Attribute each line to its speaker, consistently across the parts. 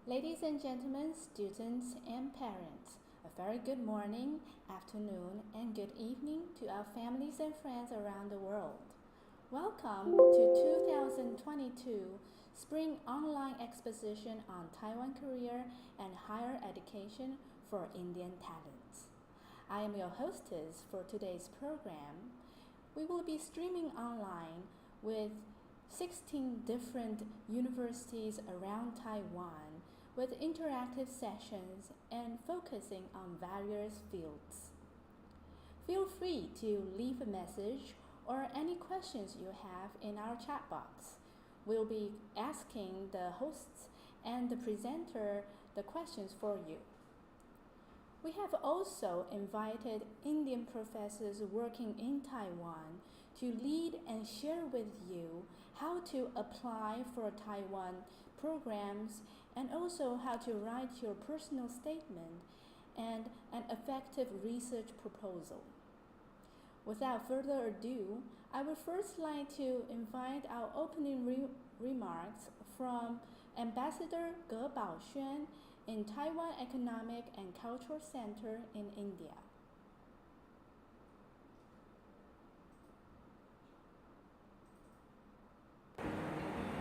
Speaker 1: Ladies and gentlemen, students and parents, a very good morning, afternoon, and good evening to our families and friends around the world. Welcome to 2022 Spring Online Exposition on Taiwan Career and Higher Education for Indian Talents. I am your hostess for today's program. We will be streaming online with 16 different universities around Taiwan with interactive sessions and focusing on various fields. Feel free to leave a message or any questions you have in our chat box. We'll be asking the hosts and the presenter the questions for you. We have also invited Indian professors working in Taiwan to lead and share with you how to apply for Taiwan programs and also how to write your personal statement and an effective research proposal. Without further ado, I would first like to invite our opening remarks from Ambassador Kaohsiung in Taiwan Economic and Cultural Center in India.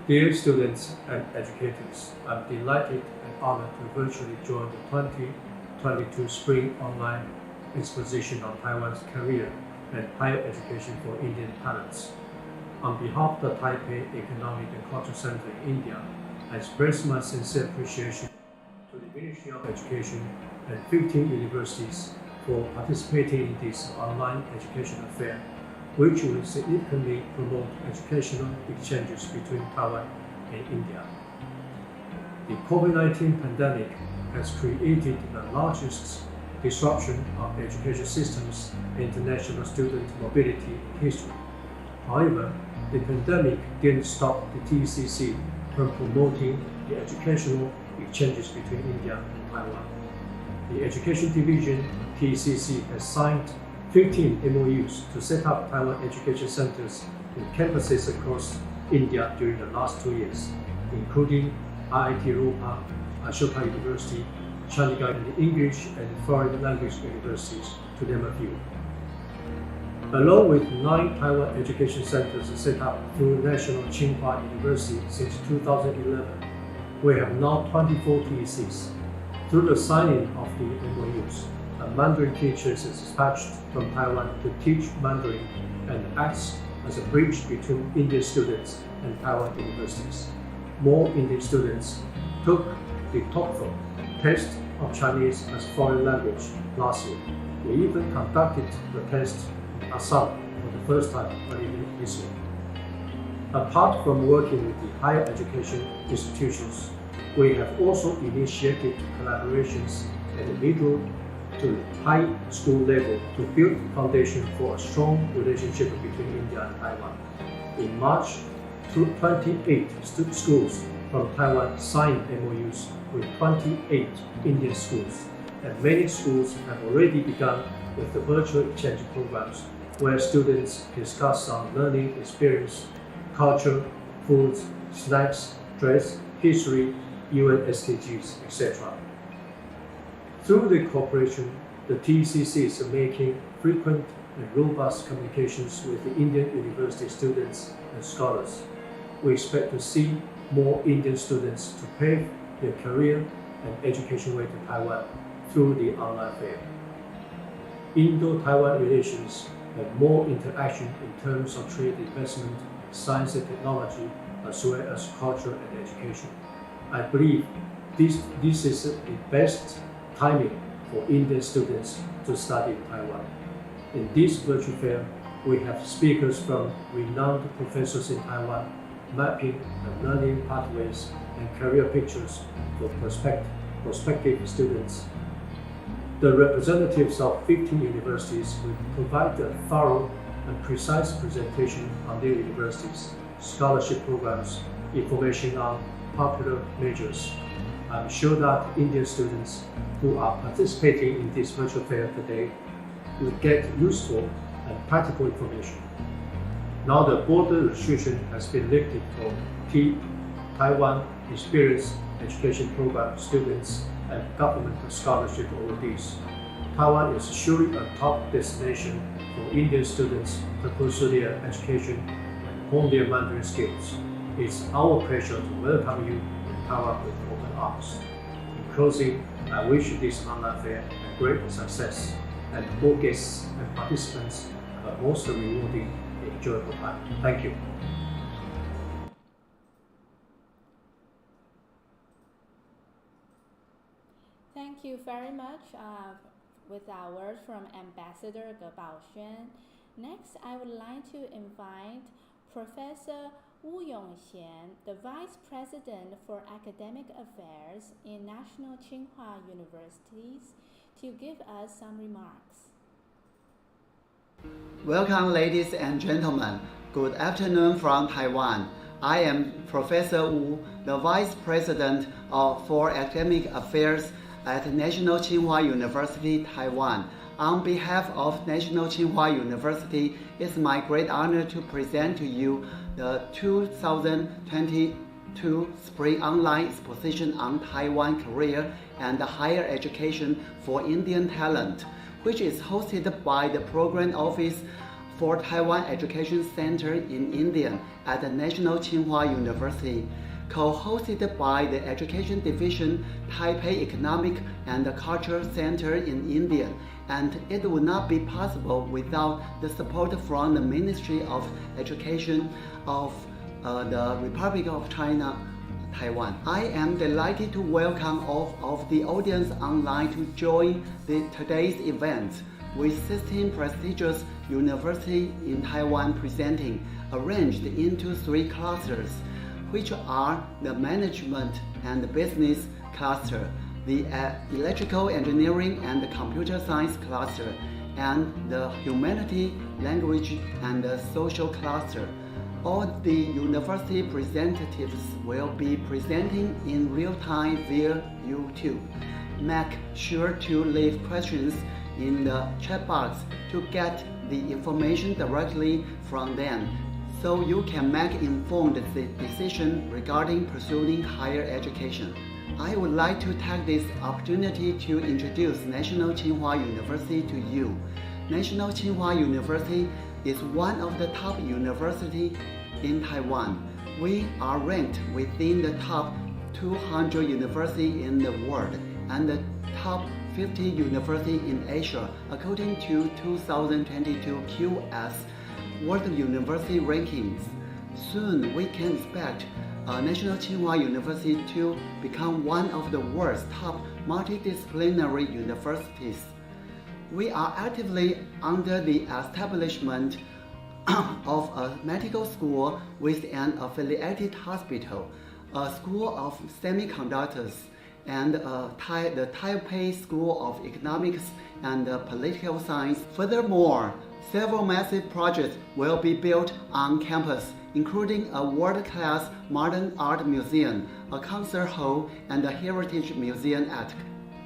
Speaker 2: Dear students and educators, I'm delighted and honored to virtually join the 2022 Spring Online Exposition on Taiwan's Career and Higher Education for Indian Talents. On behalf of the Taipei Economic and Cultural Center in India, I express my sincere appreciation to the Ministry of Education and 15 universities for participating in this online education affair, which will significantly promote educational exchanges between Taiwan and India. The COVID-19 pandemic has created the largest disruption of education systems and international student mobility in history. However, the pandemic didn't stop the TECC from promoting the educational exchanges between India and Taiwan. The Education Division, TECC, has signed 15 MOUs to set up Taiwan education centers in campuses across India during the last 2 years, including IIT Rupa, I-Shou University, Chandigarh, and the English and Foreign Language Universities, to name a few. Along with 9 Taiwan education centers set up through National Chien University since 2011, we have now 24 TECs. Through the signing of the MOUs, a Mandarin teacher is dispatched from Taiwan to teach Mandarin and acts as a bridge between Indian students and Taiwan universities. More Indian students took the TOEFL test of Chinese as foreign language last year. We even conducted the test in Assam for the first time earlier this year. Apart from working with the higher education institutions, we have also initiated collaborations at the middle to high school level to build the foundation for a strong relationship between India and Taiwan. In March, 28 schools from Taiwan signed MOUs with 28 Indian schools, and many schools have already begun with the virtual exchange programs where students discuss on learning experience, culture, foods, snacks, dress, history, UN SDGs, etc. Through the cooperation, the TECC is making frequent and robust communications with the Indian university students and scholars. We expect to see more Indian students to pave their career and education way to Taiwan through the online fair. Indo-Taiwan relations and more interaction in terms of trade investment, science and technology, as well as culture and education. I believe this is the best timing for Indian students to study in Taiwan. In this virtual fair, we have speakers from renowned professors in Taiwan, mapping the learning pathways and career pictures for prospective students. The representatives of 15 universities will provide a thorough and precise presentation on their universities, scholarship programs, information on popular majors. I'm sure that Indian students who are participating in this virtual fair today will get useful and practical information. Now the border restriction has been lifted for Taiwan Experience Education Program students and government scholarship awardees. Taiwan is surely a top destination for Indian students to pursue their education and hone their Mandarin skills. It's our pleasure to welcome you in Taiwan with open arms. In closing, I wish this online fair a great success and all guests and participants have a most rewarding and enjoyable time. Thank you.
Speaker 1: Thank you very much with our words from Ambassador Kaohsiung. Next, I would like to invite Professor Wu Yongxian, the Vice President for Academic Affairs in National Tsinghua Universities, to give us some remarks.
Speaker 3: Welcome, ladies and gentlemen. Good afternoon from Taiwan. I am Professor Wu, the Vice President for Academic Affairs at National Tsinghua University, Taiwan. On behalf of National Tsinghua University, it's my great honor to present to you the 2022 Spring Online Exposition on Taiwan Career and Higher Education for Indian Talent, which is hosted by the Program Office for Taiwan Education Center in India at the National Tsinghua University, co-hosted by the Education Division, Taipei Economic and Cultural Center in India, and it would not be possible without the support from the Ministry of Education of the Republic of China, Taiwan. I am delighted to welcome all of the audience online to join today's event, with 16 prestigious universities in Taiwan presenting, arranged into 3 clusters, which are the Management and Business Cluster, the Electrical Engineering and Computer Science Cluster, and the Humanity, Language and Social Cluster. All the university representatives will be presenting in real time via YouTube. Make sure to leave questions in the chat box to get the information directly from them, so you can make informed decision regarding pursuing higher education. I would like to take this opportunity to introduce National Tsinghua University to you. National Tsinghua University is one of the top universities in Taiwan. We are ranked within the top 200 universities in the world and the top 50 universities in Asia, according to 2022 QS World University Rankings. Soon we can expect National Tsinghua University to become one of the world's top multidisciplinary universities. We are actively under the establishment of a medical school with an affiliated hospital, a school of semiconductors, and the Taipei School of Economics and Political Science. Furthermore, several massive projects will be built on campus, including a world-class modern art museum, a concert hall, and a heritage museum attic.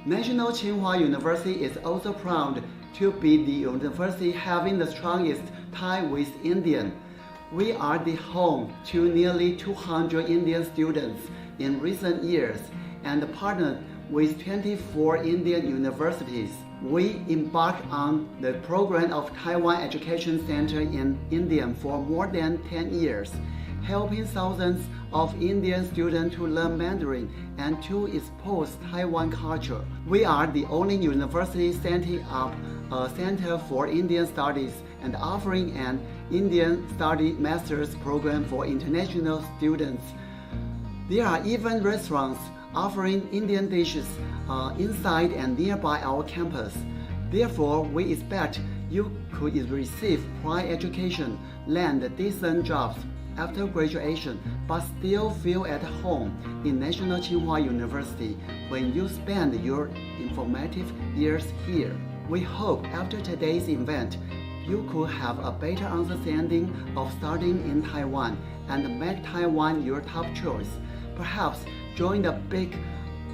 Speaker 3: National Tsinghua University is also proud to be the university having the strongest tie with India. We are the home to nearly 200 Indian students in recent years and partnered with 24 Indian universities. We embarked on the program of Taiwan Education Center in India for more than 10 years, helping thousands of Indian students to learn Mandarin and to expose Taiwan culture. We are the only university setting up a Center for Indian Studies and offering an Indian Study Master's program for international students. There are even restaurants offering Indian dishes inside and nearby our campus. Therefore, we expect you could receive high education, land decent jobs after graduation, but still feel at home in National Tsinghua University when you spend your informative years here. We hope after today's event, you could have a better understanding of studying in Taiwan and make Taiwan your top choice. Perhaps join the big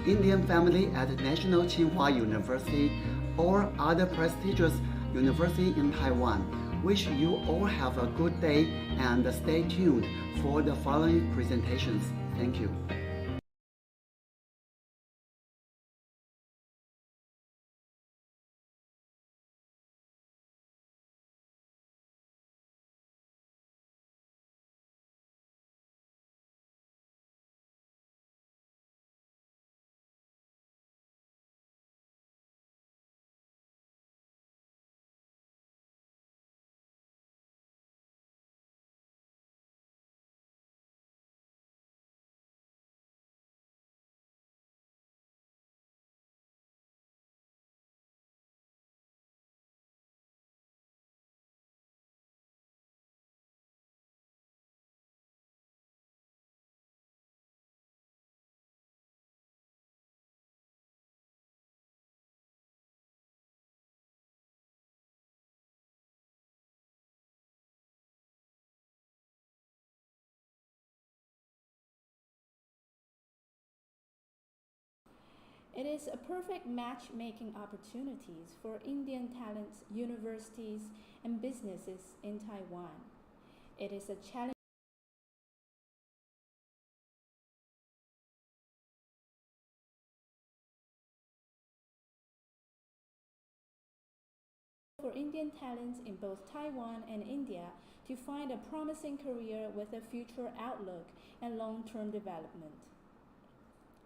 Speaker 3: Indian family at National Tsinghua University or other prestigious university in Taiwan. Wish you all have a good day and stay tuned for the following presentations. Thank you.
Speaker 1: It is a perfect matchmaking opportunities for Indian talents, universities, and businesses in Taiwan. It is a challenge for Indian talents in both Taiwan and India to find a promising career with a future outlook and long-term development.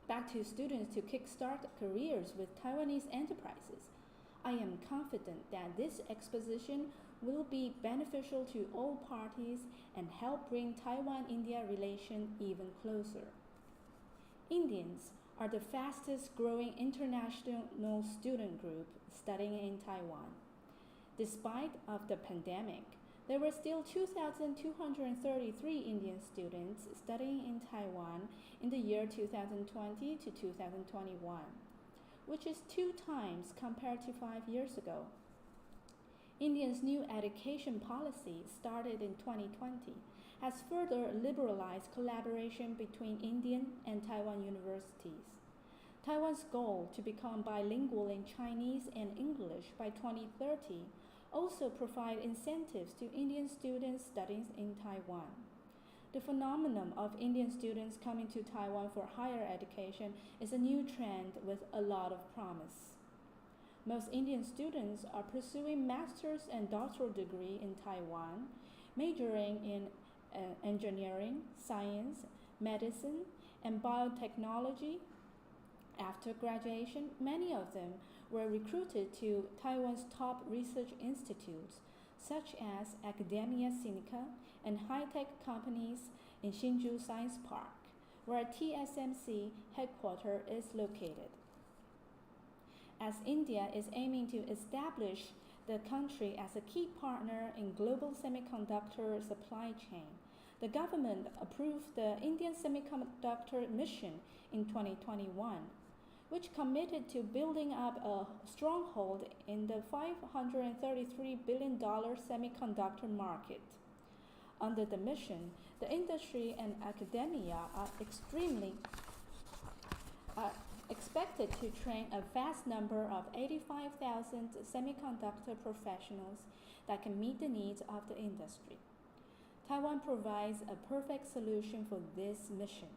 Speaker 1: Back to students to kickstart careers with Taiwanese enterprises. I am confident that this exposition will be beneficial to all parties and help bring Taiwan-India relation even closer. Indians are the fastest growing international student group studying in Taiwan. Despite of the pandemic, there were still 2,233 Indian students studying in Taiwan in the year 2020 to 2021, which is 2 times compared to 5 years ago. India's new education policy, started in 2020, has further liberalized collaboration between Indian and Taiwan universities. Taiwan's goal to become bilingual in Chinese and English by 2030 also provide incentives to Indian students studying in Taiwan. The phenomenon of Indian students coming to Taiwan for higher education is a new trend with a lot of promise. Most Indian students are pursuing master's and doctoral degree in Taiwan, majoring in engineering, science, medicine, and biotechnology. After graduation, many of them were recruited to Taiwan's top research institutes, such as Academia Sinica and high-tech companies in Hsinchu Science Park, where TSMC headquarters is located. As India is aiming to establish the country as a key partner in global semiconductor supply chain, the government approved the Indian Semiconductor Mission in 2021, which committed to building up a stronghold in the $533 billion semiconductor market. Under the mission, the industry and academia are expected to train a vast number of 85,000 semiconductor professionals that can meet the needs of the industry. Taiwan provides a perfect solution for this mission,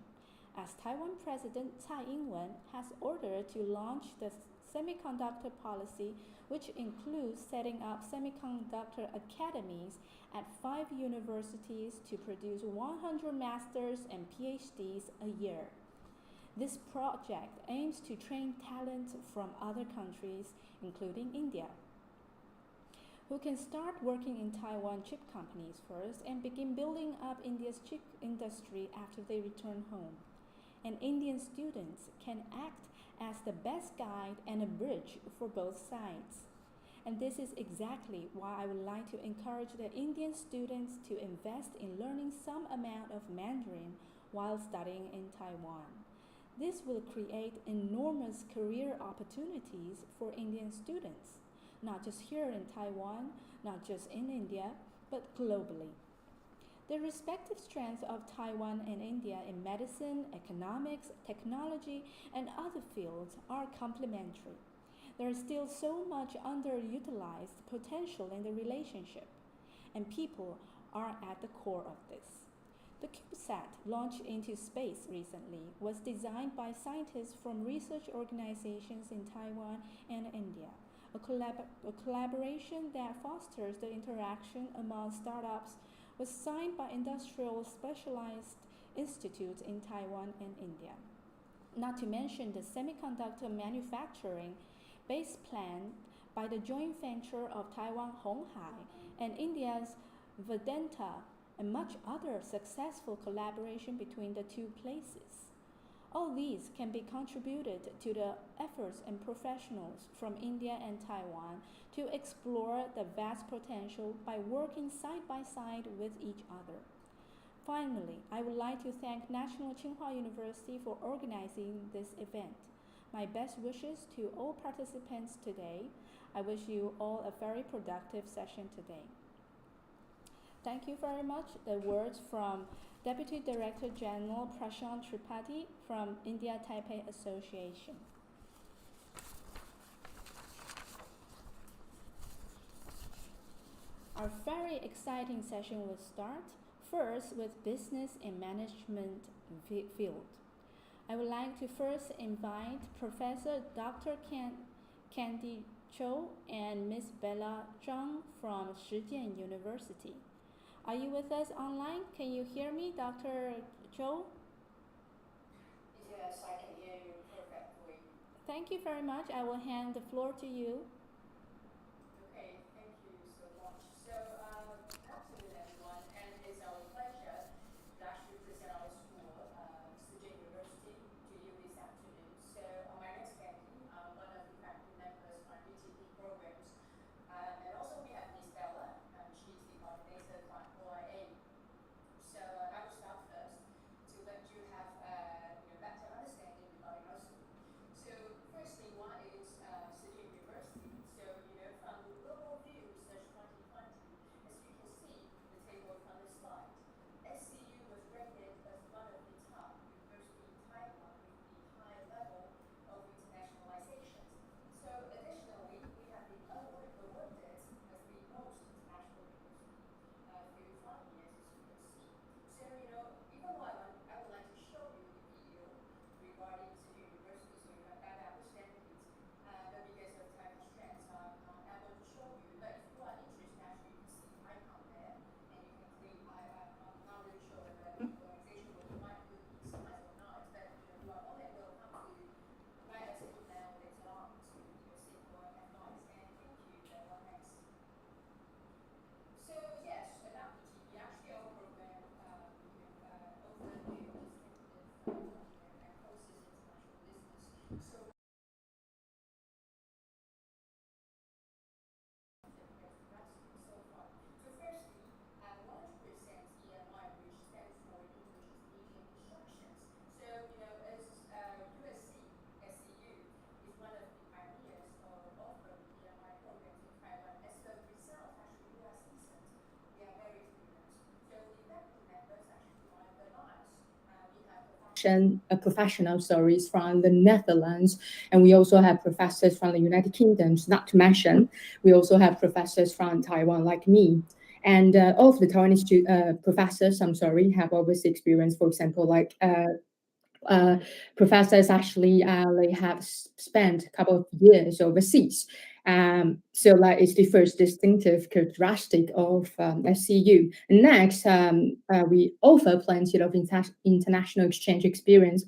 Speaker 1: as Taiwan President Tsai Ing-wen has ordered to launch the semiconductor policy, which includes setting up semiconductor academies at 5 universities to produce 100 masters and PhDs a year. This project aims to train talent from other countries, including India. who can start working in Taiwan chip companies first and begin building up India's chip industry after they return home. And Indian students can act as the best guide and a bridge for both sides. And this is exactly why I would like to encourage the Indian students to invest in learning some amount of Mandarin while studying in Taiwan. This will create enormous career opportunities for Indian students, not just here in Taiwan, not just in India, but globally. The respective strengths of Taiwan and India in medicine, economics, technology, and other fields are complementary. There is still so much underutilized potential in the relationship, and people are at the core of this. The CubeSat, launched into space recently, was designed by scientists from research organizations in Taiwan and India, a collaboration that fosters the interaction among startups, was signed by industrial specialized institutes in Taiwan and India. Not to mention the semiconductor manufacturing base plan by the joint venture of Taiwan Honghai and India's Vedanta, and much other successful collaboration between the two places. All these can be contributed to the efforts and professionals from India and Taiwan to explore the vast potential by working side by side with each other. Finally, I would like to thank National Tsinghua University for organizing this event. My best wishes to all participants today. I wish you all a very productive session today. Thank you very much. The words from Deputy Director General Prashant Tripathi from India Taipei Association. Our very exciting session will start first with business and management field. I would like to first invite Professor Dr. Candy Cho and Ms. Bella Zhang from Chien University. Are you with us online? Can you hear me, Dr. Cho?
Speaker 4: Yes, I can hear you perfectly.
Speaker 1: Thank you very much. I will hand the floor to you.
Speaker 4: Okay, thank you so much. So, good afternoon, everyone, and it's our pleasure to actually present our school, Chien University, to you this afternoon. So, my name is Candy. I'm one of the faculty members on UTP programs, and also we have Ms. Bella. She's the coordinator for OIA. So, I will start first to let you have better understanding regarding our school. So, firstly, what is Chien University? So, from the Global View Research 2020, as you can see the table from the slide, SCU was rated as one of the top universities in Taiwan with the high level of internationalization. So, additionally, we have been awarded as the most international university through 5 years, as you can see. So, even though I would like to show you the video regarding Chien University so you have better understanding it, but because of time constraints, I'm not able to show you. But if you are interested, actually, you can see the icon there, and you can click. I'm not really sure whether the organization will provide you the slides or not, but you are more than welcome to write us an email later on to seek more advice. And thank you, Bella. Thanks. So yes, about the TV, actually our program overview distinctive and courses international business. So so far. So firstly, I want to present EMI, which stands for English as Medium Instructions. So as USC, SCU is one of the pioneers of offering EMI programs in Taiwan. As a result, actually, we are seasoned. We are very experienced. So the faculty members actually are the lines. We have professional stories from the Netherlands, and we also have professors from the United Kingdom, not to mention we also have professors from Taiwan like me. And all of the Taiwanese professors, have overseas experience. For example, like professors actually they have spent a couple of years overseas. So like it's the first distinctive characteristic of SCU. Next, we offer plenty of international exchange experience,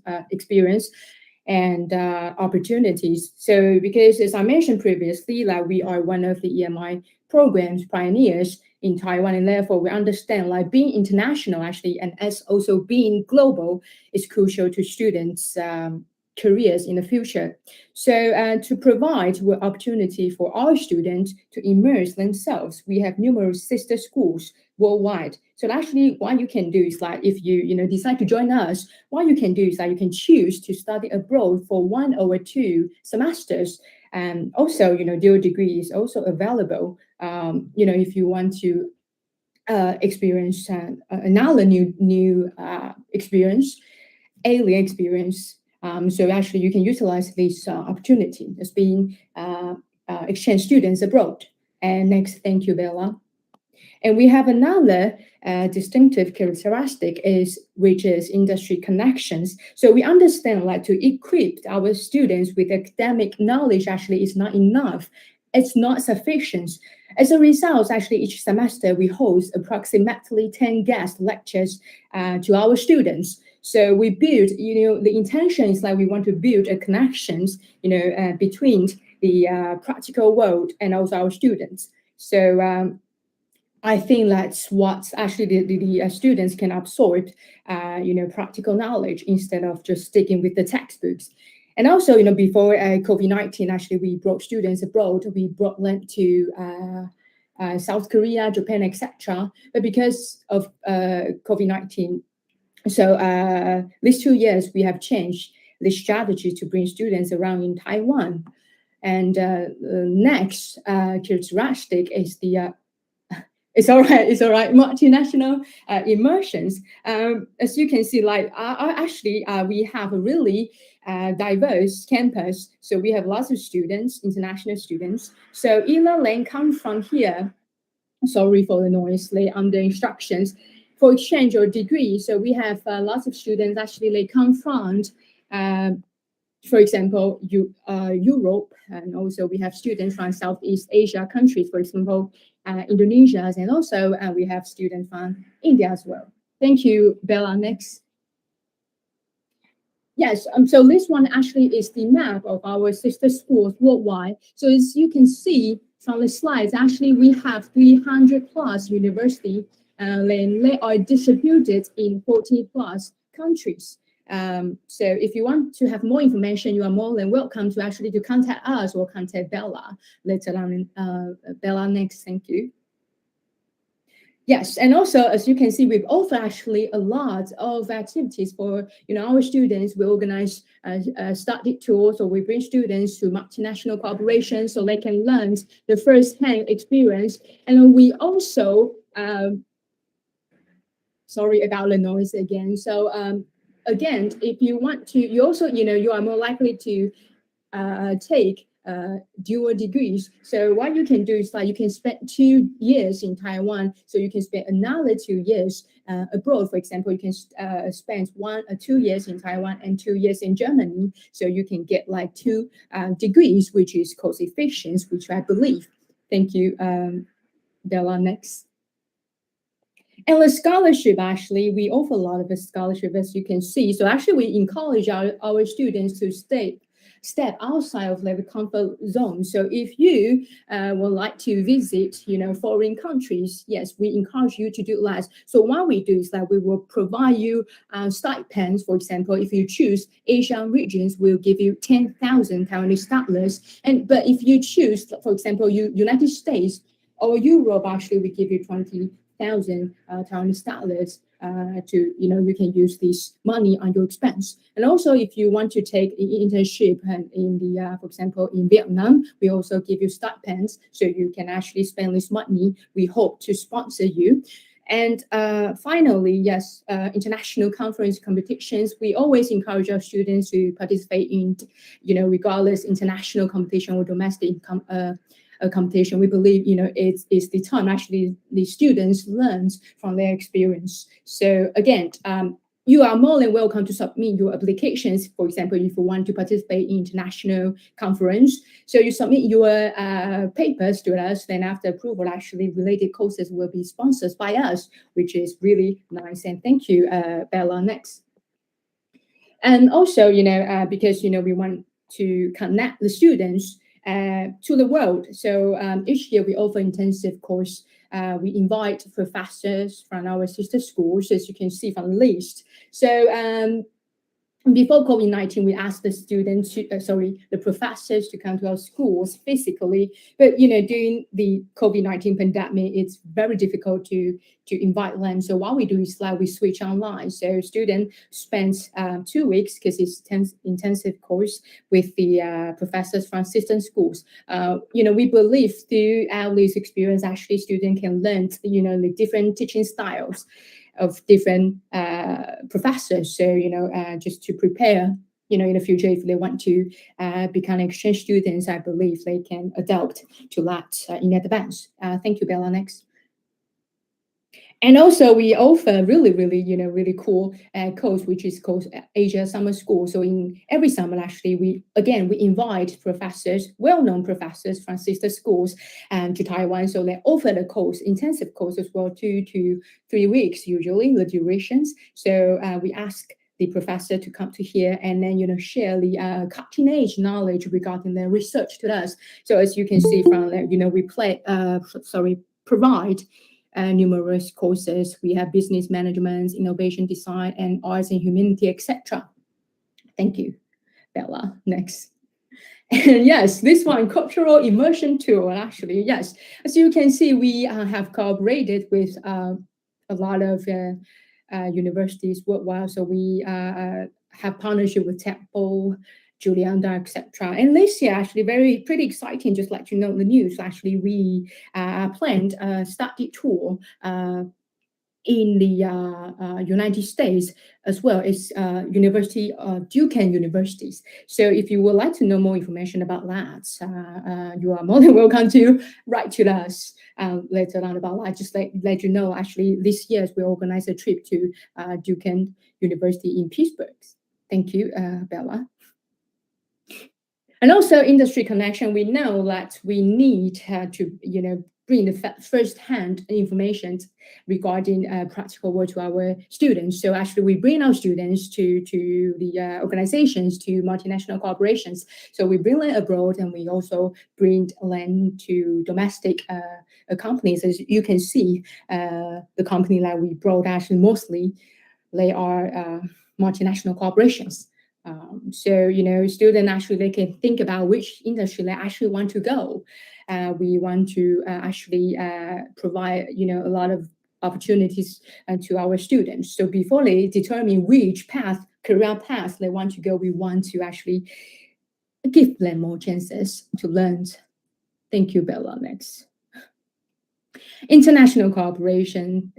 Speaker 5: and opportunities. So because as I mentioned previously, like we are one of the EMI programs pioneers in Taiwan, and therefore we understand like being international actually, and as also being global is crucial to students' careers in the future. So to provide opportunity for our students to immerse themselves, we have numerous sister schools worldwide. So actually what you can do is like if you decide to join us, what you can do is that you can choose to study abroad for 1 or 2 semesters. And also, dual degree is also available. If you want to experience another new experience, alien experience. So actually, you can utilize this opportunity as being exchange students abroad. And next, thank you, Bella. And we have another distinctive characteristic which is industry connections. So we understand like to equip our students with academic knowledge actually is not enough. It's not sufficient. As a result, actually each semester we host approximately 10 guest lectures to our students. So we build, the intention is like we want to build a connections, between the practical world and also our students. So I think that's what actually the students can absorb, practical knowledge instead of just sticking with the textbooks. And also, before COVID-19, actually, we brought students abroad. We brought them to South Korea, Japan, etc. But because of COVID-19, so these 2 years, we have changed the strategy to bring students around in Taiwan. And next characteristic is the it's all right. Multinational immersions. As you can see, like actually, we have a really diverse campus. So we have lots of students, international students. So Ela Lane comes from here. Sorry for the noise. They under instructions for exchange or degree. So we have lots of students. Actually, they come from, for example, Europe, and also we have students from Southeast Asia countries, for example, Indonesia, and also we have students from India as well. Thank you, Bella. Next. Yes, so this one actually is the map of our sister schools worldwide. So as you can see from the slides, actually we have 300 plus universities, and they are distributed in 40 plus countries. So if you want to have more information, you are more than welcome to actually to contact us or contact Bella later on. Bella, next, thank you. Yes, and also as you can see, we've offered actually a lot of activities for our students. We organize study tours, or we bring students to multinational corporations so they can learn the first-hand experience. And we also, sorry about the noise again. So again, if you want to, you also, you are more likely to take dual degrees. So what you can do is like you can spend 2 years in Taiwan, so you can spend another 2 years abroad. For example, you can spend 1 or 2 years in Taiwan and 2 years in Germany. So you can get like 2 degrees, which is cost efficient, which I believe. Thank you, Bella. Next. And the scholarship, actually, we offer a lot of the scholarship, as you can see. So actually, we encourage our students to step outside of their comfort zone. So if you would like to visit, foreign countries, yes, we encourage you to do that. So what we do is that we will provide you stipends. For example, if you choose Asian regions, we'll give you 10,000 Taiwanese dollars. But if you choose, for example, United States or Europe, actually, we give you 20,000 Taiwanese dollars to, you can use this money on your expense. And also, if you want to take an internship in the, for example, in Vietnam, we also give you stipends, so you can actually spend this money. We hope to sponsor you. And finally, yes, international conference competitions. We always encourage our students to participate in, regardless international competition or domestic competition. We believe, it's the time actually the students learn from their experience. So again, you are more than welcome to submit your applications. For example, if you want to participate in international conference, so you submit your papers to us, then after approval, actually related courses will be sponsored by us, which is really nice. And thank you, Bella. Next. And also, because, we want to connect the students to the world. So each year we offer intensive course. We invite professors from our sister schools, as you can see from the list. So before COVID-19, we asked the students, the professors to come to our schools physically. But, during the COVID-19 pandemic, it's very difficult to invite them. So what we do is we switch online. So student spends 2 weeks, because it's intensive course with the professors from sister schools. We believe throughout this experience, actually, students can learn, the different teaching styles of different professors. So, just to prepare, in the future, if they want to become exchange students, I believe they can adapt to that in advance. Thank you, Bella. Next. And also, we offer really cool course, which is called Asia Summer School. So in every summer, actually, we invite professors, well-known professors from sister schools to Taiwan. So they offer the course, intensive course as well, 2 to 3 weeks, usually, the durations. So we ask the professor to come to here and then, share the cutting-edge knowledge regarding their research to us. So as you can see from there, we provide numerous courses. We have business management, innovation design, and arts and humanity, etc. Thank you, Bella. Next. And yes, this one, cultural immersion tour, actually, yes. As you can see, we have cooperated with a lot of universities worldwide. So we have partnership with Dept, Juliana, etc. And this year, actually, pretty exciting. Just like to know the news. Actually, we planned a study tour in the United States as well as University of Duquesne universities. So if you would like to know more information about that, you are more than welcome to write to us later on about that. Just let you know, actually, this year we organize a trip to Duquesne University in Pittsburgh. Thank you, Bella. And also industry connection, we know that we need to, bring the first-hand information regarding practical work to our students. So actually, we bring our students to the organizations, to multinational corporations. So we bring them abroad, and we also bring them to domestic companies. As you can see, the company that we brought, actually, mostly, they are multinational corporations. So, students actually, they can think about which industry they actually want to go. We want to actually provide, a lot of opportunities to our students. So before they determine which career path they want to go, we want to actually give them more chances to learn. Thank you, Bella. Next. International competition.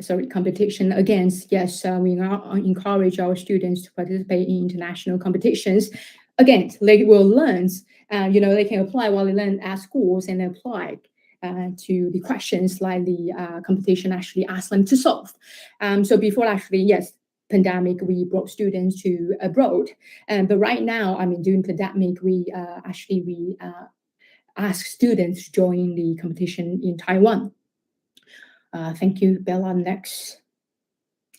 Speaker 5: Again, yes, we now encourage our students to participate in international competitions. Again, they will learn, they can apply while they learn at schools and apply to the questions like the competition actually asks them to solve. So before actually, yes, pandemic, we brought students to abroad. But right now, during pandemic, we ask students to join the competition in Taiwan. Thank you, Bella. Next.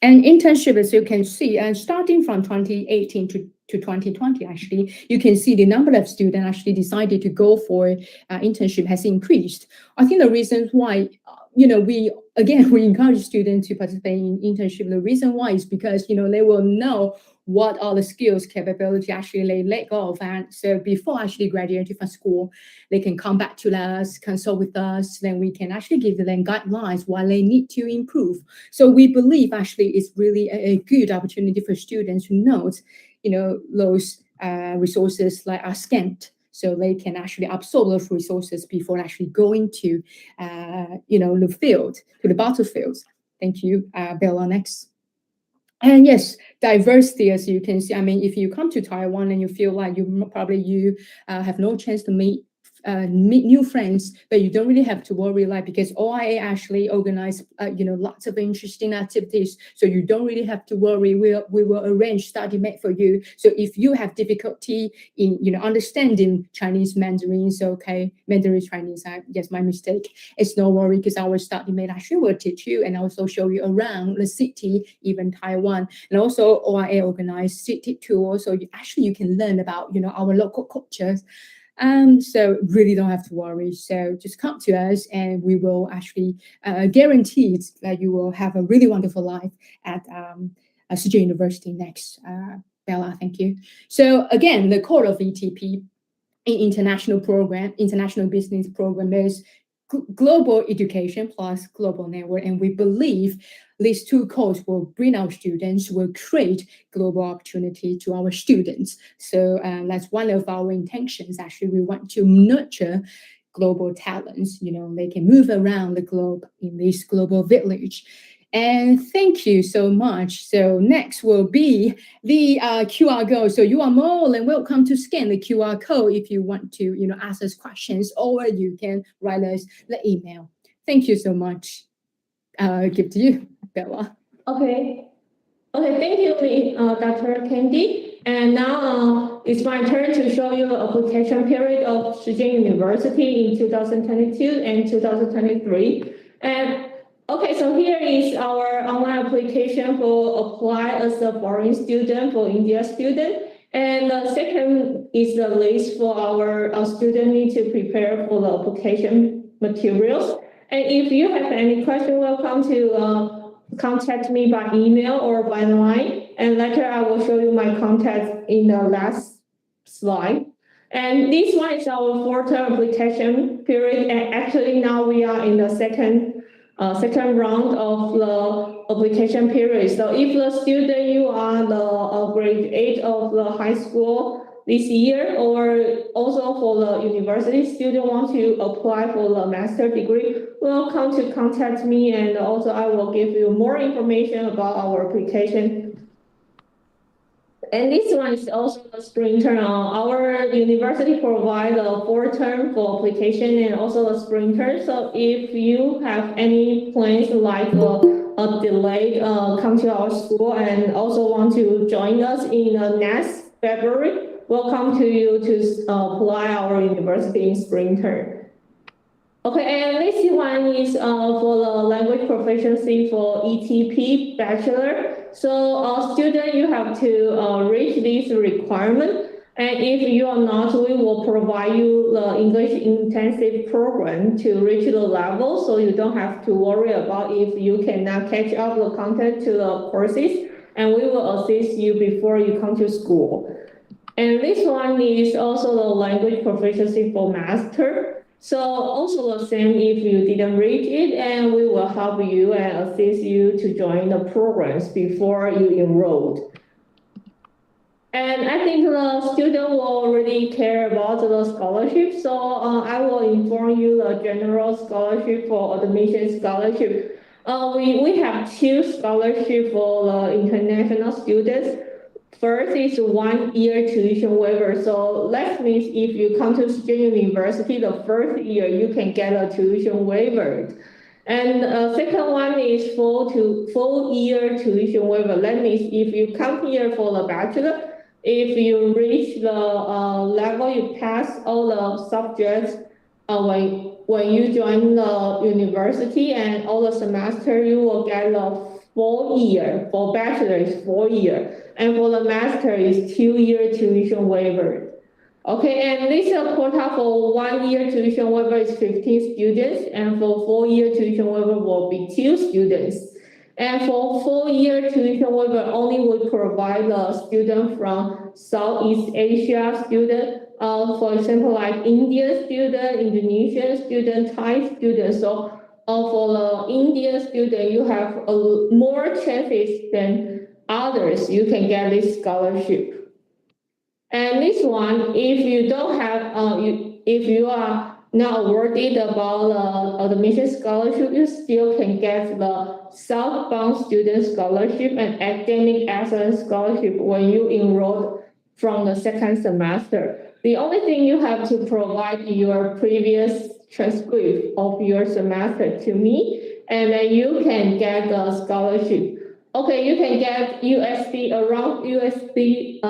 Speaker 5: And internship, as you can see, starting from 2018 to 2020, actually, you can see the number of students actually decided to go for internship has increased. I think the reasons why, we encourage students to participate in internship. The reason why is because, they will know what are the skills, capability actually they let go of. And so before actually graduating from school, they can come back to us, consult with us, then we can actually give them guidelines what they need to improve. So we believe actually it's really a good opportunity for students to note, those resources like are scant. So they can actually absorb those resources before actually going to, the field, to the battlefield. Thank you, Bella. Next. And yes, diversity, as you can see. If you come to Taiwan and you feel like you have no chance to meet meet new friends, but you don't really have to worry, like, because OIA actually organize lots of interesting activities, so you don't really have to worry. We will arrange study mate for you. So if you have difficulty in understanding Chinese Mandarin, so okay, Mandarin Chinese, yes, my mistake. It's no worry, because our study mate actually will teach you and also show you around the city, even Taiwan, and also OIA organize city tours, so you can learn about our local cultures. So really don't have to worry. So just come to us, and we will actually guarantee that you will have a really wonderful life at Shih University next. Bella, thank you. So again, the core of ETP, international business program, is global education plus global network, and we believe these two cores will bring our students, will create global opportunity to our students. So that's one of our intentions. Actually, we want to nurture global talents. They can move around the globe in this global village. And thank you so much. So next will be the QR code. So you are more than welcome to scan the QR code if you want to, ask us questions, or you can write us the email. Thank you so much. Give to you, Bella.
Speaker 6: Okay, thank you, Dr. Candy. And now it's my turn to show you the application period of Shih University in 2022 and 2023. And okay, so here is our online application for apply as a foreign student for India student. And the second is the list for our student need to prepare for the application materials. And if you have any question, welcome to contact me by email or by line. And later I will show you my contact in the last slide. And this one is our 4-term application period. And actually now we are in the second round of the application period. So if the student, you are the grade 8 of the high school this year, or also for the university student want to apply for the master degree, welcome to contact me, and also I will give you more information about our application. And this one is also the spring term. Our university provides a 4-term for application and also a spring term. So if you have any plans like a delay, come to our school and also want to join us in next February, welcome to you to apply our university in spring term. Okay, and this one is for the language proficiency for ETP Bachelor. So student, you have to reach this requirement. And if you are not, we will provide you the English intensive program to reach the level, so you don't have to worry about if you cannot catch up the content to the courses, and we will assist you before you come to school. And this one is also the language proficiency for master. So also the same if you didn't reach it, and we will help you and assist you to join the programs before you enrolled. And I think the student will already care about the scholarship, so I will inform you the general scholarship for admission scholarship. We have 2 scholarships for the international students. First is 1-year tuition waiver. So that means if you come to Chien University the first year, you can get a tuition waiver. And second one is full year tuition waiver. That means if you come here for the bachelor, if you reach the level, you pass all the subjects when you join the university and all the semester, you will get a 4 year. For bachelor is 4 year. And for the master is 2-year tuition waiver. Okay, and this quota for 1-year tuition waiver is 15 students, and for 4-year tuition waiver will be 2 students. And for 4-year tuition waiver, only will provide the student from Southeast Asia student, for example, like Indian student, Indonesian student, Thai student. So for the Indian student, you have more chances than others, you can get this scholarship. And this one, if you don't have, if you are not awarded about the admission scholarship, you still can get the southbound student scholarship and academic excellence scholarship when you enroll from the second semester. The only thing you have to provide your previous transcript of your semester to me, and then you can get the scholarship. Okay, you can get around USD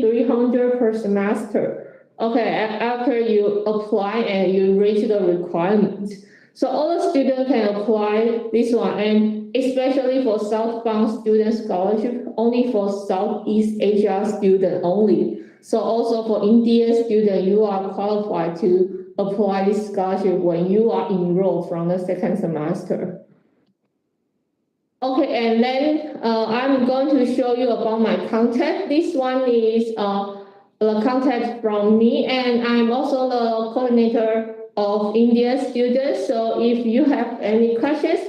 Speaker 6: 300 per semester. Okay, after you apply and you reach the requirement. So all the students can apply this one, and especially for southbound student scholarship, only for Southeast Asia student only. So also for Indian student, you are qualified to apply this scholarship when you are enrolled from the second semester. Okay, and then I'm going to show you about my contact. This one is the contact from me, and I'm also the coordinator of Indian students. So if you have any questions,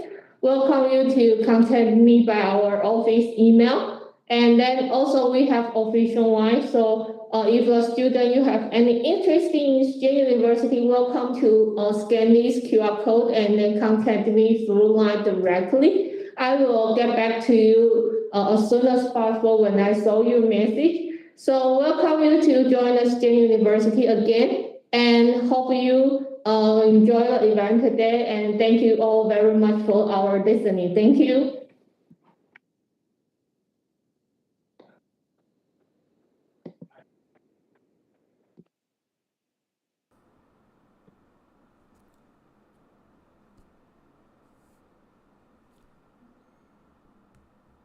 Speaker 6: welcome you to contact me by our office email. And then also we have official line. So if a student you have any interest in Chien University, welcome to scan this QR code and then contact me through line directly. I will get back to you as soon as possible when I saw your message. So welcome you to join us Chien University again, and hope you enjoy the event today. And thank you all very much for our listening. Thank you.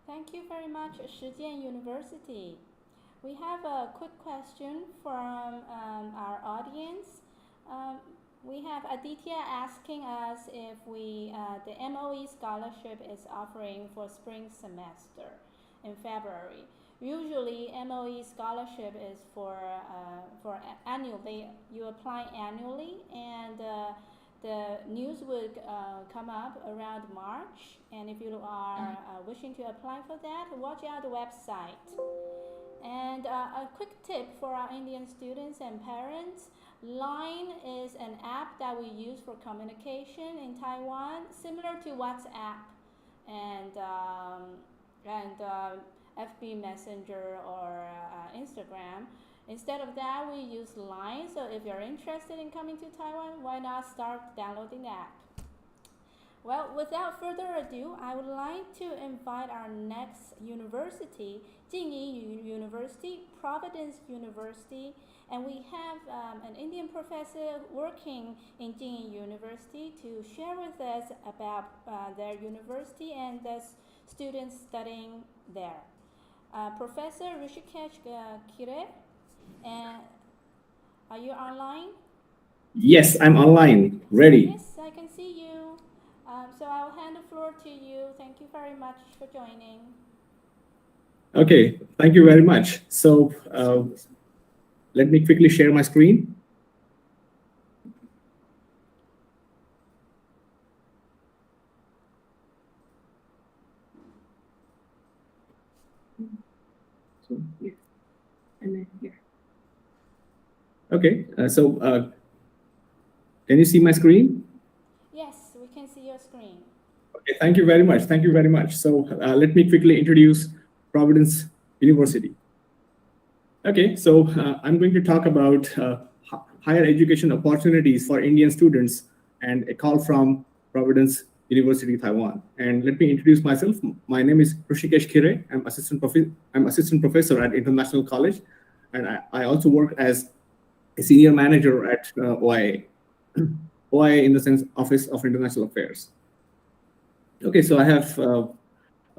Speaker 1: Thank you very much, Shih University. We have a quick question from our audience. We have Aditya asking us if the MOE scholarship is offering for spring semester in February. Usually, MOE scholarship is for annually. You apply annually, and the news would come up around March. And if you are wishing to apply for that, watch out the website. And a quick tip for our Indian students and parents: Line is an app that we use for communication in Taiwan, similar to WhatsApp and FB Messenger or Instagram. Instead of that, we use Line. So if you're interested in coming to Taiwan, why not start downloading the app? Well, without further ado, I would like to invite our next university, I-Shou University, Providence University, and we have an Indian professor working in I-Shou University to share with us about their university and the students studying there. Professor Hrishikesh Kire, are you online?
Speaker 7: Yes, I'm online, ready.
Speaker 1: Yes, I can see you. So I'll hand the floor to you. Thank you very much for joining.
Speaker 7: Okay, thank you very much. So let me quickly share my screen. So here, and then here. Okay, can you see my screen?
Speaker 1: Yes, we can see your screen.
Speaker 7: Okay, thank you very much. Thank you very much. So let me quickly introduce Providence University. Okay, so I'm going to talk about higher education opportunities for Indian students and a call from Providence University, Taiwan. And let me introduce myself. My name is Hrishikesh Kire. I'm assistant professor at International College, and I also work as a senior manager at OIA. OIA in the sense Office of International Affairs. Okay, so I have a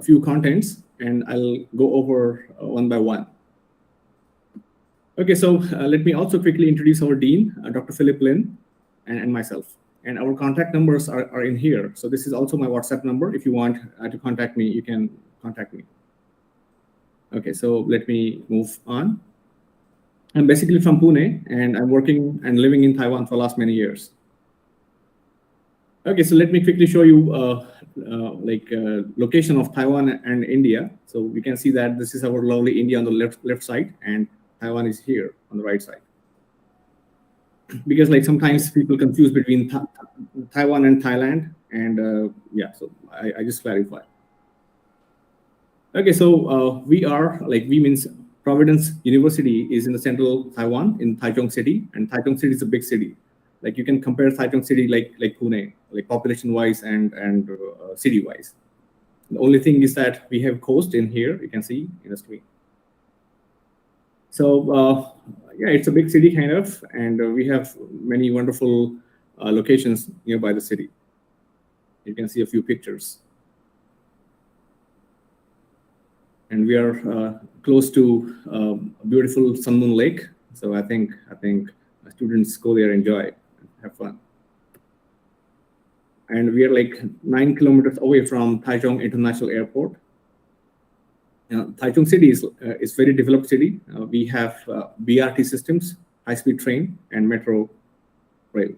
Speaker 7: few contents, and I'll go over one by one. Okay, so let me also quickly introduce our dean, Dr. Philip Lin, and myself. And our contact numbers are in here. So this is also my WhatsApp number. If you want to contact me, you can contact me. Okay, so let me move on. I'm basically from Pune, and I'm working and living in Taiwan for the last many years. Okay, so let me quickly show you location of Taiwan and India. So we can see that this is our lovely India on the left side, and Taiwan is here on the right side. Because sometimes people confuse between Taiwan and Thailand, and yeah, so I just clarify. Okay, so we are we means Providence University is in the central Taiwan in Taichung City, and Taichung City is a big city. Like you can compare Taichung City like Pune, like population-wise and city-wise. The only thing is that we have coast in here. You can see in the screen. So yeah, it's a big city kind of, and we have many wonderful locations nearby the city. You can see a few pictures. And we are close to a beautiful Sun Moon Lake. So I think students go there, enjoy, have fun. And we are like 9 kilometers away from Taichung International Airport. Taichung City is very developed city. We have BRT systems, high-speed train, and metro rail.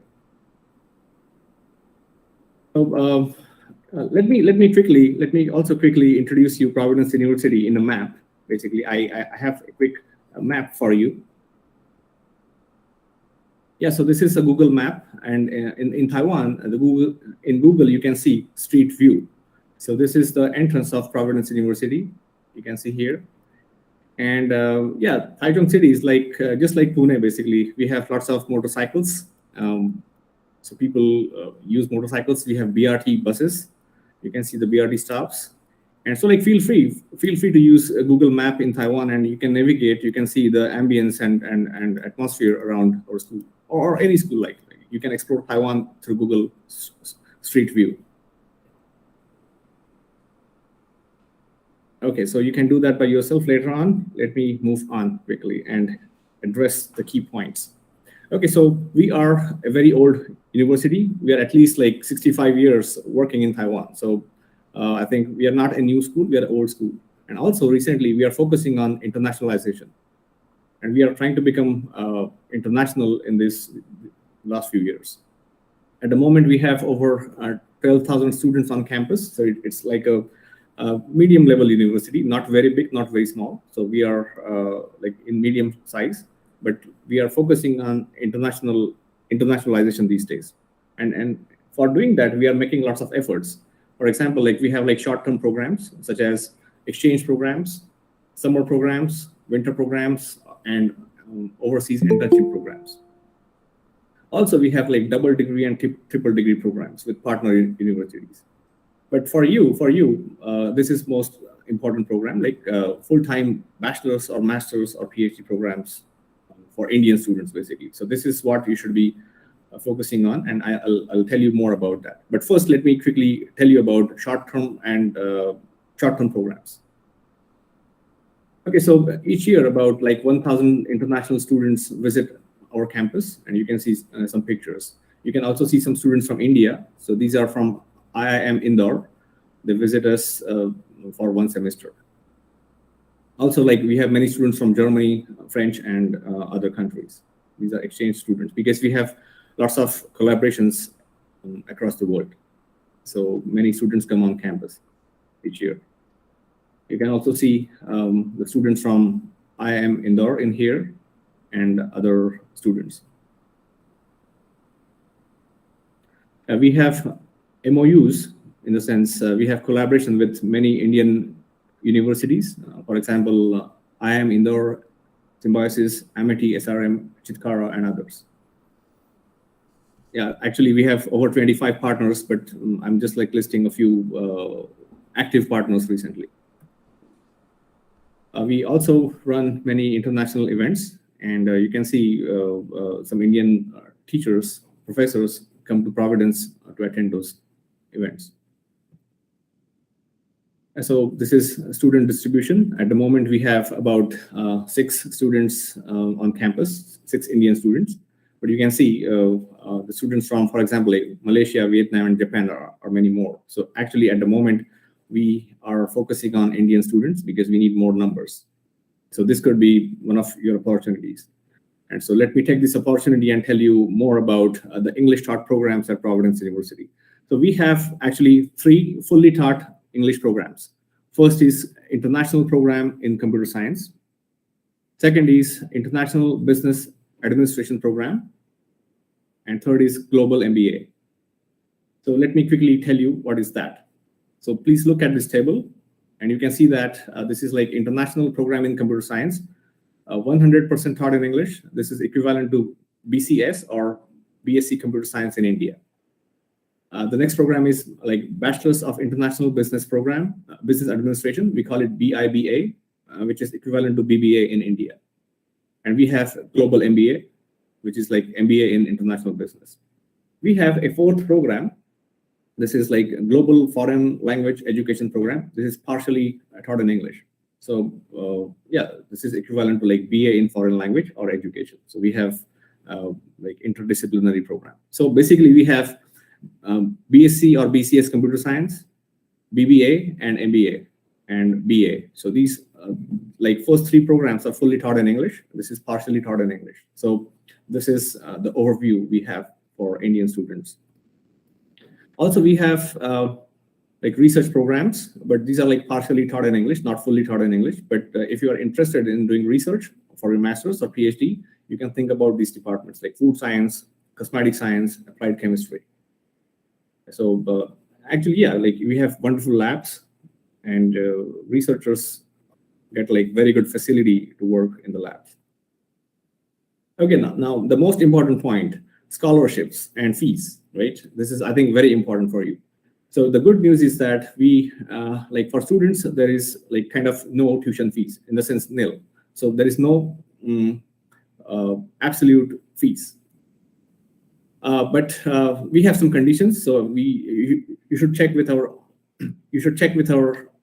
Speaker 7: So let me also quickly introduce you Providence University in a map. Basically, I have a quick map for you. Yeah, so this is a Google map, and in Taiwan, in Google you can see street view. So this is the entrance of Providence University. You can see here, and yeah, Taichung City is like just like Pune. Basically, we have lots of motorcycles. So people use motorcycles. We have BRT buses. You can see the BRT stops, and so like feel free to use a Google map in Taiwan, and you can navigate. You can see the ambience and atmosphere around our school or any school. Like you can explore Taiwan through Google Street View. Okay, so you can do that by yourself later on. Let me move on quickly and address the key points. Okay, so we are a very old university. We are at least like 65 years working in Taiwan. So I think we are not a new school, we are an old school. And also recently we are focusing on internationalization. And we are trying to become international in this last few years. At the moment, we have over 12,000 students on campus. So it's like a medium level university, not very big, not very small. So we are like in medium size, but we are focusing on internationalization these days. And for doing that, we are making lots of efforts. For example, like we have like short-term programs such as exchange programs, summer programs, winter programs, and overseas internship programs. Also, we have like double degree and triple degree programs with partner universities. But for you, this is most important program, like full-time bachelor's or master's or PhD programs for Indian students, basically. So this is what you should be focusing on, and I'll tell you more about that. But first, let me quickly tell you about short-term and short-term programs. Okay, so each year about like 1,000 international students visit our campus, and you can see some pictures. You can also see some students from India. So these are from IIM Indore. They visit us for 1 semester. Also, like we have many students from Germany, French, and other countries. These are exchange students because we have lots of collaborations across the world. So many students come on campus each year. You can also see the students from IIM Indore in here and other students. We have MOUs in the sense we have collaboration with many Indian universities. For example, IIM Indore, Symbiosis, Amity, SRM, Chitkara, and others. Yeah, actually we have over 25 partners, but I'm just like listing a few active partners recently. We also run many international events, and you can see some Indian teachers, professors come to Providence to attend those events. And so this is student distribution. At the moment, we have about 6 students on campus, 6 Indian students. But you can see the students from, for example, like Malaysia, Vietnam, and Japan are many more. So actually, at the moment, we are focusing on Indian students because we need more numbers. So this could be one of your opportunities. And so let me take this opportunity and tell you more about the English taught programs at Providence University. So we have actually 3 fully taught English programs. First is International Program in Computer Science. Second is International Business Administration Program. And third is Global MBA. So let me quickly tell you what is that. So please look at this table, and you can see that this is like International Program in Computer Science. 100% taught in English. This is equivalent to BCS or BSc Computer Science in India. The next program is like Bachelor's of International Business program, Business Administration. We call it BIBA, which is equivalent to BBA in India. And we have Global MBA, which is like MBA in International Business. We have a fourth program. This is like Global Foreign Language Education program. This is partially taught in English. So yeah, this is equivalent to like BA in Foreign Language or Education. So we have like interdisciplinary program. So basically we have BSc or BCS Computer Science, BBA and MBA and BA. So these like first three programs are fully taught in English. This is partially taught in English. So this is the overview we have for Indian students. Also, we have like research programs, but these are like partially taught in English, not fully taught in English. But if you are interested in doing research for your master's or PhD, you can think about these departments like food science, cosmetic science, applied chemistry. So actually, yeah, like we have wonderful labs, and researchers get like very good facility to work in the labs. Okay, now the most important point, scholarships and fees, right? This is, I think, very important for you. So the good news is that we, like for students, there is like kind of no tuition fees, in the sense nil. So there is no absolute fees. But we have some conditions. So you should check with our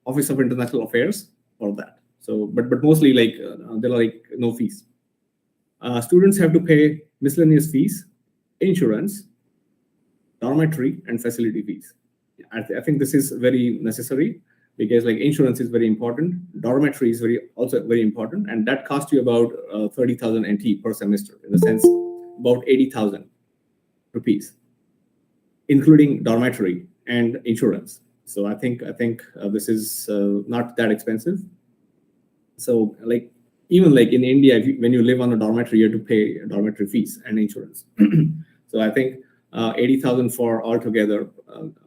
Speaker 7: Office of International Affairs for that. So, but mostly like there are like no fees. Students have to pay miscellaneous fees, insurance, dormitory, and facility fees. I think this is very necessary because like insurance is very important. Dormitory is also very important, and that costs you about 30,000 NT per semester. In the sense, about 80,000 rupees, including dormitory and insurance. So I think this is not that expensive. So like even like in India, when you live on a dormitory, you have to pay dormitory fees and insurance. So I think 80,000 for altogether,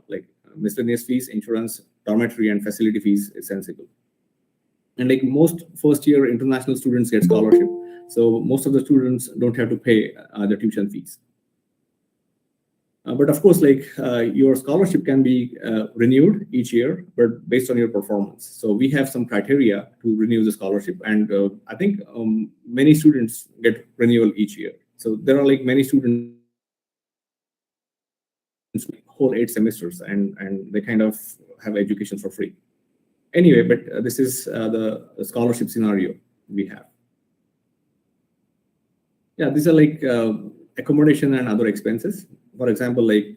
Speaker 7: like miscellaneous fees, insurance, dormitory, and facility fees is sensible. And like most first-year international students get scholarship, so most of the students don't have to pay the tuition fees. But of course, like your scholarship can be renewed each year, but based on your performance. So we have some criteria to renew the scholarship, and I think many students get renewal each year. So there are like many students whole 8 semesters, and they kind of have education for free. Anyway, but this is the scholarship scenario we have. Yeah, these are like accommodation and other expenses. For example, like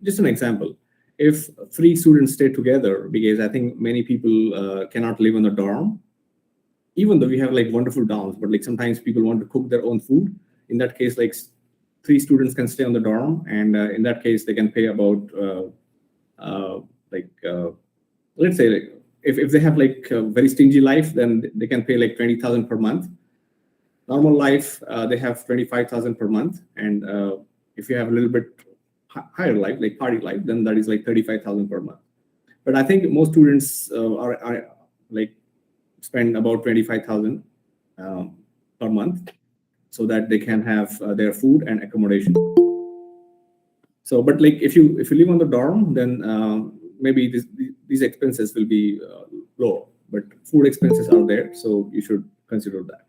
Speaker 7: just an example, if 3 students stay together, because I think many people cannot live in a dorm, even though we have like wonderful dorms, but like sometimes people want to cook their own food. In that case, like 3 students can stay on the dorm, and in that case, they can pay about let's say like if they have like a very stingy life, then they can pay like 20,000 per month. Normal life, they have 25,000 per month, and if you have a little bit higher life, like party life, then that is like 35,000 per month. But I think most students are like spend about 25,000 per month, so that they can have their food and accommodation. So, but like if you live on the dorm, then maybe these expenses will be low, but food expenses are there, so you should consider that.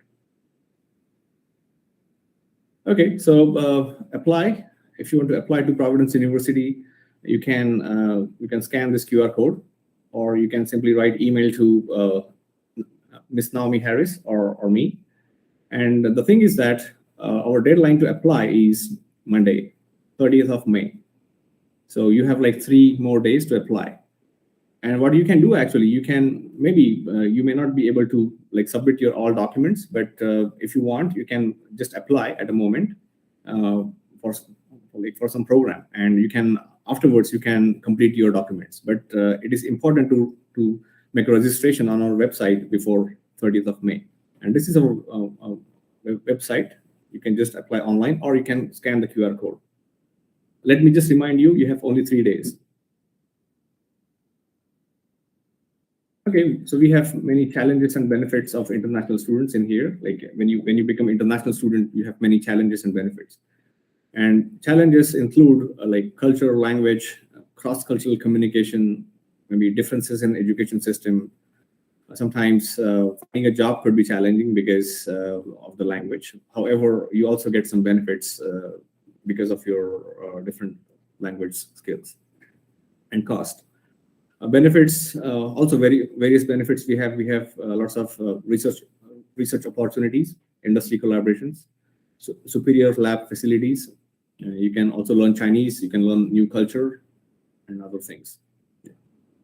Speaker 7: Okay, so apply. If you want to apply to Providence University, you can scan this QR code, or you can simply write email to Miss Naomi Harris or me. And the thing is that our deadline to apply is Monday, 30th of May. So you have like 3 more days to apply. And what you can do, actually, you can maybe you may not be able to like submit your all documents, but if you want, you can just apply at a moment for some program, and you can afterwards you can complete your documents. But it is important to make a registration on our website before 30th of May. And this is our website. You can just apply online, or you can scan the QR code. Let me just remind you, you have only 3 days. Okay, so we have many challenges and benefits of international students in here. Like when you become international student, you have many challenges and benefits. And challenges include like culture, language, cross-cultural communication, maybe differences in education system. Sometimes finding a job could be challenging because of the language. However, you also get some benefits because of your different language skills and cost. Benefits also various benefits we have. We have lots of research opportunities, industry collaborations, superior lab facilities. You can also learn Chinese. You can learn new culture and other things.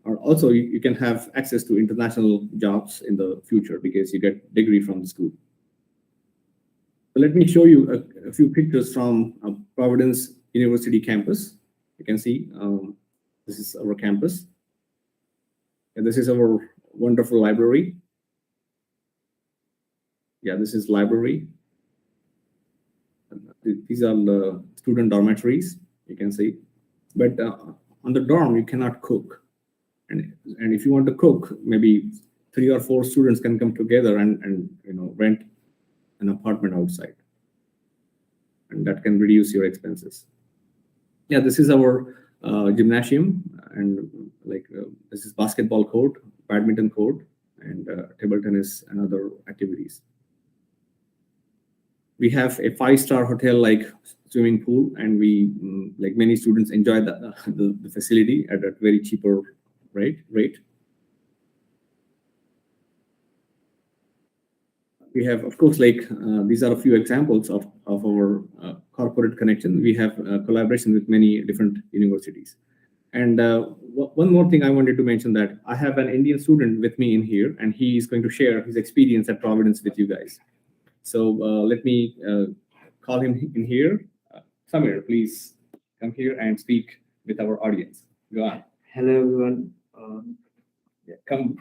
Speaker 7: Or also you can have access to international jobs in the future because you get degree from the school. So let me show you a few pictures from Providence University campus. You can see this is our campus. And this is our wonderful library. Yeah, this is library. These are the student dormitories, you can see. But on the dorm, you cannot cook. And if you want to cook, maybe 3 or 4 students can come together and rent an apartment outside. And that can reduce your expenses. Yeah, this is our gymnasium, and this is basketball court, badminton court, and table tennis and other activities. We have a 5-star hotel like swimming pool, and we like many students enjoy the facility at a very cheaper rate. We have, of course, these are a few examples of our corporate connection. We have collaboration with many different universities. And one more thing I wanted to mention, that I have an Indian student with me in here, and he is going to share his experience at Providence with you guys. So let me call him in here. Samir, please come here and speak with our audience. Go on.
Speaker 8: Hello, everyone.
Speaker 7: Come.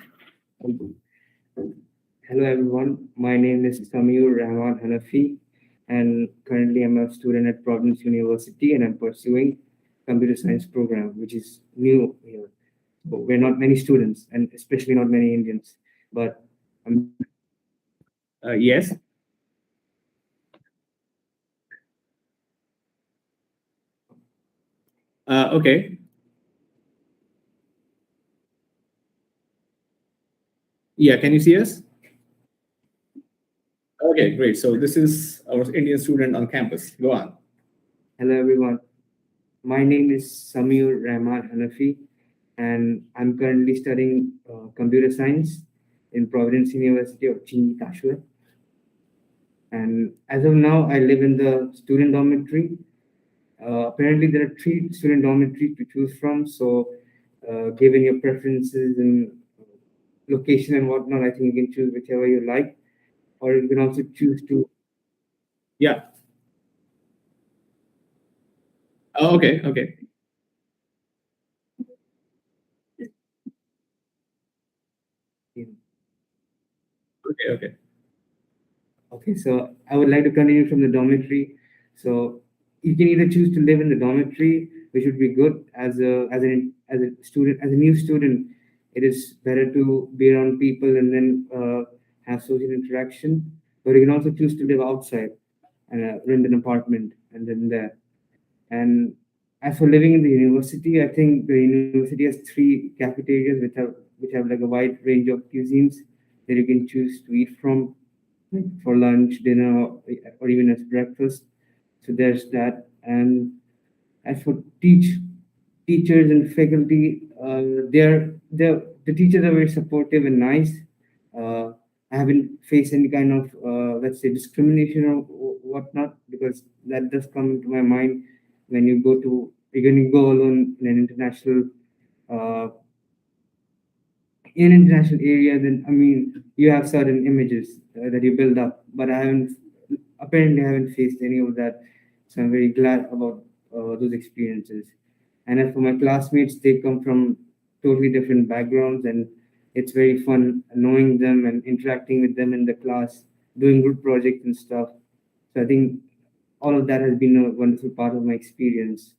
Speaker 8: Hello, everyone. My name is Samir Rahman Hanafi, and currently I'm a student at Providence University, and I'm pursuing computer science program, which is new here. So we're not many students, and especially not many Indians. But
Speaker 7: Yes. Okay. Yeah, can you see us? Okay, great. So this is our Indian student on campus. Go on.
Speaker 8: hello, everyone. My name is Samir Rahman Hanafi, and I'm currently studying computer science in Providence University of Cheng, Chuan. And as of now, I live in the student dormitory. Apparently, there are 3 student dormitories to choose from. So, given your preferences and location and whatnot, I think you can choose whichever you like, or you can also choose to.
Speaker 7: Yeah. Oh, okay. Okay.
Speaker 8: Okay, so I would like to continue from the dormitory. So you can either choose to live in the dormitory, which would be good as a student, as a new student. It is better to be around people and then have social interaction. But you can also choose to live outside and rent an apartment and then there. And as for living in the university, I think the university has 3 cafeterias which have like a wide range of cuisines that you can choose to eat from, like for lunch, dinner, or even as breakfast. So there's that. And as for teachers and faculty, the teachers are very supportive and nice. I haven't faced any kind of let's say discrimination or whatnot, because that does come into my mind when you go alone in an uh, international area. Then I mean, you have certain images that you build up, but I haven't faced any of that. So I'm very glad about those experiences. And as for my classmates, they come from totally different backgrounds, and it's very fun knowing them and interacting with them in the class, doing group projects and stuff. So I think all of that has been a wonderful part of my experience.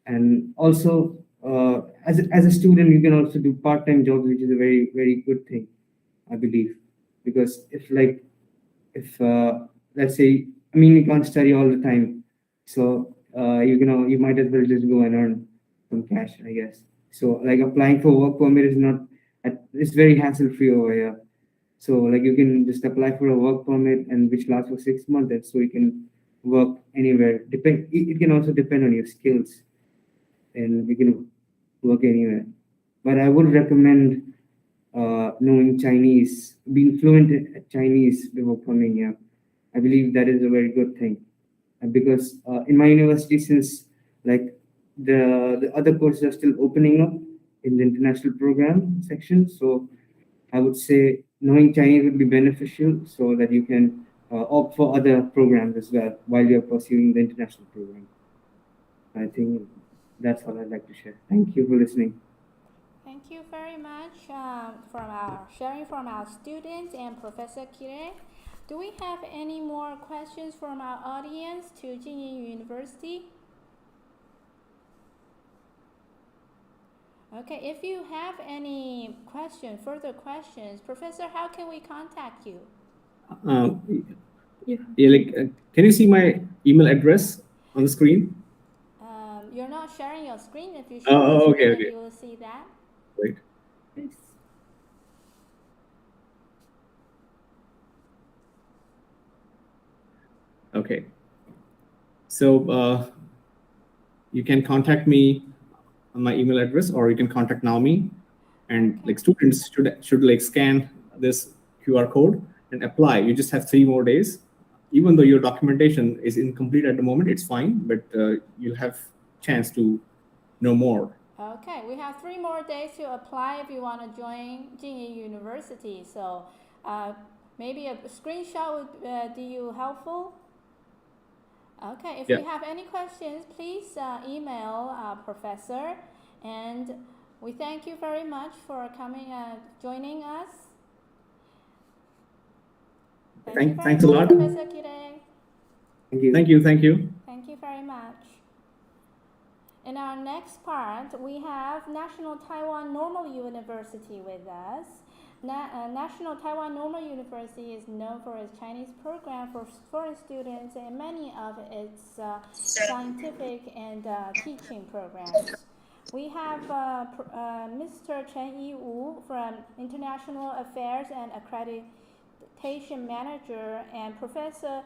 Speaker 8: And also, as a student, you can also do part-time jobs, which is a very, very good thing, I believe. Because if let's say, I mean, you can't study all the time, so you might as well just go and earn some cash, I guess. So like applying for work permit is not, it's very hassle-free over here. So like you can just apply for a work permit and which lasts for 6 months, and so you can work anywhere. It can also depend on your skills, and you can work anywhere. But I would recommend knowing Chinese, being fluent in Chinese before coming here. I believe that is a very good thing. And because in my university, since like the other courses are still opening up in the international program section, so I would say knowing Chinese would be beneficial so that you can opt for other programs as well while you're pursuing the international program. I think that's all I'd like to share. Thank you for listening.
Speaker 1: Thank you very much from our sharing from our students and Professor Kire. Do we have any more questions from our audience to Chien University? Okay, if you have any further questions, Professor, how can we contact you?
Speaker 7: Can you see my email address on the screen?
Speaker 1: You're not sharing your screen. If you share your screen, then you will see that.
Speaker 7: Right.
Speaker 1: Yes.
Speaker 7: Okay. So you can contact me on my email address, or you can contact Naomi. And like students should like scan this QR code and apply. You just have 3 more days. Even though your documentation is incomplete at the moment, it's fine, but you'll have chance to know more.
Speaker 1: Okay, we have 3 more days to apply if you want to join Chien University. So maybe a screenshot would be helpful. Okay, if you have any questions, please email Professor. And we thank you very much for coming joining us.
Speaker 7: Thanks a lot.
Speaker 1: Professor Kire.
Speaker 7: Thank you.
Speaker 1: Thank you very much. In our next part, we have National Taiwan Normal University with us. National Taiwan Normal University is known for its Chinese program for foreign students and many of its scientific and teaching programs. We have Mr. Chen Wu from International Affairs and Accreditation Manager, and Professor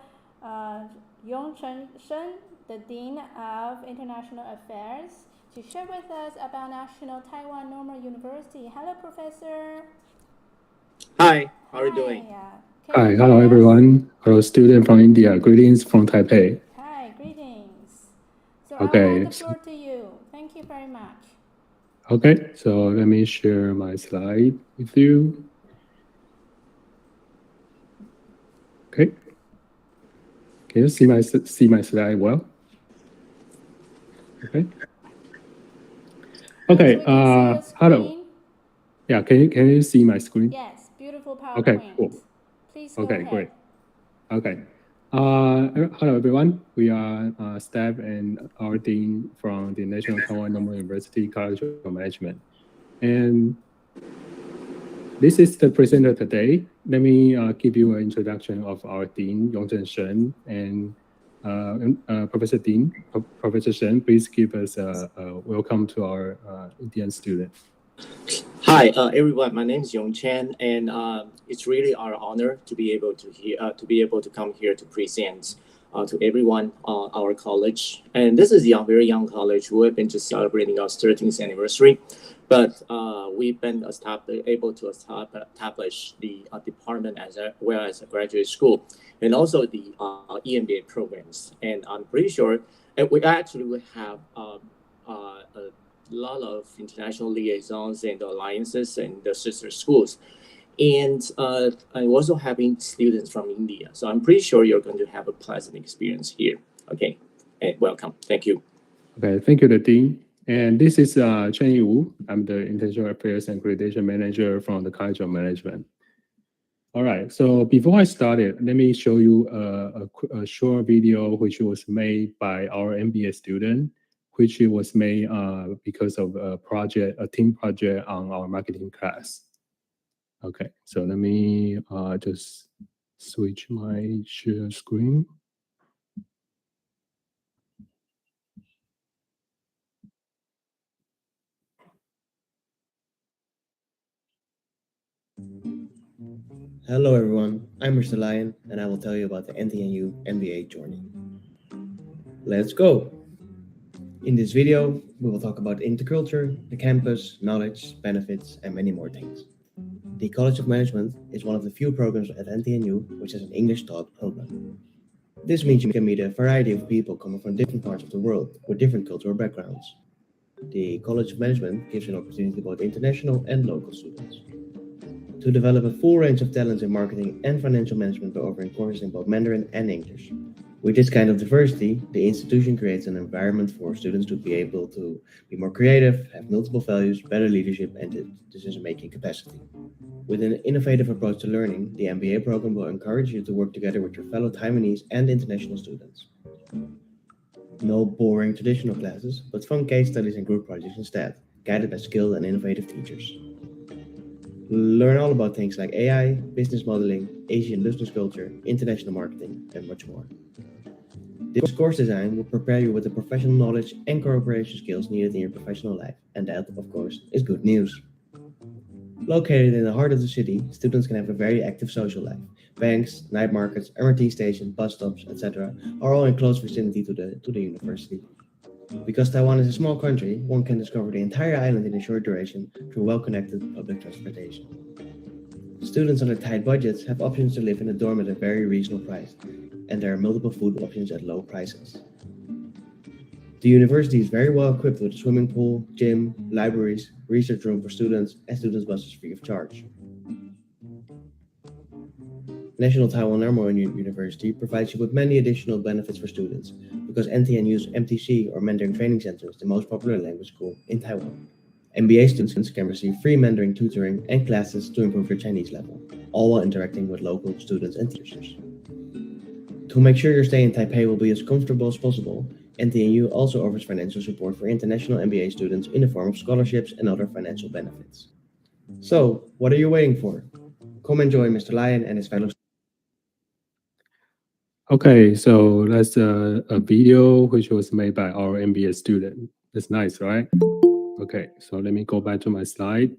Speaker 1: Yongchen Shen, the Dean of International Affairs, to share with us about National Taiwan Normal University. Hello, Professor.
Speaker 9: Hi, how are you doing?
Speaker 10: Hi, hello everyone. Hello, student from India. Greetings from Taipei.
Speaker 1: Hi, greetings. So
Speaker 10: Okay.
Speaker 1: I'll hand the floor to you. Thank you very much.
Speaker 10: Okay, so let me share my slide with you. Okay. Can you see my slide well? Okay. Okay.
Speaker 1: So we can see your
Speaker 10: hello.
Speaker 1: screen.
Speaker 10: Yeah. Can you see my screen?
Speaker 1: Yes, beautiful PowerPoint.
Speaker 10: Okay. Cool.
Speaker 1: Please go
Speaker 10: Okay.
Speaker 1: ahead.
Speaker 10: Great. Okay. Hello everyone. We are staff and our dean from the National Taiwan Normal University College of Management, and this is the presenter today. Let me give you an introduction of our dean, Yongchen Shen, and Professor Dean, Professor Shen. Please give us a welcome to our Indian student.
Speaker 9: Hi, everyone. My name is Yongchen, and it's really our honor to be able to come here to present to everyone our college. And this is a very young college. We have been just celebrating our 13th anniversary, but we've been able to establish the department as well as a graduate school, and also the EMBA programs. And I'm pretty sure we actually will have a lot of international liaisons and alliances and the sister schools. And I'm also having students from India. So I'm pretty sure you're going to have a pleasant experience here. Okay, and welcome. Thank you.
Speaker 10: Okay, thank you, the Dean. And this is Chen Wu. I'm the International Affairs and Accreditation Manager from the College of Management. All right, so before I started, let me show you a short video which was made by our MBA student. which was made because of a team project on our marketing class. Okay, so let me just switch my share screen.
Speaker 11: Hello everyone, I'm Mr. Lion and I will tell you about the NTNU MBA journey. Let's go! In this video, we will talk about interculture, the campus, knowledge, benefits, and many more things. The College of Management is one of the few programs at NTNU which has an English taught program. This means you can meet a variety of people coming from different parts of the world with different cultural backgrounds. The College of Management gives an opportunity to both international and local students to develop a full range of talents in marketing and financial management by offering courses in both Mandarin and English. With this kind of diversity, the institution creates an environment for students to be able to be more creative, have multiple values, better leadership, and decision-making capacity. With an innovative approach to learning, the MBA program will encourage you to work together with your fellow Taiwanese and international students. No boring traditional classes, but fun case studies and group projects instead, guided by skilled and innovative teachers. Learn all about things like AI, business modeling, Asian business culture, international marketing, and much more. This course design will prepare you with the professional knowledge and cooperation skills needed in your professional life, and that, of course, is good news. Located in the heart of the city, students can have a very active social life. Banks, night markets, MRT stations, bus stops, etc. are all in close vicinity to the university. Because Taiwan is a small country, one can discover the entire island in a short duration through well-connected public transportation. Students on tight budgets have options to live in a dorm at a very reasonable price, and there are multiple food options at low prices. The university is very well equipped with a swimming pool, gym, libraries, research room for students, and students' buses free of charge. National Taiwan Normal University provides you with many additional benefits for students, because NTNU's MTC or Mandarin Training Center is the most popular language school in Taiwan. MBA students can receive free Mandarin tutoring and classes to improve their Chinese level, all while interacting with local students and teachers. To make sure your stay in Taipei will be as comfortable as possible, NTNU also offers financial support for international MBA students in the form of scholarships and other financial benefits. So, what are you waiting for? Come and join Mr. Lion and his fellow students.
Speaker 10: Okay, so that's a video which was made by our MBA student. That's nice, right? Okay, so let me go back to my slide.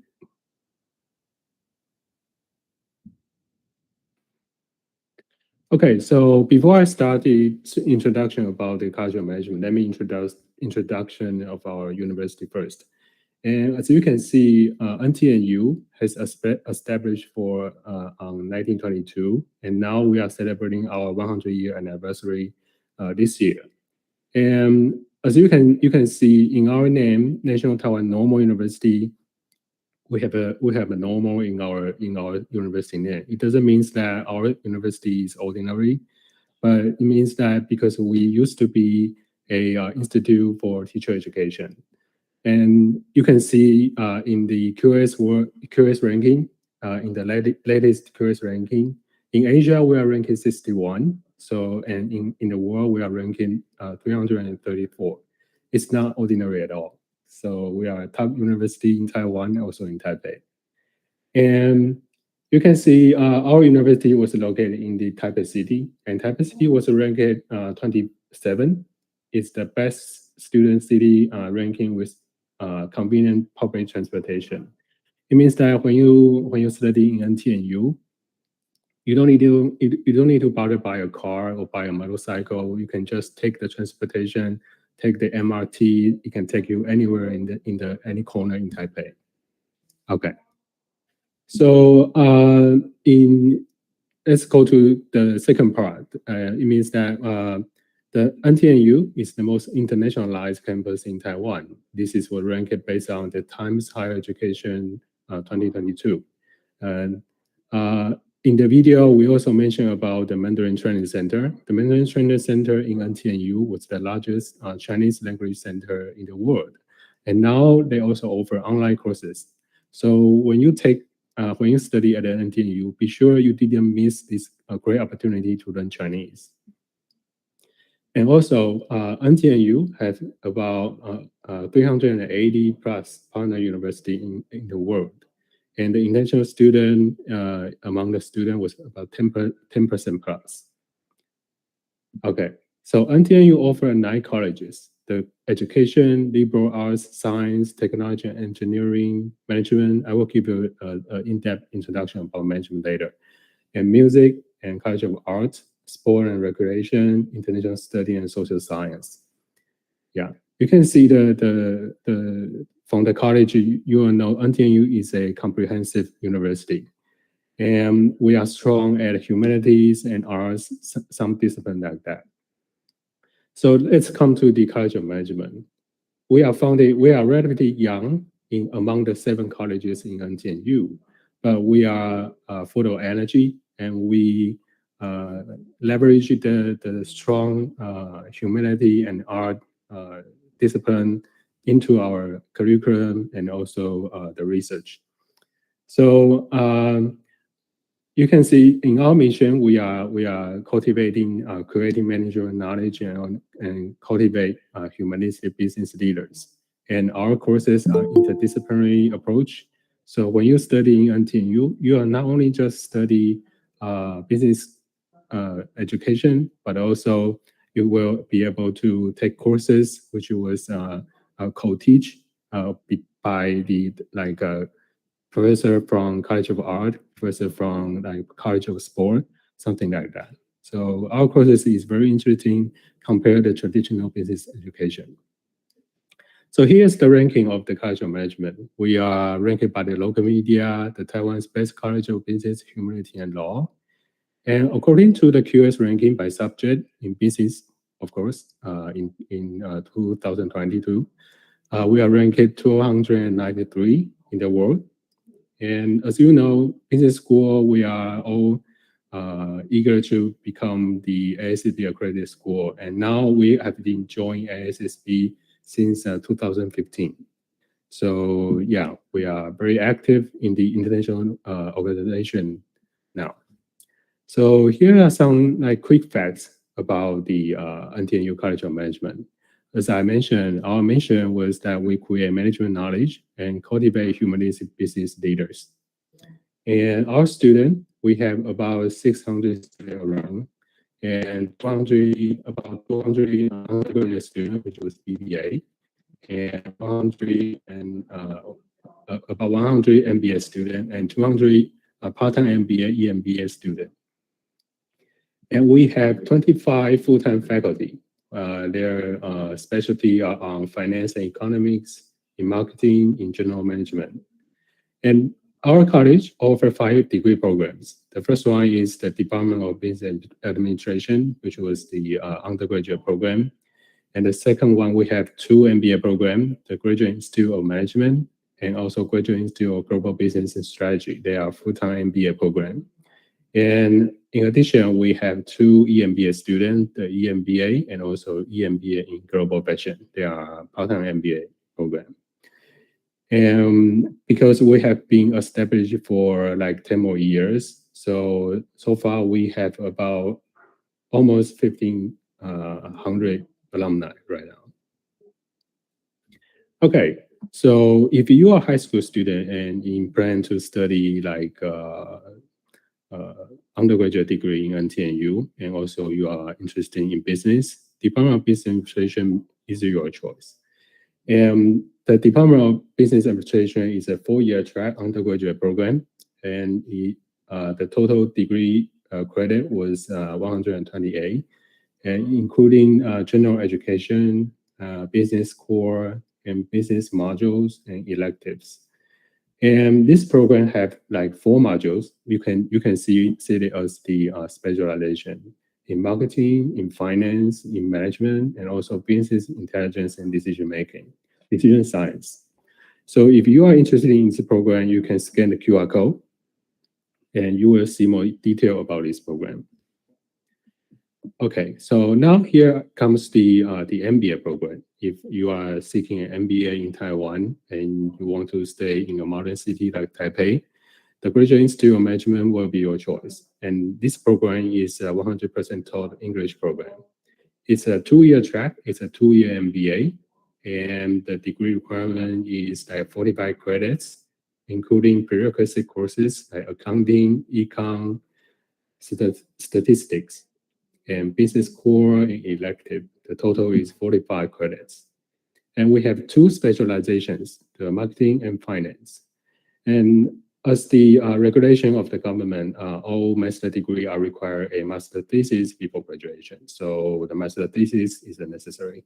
Speaker 10: Okay, so before I start the introduction about the cultural management, let me introduction of our university first. And as you can see, NTNU has established on 1922, and now we are celebrating our 100-year anniversary this year. And as you can see in our name, National Taiwan Normal University, we have a normal in our university name. It doesn't mean that our university is ordinary, but it means that because we used to be a institute for teacher education. And you can see in the QS ranking, in the latest QS ranking, in Asia, we are ranking 61. So, and in the world, we are ranking 334. It's not ordinary at all. So we are a top university in Taiwan, also in Taipei. And you can see our university was located in the Taipei city, and Taipei city was ranked 27. It's the best student city ranking with convenient public transportation. It means that when you study in NTNU, you don't need to bother buy a car or buy a motorcycle. You can just take the transportation, take the MRT. It can take you anywhere in any corner in Taipei. Okay. So let's go to the second part. It means that the NTNU is the most internationalized campus in Taiwan. This is what ranked based on the Times Higher Education 2022. And in the video, we also mentioned about the Mandarin Training Center. The Mandarin Training Center in NTNU was the largest Chinese language center in the world. And now they also offer online courses. So when you study at the NTNU, be sure you didn't miss this great opportunity to learn Chinese. And also, NTNU has about 380 plus partner university in the world. And the international student among the student was about 10% plus. Okay, so NTNU offers 9 colleges: the education, liberal arts, science, technology, and engineering, management. I will give you an in-depth introduction about management later. And music and College of Art, sport and recreation, international study, and social science. Yeah, you can see the from the college, you will know NTNU is a comprehensive university. And we are strong at humanities and arts, some discipline like that. So let's come to the College of Management. We are relatively young among the 7 colleges in NTNU, but we are full of energy, and we leverage the strong humanity and art discipline into our curriculum and also the research. So you can see in our mission, we are cultivating, creating managerial knowledge and cultivate humanistic business leaders. And our courses are interdisciplinary approach. So when you study in NTNU, you are not only just study business education, but also you will be able to take courses which was co-teach by the professor from College of Art, professor from College of Sport, something like that. So our courses is very interesting compared to traditional business education. So here's the ranking of the College of Management. We are ranked by the local media, the Taiwan's best College of Business, Humanity, and Law. And according to the QS ranking by subject in business, of course, in 2022, we are ranked 293 in the world. And as you know, business school, we are all eager to become the ASSB accredited school. And now we have been joining ASSB since 2015. So yeah, we are very active in the international organization now. So here are some quick facts about the NTNU College of Management. As I mentioned, our mission was that we create management knowledge and cultivate humanistic business leaders. And our students, we have about 600 students around, and about 200 undergraduate students, which was BBA, and 100 and about 100 MBA students, and 200 part-time MBA, EMBA students. And we have 25 full-time faculty. Their specialty are on finance and economics, in marketing, in general management. And our college offers 5 degree programs. The first one is the Department of Business Administration, which was the undergraduate program. And the second one, we have 2 MBA programs, the Graduate Institute of Management and also Graduate Institute of Global Business and Strategy. They are full-time MBA program. And in addition, we have 2 EMBA students, the EMBA and also EMBA in Global Fashion. They are part-time MBA program. And because we have been established for 10 more years, so far we have about almost 1,500 alumni right now. Okay, so if you are a high school student and you plan to study undergraduate degree in NTNU, and also you are interested in business, Department of Business Administration is your choice. And the Department of Business Administration is a 4-year track undergraduate program, and the total degree credit was 128, and including general education, business core, and business modules and electives. And this program have 4 modules. You can see it as the specialization in marketing, in finance, in management, and also business intelligence and decision science. So if you are interested in this program, you can scan the QR code and you will see more detail about this program. Okay, so now here comes the MBA program. If you are seeking an MBA in Taiwan and you want to stay in a modern city like Taipei, the Graduate Institute of Management will be your choice. And this program is a 100% taught English program. It's a 2-year track. It's a 2-year MBA, and the degree requirement is like 45 credits, including prerequisite courses like accounting, econ, statistics, and business core and elective. The total is 45 credits. And we have 2 specializations, the marketing and finance. And as the regulation of the government, all master degree are require a master thesis before graduation. So the master thesis is necessary.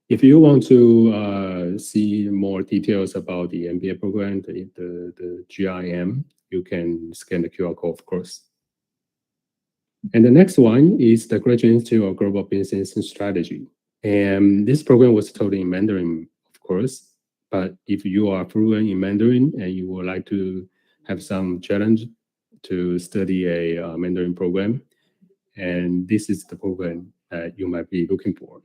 Speaker 10: If you want to see more details about the MBA program, the GIM, you can scan the QR code, of course. And the next one is the Graduate Institute of Global Business and Strategy. And this program was taught in Mandarin, of course. But if you are fluent in Mandarin and you would like to have some challenge to study a Mandarin program, and this is the program that you might be looking for.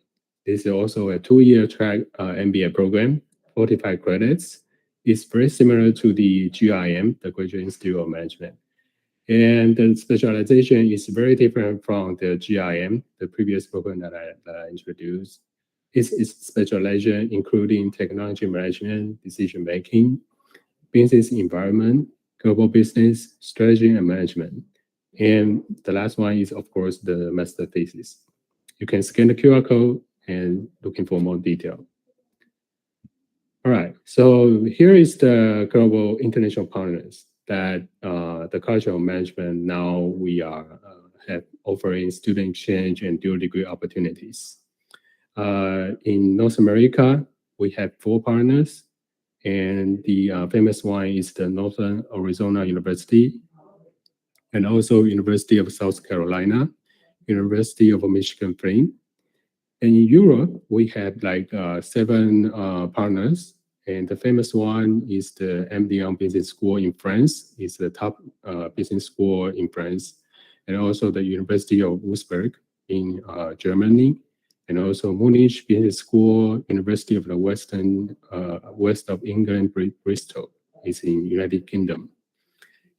Speaker 10: This is also a 2-year track MBA program, 45 credits. It's very similar to the GIM, the Graduate Institute of Management. And the specialization is very different from the GIM, the previous program that I introduced. It's specialization including technology management, decision making, business environment, global business, strategy and management. And the last one is, of course, the master thesis. You can scan the QR code and looking for more detail. All right, so here is the global international partners that the College of Management now we are have offering student exchange and dual degree opportunities. In North America, we have 4 partners, and the famous one is the Northern Arizona University, and also University of South Carolina, University of Michigan Flint. And in Europe, we have like 7 partners, and the famous one is the MDN Business School in France. It's the top business school in France, and also the University of Würzburg in Germany, and also Munich Business School, University of the West of England, Bristol is in United Kingdom.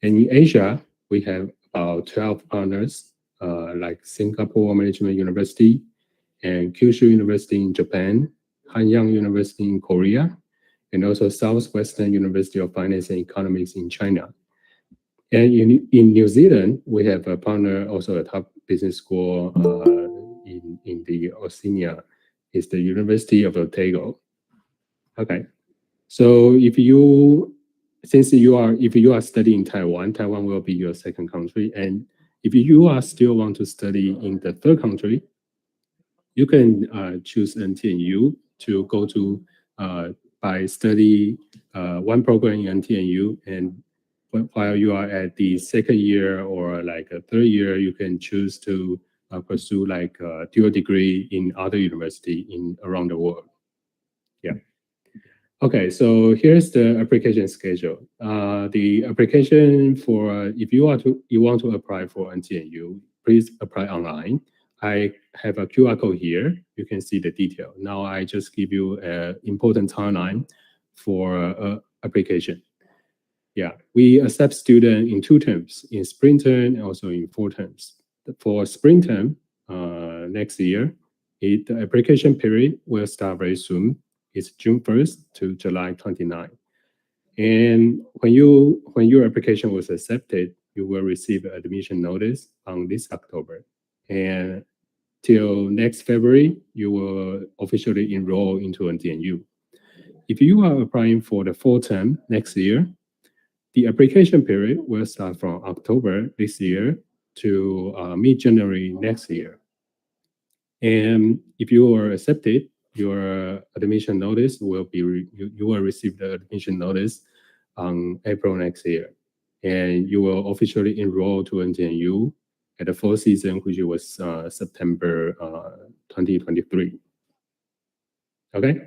Speaker 10: And in Asia, we have about 12 partners, like Singapore Management University, and Kyushu University in Japan, Hanyang University in Korea, and also Southwestern University of Finance and Economics in China. And in New Zealand, we have a partner, also a top business school in the Oceania, is the University of Otago. Okay, so if you are studying Taiwan, Taiwan will be your second country, and if you are still want to study in the third country, you can choose NTNU to go to by study one program in NTNU, and while you are at the second year or like a third year, you can choose to pursue like a dual degree in other university around the world. Yeah. Okay, so here's the application schedule. The application for if you want to apply for NTNU, please apply online. I have a QR code here. You can see the detail. Now I just give you an important timeline for application. Yeah, we accept students in 2 terms, in spring term and also in 4 terms. For spring term next year, the application period will start very soon. It's June 1st to July 29th. And when your application was accepted, you will receive an admission notice on this October. And till next February, you will officially enroll into NTNU. If you are applying for the 4th term next year, the application period will start from October this year to mid-January next year. And if you are accepted, your admission notice will be, you will receive the admission notice on April next year. And you will officially enroll to NTNU at the fall season, which was September 2023. Okay?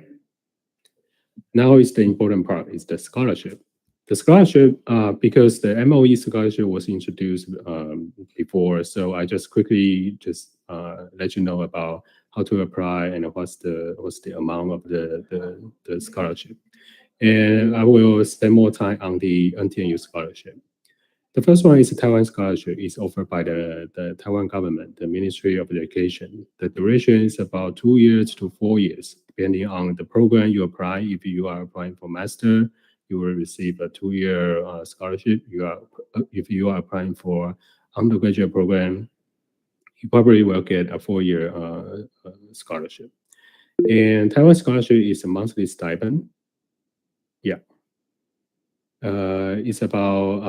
Speaker 10: Now is the important part, is the scholarship. The scholarship, because the MOE scholarship was introduced before, so I just quickly let you know about how to apply and what's the amount of the scholarship. And I will spend more time on the NTNU scholarship. The first one is a Taiwan scholarship. It's offered by the Taiwan government, the Ministry of Education. The duration is about 2 years to 4 years, depending on the program you apply. If you are applying for master, you will receive a 2-year scholarship. If you are applying for undergraduate program, you probably will get a 4-year scholarship. And Taiwan scholarship is a monthly stipend. Yeah. It's about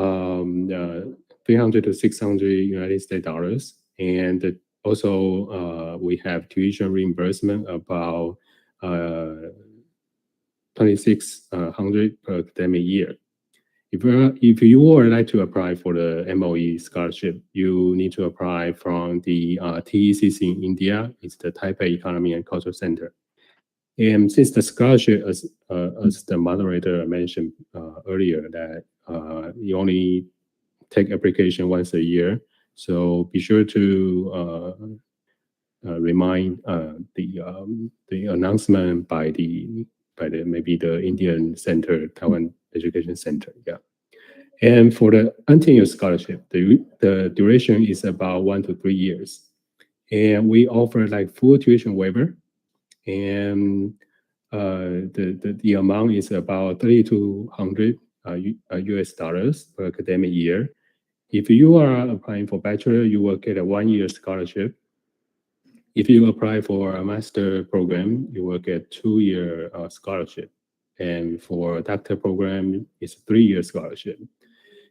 Speaker 10: 300 to 600 United States dollars. And also we have tuition reimbursement about 2,600 per academic year. If you would like to apply for the MOE scholarship, you need to apply from the TECC in India. It's the Taipei Economy and Cultural Center. And since the scholarship, as the moderator mentioned earlier, that you only take application once a year, so be sure to remind the announcement by maybe the Indian Center, Taiwan Education Center. Yeah. And for the NTNU scholarship, the duration is about 1 to 3 years, and we offer like full tuition waiver, and the amount is about 3,200 US dollars per academic year. If you are applying for bachelor, you will get a 1-year scholarship. If you apply for a master program, you will get 2-year scholarship. And for doctor program, it's a 3-year scholarship.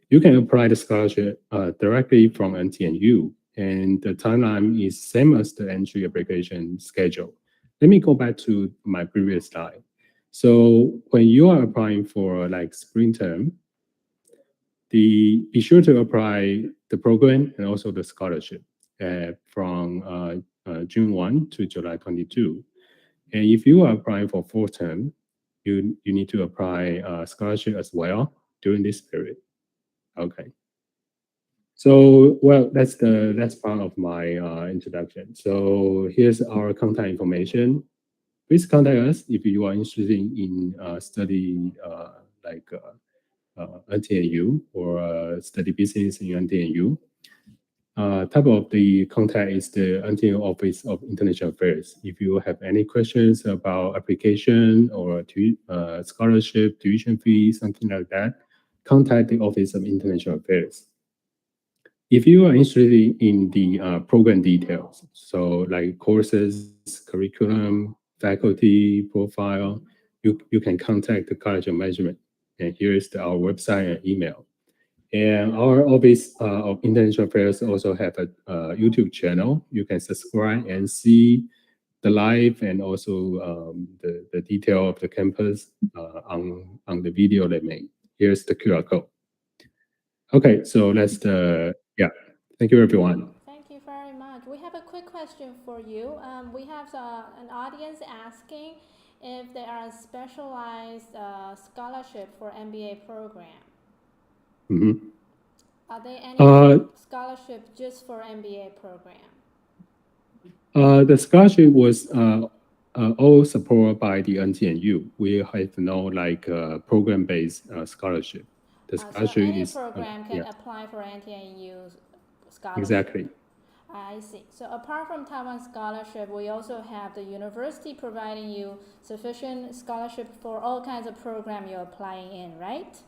Speaker 10: You can apply the scholarship directly from NTNU, and the timeline is same as the entry application schedule. Let me go back to my previous slide. So when you are applying for like spring term, be sure to apply the program and also the scholarship from June 1 to July 22. And if you are applying for fall term, you need to apply scholarship as well during this period. Okay. So, well, that's part of my introduction. So here's our contact information. Please contact us if you are interested in study like NTNU or study business in NTNU. Type of the contact is the NTNU Office of International Affairs. If you have any questions about application or scholarship, tuition fee, something like that, contact the Office of International Affairs. If you are interested in the program details, so like courses, curriculum, faculty profile, you can contact the College of Management. And here is our website and email. And our Office of International Affairs also have a YouTube channel. You can subscribe and see the live and also the detail of the campus on the video they made. Here's the QR code. Okay, so that's yeah. Thank you, everyone.
Speaker 1: Thank you very much. We have a quick question for you. We have an audience asking if there are specialized scholarship for MBA program.
Speaker 10: Mm-hmm.
Speaker 1: Are there any scholarship just for MBA program?
Speaker 10: The scholarship was all supported by the NTNU. We have no like program-based scholarship. The scholarship
Speaker 1: so any
Speaker 10: is
Speaker 1: program can apply for NTNU scholarship.
Speaker 10: Exactly.
Speaker 1: I see. So apart from Taiwan scholarship, we also have the university providing you sufficient scholarship for all kinds of program you're applying in, right?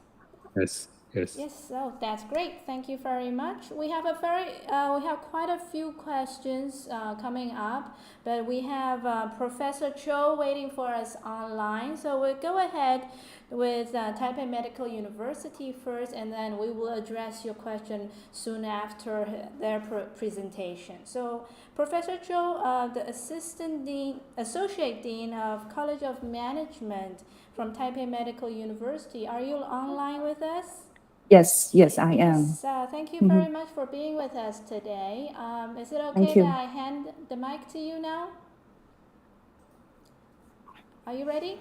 Speaker 10: Yes. Yes.
Speaker 1: Yes. So that's great. Thank you very much. We have quite a few questions coming up, but we have Professor Cho waiting for us online. So we'll go ahead with Taipei Medical University first, and then we will address your question soon after their presentation. So Professor Cho, the Associate Dean of College of Management from Taipei Medical University, are you online with us?
Speaker 12: Yes, I am.
Speaker 1: Yes, thank you very much for being with us today. Is it okay that I hand the mic to you now? Are you ready?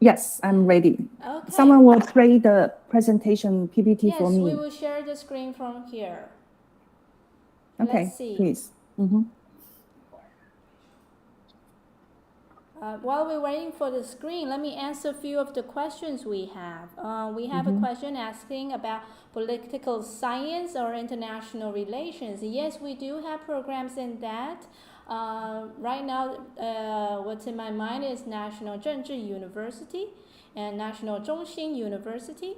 Speaker 12: Yes, I'm ready.
Speaker 1: Okay.
Speaker 12: Someone will play the presentation PPT for me.
Speaker 1: Yes, we will share the screen from here.
Speaker 12: Okay,
Speaker 1: Let's see.
Speaker 12: please.
Speaker 1: While we're waiting for the screen, let me answer a few of the questions we have. We have a question asking about political science or international relations. Yes, we do have programs in that. Right now, what's in my mind is National Chengchi University and National Zhongxing University.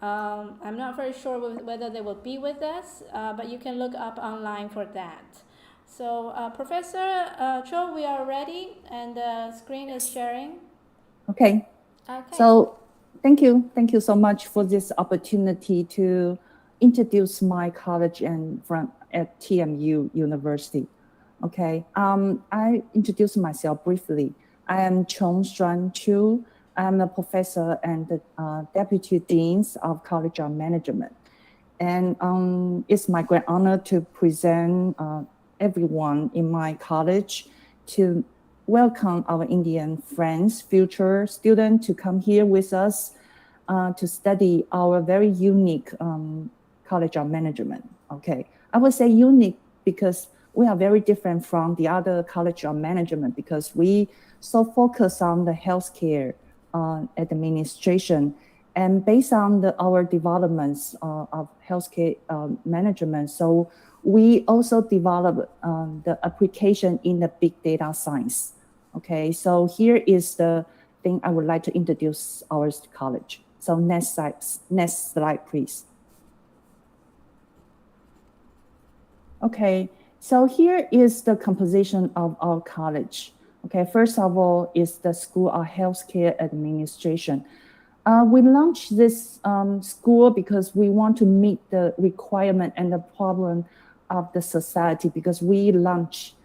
Speaker 1: I'm not very sure whether they will be with us, but you can look up online for that. So, Professor Cho, we are ready, and the screen is sharing.
Speaker 12: Okay.
Speaker 1: Okay.
Speaker 12: So thank you so much for this opportunity to introduce my college and from at TMU University. Okay. I introduce myself briefly. I am Chuan Chu. I am a professor and the deputy deans of College of Management, and it's my great honor to present everyone in my college to welcome our Indian friends, future students, to come here with us to study our very unique College of Management. Okay, I would say unique because we are very different from the other College of Management because we so focus on the healthcare administration. And based on our developments of healthcare management, so we also develop the application in the big data science. Okay, so here is the thing I would like to introduce our college. So next slide, please. Okay, so here is the composition of our college. Okay, first of all is the School of Healthcare Administration. We launched this school because we want to meet the requirement and the problem of the society because we launched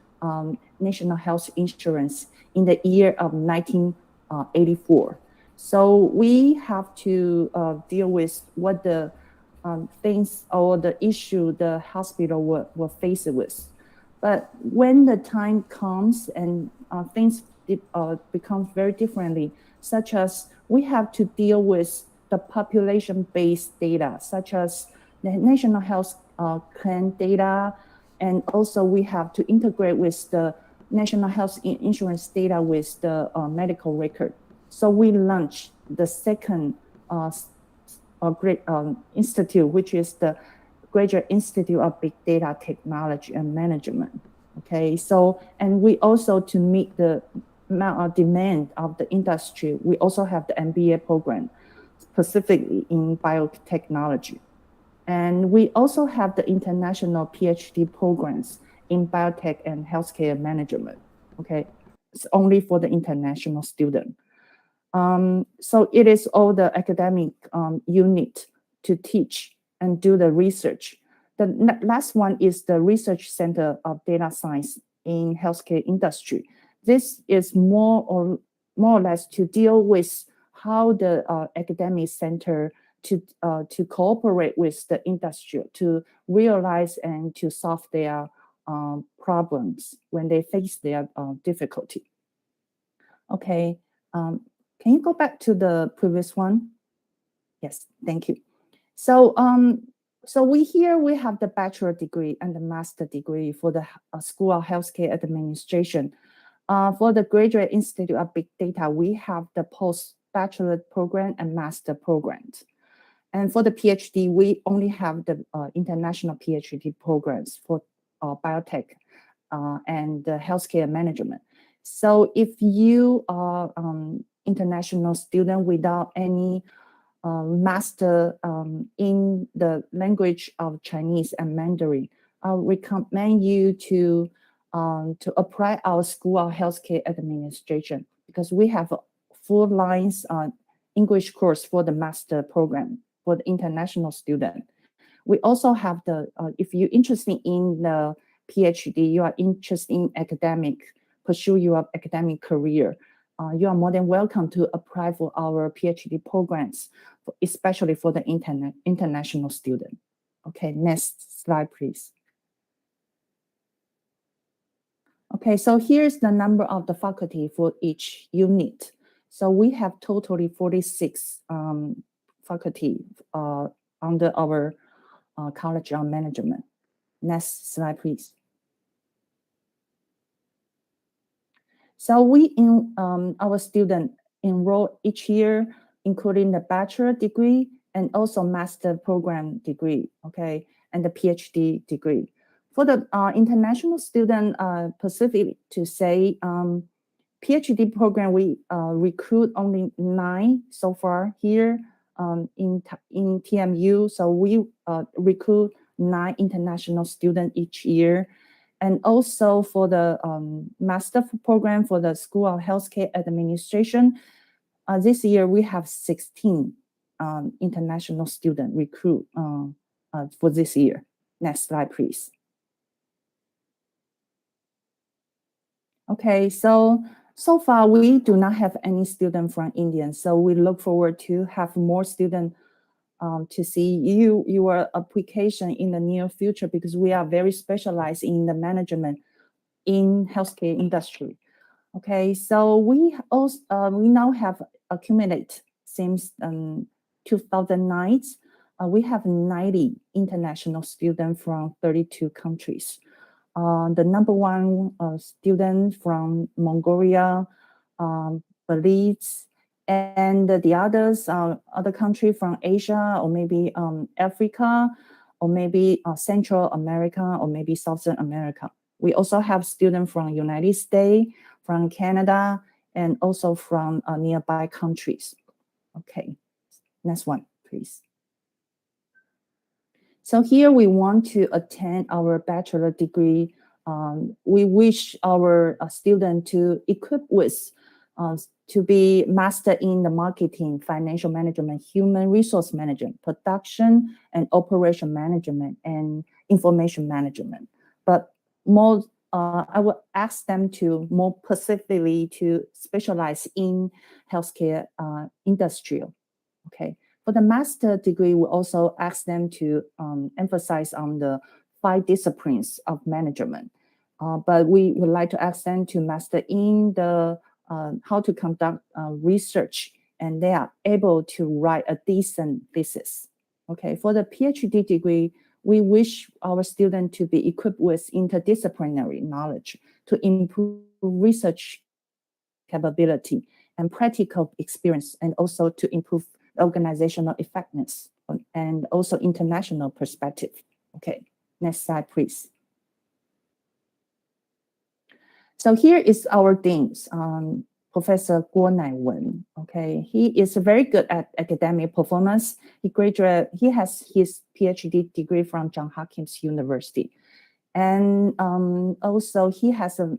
Speaker 12: national health insurance in the year of 1984. So we have to deal with what the things or the issue the hospital were faced with. But when the time comes and things become very differently, such as we have to deal with the population-based data, such as the national health claim data, and also we have to integrate with the national health insurance data with the medical record. So we launched the second great institute, which is the Graduate Institute of Big Data Technology and Management. Okay, so, and we also, to meet the demand of the industry, we also have the MBA program, specifically in biotechnology. And we also have the international PhD programs in biotech and healthcare management. Okay, it's only for the international student. So it is all the academic unit to teach and do the research. The last one is the Research Center of Data Science in Healthcare Industry. This is more or less to deal with how the academic center to cooperate with the industry to realize and to solve their problems when they face their difficulty. Okay, can you go back to the previous one? Yes, thank you. So so we have the bachelor degree and the master degree for the School of Healthcare Administration. For the Graduate Institute of Big Data, we have the post-bachelor program and master programs. And for the PhD, we only have the international PhD programs for biotech and healthcare management. So if you are international student without any master in the language of Chinese and Mandarin, I recommend you to apply our School of Healthcare Administration because we have a full lines English course for the master program for the international student. We also have the, if you're interested in the PhD, you are interested in pursue your academic career, you are more than welcome to apply for our PhD programs, especially for the international student. Okay, next slide, please. Okay, so here's the number of the faculty for each unit. So we have totally 46 faculty under our College of Management. Next slide, please. So our student enroll each year, including the bachelor degree and also master program degree, okay, and the PhD degree. For the international student, specifically to say, PhD program, we recruit only 9 so far here in TMU. So we recruit 9 international students each year. And also for the master program for the School of Healthcare Administration, this year we have 16 international student recruit for this year. Next slide, please. Okay, so far we do not have any student from India. So we look forward to have more students to see your application in the near future, because we are very specialized in the management in healthcare industry. Okay, so we now have accumulated since 2009. We have 90 international students from 32 countries. The number one student from Mongolia, Belize, and the others, other country from Asia, or maybe Africa, or maybe Central America, or maybe Southern America. We also have students from United States, from Canada, and also from nearby countries. Okay, next one, please. So here we want to attend our bachelor degree. We wish our student to equip with to be master in the marketing, financial management, human resource management, production and operation management, and information management. But more, I would ask them to more specifically to specialize in healthcare industrial. Okay. For the master degree, we also ask them to emphasize on the 5 disciplines of management. But we would like to ask them to master in the how to conduct research, and they are able to write a decent thesis. Okay, for the PhD degree, we wish our students to be equipped with interdisciplinary knowledge to improve research capability and practical experience, and also to improve organizational effectiveness and also international perspective. Okay, next slide, please. So here is our dean, Professor Guo Naiwen. Okay, he is very good at academic performance. He has his PhD degree from Johns Hopkins University. And also he has a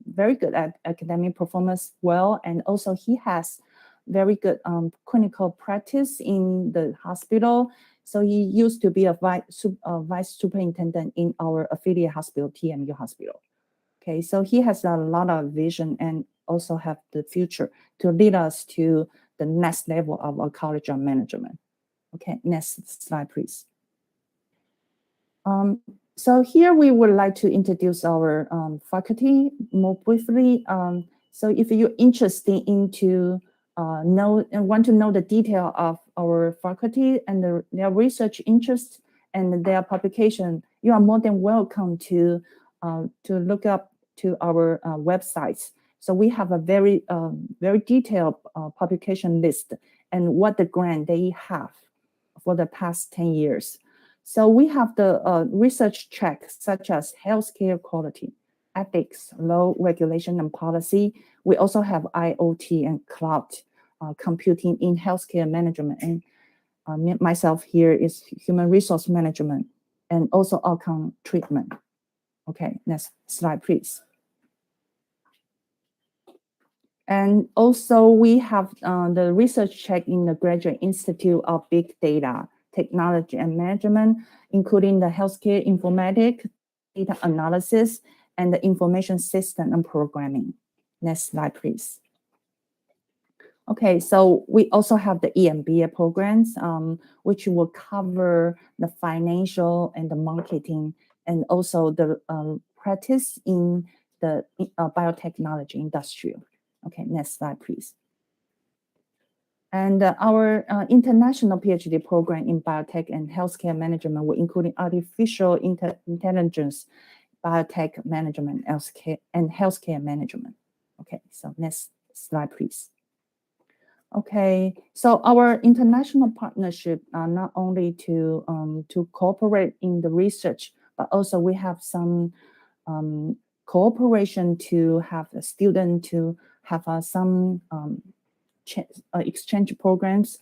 Speaker 12: very good at academic performance well, and also he has very good clinical practice in the hospital. So he used to be a vice superintendent in our affiliate hospital, TMU Hospital. Okay, so he has a lot of vision and also have the future to lead us to the next level of our College of Management. Okay, next slide, please. So here we would like to introduce our faculty more briefly. So if you're interested into want to know the detail of our faculty and their research interests and their publication, you are more than welcome to look up to our websites. So we have a very detailed publication list and what the grant they have for the past 10 years. So we have the research tracks such as healthcare quality, ethics, law, regulation, and policy. We also have IoT and cloud computing in healthcare management. And myself here is human resource management and also outcome treatment. Okay, next slide, please. And also we have the research track in the Graduate Institute of Big Data, Technology and Management, including the healthcare informatics, data analysis, and the information system and programming. Next slide, please. Okay, so we also have the EMBA programs, which will cover the financial and the marketing, and also the practice in the biotechnology industry. Okay, next slide, please. And our international PhD program in biotech and healthcare management will include artificial intelligence, biotech management, and healthcare management. Okay, So next slide, please. Okay, so our international partnership are not only to cooperate in the research, but also we have some cooperation to have a student to have some exchange programs,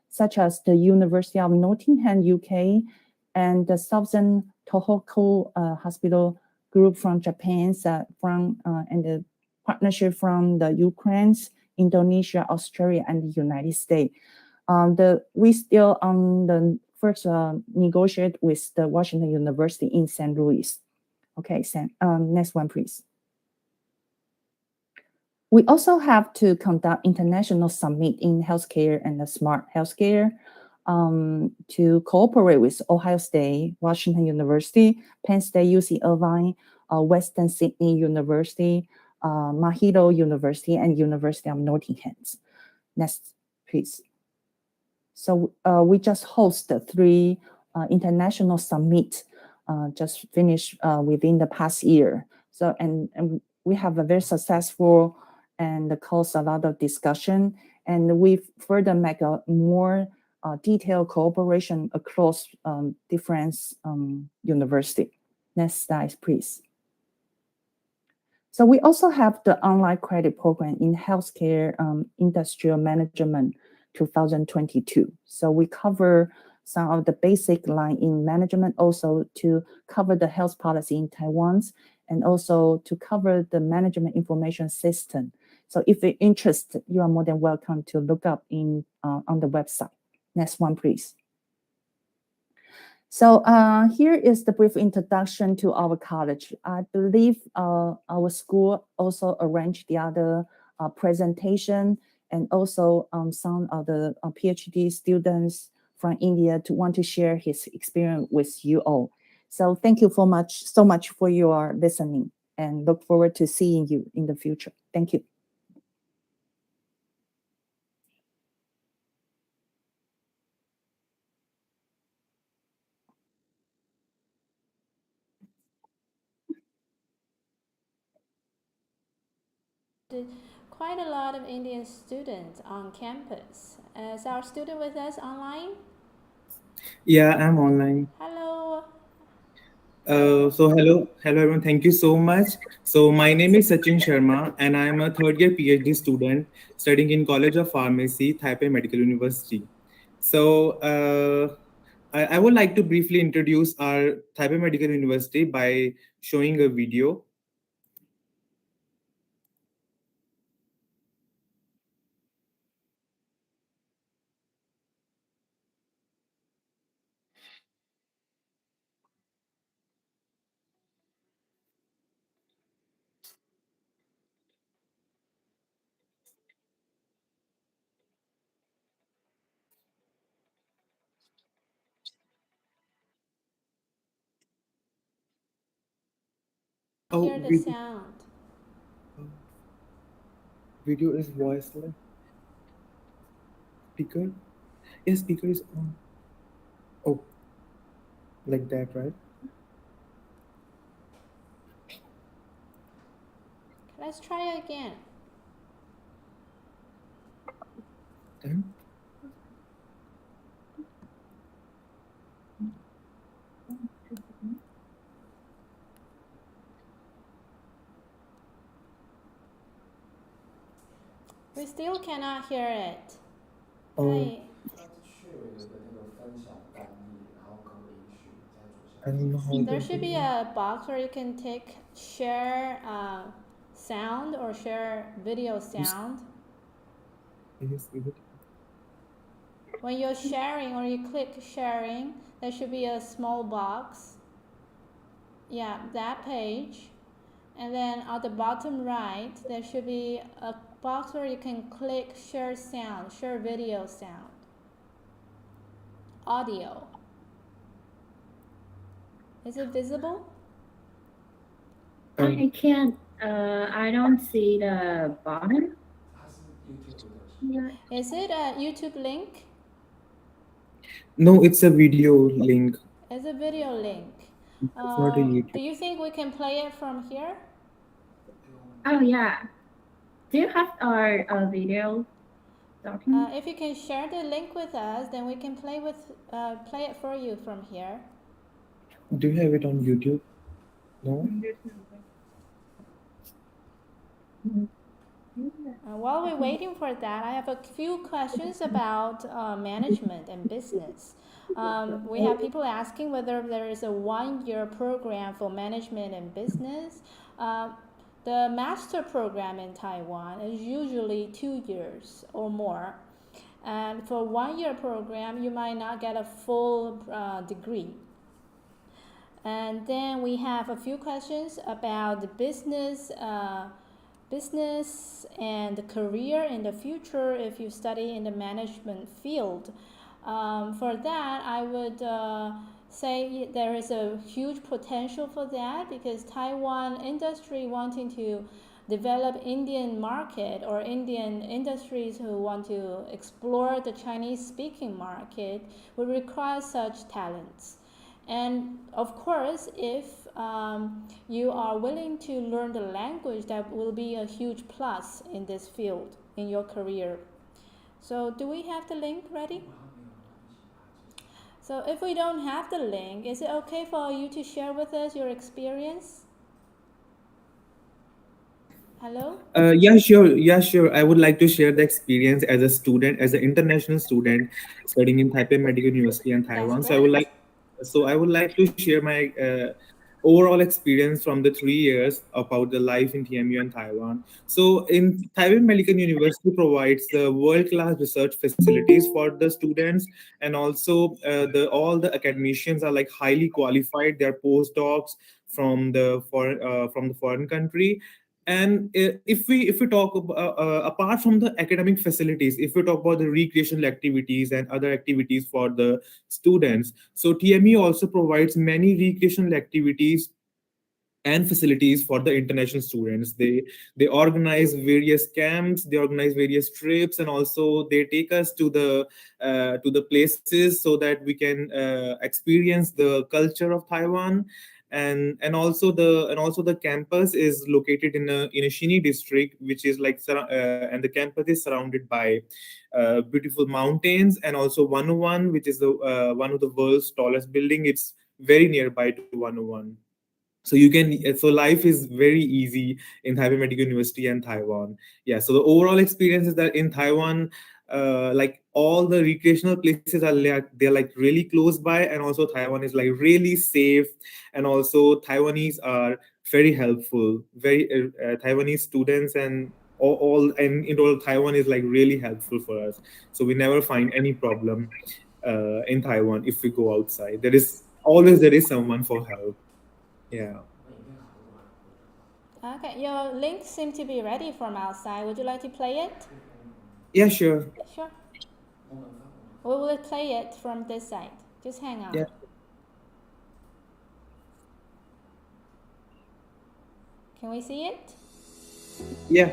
Speaker 12: such as the University of Nottingham, UK, and the Southern Tohoku Hospital Group from Japan, and the partnership from the Ukraine, Indonesia, Australia, and the United States. We still on the first negotiate with the Washington University in St. Louis. Okay, next one, please. We also have to conduct international summit in healthcare and the smart healthcare to cooperate with Ohio State, Washington University, Penn State, UC Irvine, Western Sydney University, Mahidol University, and University of Nottingham. Next, please. So we just hosted 3 international summits just finished within the past year. So and we have a very successful and caused a lot of discussion, and we further make a more detailed cooperation across different universities. Next slide, please. So we also have the online credit program in healthcare industrial management 2022. So we cover some of the basic line in management, also to cover the health policy in Taiwan, and also to cover the management information system. So if you're interested, you are more than welcome to look up on the website. Next one, please. So here is the brief introduction to our college. I believe our school also arranged the other presentation, and also some of the PhD students from India to want to share his experience with you all. So thank you so much for your listening, and look forward to seeing you in the future. Thank you.
Speaker 1: Quite a lot of Indian students on campus. Is our student with us online?
Speaker 13: Yeah, I'm online.
Speaker 1: Hello.
Speaker 13: So hello everyone. Thank you so much. So my name is Sachin Sharma, and I am a third-year PhD student studying in College of Pharmacy, Taipei Medical University. So I would like to briefly introduce our Taipei Medical University by showing a video.
Speaker 1: Hear the sound.
Speaker 13: Video is voiceless. Speaker? Yes, speaker is on. Oh, like that, right?
Speaker 1: Let's try again.
Speaker 13: Done?
Speaker 1: We still cannot hear it.
Speaker 13: Oh. I don't know how.
Speaker 1: There should be a box where you can share sound or share video sound. When you're sharing or you click sharing, there should be a small box. Yeah, that page. And then at the bottom right, there should be a box where you can click share sound, share video sound, audio. Is it visible?
Speaker 14: I can't, I don't see the bottom. Yeah.
Speaker 1: Is it a YouTube link?
Speaker 13: No, it's a video link.
Speaker 1: It's a video link.
Speaker 13: It's not a YouTube.
Speaker 1: Do you think we can play it from here?
Speaker 14: Oh, yeah. Do you have our video document?
Speaker 1: If you can share the link with us, then we can play it for you from here.
Speaker 13: Do you have it on YouTube? No?
Speaker 1: While we're waiting for that, I have a few questions about management and business. We have people asking whether there is a one-year program for management and business. The master program in Taiwan is usually 2 years or more. And for one-year program, you might not get a full degree. And then we have a few questions about the business and the career in the future if you study in the management field. For that, I would say there is a huge potential for that because Taiwan industry wanting to develop Indian market or Indian industries who want to explore the Chinese speaking market would require such talents. And of course, if you are willing to learn the language, that will be a huge plus in this field, in your career. So do we have the link ready? So if we don't have the link, is it okay for you to share with us your experience? Hello?
Speaker 13: Yeah, sure. Yeah, sure. I would like to share the experience as a student, as an international student studying in Taipei Medical University in Taiwan. So I would like to share my overall experience from the 3 years about the life in TMU and Taiwan. So in Taipei Medical University provides the world-class research facilities for the students, and also all the academicians are like highly qualified. They're postdocs from the foreign country. And if we talk about, apart from the academic facilities, if we talk about the recreational activities and other activities for the students, so TME also provides many recreational activities and facilities for the international students. They organize various camps, they organize various trips, and also they take us to the places so that we can experience the culture of Taiwan. And also the campus is located in a Shih district, which is like and the campus is surrounded by beautiful mountains, and also 101, which is the one of the world's tallest building. It's very nearby to 101. So life is very easy in Taipei Medical University and Taiwan. Yeah, so the overall experience is that in Taiwan, like all the recreational places they're like really close by, and also Taiwan is like really safe, and also Taiwanese are very helpful. Very Taiwanese students and all and in all, Taiwan is like really helpful for us. So we never find any problem in Taiwan if we go outside. There is someone for help. Yeah.
Speaker 1: Okay, your link seems to be ready from outside. Would you like to play it?
Speaker 13: Yeah, sure.
Speaker 1: Sure. We will play it from this side. Just hang on.
Speaker 13: Yeah.
Speaker 1: Can we see it?
Speaker 13: Yeah.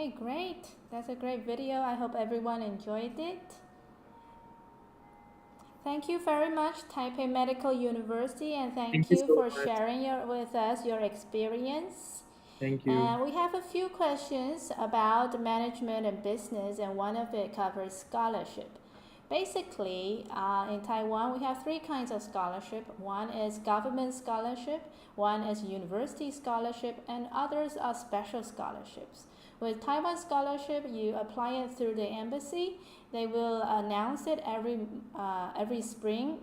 Speaker 1: Okay, great. That's a great video. I hope everyone enjoyed it. Thank you very much, Taipei Medical University, and thank
Speaker 13: you
Speaker 1: you
Speaker 13: so
Speaker 1: for
Speaker 13: much.
Speaker 1: sharing with us your experience.
Speaker 13: Thank you.
Speaker 1: And we have a few questions about management and business, and one of it covers scholarship. Basically, in Taiwan, we have three kinds of scholarship. One is government scholarship, one is university scholarship, and others are special scholarships. With Taiwan scholarship, you apply it through the embassy. They will announce it every spring,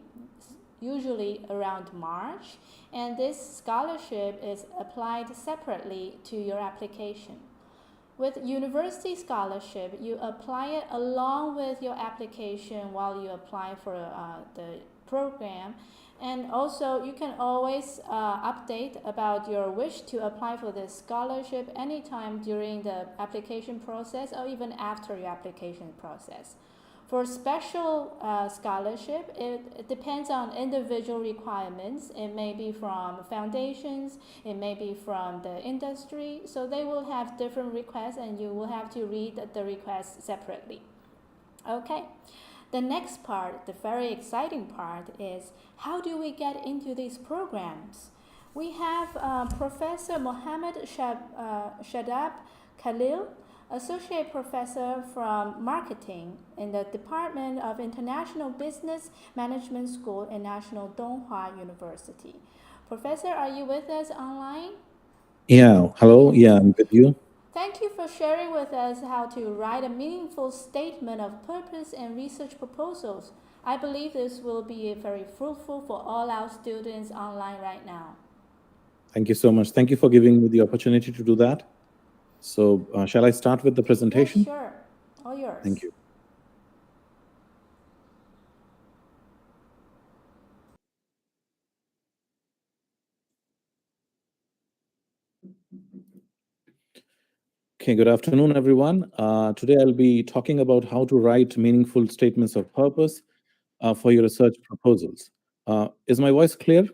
Speaker 1: usually around March, and this scholarship is applied separately to your application. With university scholarship, you apply it along with your application while you apply for the program. And also, you can always update about your wish to apply for this scholarship anytime during the application process or even after your application process. For special scholarship, it depends on individual requirements. It may be from foundations, it may be from the industry, so they will have different requests and you will have to read the requests separately. Okay, the next part, the very exciting part, is how do we get into these programs? We have Professor Mohammad Shadab Khalil, Associate Professor from Marketing in the Department of International Business Management School in National Donghua University. Professor, are you with us online?
Speaker 15: Yeah, hello. Yeah, I'm with you.
Speaker 1: Thank you for sharing with us how to write a meaningful statement of purpose and research proposals. I believe this will be very fruitful for all our students online right now.
Speaker 15: Thank you so much. Thank you for giving me the opportunity to do that. So shall I start with the presentation?
Speaker 1: Yes, sure. All yours.
Speaker 15: Thank you. Okay, good afternoon, everyone. Today I'll be talking about how to write meaningful statements of purpose for your research proposals. Is my voice clear?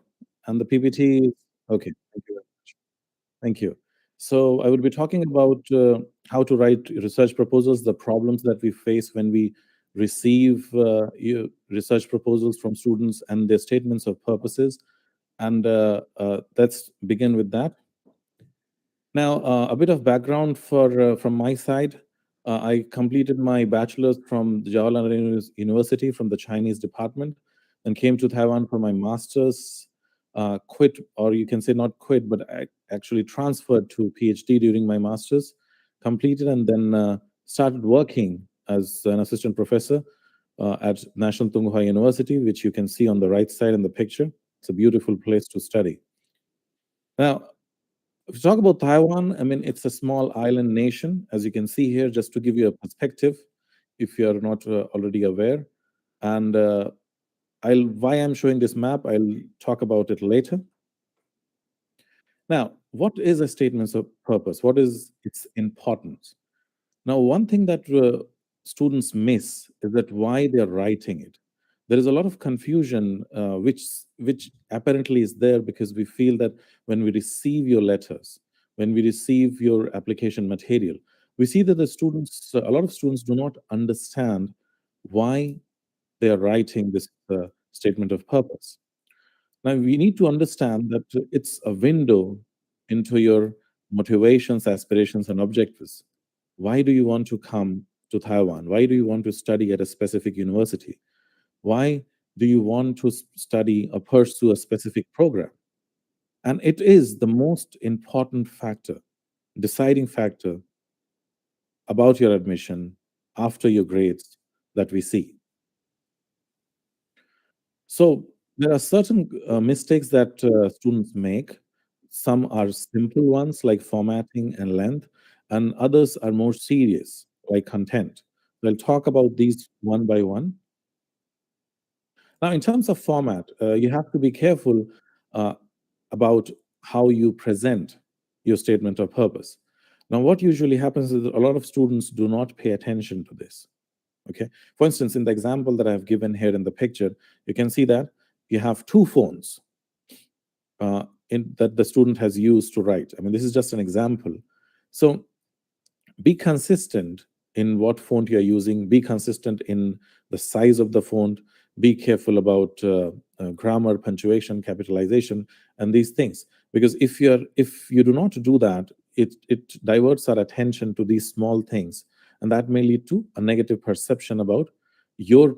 Speaker 15: And the PPT? Okay, thank you very much. Thank you. So I will be talking about how to write research proposals, the problems that we face when we receive research proposals from students and their statements of purposes. And let's begin with that. Now, a bit of background from my side. I completed my bachelor's from the Jawaharlal University from the Chinese department and came to Taiwan for my master's. Quit, or you can say not quit, but I actually transferred to PhD during my master's, completed, and then started working as an assistant professor at National Donghua University, which you can see on the right side in the picture. It's a beautiful place to study. Now, if you talk about Taiwan, I mean, it's a small island nation, as you can see here, just to give you a perspective, if you're not already aware. And why I'm showing this map, I'll talk about it later. Now, what is a statement of purpose? What is its importance? Now, one thing that students miss is that why they're writing it. There is a lot of confusion, which apparently is there because we feel that when we receive your letters, when we receive your application material, we see that a lot of students do not understand why they are writing this statement of purpose. Now, we need to understand that it's a window into your motivations, aspirations, and objectives. Why do you want to come to Taiwan? Why do you want to study at a specific university? Why do you want to study or pursue a specific program? And it is the most important factor, deciding factor about your admission after your grades that we see. So there are certain mistakes that students make. Some are simple ones like formatting and length, and others are more serious like content. We'll talk about these one by one. Now, in terms of format, you have to be careful about how you present your statement of purpose. Now, what usually happens is that a lot of students do not pay attention to this. Okay. For instance, in the example that I've given here in the picture, you can see that you have two phones that the student has used to write. I mean, this is just an example. So Be consistent in what font you're using. Be consistent in the size of the font. Be careful about grammar, punctuation, capitalization, and these things. Because if you do not do that, it diverts our attention to these small things, and that may lead to a negative perception about your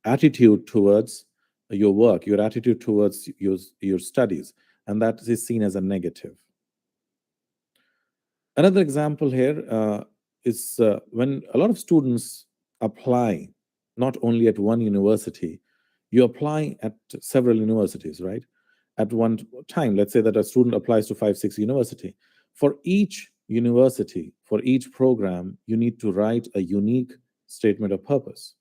Speaker 15: attitude towards your work, your attitude towards your studies, and that is seen as a negative. Another example here is when a lot of students apply, not only at one university, you apply at several universities, right? At one time, let's say that a student applies to 5-6 university. For each university, for each program, you need to write a unique statement of purpose.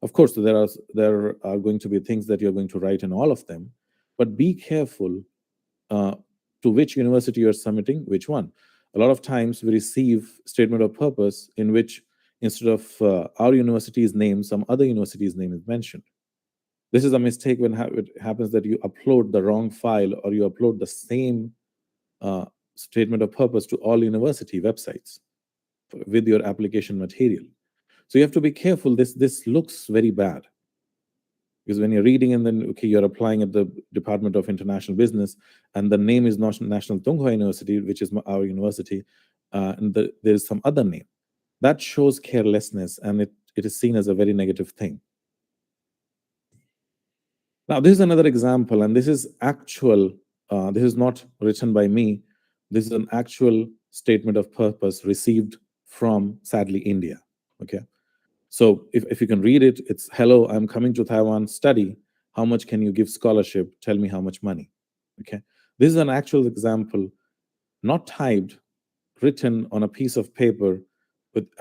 Speaker 15: Of course, there are going to be things that you're going to write in all of them, but be careful to which university you're submitting which one. A lot of times we receive statement of purpose in which instead of our university's name, some other university's name is mentioned. This is a mistake when it happens that you upload the wrong file or you upload the same statement of purpose to all university websites with your application material. So you have to be careful. This looks very bad. Because when you're reading and then, okay, you're applying at the Department of International Business and the name is National Tsinghua University, which is our university, and there's some other name. That shows carelessness, and it is seen as a very negative thing. Now, this is another example, and this is actual, this is not written by me. This is an actual statement of purpose received from, sadly, India, okay? So if you can read it, it's, hello, I'm coming to Taiwan, study. How much can you give scholarship? Tell me how much money, okay? This is an actual example, not typed, written on a piece of paper,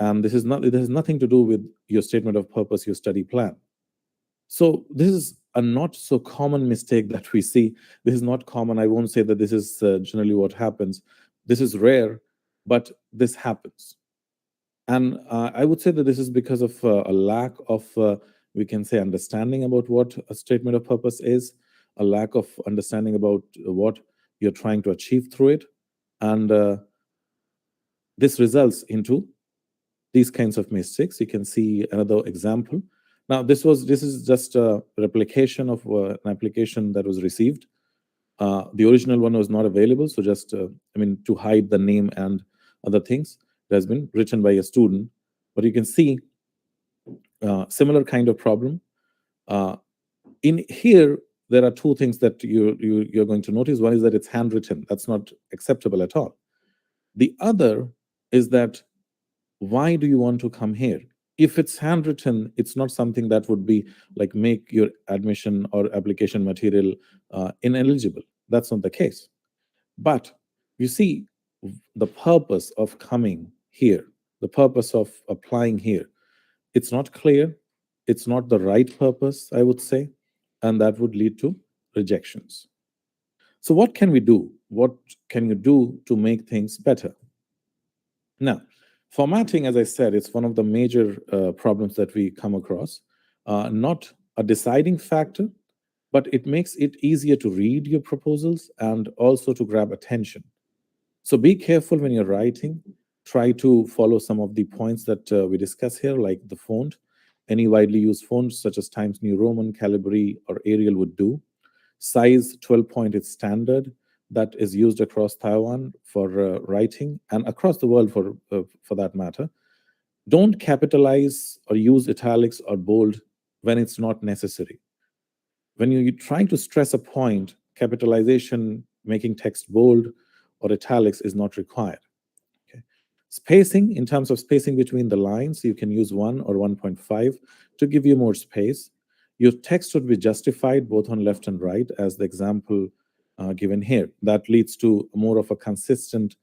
Speaker 15: and it has nothing to do with your statement of purpose, your study plan. So this is a not so common mistake that we see. This is not common. I won't say that this is generally what happens. This is rare, but this happens. And I would say that this is because of a lack of, we can say, understanding about what a statement of purpose is, a lack of understanding about what you're trying to achieve through it. And this results into these kinds of mistakes. You can see another example. Now, this is just a replication of an application that was received. The original one was not available, so just, to hide the name and other things. It has been written by a student, but you can see similar kind of problem. In here, there are two things that you're going to notice. One is that it's handwritten. That's not acceptable at all. The other is that, why do you want to come here? If it's handwritten, it's not something that would be like make your admission or application material ineligible. That's not the case. But you see, the purpose of coming here, the purpose of applying here, it's not clear. It's not the right purpose, I would say, and that would lead to rejections. So what can we do? What can you do to make things better? Now, formatting, as I said, it's one of the major problems that we come across. Not a deciding factor, but it makes it easier to read your proposals and also to grab attention. So be careful when you're writing. Try to follow some of the points that we discuss here, like the font. Any widely used fonts such as Times New Roman, Calibri, or Arial would do. Size 12-point is standard. That is used across Taiwan for writing and across the world for that matter. Don't capitalize or use italics or bold when it's not necessary. When you try to stress a point, capitalization, making text bold or italics is not required. Okay. Spacing, in terms of spacing between the lines, you can use 1 or 1.5 to give you more space. Your text would be justified both on left and right, as the example given here. That leads to more of a consistent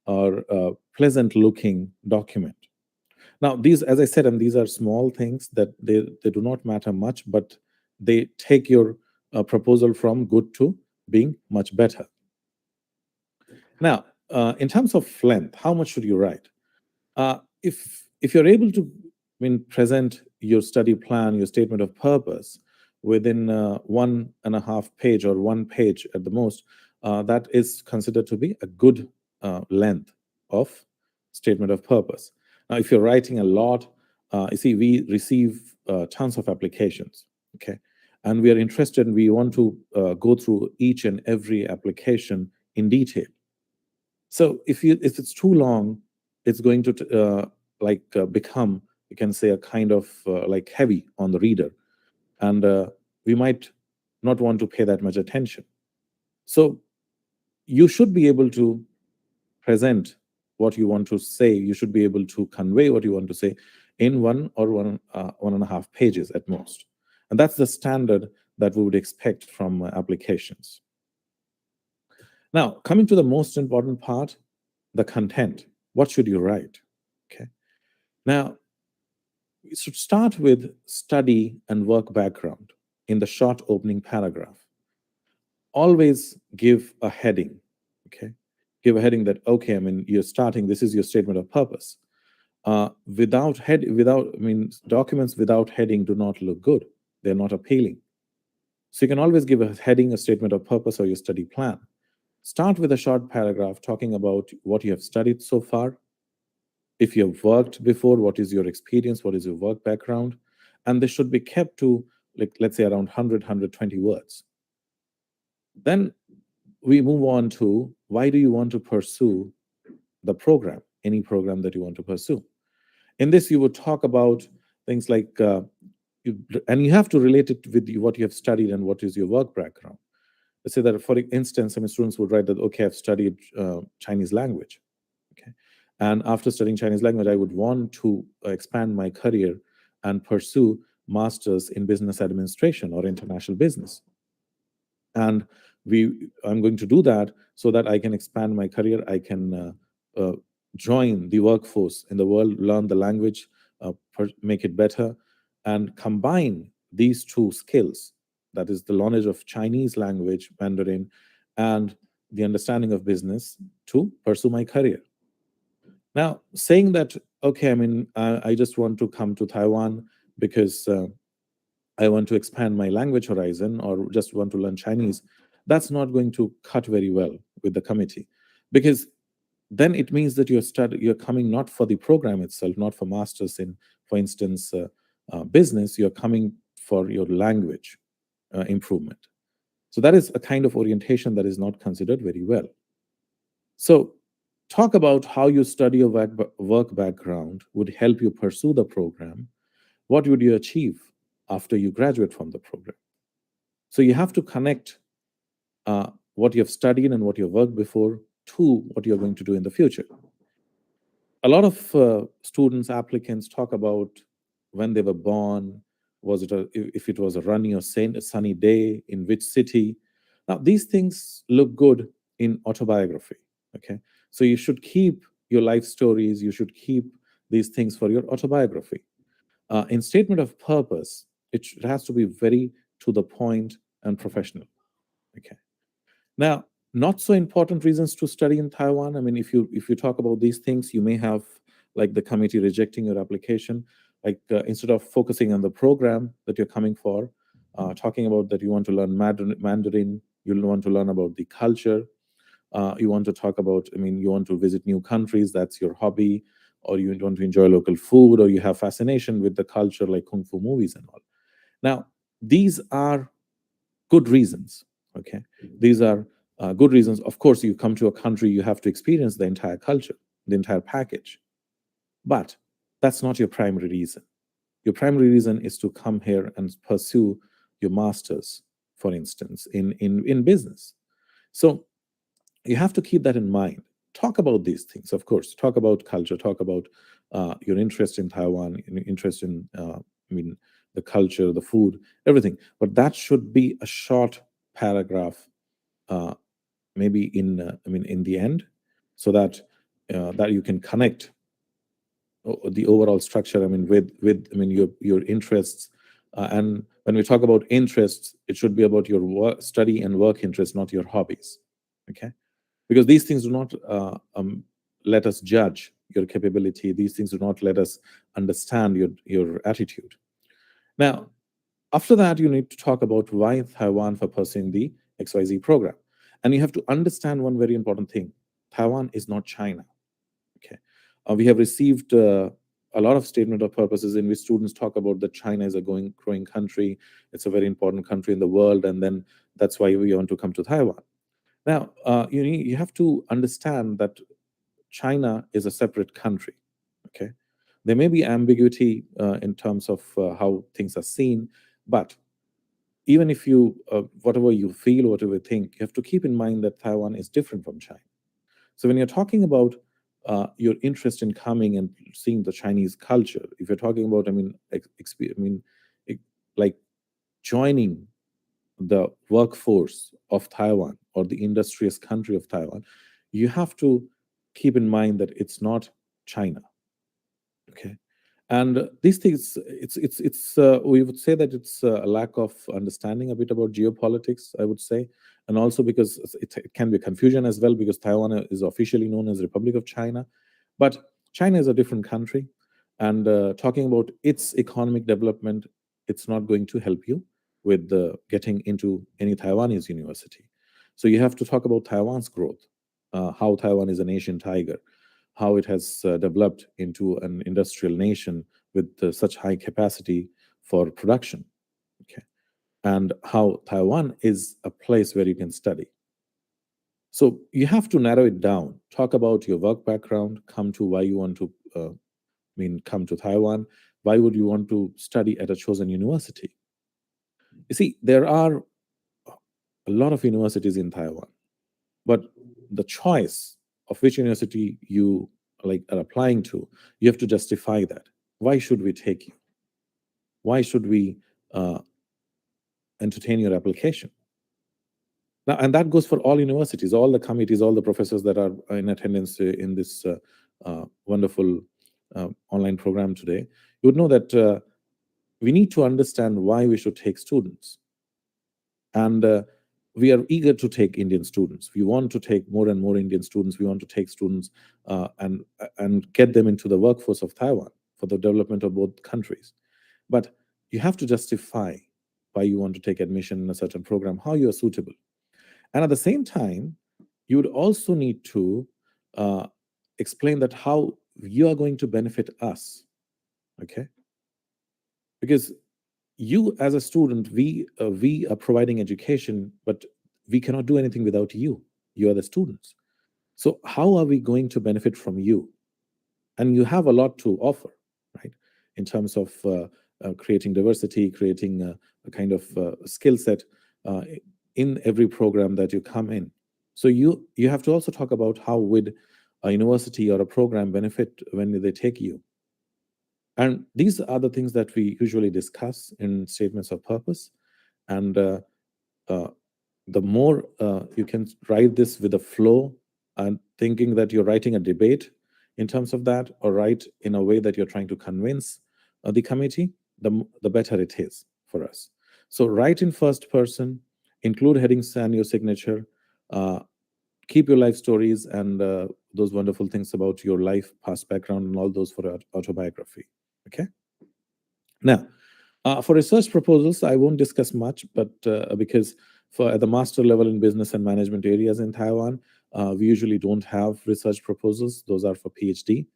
Speaker 15: or pleasant looking document. Now, these, as I said, and these are small things that they do not matter much, but they take your proposal from good to being much better. Now, in terms of length, how much should you write? If you're able to present your study plan, your statement of purpose within 1.5 page or 1 page at the most, that is considered to be a good length of statement of purpose. Now, if you're writing a lot, you see, we receive tons of applications, okay? And we are interested, and we want to go through each and every application in detail. So if it's too long, it's going to become, you can say, a kind of like heavy on the reader, and we might not want to pay that much attention. So you should be able to present what you want to say. You should be able to convey what you want to say in 1 or 1.5 pages at most. And that's the standard that we would expect from applications. Now, coming to the most important part, the content. What should you write? Okay. Now, we should start with study and work background in the short opening paragraph. Always give a heading, okay? Give a heading that, okay, I mean, you're starting, this is your statement of purpose. Documents without heading do not look good. They're not appealing. So you can always give a heading, a statement of purpose, or your study plan. Start with a short paragraph talking about what you have studied so far. If you have worked before, what is your experience? What is your work background? And this should be kept to, like, let's say around 100, 120 words. Then we move on to, why do you want to pursue the program, any program that you want to pursue? In this, you would talk about things like, and you have to relate it with what you have studied and what is your work background. Let's say that, for instance, some students would write that, okay, I've studied Chinese language. Okay, and after studying Chinese language, I would want to expand my career and pursue masters in business administration or international business. And I'm going to do that so that I can expand my career. I can join the workforce in the world, learn the language, make it better, and combine these two skills, that is the knowledge of Chinese language, Mandarin, and the understanding of business, to pursue my career. Now, saying that, okay, I mean, I just want to come to Taiwan because I want to expand my language horizon, or just want to learn Chinese, that's not going to cut very well with the committee, because then it means that you're coming not for the program itself, not for masters in, for instance, business. You're coming for your language improvement. So that is a kind of orientation that is not considered very well. So talk about how you study your work background would help you pursue the program. What would you achieve after you graduate from the program? So you have to connect what you have studied and what you have worked before to what you're going to do in the future. A lot of students, applicants talk about when they were born, if it was a rainy or sunny day, in which city. Now, these things look good in autobiography, okay? So you should keep your life stories, you should keep these things for your autobiography. In statement of purpose, it has to be very to the point and professional, okay? Now, not so important reasons to study in Taiwan. I mean, if you talk about these things, you may have like the committee rejecting your application. Like instead of focusing on the program that you're coming for, talking about that you want to learn Mandarin, you want to learn about the culture, you want to talk about, I mean, you want to visit new countries, that's your hobby, or you want to enjoy local food, or you have fascination with the culture like Kung Fu movies and all. Now, these are good reasons, okay? These are good reasons. Of course, you come to a country, you have to experience the entire culture, the entire package. But that's not your primary reason. Your primary reason is to come here and pursue your master's, for instance, in business. So you have to keep that in mind. Talk about these things, of course. Talk about culture, talk about your interest in Taiwan, interest in, the culture, the food, everything. But that should be a short paragraph, maybe in the end, so that that you can connect the overall structure. With your interests, and when we talk about interests, it should be about your study and work interests, not your hobbies. Okay, because these things do not let us judge your capability. These things do not let us understand your attitude. Now, after that, you need to talk about why Taiwan for pursuing the XYZ program. And you have to understand one very important thing. Taiwan is not China. Okay. We have received a lot of statement of purposes in which students talk about that China is a growing country. It's a very important country in the world, and then that's why we want to come to Taiwan. Now, you have to understand that China is a separate country. Okay, there may be ambiguity in terms of how things are seen, but even if you, whatever you feel, whatever you think, you have to keep in mind that Taiwan is different from China. So when you're talking about your interest in coming and seeing the Chinese culture, if you're talking about, like joining the workforce of Taiwan or the industrious country of Taiwan, you have to keep in mind that it's not China. Okay, and these things, it's we would say that it's a lack of understanding a bit about geopolitics, I would say, and also because it can be confusion as well, because Taiwan is officially known as Republic of China, but China is a different country, and talking about its economic development, it's not going to help you with getting into any Taiwanese university. So you have to talk about Taiwan's growth, how Taiwan is an Asian tiger, how it has developed into an industrial nation with such high capacity for production, okay, and how Taiwan is a place where you can study. So you have to narrow it down, talk about your work background, come to why you want to come to Taiwan, why would you want to study at a chosen university. You see, there are a lot of universities in Taiwan, but the choice of which university you are applying to, you have to justify that. Why should we take you? Why should we entertain your application? Now, and that goes for all universities, all the committees, all the professors that are in attendance in this wonderful online program today. You would know that we need to understand why we should take students. And we are eager to take Indian students. We want to take more and more Indian students. We want to take students and get them into the workforce of Taiwan for the development of both countries. But you have to justify why you want to take admission in a certain program, how you are suitable. And at the same time, you would also need to explain that how you are going to benefit us, okay? Because you as a student, we are providing education, but we cannot do anything without you. You are the students. So how are we going to benefit from you? And you have a lot to offer, right? In terms of creating diversity, creating a kind of skill set in every program that you come in. So you have to also talk about how would a university or a program benefit when they take you. And these are the things that we usually discuss in statements of purpose. And the more you can write this with a flow and thinking that you're writing a debate in terms of that, or write in a way that you're trying to convince the committee, the better it is for us. So write in first person, include headings and your signature, keep your life stories and those wonderful things about your life, past background, and all those for autobiography. Okay. Now, for research proposals, I won't discuss much, but because at the master level in business and management areas in Taiwan, we usually don't have research proposals. Those are for PhD.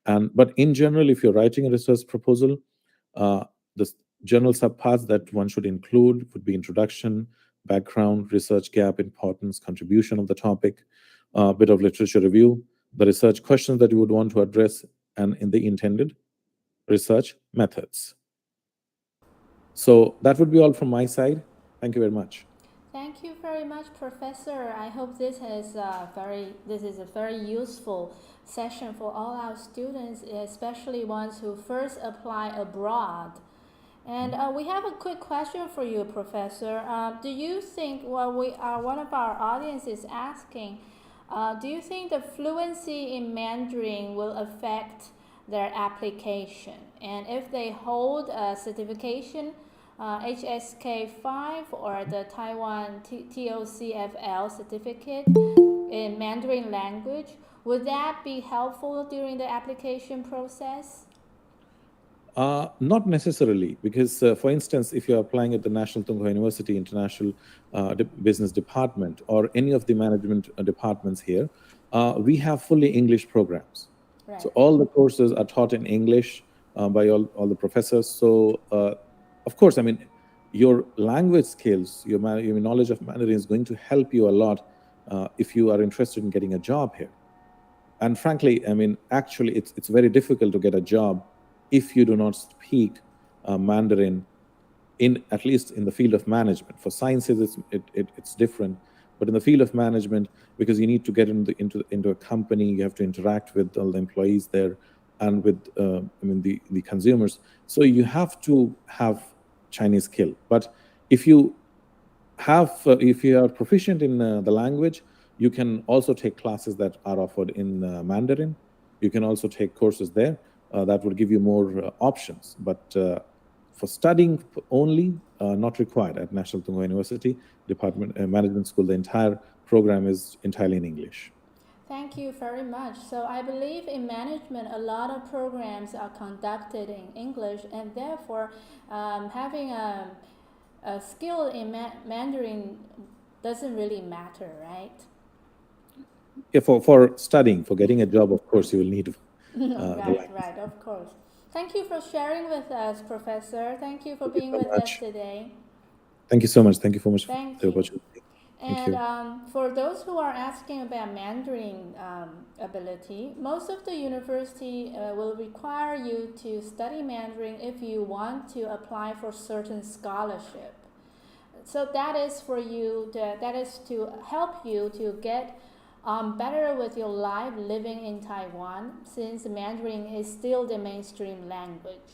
Speaker 15: But in general, if you're writing a research proposal, the general subparts that one should include would be introduction, background, research gap, importance, contribution of the topic, a bit of literature review, the research questions that you would want to address, and in the intended research methods. So that would be all from my side. Thank you very much.
Speaker 1: Thank you very much, Professor. I hope this is a very useful session for all our students, especially ones who first apply abroad. And we have a quick question for you, Professor. Do you think, one of our audience is asking, do you think the fluency in Mandarin will affect their application? And if they hold a certification, HSK5 or the Taiwan TOCFL certificate in Mandarin language, would that be helpful during the application process?
Speaker 15: Not necessarily, because for instance, if you're applying at the National Tsinghua University International Business Department or any of the management departments here, we have fully English programs.
Speaker 1: Right.
Speaker 15: So all the courses are taught in English by all the professors. So of course, I mean, your language skills, your knowledge of Mandarin is going to help you a lot if you are interested in getting a job here. And frankly, I mean, actually, it's very difficult to get a job if you do not speak Mandarin, at least in the field of management. For sciences, it's different, but in the field of management, because you need to get into a company, you have to interact with all the employees there and with the consumers. So you have to have Chinese skill. But if you are proficient in the language, you can also take classes that are offered in Mandarin. You can also take courses there that would give you more options. But for studying only, not required at National Tsinghua University Department Management School. The entire program is entirely in English.
Speaker 1: Thank you very much. So I believe in management, a lot of programs are conducted in English, and therefore having a skill in Mandarin doesn't really matter, right?
Speaker 15: Yeah, for studying, for getting a job, of course, you will need.
Speaker 1: Right, of course. Thank you for sharing with us, Professor. Thank you for being with us today.
Speaker 15: Thank you so much. Thank you so much for the opportunity.
Speaker 1: And for those who are asking about Mandarin ability, most of the university will require you to study Mandarin if you want to apply for certain scholarship. So that is for you. That is to help you to get better with your life living in Taiwan, since Mandarin is still the mainstream language.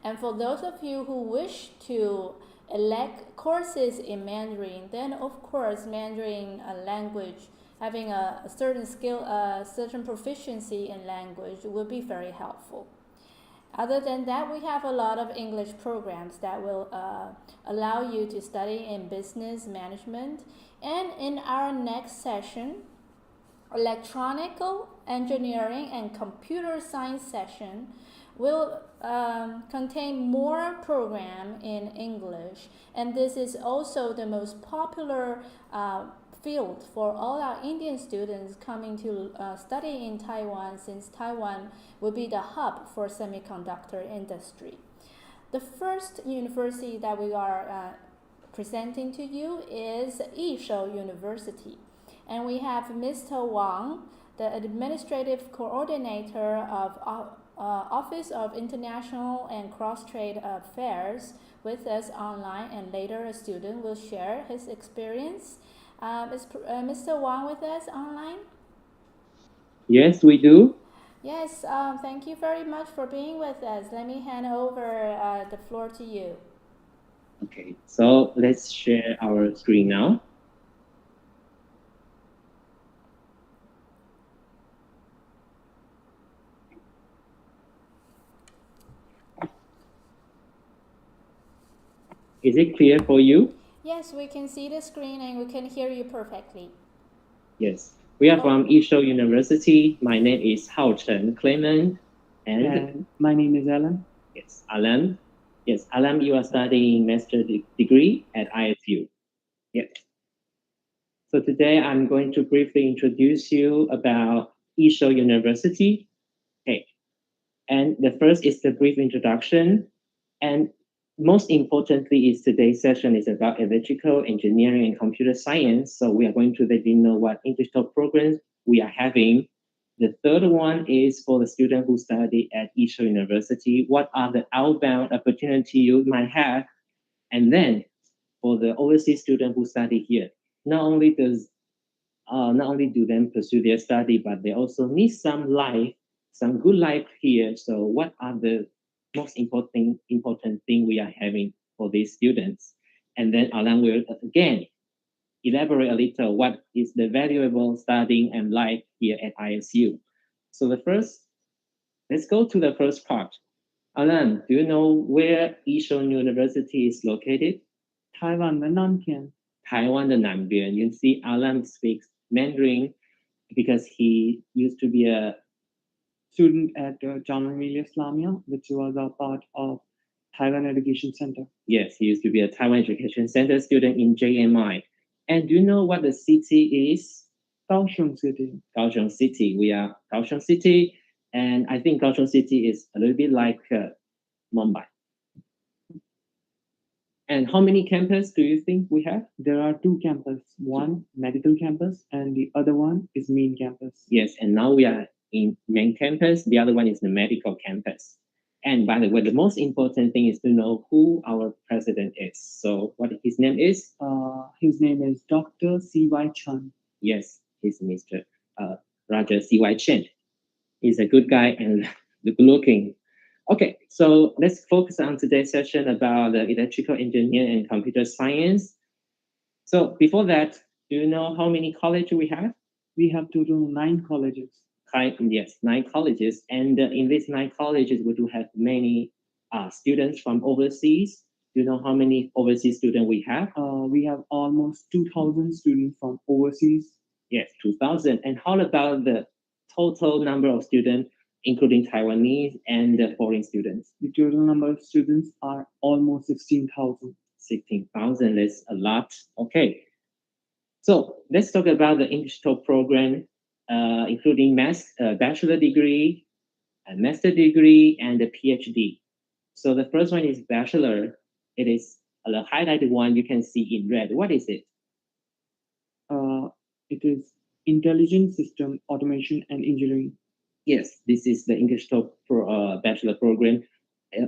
Speaker 1: And for those of you who wish to elect courses in Mandarin, then of course Mandarin language, having a certain skill, certain proficiency in language will be very helpful. Other than that, we have a lot of English programs that will allow you to study in business management. And in our next session, electronical engineering and computer science session will contain more program in English, and this is also the most popular field for all our Indian students coming to study in Taiwan, since Taiwan will be the hub for semiconductor industry. The first university that we are presenting to you is I-Shou University, and we have Mr. Wang, the administrative coordinator of Office of International and Cross-Trade Affairs, with us online, and later a student will share his experience. Is Mr. Wang with us online?
Speaker 16: Yes, we do.
Speaker 1: Yes, thank you very much for being with us. Let me hand over the floor to you.
Speaker 16: Okay, so let's share our screen now. Is it clear for you?
Speaker 1: Yes, we can see the screen and we can hear you perfectly.
Speaker 16: Yes, we are from I-Shou University. My name is Chen Clement.
Speaker 17: And my name is Alan.
Speaker 16: Yes, Alan. Yes, Alan, you are studying master's degree at ISU. Yes. So today I'm going to briefly introduce you about I-Shou University. Okay. And the first is the brief introduction. And most importantly is today's session is about electrical engineering and computer science. So we are going to let you know what internship programs we are having. The third one is for the student who study at I-Shou University. What are the outbound opportunities you might have? And then for the overseas student who study here, not only do them pursue their study, but they also need some good life here. So what are the most important thing we are having for these students? And then Alan will again elaborate a little what is the valuable studying and life here at ISU. So let's go to the first part. Alan, do you know where I-Shou University is located?
Speaker 17: Taiwan的南边.
Speaker 16: Taiwan 的南边. You see, Alan speaks Mandarin because he used to be a
Speaker 17: student at John Emilius Lamia, which was a part of Taiwan Education Center.
Speaker 16: Yes, he used to be a Taiwan Education Center student in JMI. And do you know what the city is?
Speaker 17: Kaohsiung City.
Speaker 16: Kaohsiung City. We are Kaohsiung City, and I think Kaohsiung City is a little bit like Mumbai. And how many campuses do you think we have?
Speaker 17: There are two campuses, one medical campus and the other one is main campus.
Speaker 16: Yes, and now we are in main campus. The other one is the medical campus. And by the way, the most important thing is to know who our president is. So what his name is?
Speaker 17: His name is Dr. C.Y. Chien.
Speaker 16: Yes, he's Mr. Roger C.Y. Chien. He's a good guy and good looking. Okay, so let's focus on today's session about the electrical engineering and computer science. So before that, do you know how many colleges we have?
Speaker 17: We have total 9 colleges.
Speaker 16: Yes, 9 colleges. And in these 9 colleges, we do have many students from overseas. Do you know how many overseas students we have?
Speaker 17: We have almost 2,000 students from overseas.
Speaker 16: Yes, 2,000. And how about the total number of students, including Taiwanese and foreign students?
Speaker 17: The total number of students are almost 16,000.
Speaker 16: 16,000, that's a lot. Okay. So let's talk about the English talk program, including bachelor degree, a master degree, and a PhD. So the first one is bachelor. It is the highlighted one you can see in red. What is it?
Speaker 17: It is Intelligent System Automation and Engineering.
Speaker 16: Yes, this is the English talk bachelor program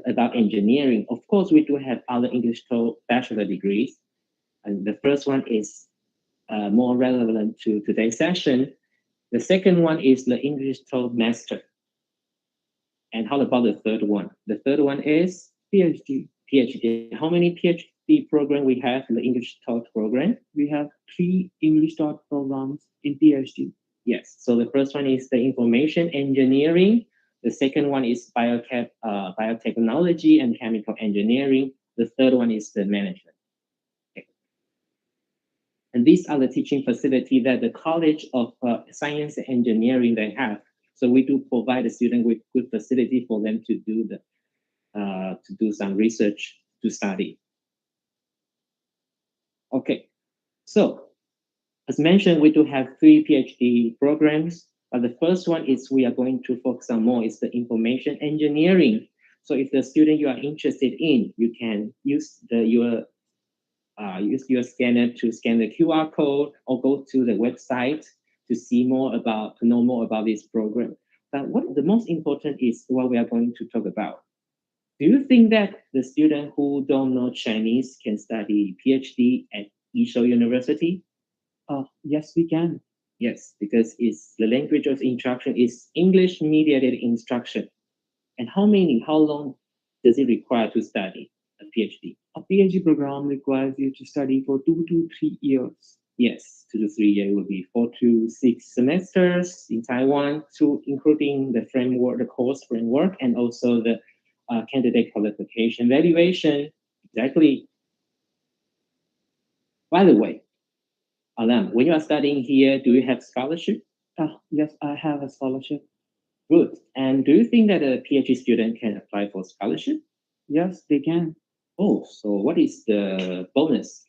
Speaker 16: about engineering. Of course, we do have other English talk bachelor degrees. And the first one is more relevant to today's session. The second one is the English talk master. And how about the third one? The third one is
Speaker 17: PhD.
Speaker 16: PhD. How many PhD program we have in the English talk program?
Speaker 17: We have 3 English talk programs in PhD.
Speaker 16: Yes. So the first one is the information engineering. The second one is biotechnology and chemical engineering. The third one is the management. Okay. And these are the teaching facilities that the College of Science and Engineering they have. So we do provide the student with good facility for them to do some research to study. Okay. So as mentioned, we do have 3 PhD programs. But the first one is we are going to focus on more is the information engineering. So if the student you are interested in, you can use your scanner to scan the QR code or go to the website to know more about this program. But what the most important is what we are going to talk about. Do you think that the student who don't know Chinese can study PhD at I-Shou University?
Speaker 17: Yes, we can.
Speaker 16: Yes, because the language of instruction is English mediated instruction. And how long does it require to study a PhD?
Speaker 17: A PhD program requires you to study for 2 to 3 years.
Speaker 16: Yes, 2 to 3 years will be 4 to 6 semesters in Taiwan, including the course framework, and also the candidate qualification evaluation. Exactly. By the way, Alam, when you are studying here, do you have scholarship?
Speaker 17: Yes, I have a scholarship.
Speaker 16: Good. And do you think that a PhD student can apply for scholarship?
Speaker 17: Yes, they can.
Speaker 16: Oh, so what is the bonus?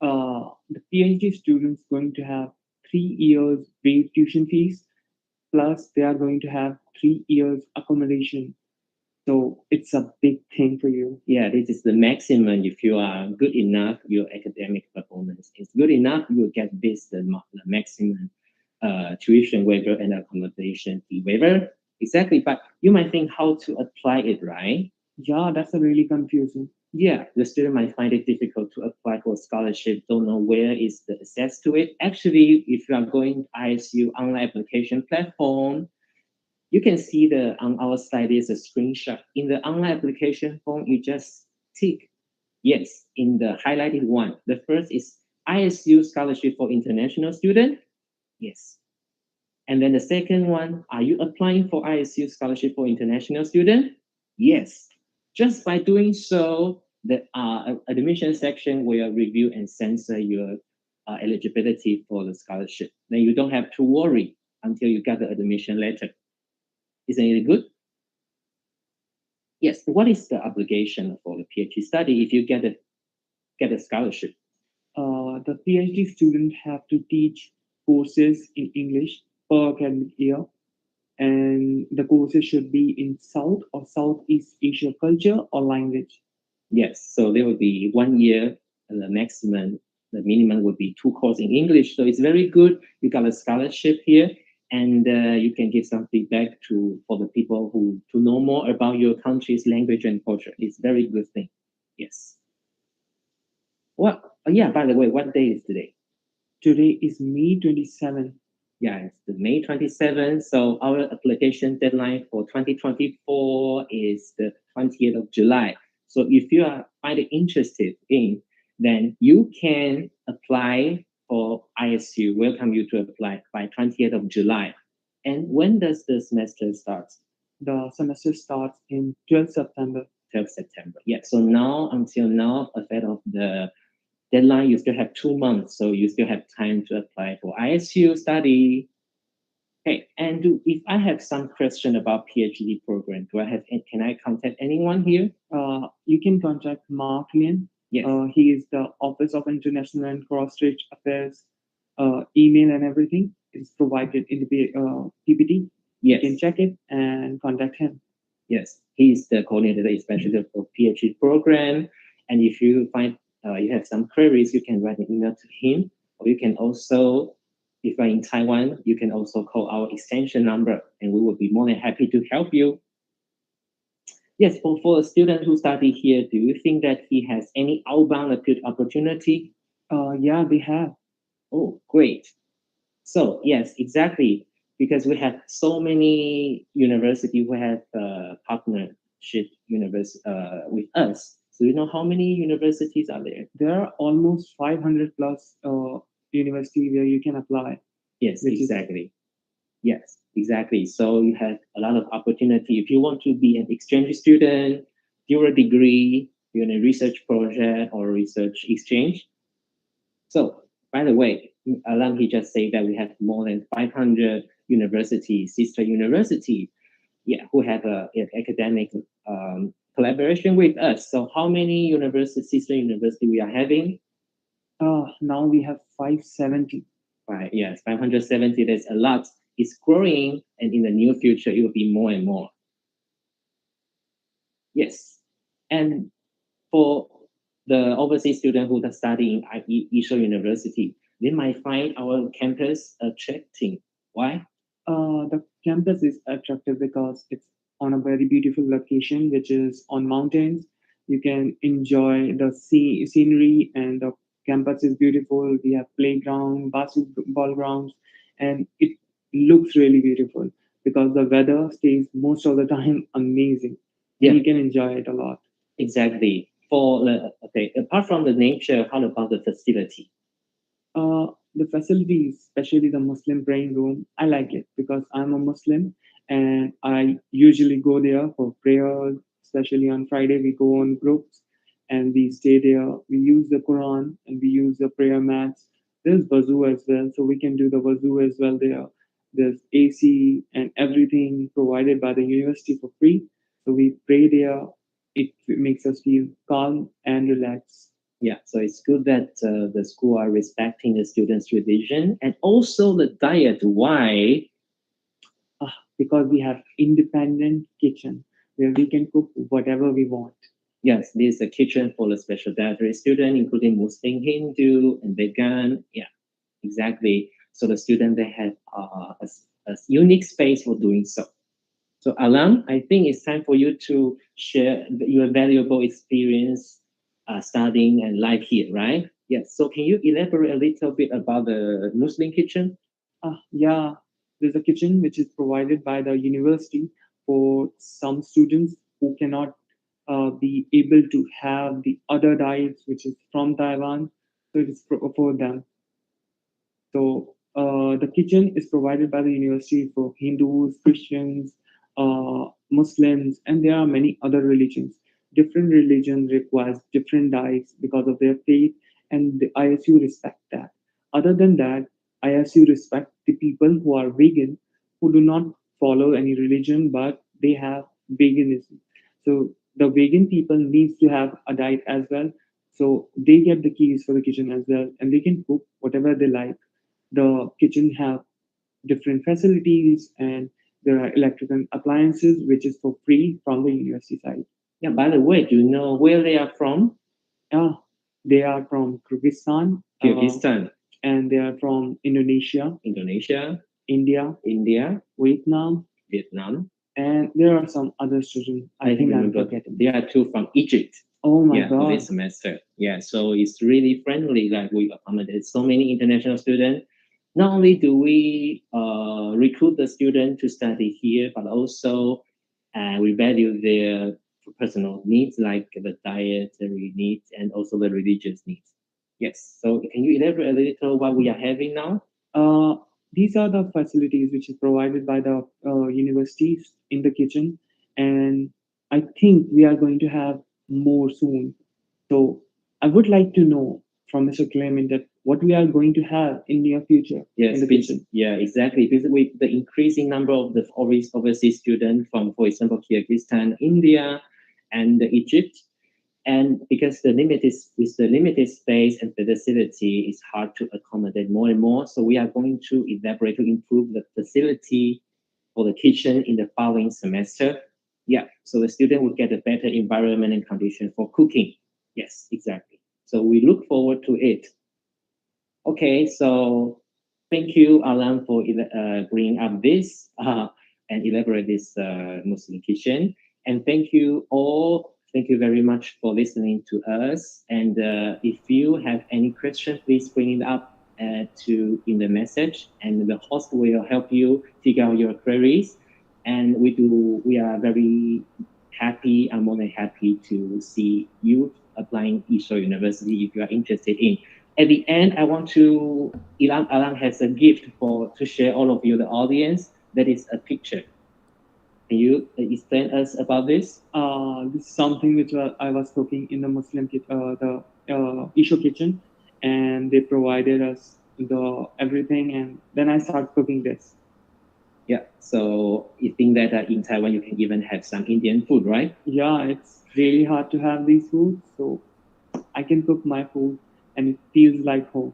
Speaker 17: The PhD students going to have 3 years paid tuition fees, plus they are going to have 3 years accommodation. So it's a big thing for you.
Speaker 16: Yeah, this is the maximum. If you are good enough, your academic performance is good enough, you will get the maximum tuition waiver and accommodation fee waiver. Exactly, but you might think how to apply it, right?
Speaker 17: Yeah, that's really confusing.
Speaker 16: Yeah, the student might find it difficult to apply for scholarship, don't know where is the access to it. Actually, if you are going to I-Shou online application platform, you can see on our slide is a screenshot. In the online application form, you just tick yes in the highlighted one. The first is I-Shou scholarship for international student. Yes. And then the second one, are you applying for I-Shou scholarship for international student? Yes. Just by doing so, the admission section will review and censor your eligibility for the scholarship. Then you don't have to worry until you get the admission letter. Isn't it good? Yes. What is the obligation for the PhD study if you get a scholarship?
Speaker 17: The PhD student have to teach courses in English per academic year, and the courses should be in South or Southeast Asia culture or language.
Speaker 16: Yes, so there will be 1 year, and the minimum would be 2 courses in English. So it's very good. You got a scholarship here, and you can give some feedback for the people who to know more about your country's language and culture. It's very good thing. Yes. Well, yeah. By the way, what day is today?
Speaker 17: Today is May 27th.
Speaker 16: Yeah, it's the May 27th. So our application deadline for 2024 is the 20th of July. So if you are find it interested in, then you can apply for I-Shou. Welcome you to apply by 20th of July. And when does the semester start?
Speaker 17: The semester starts in 12th September.
Speaker 16: 12th September. Yeah. So now, until now, ahead of the deadline, you still have 2 months. So you still have time to apply for I-Shou study. Okay. And if I have some question about PhD program, can I contact anyone here?
Speaker 17: You can contact Mark Lin.
Speaker 16: Yes.
Speaker 17: He is the Office of International and Cross-Strait Affairs. Email and everything is provided in the PPT.
Speaker 16: Yes.
Speaker 17: You can check it and contact him.
Speaker 16: Yes, he's the coordinator, especially for PhD program. And if you find you have some queries, you can write an email to him, or you can also, if you're in Taiwan, you can also call our extension number, and we will be more than happy to help you. Yes, for a student who study here, do you think that he has any outbound opportunity?
Speaker 17: Yeah, they have.
Speaker 16: Oh, great. So yes, exactly. Because we have so many universities who have partnership with us. So you know how many universities are there?
Speaker 17: There are almost 500 plus universities where you can apply.
Speaker 16: Yes, exactly. Yes, exactly. So you have a lot of opportunity. If you want to be an exchange student, do a degree, you're in a research project or research exchange. So by the way, Alam, he just said that we have more than 500 universities, sister university, who have an academic collaboration with us. So how many sister university we are having?
Speaker 17: Now we have 570.
Speaker 16: Right, yes, 570, that's a lot. It's growing, and in the near future, it will be more and more. Yes, and for the overseas student who are studying at I-Shou University, they might find our campus attracting. Why?
Speaker 17: The campus is attractive because it's on a very beautiful location, which is on mountains. You can enjoy the scenery, and the campus is beautiful. We have playground, basketball grounds, and it looks really beautiful because the weather stays most of the time amazing.
Speaker 16: Yeah.
Speaker 17: You can enjoy it a lot.
Speaker 16: Exactly. Apart from the nature, how about the facility?
Speaker 17: The facilities, especially the Muslim praying room, I like it because I'm a Muslim and I usually go there for prayers. Especially on Friday, we go on groups and we stay there. We use the Quran and we use the prayer mats. There's wuzu as well, so we can do the wuzu as well there. There's AC and everything provided by the university for free. So we pray there. It makes us feel calm and relaxed.
Speaker 16: Yeah, so it's good that the school are respecting the students' religion and also the diet. Why?
Speaker 17: Because we have independent kitchen where we can cook whatever we want.
Speaker 16: Yes, this is a kitchen for the special dietary student, including Muslim, Hindu, and vegan. Yeah, exactly. So the student, they have a unique space for doing so. So Alam, I think it's time for you to share your valuable experience studying and life here, right? Yes. So can you elaborate a little bit about the Muslim kitchen?
Speaker 17: Yeah, there's a kitchen which is provided by the university for some students who cannot be able to have the other diets, which is from Taiwan. So it is for them. So the kitchen is provided by the university for Hindus, Christians, Muslims, and there are many other religions. Different religions requires different diets because of their faith, and the I-Shou respect that. Other than that, I-Shou respect the people who are vegan, who do not follow any religion, but they have veganism. So the vegan people needs to have a diet as well. So they get the keys for the kitchen as well, and they can cook whatever they like. the kitchen have different facilities, and there are electrical appliances which is for free from the university side.
Speaker 16: Yeah, by the way, do you know where they are from?
Speaker 17: Yeah, they are from Kyrgyzstan,
Speaker 16: Kyrgyzstan,
Speaker 17: and they are from Indonesia,
Speaker 16: Indonesia,
Speaker 17: India, Vietnam, and there are some other students. I think I'm
Speaker 16: remember
Speaker 17: forgetting.
Speaker 16: there are two from Egypt.
Speaker 17: Oh my
Speaker 16: Yeah, for
Speaker 17: God.
Speaker 16: this semester. Yeah, so it's really friendly. Like we accommodate so many international students. Not only do we recruit the student to study here, but also we value their personal needs, like the dietary needs and also the religious needs. Yes. So can you elaborate a little what we are having now?
Speaker 17: These are the facilities which is provided by the universities in the kitchen, and I think we are going to have more soon. So I would like to know from Mr. Clement that what we are going to have in near future
Speaker 16: Yes,
Speaker 17: in the kitchen.
Speaker 16: yeah, exactly. Because with the increasing number of the overseas students from, for example, Kyrgyzstan, India, and Egypt, and because with the limited space and facility, it's hard to accommodate more and more. So we are going to elaborate to improve the facility for the kitchen in the following semester. Yeah, so the student will get a better environment and condition for cooking. Yes, exactly. So we look forward to it. Okay, so thank you, Alan, for bringing up this and elaborate this Muslim kitchen. And thank you all. Thank you very much for listening to us. And if you have any question, please bring it up in the message, and the host will help you figure out your queries. And we are very happy. I'm more than happy to see you applying I-Shou University if you are interested in. At the end, I want to, Alan has a gift to share all of you, the audience. That is a picture. Can you explain us about this?
Speaker 17: This is something which I was cooking in the Muslim the I-Shou kitchen, and they provided us the everything, and then I started cooking this.
Speaker 16: Yeah, so you think that in Taiwan you can even have some Indian food, right?
Speaker 17: Yeah, it's really hard to have these foods, so I can cook my food and it feels like home.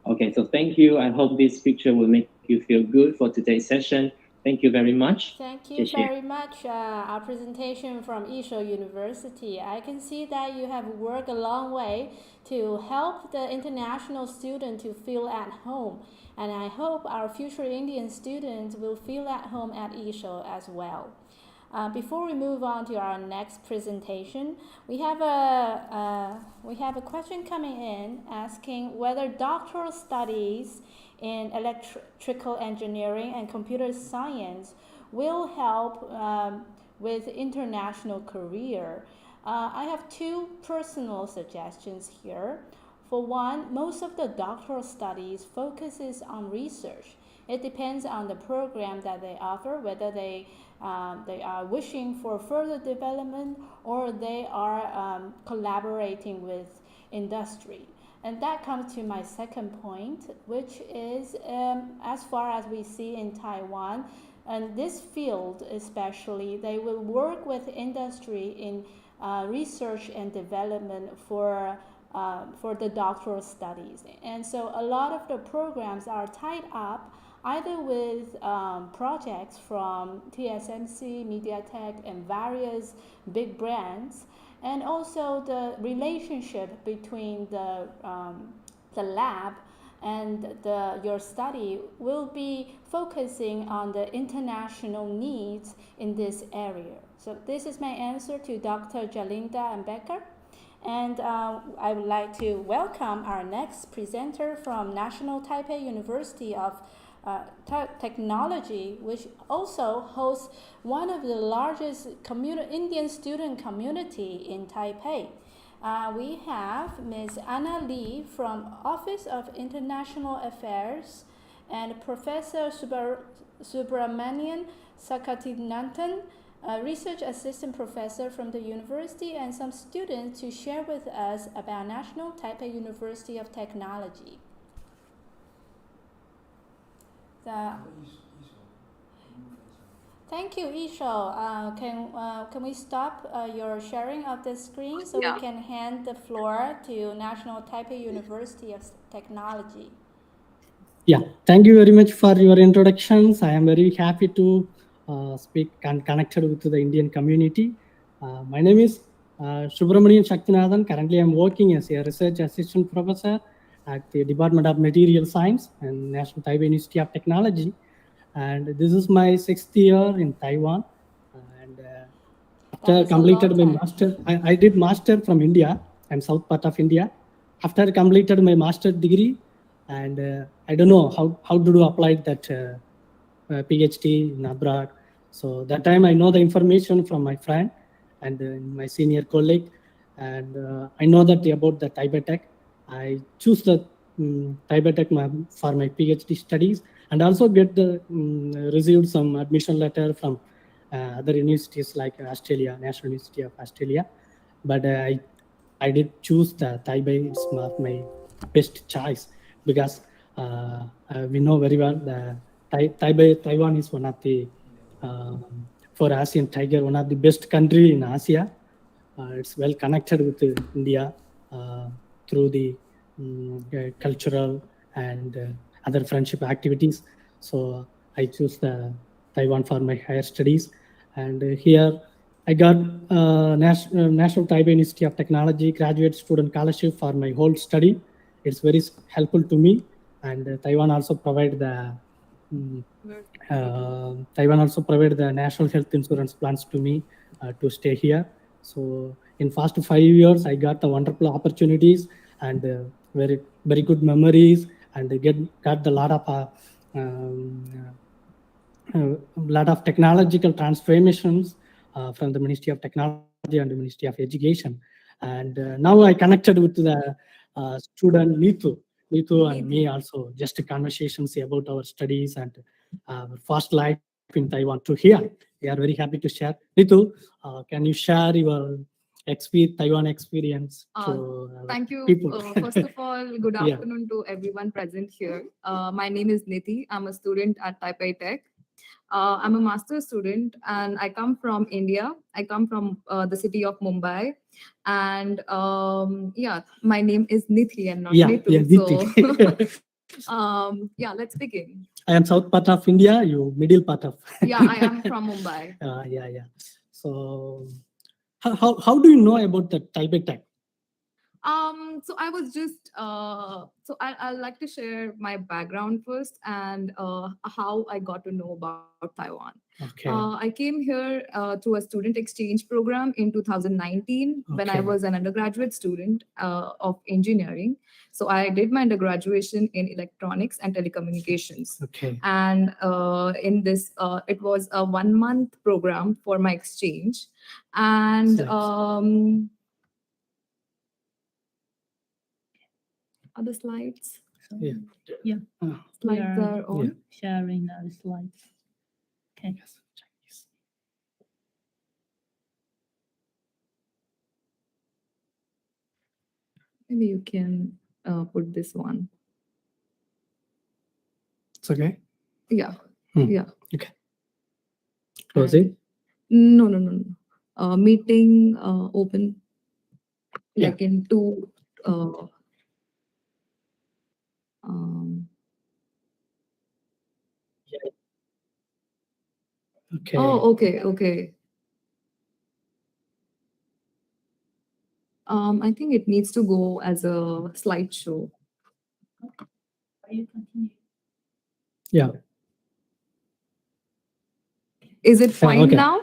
Speaker 16: Okay, so thank you. I hope this picture will make you feel good for today's session. Thank you very much.
Speaker 1: Thank you very much. Our presentation from I-Shou University. I can see that you have worked a long way to help the international student to feel at home. And I hope our future Indian students will feel at home at I-Shou as well. Before we move on to our next presentation, we have a question coming in asking whether doctoral studies in electrical engineering and computer science will help with international career. I have two personal suggestions here. For one, most of the doctoral studies focuses on research. It depends on the program that they offer, whether they are wishing for further development or they are collaborating with industry. And that comes to my second point, which is as far as we see in Taiwan, and this field especially, they will work with industry in research and development for the doctoral studies. And so a lot of the programs are tied up either with projects from TSMC, MediaTek, and various big brands, and also the relationship between the lab and your study will be focusing on the international needs in this area. So this is my answer to Dr. Jalinda and Becker. And I would like to welcome our next presenter from National Taipei University of Technology, which also hosts one of the largest Indian student community in Taipei. We have Ms. Anna Lee from Office of International Affairs and Professor Subramanian Sakatinathan, a research assistant professor from the university, and some students to share with us about National Taipei University of Technology. Thank you, I-Shou. Can we stop your sharing of the screen so we can hand the floor to National Taipei University of Technology?
Speaker 18: Yeah, thank you very much for your introductions. I am very happy to speak and connected with the Indian community. My name is Subramanian Shaktinathan. Currently, I'm working as a research assistant professor at the Department of Material Science and National Taipei Institute of Technology. And this is my 6th year in Taiwan. And after completed my master, I did master from India. I'm south part of India. After completed my master degree, and I don't know how to apply that PhD in abroad. So that time I know the information from my friend and my senior colleague, and I know that about the Taipei Tech. I choose the Taipei Tech for my PhD studies, and also get the received some admission letter from other universities like Australia, National University of Australia. But I did choose the Taipei. It's my best choice because we know very well the Taiwan is one of the for Asian tiger, one of the best country in Asia. It's well connected with India through the cultural and other friendship activities. So I choose the Taiwan for my higher studies, and here I got National Taipei Institute of Technology graduate student scholarship for my whole study. It's very helpful to me, and Taiwan also provide the national health insurance plans to me to stay here. So in past 5 years, I got the wonderful opportunities and very good memories, and got the lot of technological transformations from the Ministry of Technology and the Ministry of Education. And now I connected with the student Nitu and me also, just conversations about our studies and first life in Taiwan to here. We are very happy to share. Nitu, can you share your Taiwan experience to
Speaker 19: thank you.
Speaker 18: people?
Speaker 19: First of all, good
Speaker 18: Yeah.
Speaker 19: afternoon to everyone present here. My name is Niti. I'm a student at Taipei Tech. I'm a master's student and I come from India. I come from the city of Mumbai. And yeah, my name is Niti and not Nitu.
Speaker 18: Niti.
Speaker 19: So yeah, let's begin.
Speaker 18: I am south part of India, you middle part of.
Speaker 19: Yeah, I am from Mumbai.
Speaker 18: Yeah. So how do you know about the Taipei Tech?
Speaker 19: So I was just so I'd like to share my background first and how I got to know about Taiwan.
Speaker 18: Okay.
Speaker 19: I came here through a student exchange program in 2019 when I
Speaker 18: Okay.
Speaker 19: was an undergraduate student of engineering. So I did my undergraduation in electronics and telecommunications.
Speaker 18: Okay.
Speaker 19: And in this, it was a 1-month program for my exchange. And are the slides?
Speaker 18: Yeah.
Speaker 14: Yeah.
Speaker 19: Slides
Speaker 14: We
Speaker 19: are on.
Speaker 14: sharing our slides. Okay.
Speaker 19: Maybe you can put this one.
Speaker 18: It's okay.
Speaker 19: Yeah.
Speaker 18: Hmm.
Speaker 19: Yeah.
Speaker 18: Okay. Close it.
Speaker 19: No. Meeting open.
Speaker 18: Yeah.
Speaker 19: Like in two.
Speaker 18: Okay.
Speaker 19: Oh, okay. I think it needs to go as a slideshow.
Speaker 18: Yeah.
Speaker 19: Is it fine
Speaker 18: okay.
Speaker 19: now?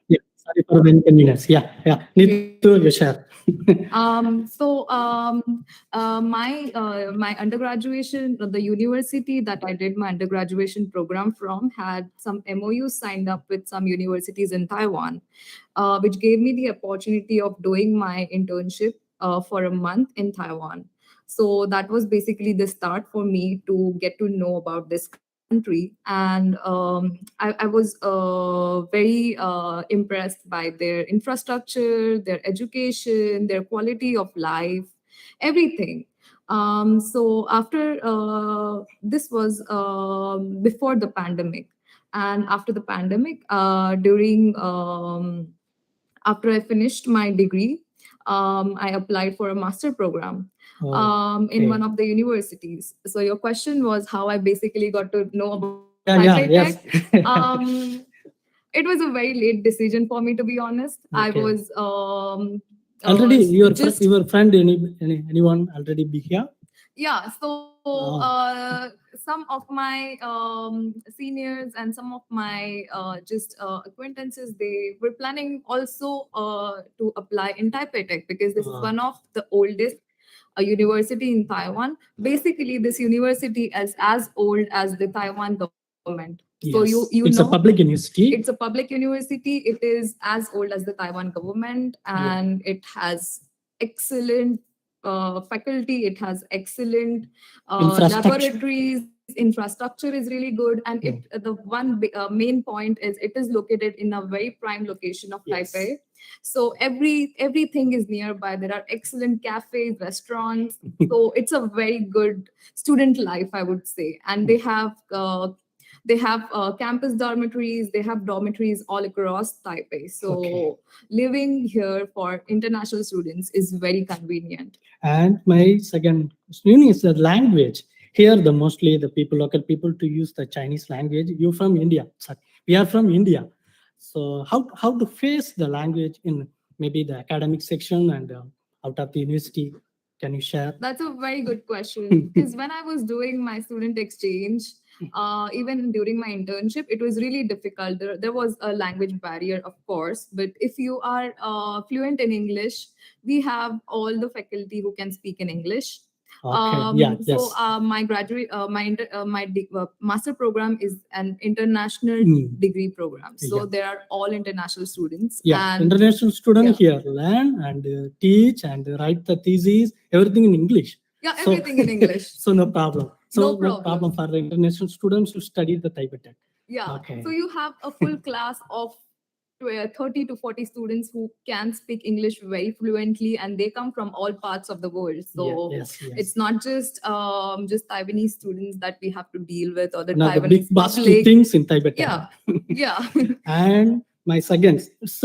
Speaker 18: Yeah. Sorry for the inconvenience. Yeah. Need to share.
Speaker 19: My undergraduation, the university that I did my undergraduation program from had some MOUs signed up with some universities in Taiwan, which gave me the opportunity of doing my internship for a month in Taiwan. So that was basically the start for me to get to know about this country, and I was very impressed by their infrastructure, their education, their quality of life, everything. So after this was before the pandemic, and after the pandemic, after I finished my degree, I applied for a master program
Speaker 18: Oh,
Speaker 19: in
Speaker 18: okay.
Speaker 19: one of the universities. So your question was how I basically got to know about
Speaker 18: Yeah,
Speaker 19: Taipei
Speaker 18: yes.
Speaker 19: Tech. It was a very late decision for me, to be honest. I
Speaker 18: Okay.
Speaker 19: was
Speaker 18: Already,
Speaker 19: just
Speaker 18: your friend, anyone already be here?
Speaker 19: yeah. So
Speaker 18: Oh.
Speaker 19: some of my seniors and some of my acquaintances, they were planning also to apply in Taipei Tech because this is one of the oldest university in Taiwan. Basically, this university is as old as the Taiwan government. So
Speaker 18: Yes.
Speaker 19: you
Speaker 18: It's a
Speaker 19: know,
Speaker 18: public university.
Speaker 19: it's a public university. It is as old as the Taiwan government, and it has excellent faculty. It has excellent
Speaker 18: Infrastructure.
Speaker 19: laboratories. Infrastructure is really good, and the one main point is it is located in a very prime location of Taipei. So everything is nearby. There are excellent cafes, restaurants. So it's a very good student life, I would say. And they have campus dormitories. They have dormitories all across Taipei. So living here for international students is very convenient.
Speaker 18: And my second question is the language. Here, mostly the local people to use the Chinese language. You're from India. Sorry. We are from India. So how to face the language in maybe the academic section and out of the university? Can you share?
Speaker 19: That's a very good question. Because when I was doing my student exchange, even during my internship, it was really difficult. There was a language barrier, of course. But if you are fluent in English, we have all the faculty who can speak in English. So my graduate, master program is an international degree program. So there are all international students.
Speaker 18: Yeah,
Speaker 19: and
Speaker 18: international student here learn and teach and write the thesis, everything in English.
Speaker 19: Yeah, everything in English.
Speaker 18: So no problem. So
Speaker 19: No problem.
Speaker 18: for the international students to study the Taipei Tech.
Speaker 19: Yeah.
Speaker 18: Okay.
Speaker 19: So you have a full class of 30 to 40 students who can speak English very fluently, and they come from all parts of the world. So
Speaker 18: yes.
Speaker 19: it's not just Taiwanese students that we have to deal with, or the
Speaker 18: Now the
Speaker 19: Taiwanese
Speaker 18: big basket
Speaker 19: public.
Speaker 18: things in Taipei Tech.
Speaker 19: Yeah.
Speaker 18: And my second, it's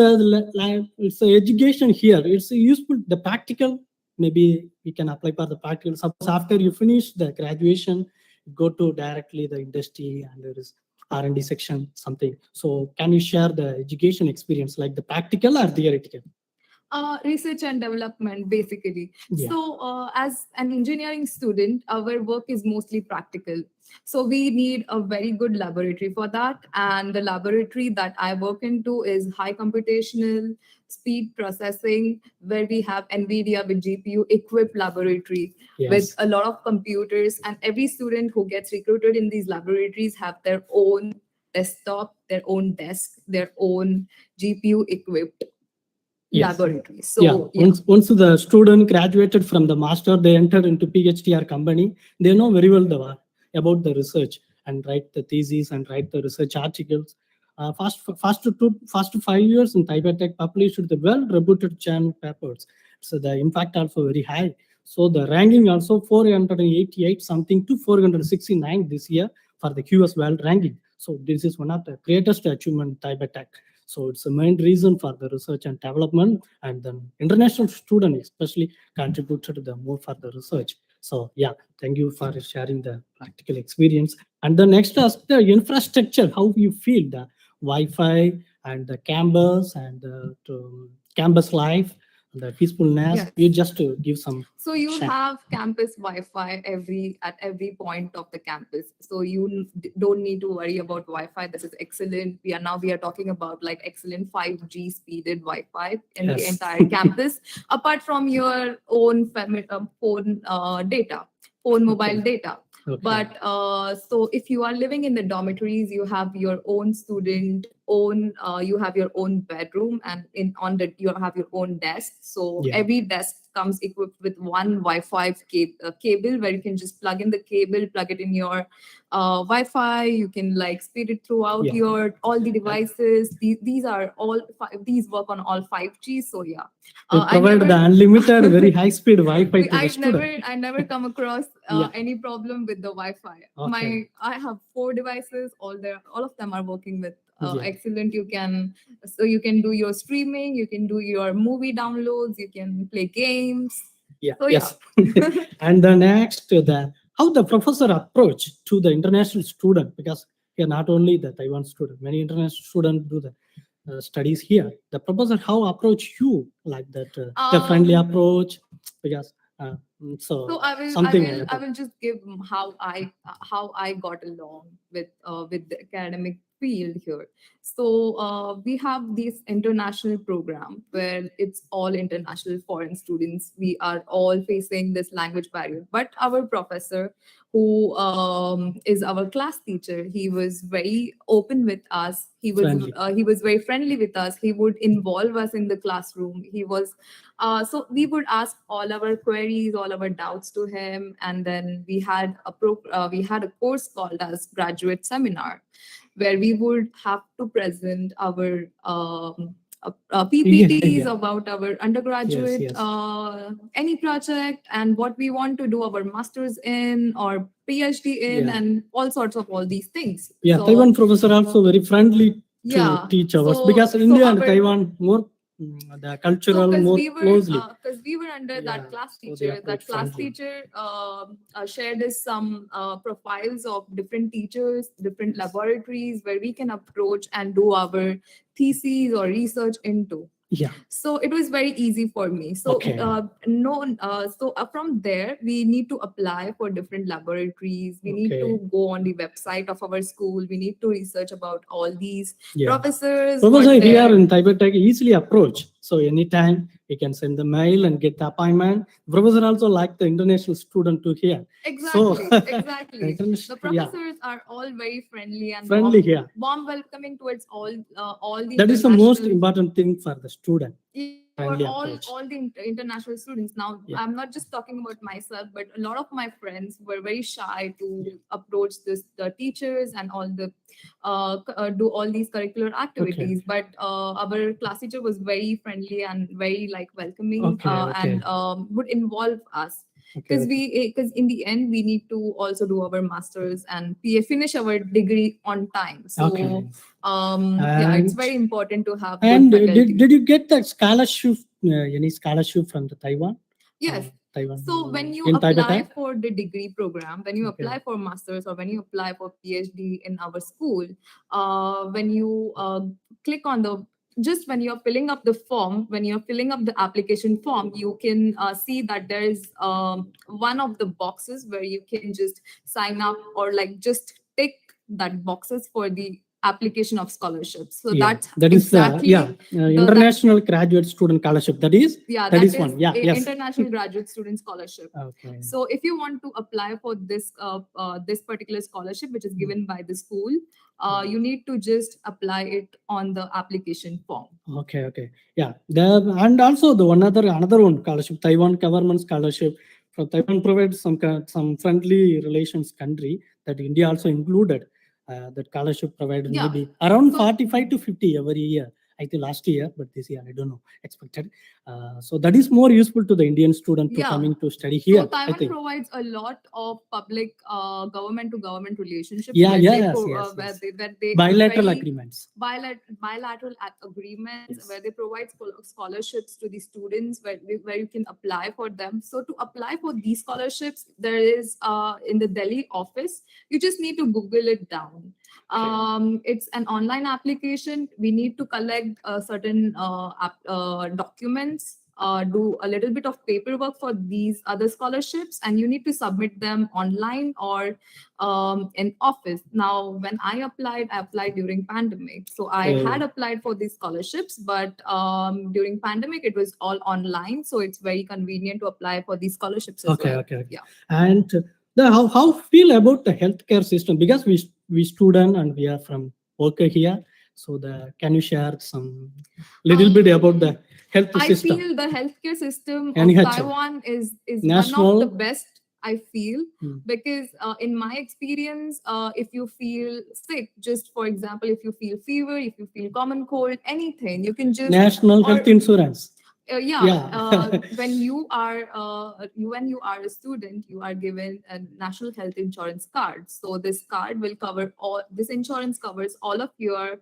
Speaker 18: education here. It's useful, the practical, maybe we can apply for the practical. Suppose after you finish the graduation, go to directly the industry and there is R&D section, something. So can you share the education experience, like the practical or theoretical?
Speaker 19: Research and development, basically.
Speaker 18: Yeah.
Speaker 19: So as an engineering student, our work is mostly practical. So we need a very good laboratory for that. And the laboratory that I work into is high computational speed processing, where we have NVIDIA with GPU equipped laboratory with a lot of computers. And every student who gets recruited in these laboratories have their own desktop, their own desk, their own GPU equipped laboratory. So
Speaker 18: once the student graduated from the master, they entered into PhD or company, they know very well about the research and write the thesis and write the research articles. First 5 years in Taipei Tech published the well-reputed Chien papers. So the impact also very high. So the ranking also 488 something to 469 this year for the QS World ranking. So this is one of the greatest achievement in Taipei Tech. So it's the main reason for the research and development, and then international student especially contributed more for the research. So yeah, thank you for sharing the practical experience. And the next aspect, the infrastructure, how you feel the Wi-Fi and the campus and the campus life, the peacefulness.
Speaker 19: Yes.
Speaker 18: You just to give some.
Speaker 19: So you have campus Wi-Fi at every point of the campus. So you don't need to worry about Wi-Fi. This is excellent. We are talking about like excellent 5G speeded Wi-Fi in the entire campus, apart from your own phone mobile data.
Speaker 18: Okay.
Speaker 19: But so if you are living in the dormitories, you have your own you have your own bedroom, and you have your own desk. So every desk comes equipped with one Wi-Fi cable, where you can just plug in the cable, plug it in your Wi-Fi. You can like speed it throughout all the devices. These work on all 5G. So yeah,
Speaker 18: they provide the unlimited, very high speed Wi-Fi to the student.
Speaker 19: I never come across any problem with the Wi-Fi.
Speaker 18: Okay.
Speaker 19: I have 4 devices. All of them are working with Yeah.
Speaker 5: Yeah.
Speaker 19: Excellent. You can do your streaming, you can do your movie downloads, you can play games.
Speaker 5: Yeah.
Speaker 19: So
Speaker 5: Yes. And the next, how the professor approach to the international student, because here not only the Taiwan student, many international students do the studies here. The professor how approach you like that, the friendly approach, because
Speaker 19: So I will just give how I got along with the academic field here. So we have this international program where it's all international foreign students. We are all facing this language barrier, but our professor, who is our class teacher, he was very open with us. He was very friendly with us. He would involve us in the classroom. He was so we would ask all our queries, all our doubts to him, and then we had a course called as graduate seminar, where we would have to present our PPTs about our undergraduate,
Speaker 5: Yes.
Speaker 19: any project, and what we want to do our masters in or PhD in,
Speaker 5: Yeah.
Speaker 19: and all sorts of all these things.
Speaker 5: Yeah,
Speaker 19: So-
Speaker 5: Taiwan professor also very friendly to
Speaker 19: Yeah,
Speaker 5: teach us,
Speaker 19: so-
Speaker 5: because
Speaker 19: so
Speaker 5: India and
Speaker 19: our-
Speaker 5: Taiwan more the cultural more closely.
Speaker 19: Because we were under that class
Speaker 5: so they
Speaker 19: teacher. That
Speaker 5: approach
Speaker 19: class
Speaker 5: friendly.
Speaker 19: teacher shared us some profiles of different teachers, different laboratories where we can approach and do our theses or research into.
Speaker 5: Yeah.
Speaker 19: So it was very easy for me. So
Speaker 5: Okay.
Speaker 19: from there, we need to apply for different laboratories. We need
Speaker 5: Okay.
Speaker 19: to go on the website of our school. We need to research about all these
Speaker 5: Yeah.
Speaker 19: professors.
Speaker 5: Professor
Speaker 19: what
Speaker 5: here
Speaker 19: their-
Speaker 5: in Taipei Tech easily approach. So anytime we can send the mail and get the appointment. Professor also like the international student to hear.
Speaker 19: Exactly,
Speaker 5: So,
Speaker 19: exactly. The
Speaker 5: international-
Speaker 19: professors are all very friendly and
Speaker 5: Friendly here.
Speaker 19: warm welcoming towards all the
Speaker 5: That is the most
Speaker 19: international-
Speaker 5: important thing for the student.
Speaker 19: for
Speaker 5: Friendly
Speaker 19: all
Speaker 5: approach.
Speaker 19: the international students. Now,
Speaker 5: Yeah.
Speaker 19: I'm not just talking about myself, but a lot of my friends were very shy to approach the teachers and all the do all these curricular activities. But our class teacher was very friendly and very like welcoming,
Speaker 5: Okay.
Speaker 19: and would involve us.
Speaker 5: Okay.
Speaker 19: Because in the end we need to also do our masters and finish our degree on time. So
Speaker 5: Okay.
Speaker 19: yeah, it's
Speaker 5: And-
Speaker 19: very important to have
Speaker 5: And
Speaker 19: good faculty.
Speaker 5: did you get that scholarship? Any scholarship from the Taiwan?
Speaker 19: Yes.
Speaker 5: Taiwan.
Speaker 19: So when you
Speaker 5: in Taipei
Speaker 19: apply
Speaker 5: Tech?
Speaker 19: for the degree program, when you
Speaker 5: Okay.
Speaker 19: apply for masters or when you apply for PhD in our school, when you click on when you're filling up the form, when you're filling up the application form, you can see that there is one of the boxes where you can just sign up or like just tick that boxes for the application of scholarships. So
Speaker 5: Yeah,
Speaker 19: that's
Speaker 5: that is
Speaker 19: exactly
Speaker 5: international graduate student scholarship. That is
Speaker 19: that is
Speaker 5: one. Yeah.
Speaker 19: a
Speaker 5: Yes.
Speaker 19: international graduate student scholarship.
Speaker 5: Okay.
Speaker 19: So if you want to apply for this this particular scholarship, which is given by the school, you need to just apply it on the application form.
Speaker 5: Okay. Okay. Yeah. And also the another one scholarship, Taiwan government scholarship. From Taiwan provides some friendly relations country that India also included. That scholarship provided
Speaker 19: Yeah.
Speaker 5: maybe around
Speaker 19: So-
Speaker 5: 45 to 50 every year. I think last year, but this year I don't know. Expected. So that is more useful to the Indian student to
Speaker 19: Yeah.
Speaker 5: coming to study here.
Speaker 19: So
Speaker 5: I
Speaker 19: Taiwan
Speaker 5: think.
Speaker 19: provides a lot of public government to government relationships.
Speaker 5: Yeah,
Speaker 19: where
Speaker 5: yes,
Speaker 19: they
Speaker 5: yes,
Speaker 19: where
Speaker 5: yes.
Speaker 19: they
Speaker 5: Bilateral
Speaker 19: very-
Speaker 5: agreements.
Speaker 19: bilateral agreements
Speaker 5: Yes.
Speaker 19: where they provide scholarships to the students where you can apply for them. So to apply for these scholarships, there is in the Delhi office, you just need to Google it down. It's an online application. We need to collect certain documents, do a little bit of paperwork for these other scholarships, and you need to submit them online or in office. Now, when I applied during pandemic. So I
Speaker 5: Oh.
Speaker 19: had applied for these scholarships, but during pandemic, it was all online. So it's very convenient to apply for these scholarships as
Speaker 5: Okay,
Speaker 19: well.
Speaker 5: okay.
Speaker 19: Yeah.
Speaker 5: And how feel about the healthcare system? Because we student and we are from worker here. So can you share some little bit about the health
Speaker 19: I
Speaker 5: system?
Speaker 19: feel the healthcare system of
Speaker 5: NHS.
Speaker 19: Taiwan is one
Speaker 5: National-
Speaker 19: of the best, I feel,
Speaker 5: Hmm.
Speaker 19: because in my experience, if you feel sick, just for example, if you feel fever, if you feel common cold, anything, you can just
Speaker 5: National
Speaker 19: or-
Speaker 5: health insurance.
Speaker 19: When you are a student, you are given a national health insurance card. So this card will cover all. This insurance covers all of your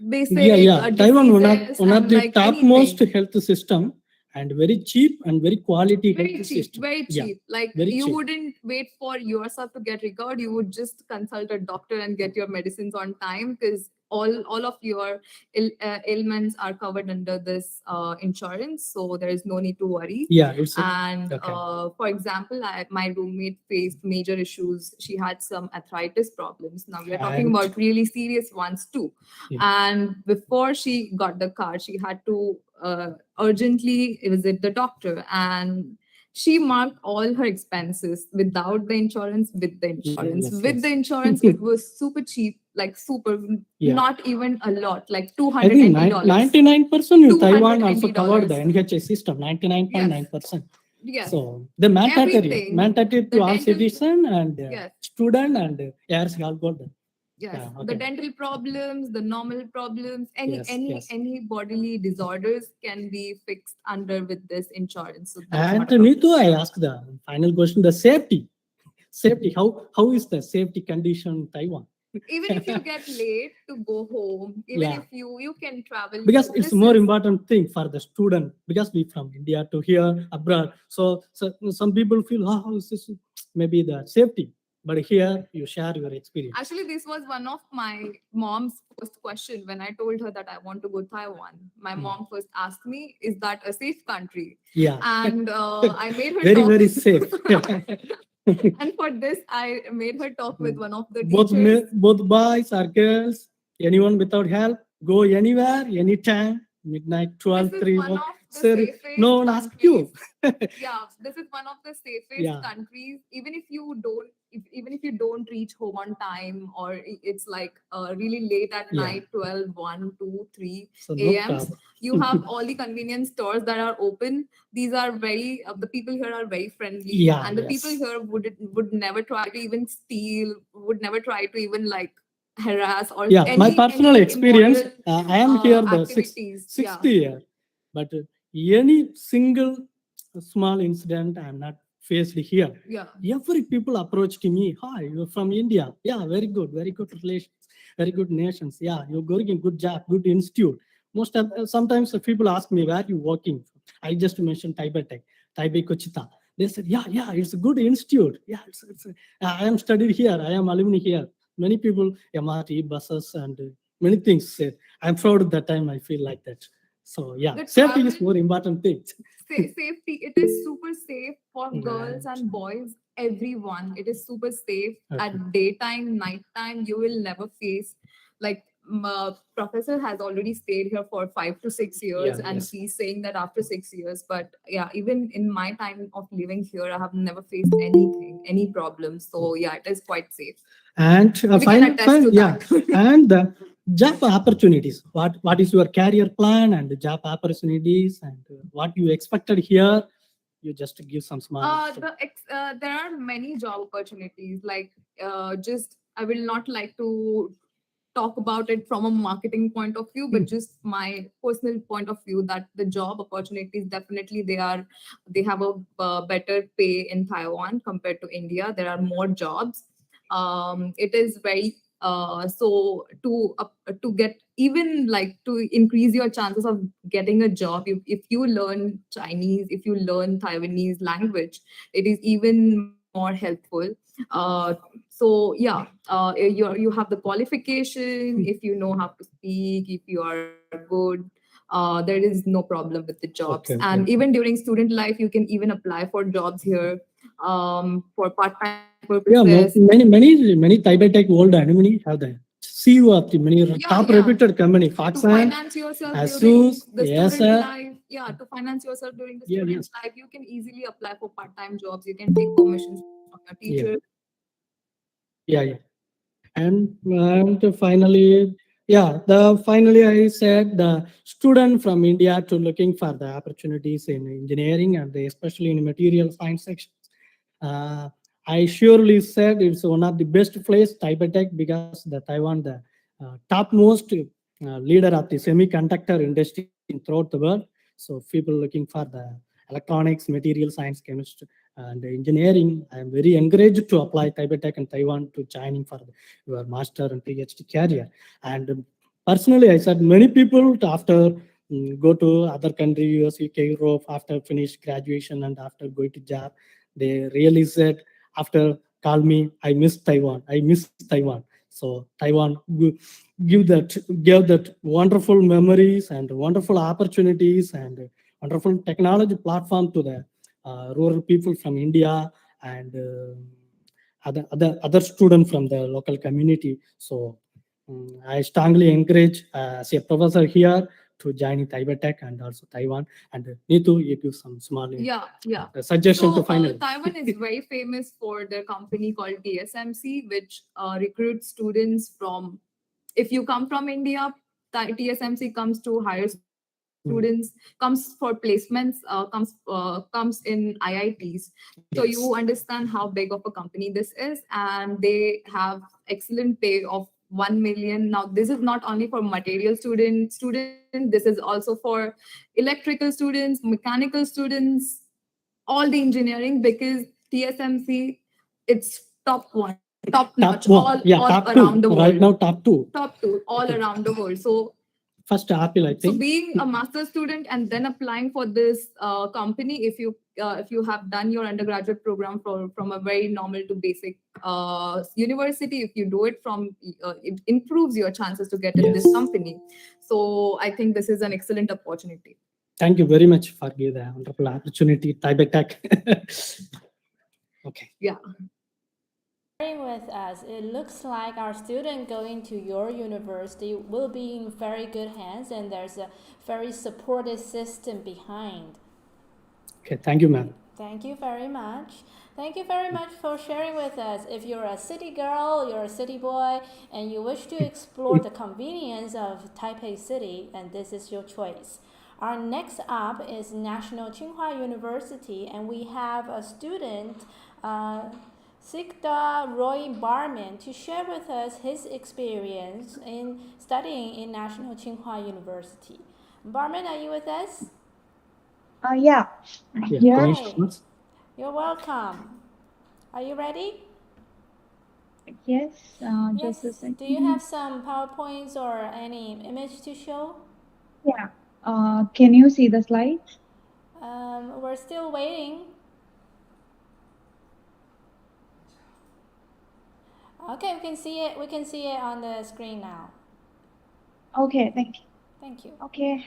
Speaker 19: basic
Speaker 18: Taiwan one of the
Speaker 19: like
Speaker 18: topmost
Speaker 19: anything.
Speaker 18: health system and very cheap and very quality
Speaker 19: Very
Speaker 18: health
Speaker 19: cheap,
Speaker 18: system.
Speaker 19: very cheap. Like
Speaker 18: very
Speaker 19: you
Speaker 18: cheap.
Speaker 19: wouldn't wait for yourself to get recovered. You would just consult a doctor and get your medicines on time, because all of your ailments are covered under this insurance. So there is no need to worry. And for example, my roommate faced major issues. She had some arthritis problems. Now we are talking about really serious ones too. And before she got the card, she had to urgently visit the doctor, and she marked all her expenses without the insurance, with the insurance. With the insurance, it was super cheap, like super, not even a lot, like
Speaker 18: I think
Speaker 19: $280.
Speaker 18: 99% in Taiwan also covered the NHS system, 99.9%.
Speaker 19: Yes.
Speaker 18: So the mandatory
Speaker 19: Everything.
Speaker 18: to all citizen and
Speaker 19: Yes.
Speaker 18: student and heirs all got them.
Speaker 19: Yes, the dental problems, the normal problems, any bodily disorders can be fixed under with this insurance. So that's
Speaker 18: And
Speaker 19: not a
Speaker 18: Neetu, I ask the final question: the safety. How is the safety condition in Taiwan?
Speaker 19: Even if you get late to go home, even if you can travel,
Speaker 18: Because it's more important thing for the student, because we from India to here abroad. So some people feel, how is this? Maybe the safety. But here you share your experience.
Speaker 19: Actually, this was one of my mom's first question when I told her that I want to go to Taiwan. My mom first asked me, "Is that a safe country?" And I made her
Speaker 18: very safe.
Speaker 19: And for this, I made her talk with one of the teachers.
Speaker 18: Both boys or girls, anyone without help, go anywhere, anytime, midnight, 12, 3. No one ask you.
Speaker 19: This is one of the safest countries. Even if you don't reach home on time, or it's like really late at night, 12, 1, 2, 3 a.m. You have all the convenience stores that are open. These are very, the people here are very friendly. And the people here would never try to even steal, would never try to even like harass or
Speaker 18: my personal experience, I am here the
Speaker 19: activities.
Speaker 18: sixth year. But any single small incident I am not faced here. Every people approached me. Hi, you're from India. Very good relations, very good nations. You're going in good job, good institute. Sometimes people ask me, where are you working? I just mentioned Taipei Kochita. They said, it's a good institute. I am studied here. I am alumni here. Many people, MRT, buses, and many things said. I'm proud of that time. I feel like that. So safety is more important thing.
Speaker 19: Safety, it is super safe for girls and boys, everyone. It is super safe at daytime, nighttime. You will never face, like, professor has already stayed here for 5 to 6 years, and she's saying that after 6 years. But even in my time of living here, I have never faced any problems. So it is quite safe.
Speaker 18: And and the job opportunities. What is your career plan and the job opportunities, and what you expected here? You just give some small.
Speaker 19: There are many job opportunities. Like I will not like to talk about it from a marketing point of view, but just my personal point of view, that the job opportunities, definitely they have a better pay in Taiwan compared to India. There are more jobs. It is very so to get, even like to increase your chances of getting a job, if you learn Chinese, if you learn Taiwanese language, it is even more helpful. So you have the qualification. If you know how to speak, if you are good, there is no problem with the jobs. And even during student life, you can even apply for jobs here for part-time purposes.
Speaker 18: Many Taipei Tech World alumni have the CEO of the many top reputed company, Foxconn,
Speaker 19: finance yourself
Speaker 18: ASUS,
Speaker 19: during the student life. To finance yourself during the student life, you can easily apply for part-time jobs. You can take commissions from your teachers.
Speaker 18: And finally, I said the student from India to looking for the opportunities in engineering, and especially in material science sections. I surely said it's one of the best place, Taipei Tech, because the Taiwan, the topmost leader of the semiconductor industry throughout the world. So people looking for the electronics, material science, chemistry, and engineering, I am very encouraged to apply Taipei Tech and Taiwan to joining for your master and PhD career. And personally, I said many people after go to other country, US, UK, Europe, after finish graduation and after going to job, they really said after call me, I miss Taiwan. I miss Taiwan. So Taiwan gave that wonderful memories and wonderful opportunities and wonderful technology platform to the rural people from India and other students from the local community. So I strongly encourage as a professor here to join Taipei Tech and also Taiwan. And Neetu, you give some small suggestion to final.
Speaker 19: Taiwan is very famous for their company called TSMC, which recruits students from, if you come from India, TSMC comes to hire students, comes for placements, comes in IITs. So you understand how big of a company this is, and they have excellent pay of 1 million. Now, this is not only for material students, this is also for electrical students, mechanical students, all the engineering, because TSMC, it's top notch, all around the world.
Speaker 18: Right now, top two,
Speaker 19: all around the world. So
Speaker 18: first Apple, I think.
Speaker 19: So being a master student and then applying for this company, if you have done your undergraduate program from a very normal to basic university, if you do it from, it improves your chances to get in this company. So I think this is an excellent opportunity.
Speaker 18: Thank you very much for giving the wonderful opportunity, Taipei Tech. Okay.
Speaker 19: Yeah.
Speaker 1: With us, it looks like our student going to your university will be in very good hands, and there's a very supportive system behind.
Speaker 18: Okay, thank you, ma'am.
Speaker 1: Thank you very much. Thank you very much for sharing with us. If you're a city girl, you're a city boy, and you wish to explore the convenience of Taipei City, and this is your choice. Our next up is National Tsinghua University, and we have a student, Sikda Roy Barman, to share with us his experience in studying in National Tsinghua University. Barman, are you with us?
Speaker 20: Yeah.
Speaker 1: Hi. You're welcome. Are you ready?
Speaker 20: Yes. Just a second.
Speaker 1: Do you have some PowerPoints or any image to show?
Speaker 20: Yeah. Can you see the slides?
Speaker 1: We're still waiting. Okay, we can see it. We can see it on the screen now.
Speaker 20: Okay, thank you.
Speaker 1: Thank you.
Speaker 20: Okay.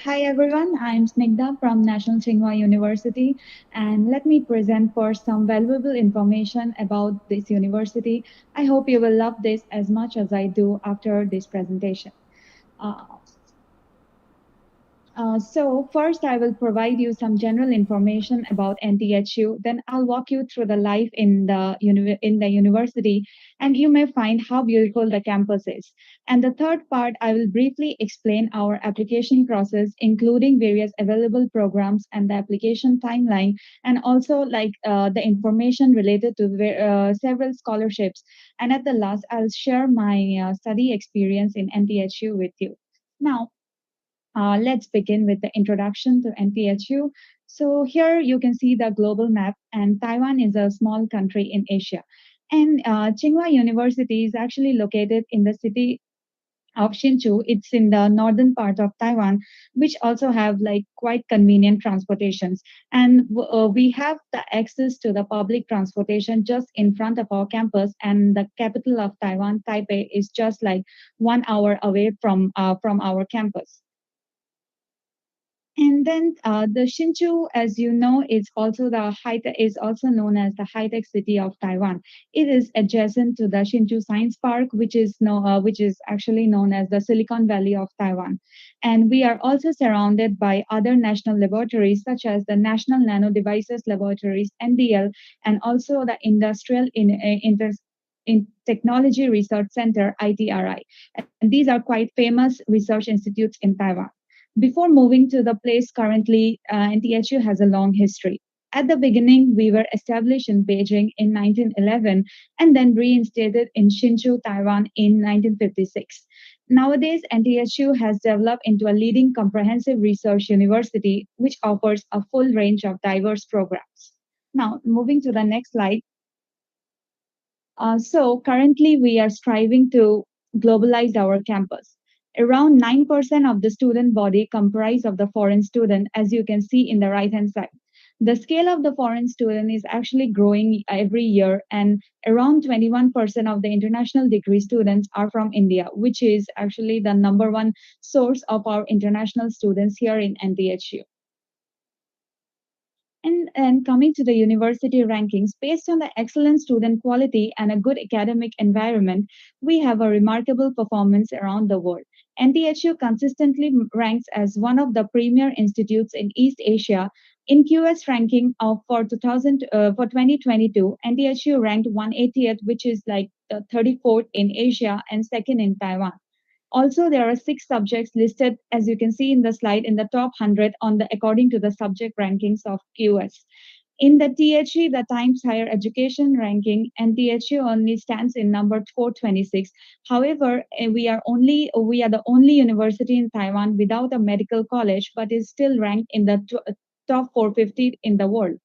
Speaker 20: Hi everyone. I'm Snigdha from National Tsinghua University, and let me present first some valuable information about this university. I hope you will love this as much as I do after this presentation. So first, I will provide you some general information about NTHU. Then I'll walk you through the life in the university, and you may find how beautiful the campus is. And the third part, I will briefly explain our application process, including various available programs and the application timeline, and also the information related to several scholarships. And at the last, I'll share my study experience in NTHU with you. Now, let's begin with the introduction to NTHU. So here you can see the global map, and Taiwan is a small country in Asia. And Tsinghua University is actually located in the city of Hsinchu. It's in the northern part of Taiwan, which also have quite convenient transportations. And we have the access to the public transportation just in front of our campus, and the capital of Taiwan, Taipei, is just 1 hour away from our campus. And then the Hsinchu, as you know, is also known as the high-tech city of Taiwan. It is adjacent to the Hsinchu Science Park, which is actually known as the Silicon Valley of Taiwan. And we are also surrounded by other national laboratories, such as the National Nano Devices Laboratories (NDL), and also the Industrial Technology Research Center (ITRI). And these are quite famous research institutes in Taiwan. Before moving to the place currently, NTHU has a long history. At the beginning, we were established in Beijing in 1911 and then reinstated in Hsinchu, Taiwan in 1956. Nowadays, NTHU has developed into a leading comprehensive research university which offers a full range of diverse programs. Now, moving to the next slide. So currently we are striving to globalize our campus. Around 9% of the student body comprise of the foreign student, as you can see in the right-hand side. The scale of the foreign student is actually growing every year, and around 21% of the international degree students are from India, which is actually the number one source of our international students here in NTHU. And coming to the university rankings, based on the excellent student quality and a good academic environment, we have a remarkable performance around the world. NTHU consistently ranks as one of the premier institutes in East Asia. In QS ranking for 2022, NTHU ranked 180th, which is like the 34th in Asia and second in Taiwan. Also, there are 6 subjects listed, as you can see in the slide, in the top 100 according to the subject rankings of QS. In the THE, the Times Higher Education ranking, NTHU only stands in number 426. However, we are the only university in Taiwan without a medical college, but is still ranked in the top 450 in the world.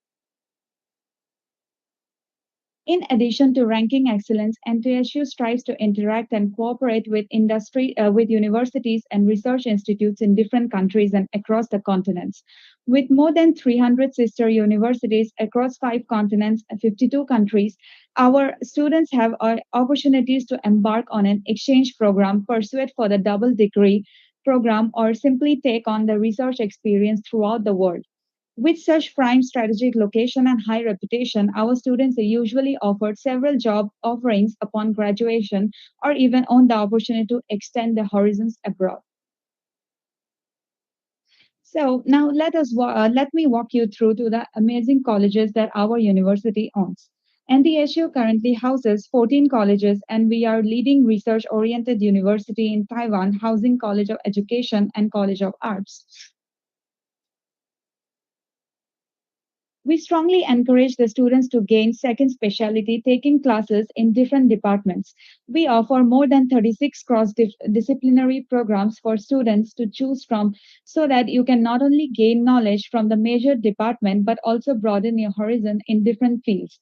Speaker 20: In addition to ranking excellence, NTHU strives to interact and cooperate with industry, with universities and research institutes in different countries and across the continents. With more than 300 sister universities across 5 continents and 52 countries, our students have opportunities to embark on an exchange program, pursue it for the double degree program, or simply take on the research experience throughout the world. With such prime strategic location and high reputation, our students are usually offered several job offerings upon graduation or even own the opportunity to extend their horizons abroad. So now let me walk you through to the amazing colleges that our university owns. NTHU currently houses 14 colleges, and we are leading research-oriented university in Taiwan, housing College of Education and College of Arts. We strongly encourage the students to gain second specialty, taking classes in different departments. We offer more than 36 cross-disciplinary programs for students to choose from so that you can not only gain knowledge from the major department, but also broaden your horizon in different fields.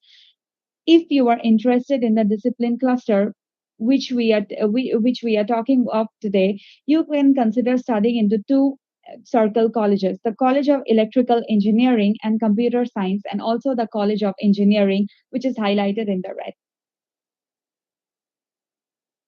Speaker 20: If you are interested in the discipline cluster, which we are talking of today, you can consider studying into 2 circle colleges, the College of Electrical Engineering and Computer Science, and also the College of Engineering, which is highlighted in the red.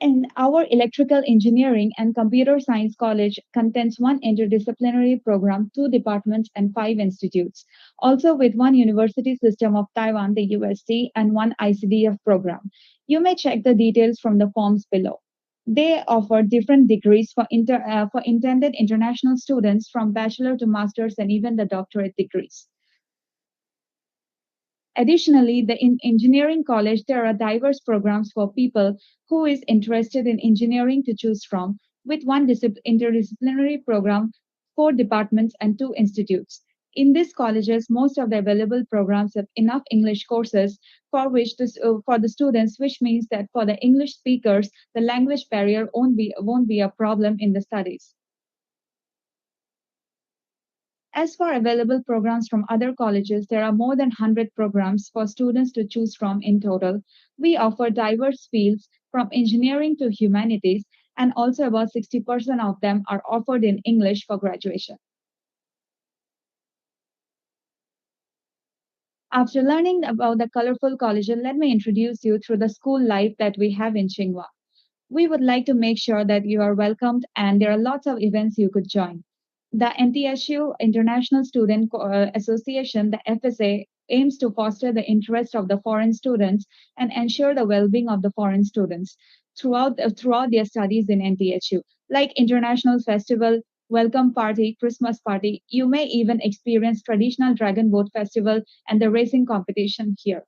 Speaker 20: And our Electrical Engineering and Computer Science College contains 1 interdisciplinary program, 2 departments, and 5 institutes. Also with 1 University System of Taiwan, the UST, and 1 ICDF program. You may check the details from the forms below. They offer different degrees for intended international students from bachelor to master's and even the doctorate degrees. Additionally, in engineering college, there are diverse programs for people who is interested in engineering to choose from, with 1 interdisciplinary program, 4 departments, and 2 institutes. In these colleges, most of the available programs have enough English courses for the students, which means that for the English speakers, the language barrier won't be a problem in the studies. As for available programs from other colleges, there are more than 100 programs for students to choose from in total. We offer diverse fields from engineering to humanities, and also about 60% of them are offered in English for graduation. After learning about the colorful college, let me introduce you through the school life that we have in Tsinghua. We would like to make sure that you are welcomed, and there are lots of events you could join. The NTHU International Student Association, the FSA, aims to foster the interest of the foreign students and ensure the well-being of the foreign students throughout their studies in NTHU, like international festival, welcome party, Christmas party. You may even experience traditional dragon boat festival and the racing competition here.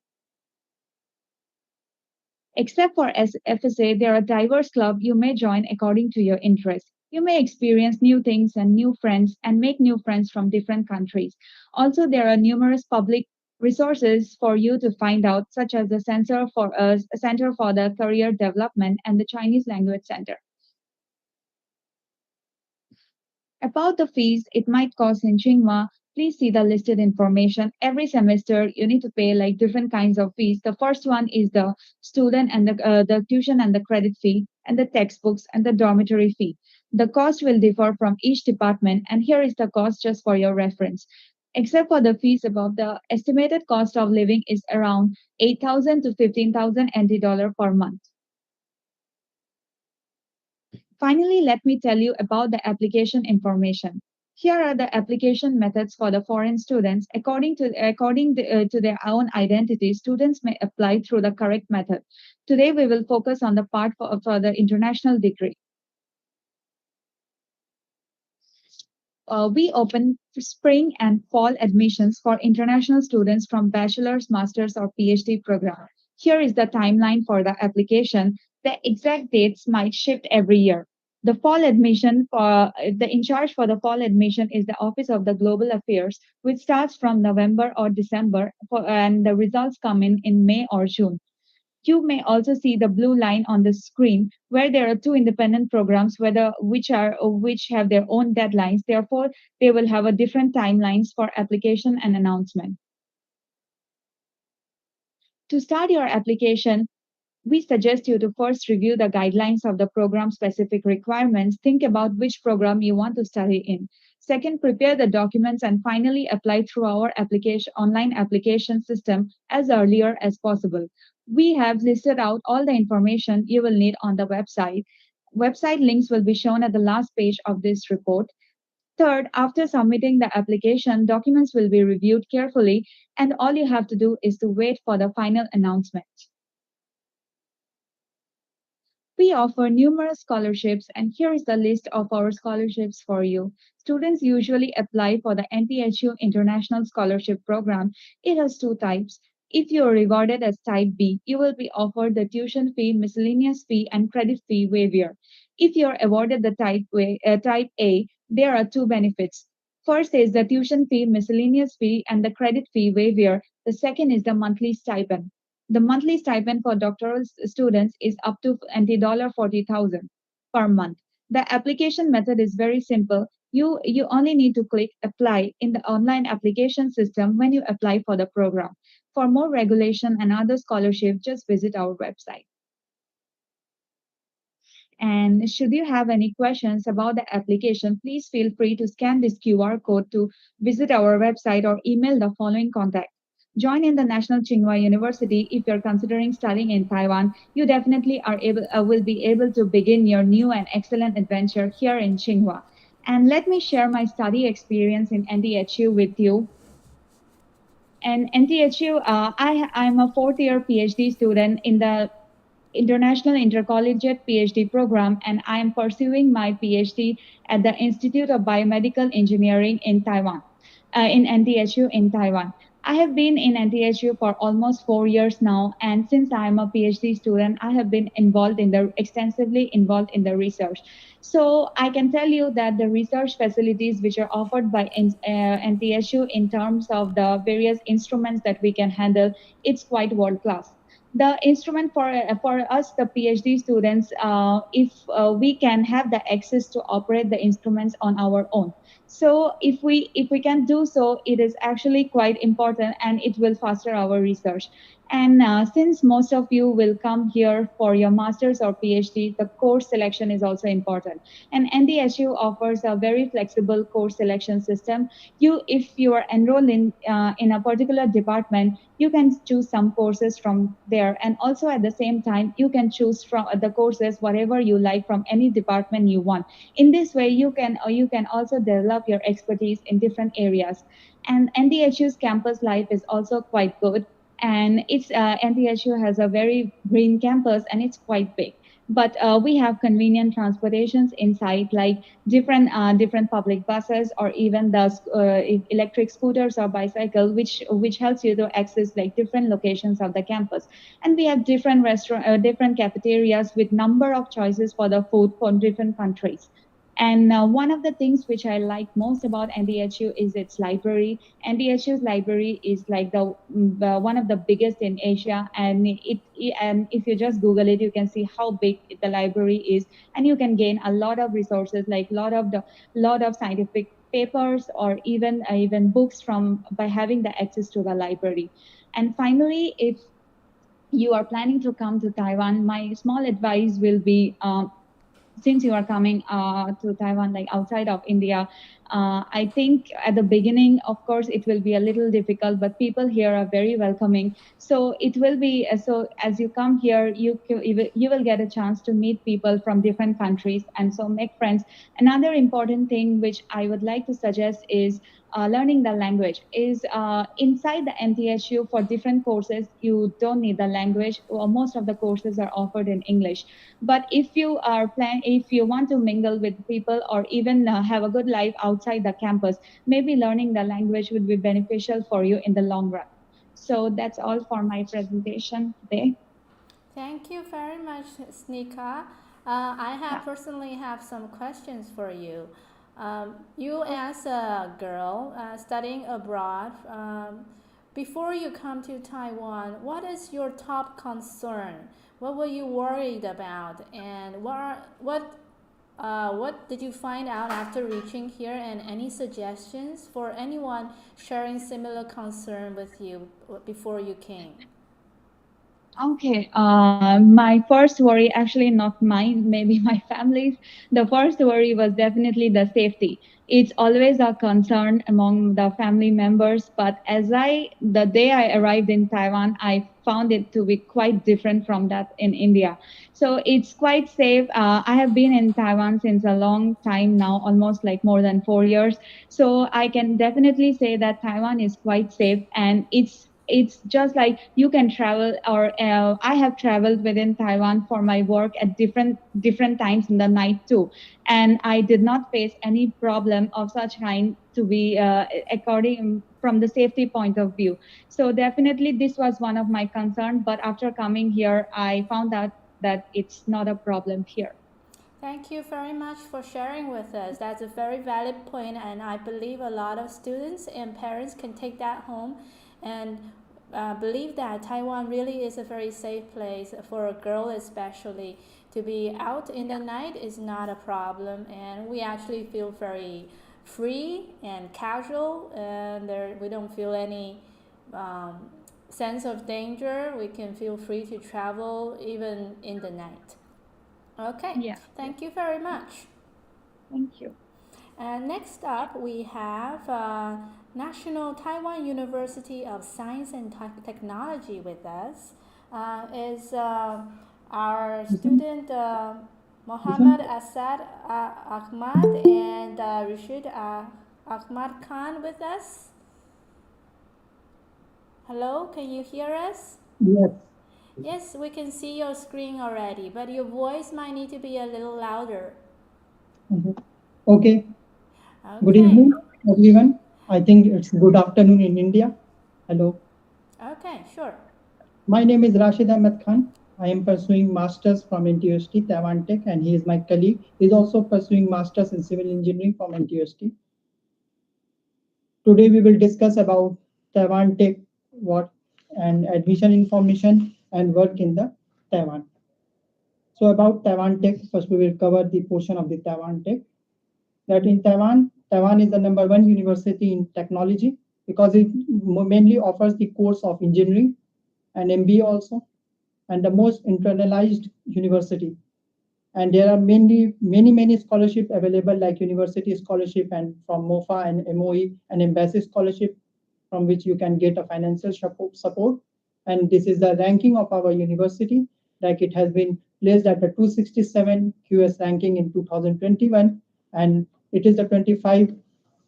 Speaker 20: Except for FSA, there are diverse clubs you may join according to your interests. You may experience new things and new friends and make new friends from different countries. Also, there are numerous public resources for you to find out, such as the Center for the Career Development and the Chinese Language Center. About the fees it might cost in Tsinghua, please see the listed information. Every semester, you need to pay like different kinds of fees. The first one is the student and the tuition and the credit fee, and the textbooks and the dormitory fee. The cost will differ from each department, and here is the cost just for your reference. Except for the fees above, the estimated cost of living is around 8,000 to 15,000 NT dollar per month. Finally, let me tell you about the application information. Here are the application methods for the foreign students. According to their own identity, students may apply through the correct method. Today, we will focus on the part for the international degree. We open spring and fall admissions for international students from bachelor's, master's, or PhD program. Here is the timeline for the application. The exact dates might shift every year. The fall admission the in charge for the fall admission is the Office of the Global Affairs, which starts from November or December, and the results come in May or June. You may also see the blue line on the screen where there are two independent programs which have their own deadlines. Therefore, they will have a different timelines for application and announcement. To start your application, we suggest you to first review the guidelines of the program-specific requirements. Think about which program you want to study in. Second, prepare the documents, and finally apply through our online application system as earlier as possible. We have listed out all the information you will need on the website. Website links will be shown at the last page of this report. Third, after submitting the application, documents will be reviewed carefully, and all you have to do is to wait for the final announcement. We offer numerous scholarships, and here is the list of our scholarships for you. Students usually apply for the NTHU International Scholarship Program. It has two types. If you are rewarded as Type B, you will be offered the tuition fee, miscellaneous fee, and credit fee waiver. If you are awarded the Type A, there are two benefits. First is the tuition fee, miscellaneous fee, and the credit fee waiver. The second is the monthly stipend. The monthly stipend for doctoral students is up to $40,000 per month. The application method is very simple. You only need to click apply in the online application system when you apply for the program. For more regulation and other scholarship, just visit our website. And should you have any questions about the application, please feel free to scan this QR code to visit our website or email the following contact. Join in the National Tsinghua University if you're considering studying in Taiwan. You definitely will be able to begin your new and excellent adventure here in Tsinghua. And let me share my study experience in NTHU with you. And NTHU, I'm a fourth-year PhD student in the International Intercollegiate PhD program, and I am pursuing my PhD at the Institute of Biomedical Engineering in Taiwan, in NTHU in Taiwan. I have been in NTHU for almost 4 years now, and since I am a PhD student, I have been extensively involved in the research. So I can tell you that the research facilities which are offered by NTHU in terms of the various instruments that we can handle, it's quite world-class. The instrument for us, the PhD students, if we can have the access to operate the instruments on our own. So if we can do so, it is actually quite important, and it will foster our research. And since most of you will come here for your master's or PhD, the course selection is also important. And NTHU offers a very flexible course selection system. If you are enrolled in a particular department, you can choose some courses from there. And also at the same time, you can choose from the courses whatever you like from any department you want. In this way, you can also develop your expertise in different areas. And NTHU's campus life is also quite good. And NTHU has a very green campus, and it's quite big. But we have convenient transportations inside, like different public buses, or even the electric scooters or bicycle, which helps you to access like different locations of the campus. And we have different cafeterias with number of choices for the food from different countries. And one of the things which I like most about NTHU is its library. NTHU's library is like the one of the biggest in Asia, and and if you just Google it, you can see how big the library is, and you can gain a lot of resources, like lot of scientific papers, or even books from by having the access to the library. And finally, if you are planning to come to Taiwan, my small advice will be, since you are coming to Taiwan, like outside of India, I think at the beginning, of course, it will be a little difficult, but people here are very welcoming. So it will be, so as you come here, you will get a chance to meet people from different countries, and so make friends. Another important thing which I would like to suggest is learning the language. Is inside the NTHU for different courses, you don't need the language, or most of the courses are offered in English. But if you want to mingle with people, or even have a good life outside the campus, maybe learning the language would be beneficial for you in the long run. So that's all for my presentation today.
Speaker 1: Thank you very much, Snika. Personally have some questions for you. You as a girl studying abroad, before you come to Taiwan, what is your top concern? What were you worried about, and what did you find out after reaching here, and any suggestions for anyone sharing similar concern with you before you came?
Speaker 20: Okay, my first worry, actually not mine, maybe my family's. The first worry was definitely the safety. It's always a concern among the family members, but the day I arrived in Taiwan, I found it to be quite different from that in India. So it's quite safe. I have been in Taiwan since a long time now, almost like more than 4 years. So I can definitely say that Taiwan is quite safe, and it's just like you can travel, or I have traveled within Taiwan for my work at different times in the night too, and I did not face any problem of such kind to be according from the safety point of view. So definitely this was one of my concerns, but after coming here, I found out that it's not a problem here.
Speaker 1: Thank you very much for sharing with us. That's a very valid point, and I believe a lot of students and parents can take that home and believe that Taiwan really is a very safe place for a girl, especially to be out in the night is not a problem, and we actually feel very free and casual, and we don't feel any sense of danger. We can feel free to travel even in the night. Okay, yeah. Thank you very much.
Speaker 20: Thank you.
Speaker 1: And next up, we have National Taiwan University of Science and Technology with us. Is our student Mohammad Asad Ahmad and Rashid Ahmad Khan with us. Hello, can you hear us?
Speaker 21: Yes.
Speaker 1: Yes, we can see your screen already, but your voice might need to be a little louder.
Speaker 21: Okay. Good evening, everyone. I think it's good afternoon in India. Hello.
Speaker 1: Okay, sure.
Speaker 21: My name is Rashid Ahmed Khan. I am pursuing Masters from NTUST, Taiwan Tech, and he is my colleague. He is also pursuing Masters in Civil Engineering from NTUST. Today we will discuss about Taiwan Tech, and admission information and work in the Taiwan. So about Taiwan Tech, first we will cover the portion of the Taiwan Tech. That in Taiwan is the #1 university in technology because it mainly offers the course of engineering and MBA also, and the most internalized university. And there are many scholarships available, like university scholarship and from MOFA and MOE and embassy scholarship, from which you can get a financial support. And this is the ranking of our university, like it has been placed at the 267 QS ranking in 2021, and it is the 25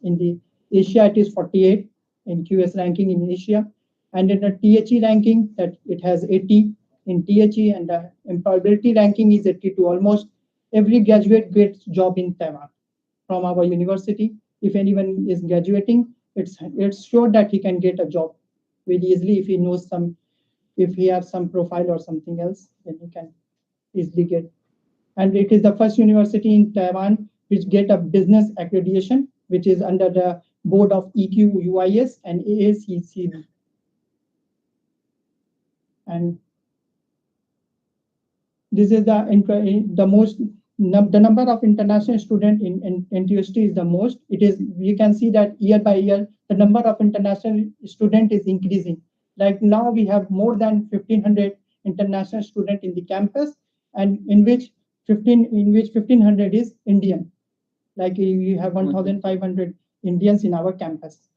Speaker 21: in the Asia. It is 48 in QS ranking in Asia, and in the THE ranking that it has 80 in THE, and the employability ranking is 82. Almost every graduate gets job in Taiwan from our university. If anyone is graduating, it's sure that he can get a job very easily if he knows if he has some profile or something else, then he can easily get. And it is the first university in Taiwan which get a business accreditation, which is under the board of EQUIS and AACCB. And this is the number of international students in NTUST is the most. It is, you can see that year by year the number of international students is increasing. Like now we have more than 1,500 international students in the campus, and in which 1,500 is Indian. Like we have 1,500 Indians in our campus.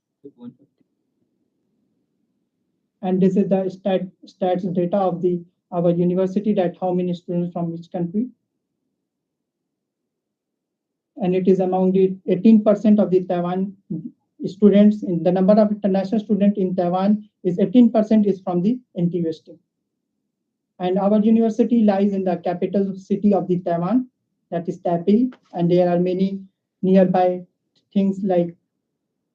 Speaker 21: And this is the stats data of our university, that how many students from which country. And it is among the 18% of the Taiwan students. In the number of international students in Taiwan is 18% is from the NTUST. And our university lies in the capital city of the Taiwan, that is Taipei. And there are many nearby things like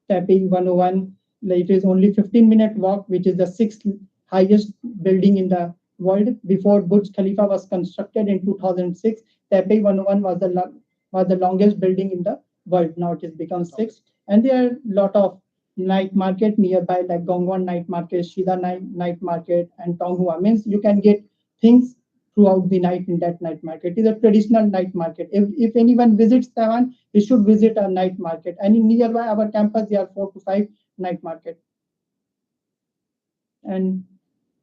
Speaker 21: Taipei 101. It is only 15-minute walk, which is the 6th highest building in the world. Before Burj Khalifa was constructed in 2006, Taipei 101 was the longest building in the world. Now it has become 6th. And there are a lot of night market nearby, like Gongwon night market, Shida night market, and Tonghua. Means you can get things throughout the night in that night market. It is a traditional night market. If anyone visits Taiwan, he should visit a night market. And in nearby our campus, there are 4 to 5 night market. And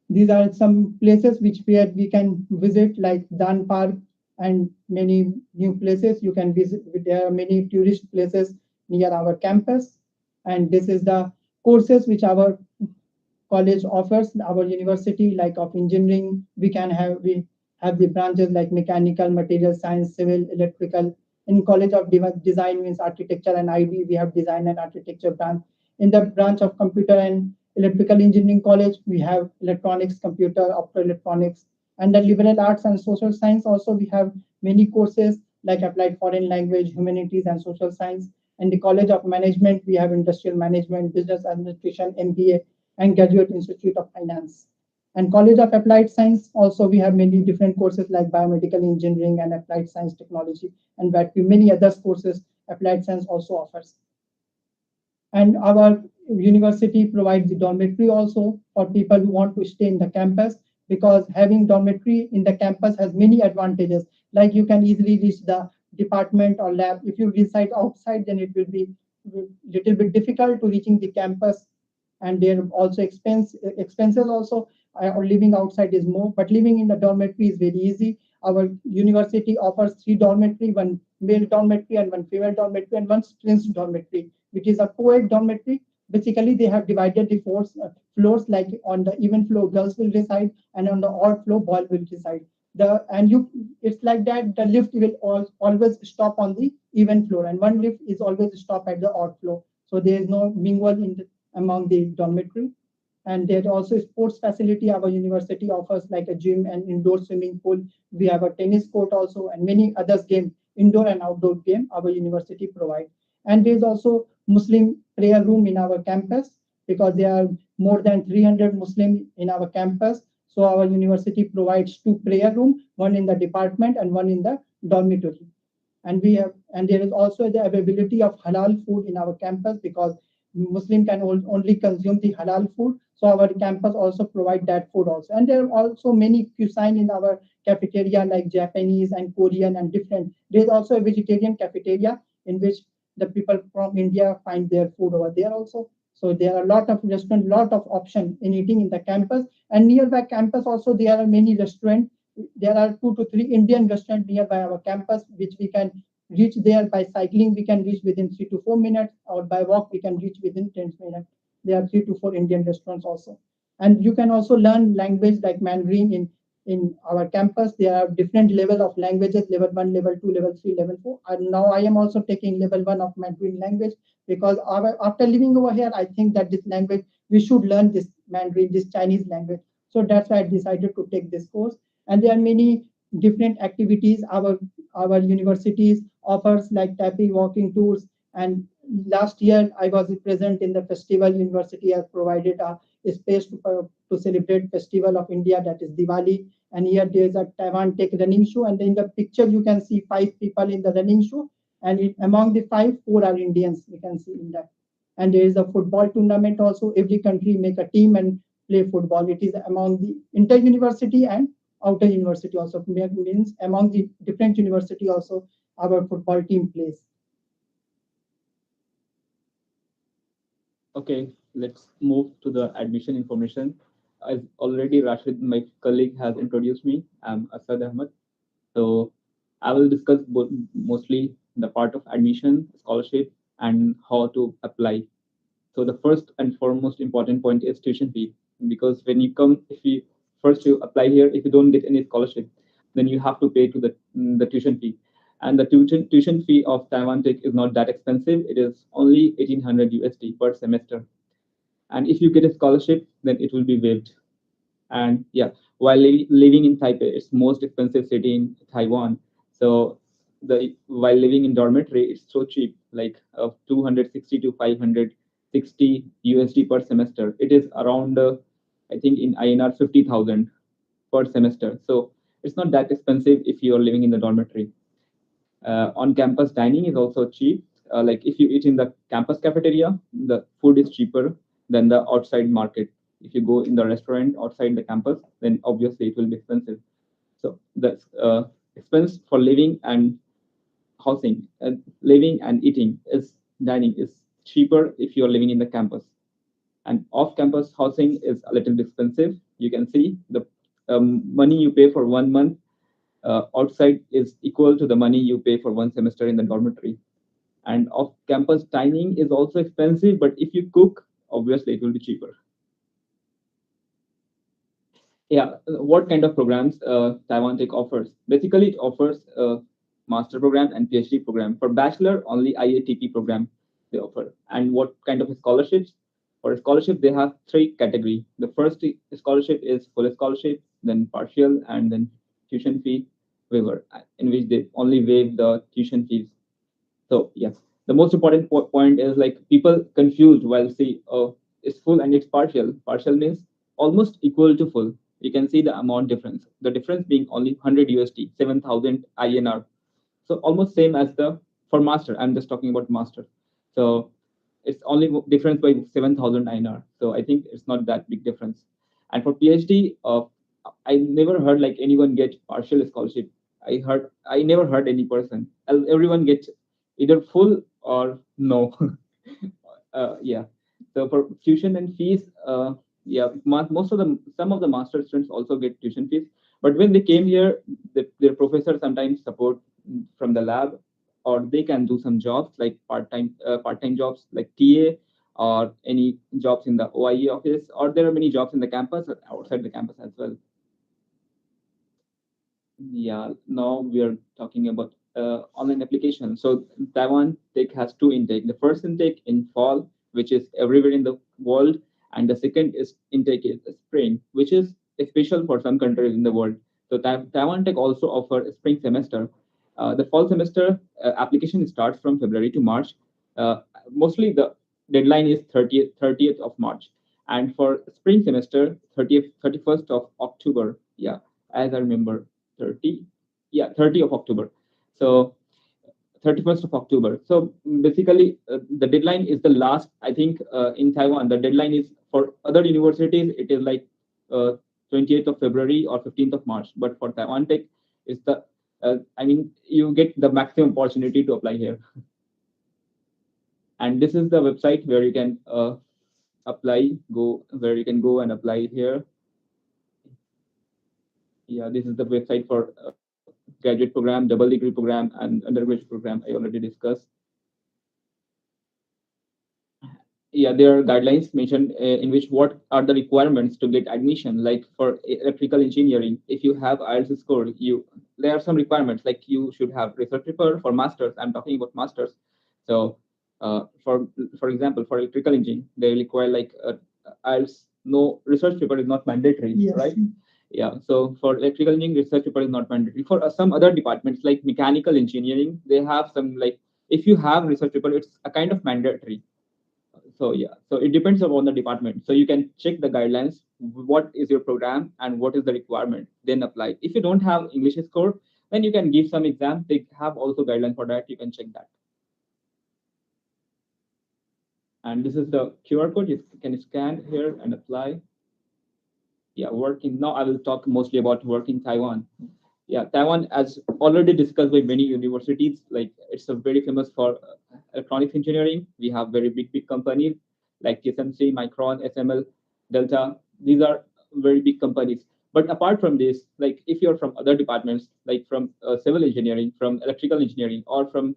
Speaker 21: these are some places where we can visit, like Dan Park and many new places you can visit. There are many tourist places near our campus. And this is the courses which our college offers. Our university, like of engineering, we have the branches like mechanical, material science, civil, electrical. In College of Design means architecture and IB, we have design and architecture branch. In the branch of computer and electrical engineering college, we have electronics, computer, optoelectronics. And the liberal arts and social science also, we have many courses like applied foreign language, humanities, and social science. In the College of Management, we have industrial management, business administration, MBA, and Graduate Institute of Finance. And College of Applied Science, also we have many different courses like biomedical engineering and applied science technology, and many other courses applied science also offers. And our university provides the dormitory also for people who want to stay in the campus, because having dormitory in the campus has many advantages. Like you can easily reach the department or lab. If you reside outside, then it will be a little bit difficult to reaching the campus. And there are also expenses also. Living outside is more, but living in the dormitory is very easy. Our university offers 3 dormitory, 1 male dormitory and 1 female dormitory and 1 twins dormitory, which is a co-ed dormitory. Basically, they have divided the floors, like on the even floor, girls will reside, and on the odd floor, boys will reside. It's like that. The lift will always stop on the even floor, and one lift is always stop at the odd floor. So there is no mingle among the dormitory. And there's also sports facility. Our university offers like a gym and indoor swimming pool. We have a tennis court also, and many others game, indoor and outdoor game, our university provides. And there's also Muslim prayer room in our campus, because there are more than 300 Muslims in our campus. So our university provides 2 prayer rooms, one in the department and one in the dormitory. And there is also the availability of halal food in our campus, because Muslim can only consume the halal food. So our campus also provide that food also. And there are also many cuisine in our cafeteria, like Japanese and Korean and different. There's also a vegetarian cafeteria in which the people from India find their food over there also. So there are a lot of restaurants, lot of options in eating in the campus. And nearby campus also, there are many restaurants. There are 2 to 3 Indian restaurants nearby our campus, which we can reach there by cycling. We can reach within 3 to 4 minutes, or by walk, we can reach within 10 minutes. There are 3 to 4 Indian restaurants also. And you can also learn language like Mandarin in our campus. There are different level of languages, level 1, level 2, level 3, level 4. And now I am also taking level 1 of Mandarin language, because after living over here, I think that this language, we should learn this Mandarin, this Chinese language. So that's why I decided to take this course. And there are many different activities our universities offers, like Taipei walking tours. And last year I was present in the festival. University has provided a space to celebrate Festival of India, that is Diwali. And here there is a Taiwan Tech running show, and in the picture you can see 5 people in the running show. And among the 4 are Indians, we can see in that. And there is a football tournament also. Every country make a team and play football. It is among the inter-university and outer university also. Means among the different university also our football team plays.
Speaker 2: Okay, let's move to the admission information. As already Rashid, my colleague, has introduced me, I'm Asad Ahmed. So I will discuss mostly the part of admission, scholarship, and how to apply. So the first and foremost important point is tuition fee, because when you come, if you apply here, if you don't get any scholarship, then you have to pay to the tuition fee. And the tuition fee of Taiwan Tech is not that expensive. It is only 1800 USD per semester. And if you get a scholarship, then it will be waived. And yeah, while living in Taipei, it's most expensive city in Taiwan. So while living in dormitory, it's so cheap, like 260 to 560 USD per semester. It is around, I think in INR 50,000 per semester. So it's not that expensive if you are living in the dormitory. On-campus dining is also cheap. Like if you eat in the campus cafeteria, the food is cheaper than the outside market. If you go in the restaurant outside the campus, then obviously it will be expensive. So the expense for living and housing, living and eating dining is cheaper if you're living in the campus. And off-campus housing is a little bit expensive. You can see the money you pay for 1 month outside is equal to the money you pay for 1 semester in the dormitory. And off-campus dining is also expensive, but if you cook, obviously it will be cheaper. Yeah, what kind of programs Taiwan Tech offers? Basically, it offers a master program and PhD program. For bachelor, only IATP program they offer. And what kind of scholarships? For a scholarship, they have 3 categories. The first scholarship is full scholarship, then partial, and then tuition fee waiver, in which they only waive the tuition fees. So yes, the most important point is like people confused while say, oh, it's full and it's partial. Partial means almost equal to full. You can see the amount difference. The difference being only 100 USD, 7,000 INR. So almost same as for master. I'm just talking about master. So it's only difference by 7,000 INR. So I think it's not that big difference. And for PhD, I never heard like anyone get partial scholarship. I never heard any person. Everyone gets either full or no. Yeah. So for tuition and fees, yeah, some of the master students also get tuition fees. But when they came here, their professor sometimes support from the lab, or they can do some jobs like part-time jobs like TA, or any jobs in the OIE office, or there are many jobs in the campus or outside the campus as well. Yeah, now we are talking about online application. So Taiwan Tech has 2 intake. The first intake in fall, which is everywhere in the world, and the second intake is spring, which is special for some countries in the world. So Taiwan Tech also offer a spring semester. The fall semester application starts from February to March. Mostly the deadline is 30th of March, and for spring semester 31st of October. Yeah, as I remember. 30 of October. So 31st of October. So basically, the deadline is the last. I think in Taiwan, the deadline is for other universities. It is like 28th of February or 15th of March. But for Taiwan Tech, it's the I mean, you get the maximum opportunity to apply here. And this is the website where you can apply. Where you can go and apply here. Yeah, this is the website for graduate program, double degree program, and undergraduate program I already discussed. Yeah, there are guidelines mentioned in which what are the requirements to get admission. Like for electrical engineering, if you have IELTS score, there are some requirements, like you should have research paper. For masters, I'm talking about masters. So for example, for electrical engineering, they require like IELTS. No, research paper is not mandatory, yes. Right? Yeah, so for electrical engineering, research paper is not mandatory. For some other departments like mechanical engineering, they have some, like if you have research paper, it's a kind of mandatory. So yeah, so it depends upon the department. So you can check the guidelines, what is your program and what is the requirement, then apply. If you don't have English score, then you can give some exams. They have also guidelines for that. You can check that. And this is the QR code. You can scan here and apply. Yeah, working. Now I will talk mostly about work in Taiwan. Yeah, Taiwan, as already discussed by many universities, like it's a very famous for electronics engineering. We have very big companies like TSMC, Micron, SML, Delta. These are very big companies. But apart from this, like if you're from other departments, like from civil engineering, from electrical engineering, or from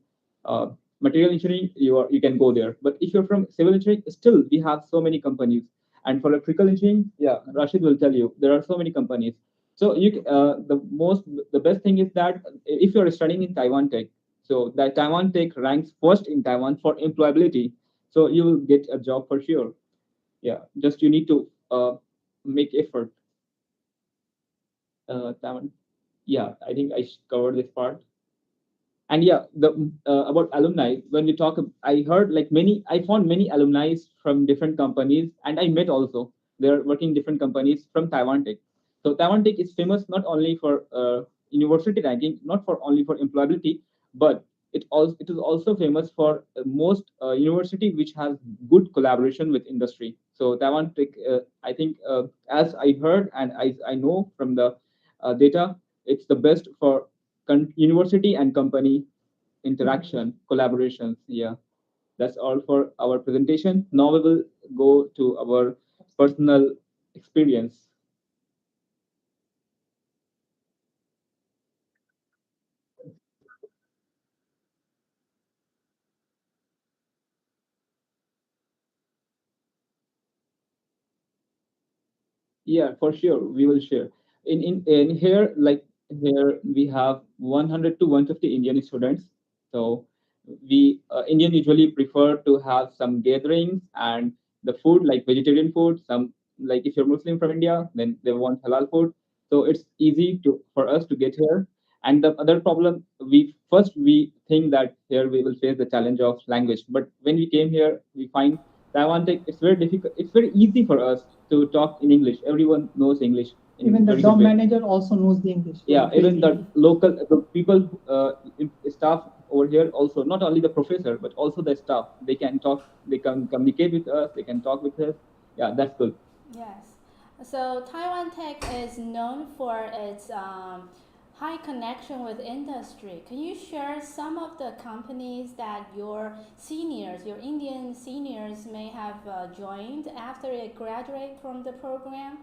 Speaker 2: material engineering, you can go there. But if you're from civil engineering, still we have so many companies. And for electrical engineering, yeah, Rashid will tell you there are so many companies. So the best thing is that if you're studying in Taiwan Tech, so that Taiwan Tech ranks first in Taiwan for employability. So you will get a job for sure. Yeah, just you need to make effort. Taiwan. Yeah, I think I covered this part. And yeah, the about alumni, when we talk, I heard like I found many alumni from different companies, and I met also. They're working different companies from Taiwan Tech. So Taiwan Tech is famous not only for university ranking, not for only for employability, but it is also famous for most university which has good collaboration with industry. So Taiwan Tech, I think, as I heard and I know from the data, it's the best for university and company interaction, collaborations. Yeah, that's all for our presentation. Now we will go to our personal experience. Yeah, for sure, we will share. In here, like here, we have 100 to 150 Indian students. So we Indian usually prefer to have some gatherings and the food like vegetarian food. Some like if you're Muslim from India, then they want halal food. So it's easy for us to get here. And the other problem, we think that here we will face the challenge of language. But when we came here, we find Taiwan Tech, it's very difficult. It's very easy for us to talk in English. Everyone knows English.
Speaker 21: Even the job manager also knows the English.
Speaker 2: Yeah, even the people, staff over here also, not only the professor, but also the staff. They can talk, they can communicate with us, they can talk with us. Yeah, that's good.
Speaker 1: Yes. So Taiwan Tech is known for its high connection with industry. Can you share some of the companies that your seniors, your Indian seniors, may have joined after they graduate from the program?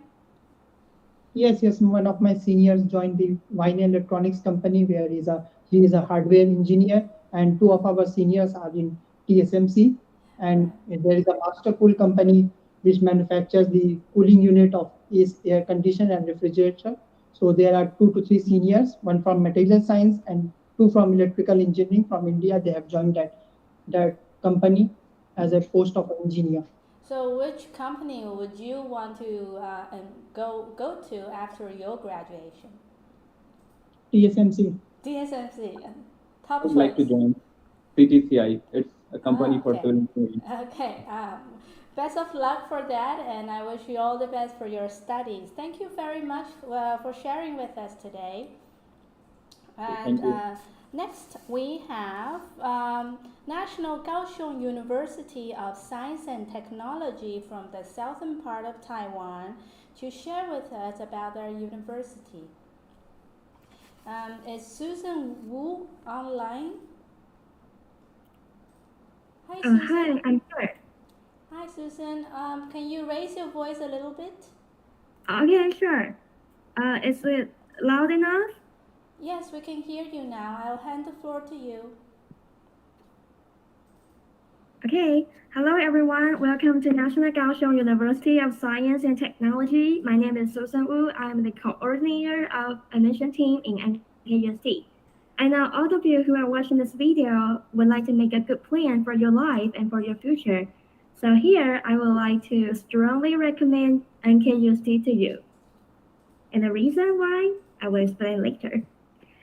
Speaker 21: Yes, one of my seniors joined the Wine Electronics company where he is a hardware engineer, and two of our seniors are in TSMC, and there is a Master Cool company which manufactures the cooling unit of air conditioner and refrigerator. So there are 2 to 3 seniors, one from material science and 2 from electrical engineering from India. They have joined that company as a post of engineer.
Speaker 1: So which company would you want to go to after your graduation?
Speaker 21: TSMC.
Speaker 1: TSMC, top
Speaker 2: I would
Speaker 1: choice.
Speaker 2: like to join CTCI. It's a company for
Speaker 1: okay.
Speaker 2: civil engineering.
Speaker 1: Okay. Best of luck for that, and I wish you all the best for your studies. Thank you very much for sharing with us today. And next we have National Kaohsiung University of Science and Technology from the southern part of Taiwan to share with us about their university. Is Susan Wu online? Hi, Susan.
Speaker 14: Hi, I'm here.
Speaker 1: Hi, Susan. Can you raise your voice a little bit?
Speaker 14: Okay, sure. Is it loud enough?
Speaker 1: Yes, we can hear you now. I'll hand the floor to you.
Speaker 14: Okay. Hello, everyone. Welcome to National Kaohsiung University of Science and Technology. My name is Susan Wu. I'm the coordinator of admission team in NKUST. I know all of you who are watching this video would like to make a good plan for your life and for your future. So here, I would like to strongly recommend NKUST to you. And the reason why, I will explain later.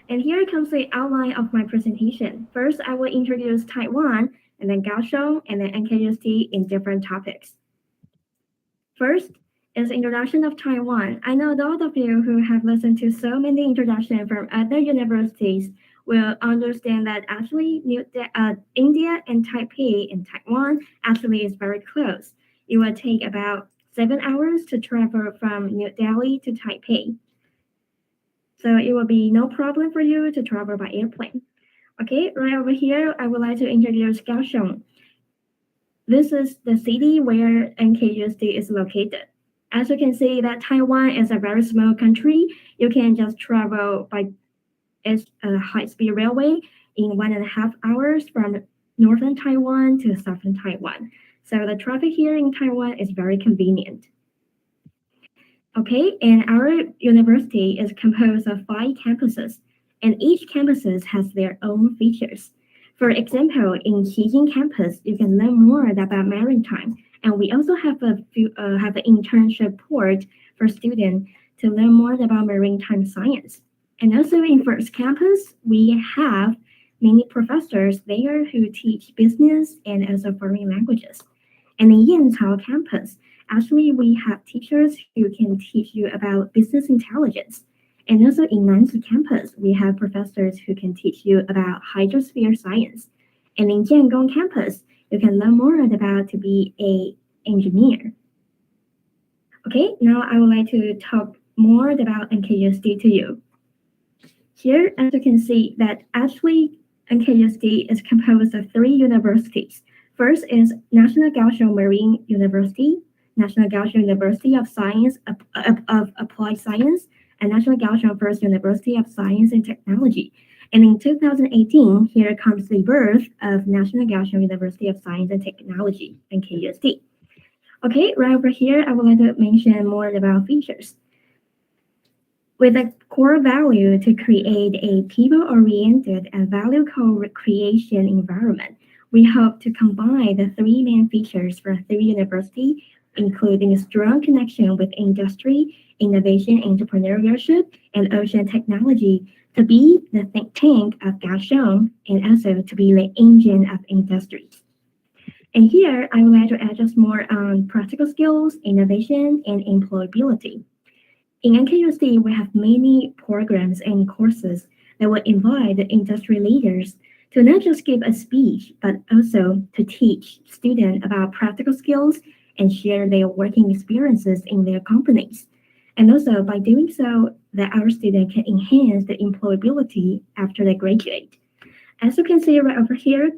Speaker 14: And here comes the outline of my presentation. First, I will introduce Taiwan, and then Kaohsiung, and then NKUST in different topics. First is Introduction of Taiwan. I know those of you who have listened to so many introductions from other universities will understand that actually India and Taipei in Taiwan actually is very close. It will take about 7 hours to travel from New Delhi to Taipei. So it will be no problem for you to travel by airplane. Okay, right over here, I would like to introduce Kaohsiung. This is the city where NKUST is located. As you can see that Taiwan is a very small country. You can just travel by a high-speed railway in 1.5 hours from northern Taiwan to southern Taiwan. So the traffic here in Taiwan is very convenient. Okay, and our university is composed of 5 campuses, and each campus has their own features. For example, in Chien campus, you can learn more about maritime, and we also have an internship port for students to learn more about maritime science. And also in First Campus, we have many professors there who teach business and also foreign languages. And in Yanchao campus, actually we have teachers who can teach you about business intelligence. And also in Nancy campus, we have professors who can teach you about hydrosphere science. And in Jiangong campus, you can learn more about to be an engineer. Okay, now I would like to talk more about NKUST to you. Here, as you can see, that actually NKUST is composed of 3 universities. First is National Kaohsiung Marine University, National Kaohsiung University of Science of Applied Science, and National Kaohsiung First University of Science and Technology. And in 2018, here comes the birth of National Kaohsiung University of Science and Technology, NKUST. Okay, right over here, I would like to mention more about features. With a core value to create a people-oriented and value co-creation environment, we hope to combine the 3 main features from 3 universities, including a strong connection with industry, innovation, entrepreneurship, and ocean technology, to be the think tank of Kaohsiung and also to be the engine of industries. And here, I would like to add just more on practical skills, innovation, and employability. In NKUST, we have many programs and courses that will invite the industry leaders to not just give a speech, but also to teach students about practical skills and share their working experiences in their companies. And also, by doing so, that our students can enhance their employability after they graduate. As you can see right over here,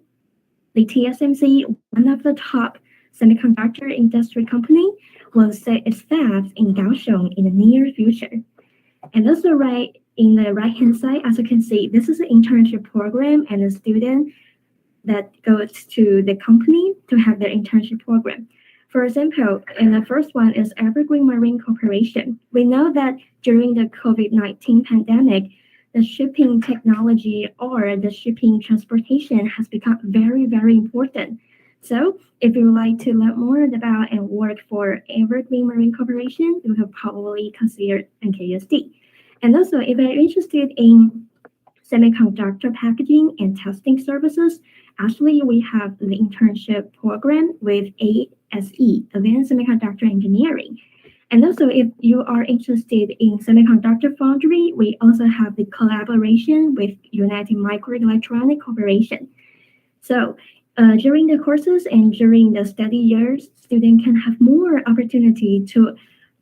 Speaker 14: the TSMC, one of the top semiconductor industry company, will set its fabs in Kaohsiung in the near future. And also right in the right-hand side, as you can see, this is an internship program and a student that goes to the company to have their internship program. For example, and the first one is Evergreen Marine Corporation. We know that during the COVID-19 pandemic, the shipping technology or the shipping transportation has become very, very important. So if you would like to learn more about and work for Evergreen Marine Corporation, you could probably consider NKUST. And also, if you're interested in semiconductor packaging and testing services, actually we have the internship program with ASE, Advanced Semiconductor Engineering. And also, if you are interested in semiconductor foundry, we also have the collaboration with United Microelectronic Corporation. So during the courses and during the study years, students can have more opportunity to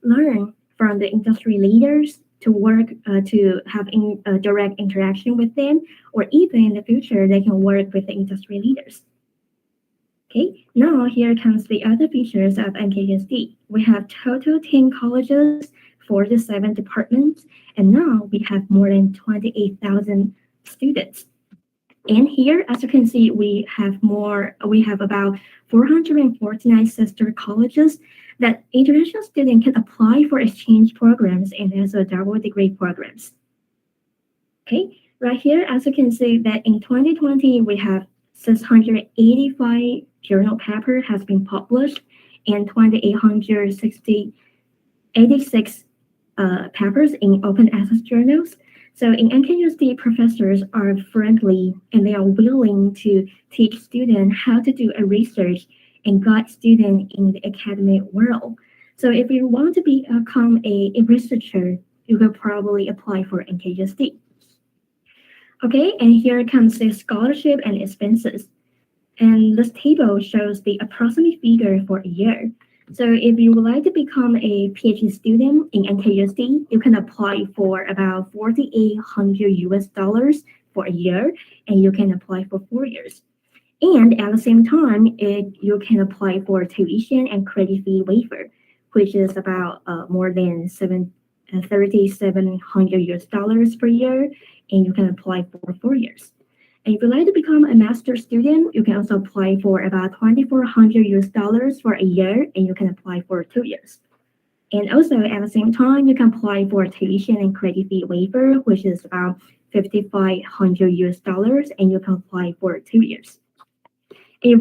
Speaker 14: learn from the industry leaders, to work, to have direct interaction with them, or even in the future, they can work with the industry leaders. Okay, now here comes the other features of NKUST. We have total 10 colleges, 47 departments, and now we have more than 28,000 students. And here, as you can see, we have about 449 sister colleges that international students can apply for exchange programs and also double degree programs. Okay, right here, as you can see that in 2020, we have 685 journal paper has been published and 2,886 papers in open access journals. So in NKUST, professors are friendly and they are willing to teach students how to do a research and guide students in the academic world. So if you want to become a researcher, you could probably apply for NKUST. Okay, and here comes the scholarship and expenses. And this table shows the approximate figure for a year. So if you would like to become a PhD student in NKUST, you can apply for about $4,800 for a year, and you can apply for 4 years. And at the same time, you can apply for tuition and credit fee waiver, which is about more than $3,700 per year, and you can apply for 4 years. And if you'd like to become a master's student, you can also apply for about $2,400 for a year, and you can apply for 2 years. And also at the same time, you can apply for tuition and credit fee waiver, which is about $5,500, and you can apply for 2 years. If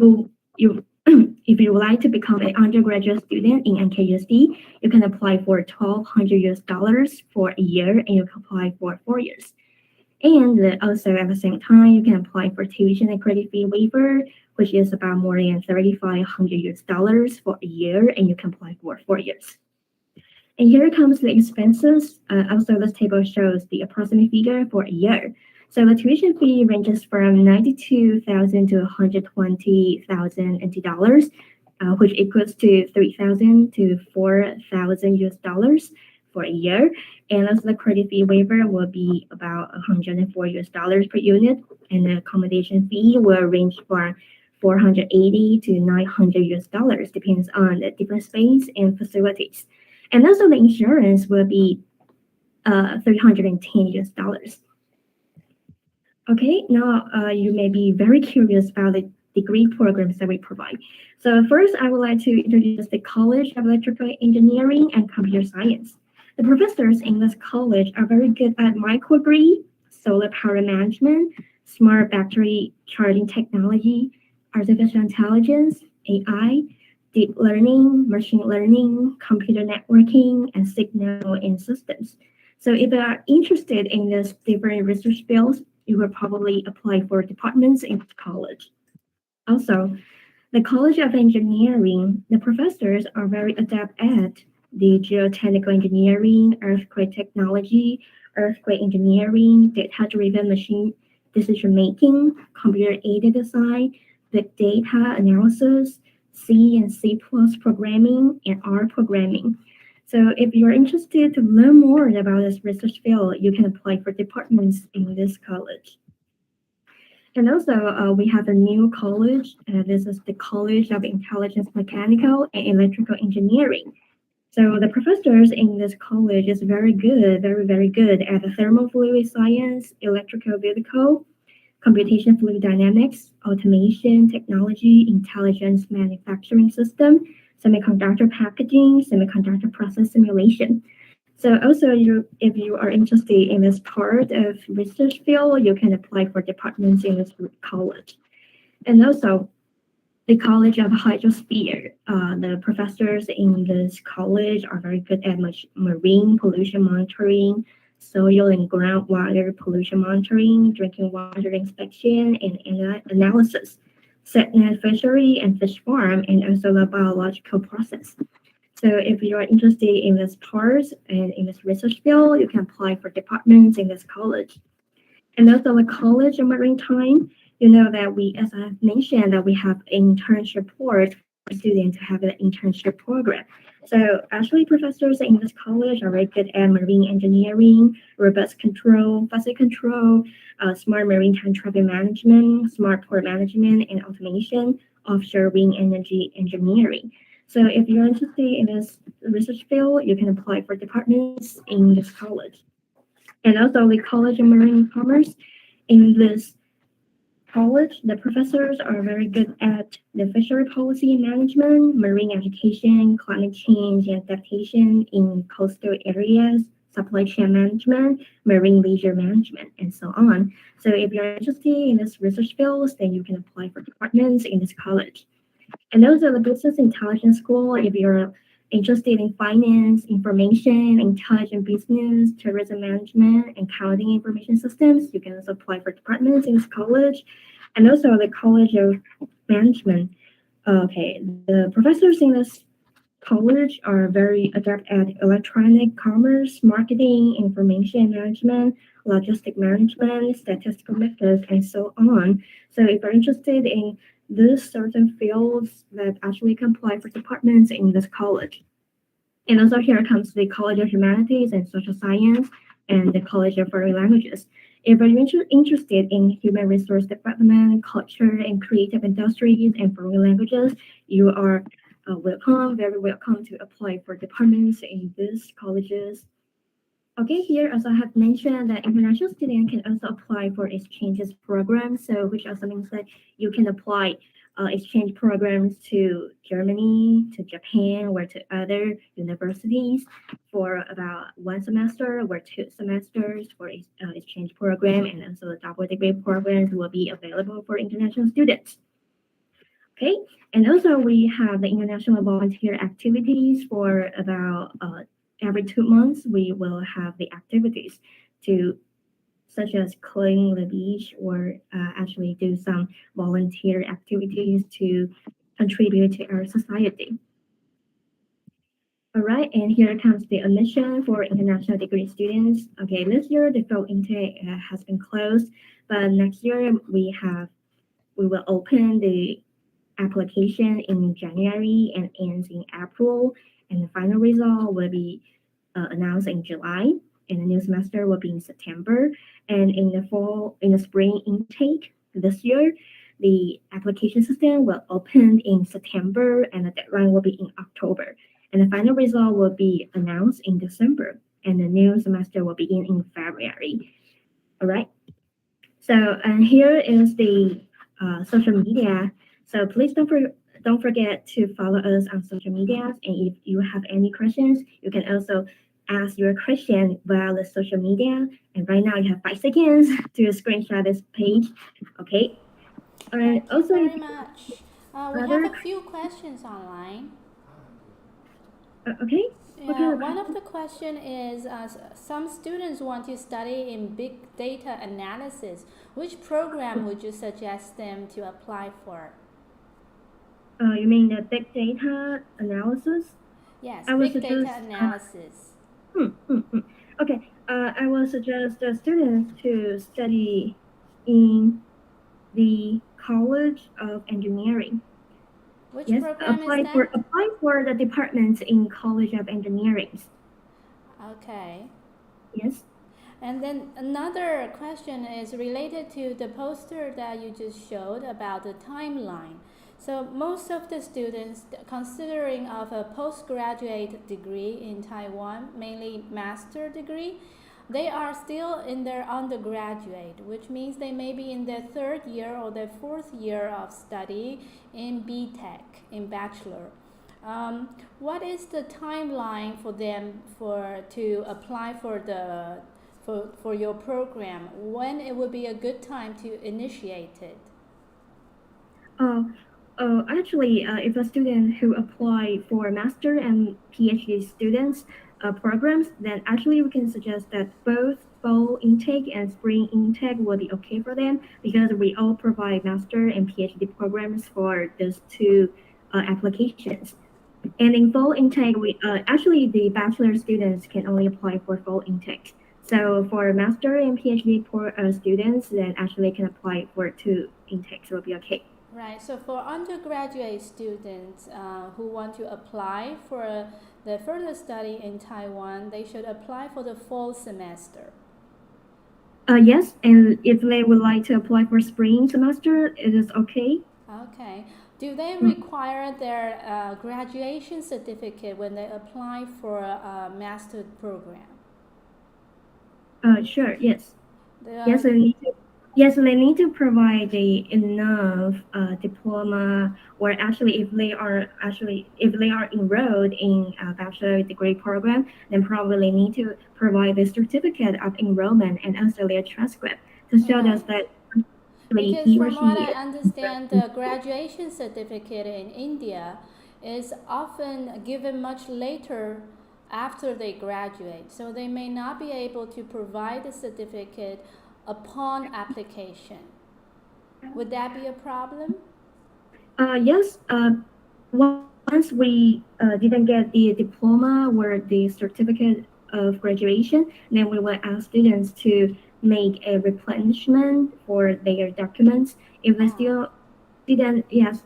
Speaker 14: you would like to become an undergraduate student in NKUST, you can apply for $1,200 for a year, and you can apply for 4 years. And also at the same time, you can apply for tuition and credit fee waiver, which is about more than $3,500 for a year, and you can apply for 4 years. And here comes the expenses. Also, this table shows the approximate figure for a year. So the tuition fee ranges from $92,000 to $120,000 NT, which equals to $3,000 to $4,000 for a year. And also the credit fee waiver will be about $104 per unit, and the accommodation fee will range from $480 to $900, depends on the different space and facilities. And also the insurance will be $310. Okay, now you may be very curious about the degree programs that we provide. So first, I would like to introduce the College of Electrical Engineering and Computer Science. The professors in this college are very good at microgrid, solar power management, smart battery charging technology, artificial intelligence, AI, deep learning, machine learning, computer networking, and signal and systems. So if you are interested in these different research fields, you will probably apply for departments in college. Also, the College of Engineering, the professors are very adept at the geotechnical engineering, earthquake technology, earthquake engineering, data-driven machine decision-making, computer-aided design, big data analysis, C and C+ programming, and R programming. So if you're interested to learn more about this research field, you can apply for departments in this college. And also, we have a new college. This is the College of Intelligence Mechanical and Electrical Engineering. So the professors in this college is very good, very good at the thermofluid science, electrical vehicle, computation fluid dynamics, automation, technology, intelligence manufacturing system, semiconductor packaging, semiconductor process simulation. So also, if you are interested in this part of research field, you can apply for departments in this college. And also, the College of Hydrosphere. The professors in this college are very good at marine pollution monitoring, soil and groundwater pollution monitoring, drinking water inspection and analysis, net fishery and fish farm, and also the biological process. So if you are interested in this part and in this research field, you can apply for departments in this college. And also the College of Maritime, you know that we, as I mentioned, that we have internship support for students to have an internship program. So actually professors in this college are very good at marine engineering, robust control, vessel control, smart maritime traffic management, smart port management, and automation, offshore wind energy engineering. So if you're interested in this research field, you can apply for departments in this college. And also the College of Marine Commerce. In this college, the professors are very good at the fishery policy management, marine education, climate change and adaptation in coastal areas, supply chain management, marine leisure management, and so on. So if you're interested in this research fields, then you can apply for departments in this college. And also the Business Intelligence School, if you're interested in finance, information, intelligent business, tourism management, and accounting information systems, you can also apply for departments in this college. And also the College of Management. Okay, the professors in this college are very adept at electronic commerce, marketing, information management, logistic management, statistical methods, and so on. So if you're interested in these certain fields that actually can apply for departments in this college. And also here comes the College of Humanities and Social Science and the College of Foreign Languages. If you're interested in human resource development, culture, and creative industries and foreign languages, you are welcome, very welcome to apply for departments in these colleges. Okay, here, as I have mentioned, that international students can also apply for exchanges programs. So, which also means that you can apply exchange programs to Germany, to Japan, or to other universities for about 1 semester or 2 semesters for exchange program, and also the double degree programs will be available for international students. Okay, and also we have the international volunteer activities for about every 2 months. We will have the activities to such as clean the beach or actually do some volunteer activities to contribute to our society. All right, and here comes the admission for international degree students. Okay, this year the fall intake has been closed, but next year we will open the application in January and ends in April, and the final result will be announced in July, and the new semester will be in September. And in the spring intake this year, the application system will open in September, and the deadline will be in October. And the final result will be announced in December, and the new semester will begin in February. All right. So, and here is the social media. So please don't forget to follow us on social media. And if you have any questions, you can also ask your question via the social media. And right now you have 5 seconds to screenshot this page. Okay.
Speaker 1: Also, thank you very much. We have a few questions online.
Speaker 14: Okay.
Speaker 1: Yeah, one of the question is some students want to study in big data analysis. Which program would you suggest them to apply for?
Speaker 14: You mean the big data analysis?
Speaker 1: Yes, big data analysis.
Speaker 14: Okay, I will suggest the students to study in the College of Engineering.
Speaker 1: Which program is that?
Speaker 14: Apply for the departments in College of Engineering.
Speaker 1: Okay.
Speaker 14: Yes.
Speaker 1: And then another question is related to the poster that you just showed about the timeline. So most of the students considering of a postgraduate degree in Taiwan, mainly master degree, they are still in their undergraduate, which means they may be in their 3rd year or their 4th year of study in BTech, in bachelor. What is the timeline for them to apply for your program? When it would be a good time to initiate it?
Speaker 14: Actually, if a student who apply for master and PhD students programs, then actually we can suggest that both fall intake and spring intake will be okay for them because we all provide master and PhD programs for those 2 applications. And in fall intake, we actually the bachelor students can only apply for fall intake. So for master and PhD students, then actually can apply for 2 intakes. Will be okay.
Speaker 1: Right. So for undergraduate students who want to apply for the further study in Taiwan, they should apply for the fall semester.
Speaker 14: Yes, and if they would like to apply for spring semester, it is okay.
Speaker 1: Okay. Do they require their graduation certificate when they apply for a master program?
Speaker 14: Sure. Yes. Yes, they need to provide enough diploma, or actually, if they are enrolled in a bachelor degree program, then probably need to provide the certificate of enrollment and also their transcript to show us that.
Speaker 1: Because from what I understand, the graduation certificate in India is often given much later after they graduate, so they may not be able to provide the certificate upon application. Would that be a problem?
Speaker 14: Yes. One once we didn't get the diploma or the certificate of graduation, then we will ask students to make a replenishment for their documents. If they still didn't, yes.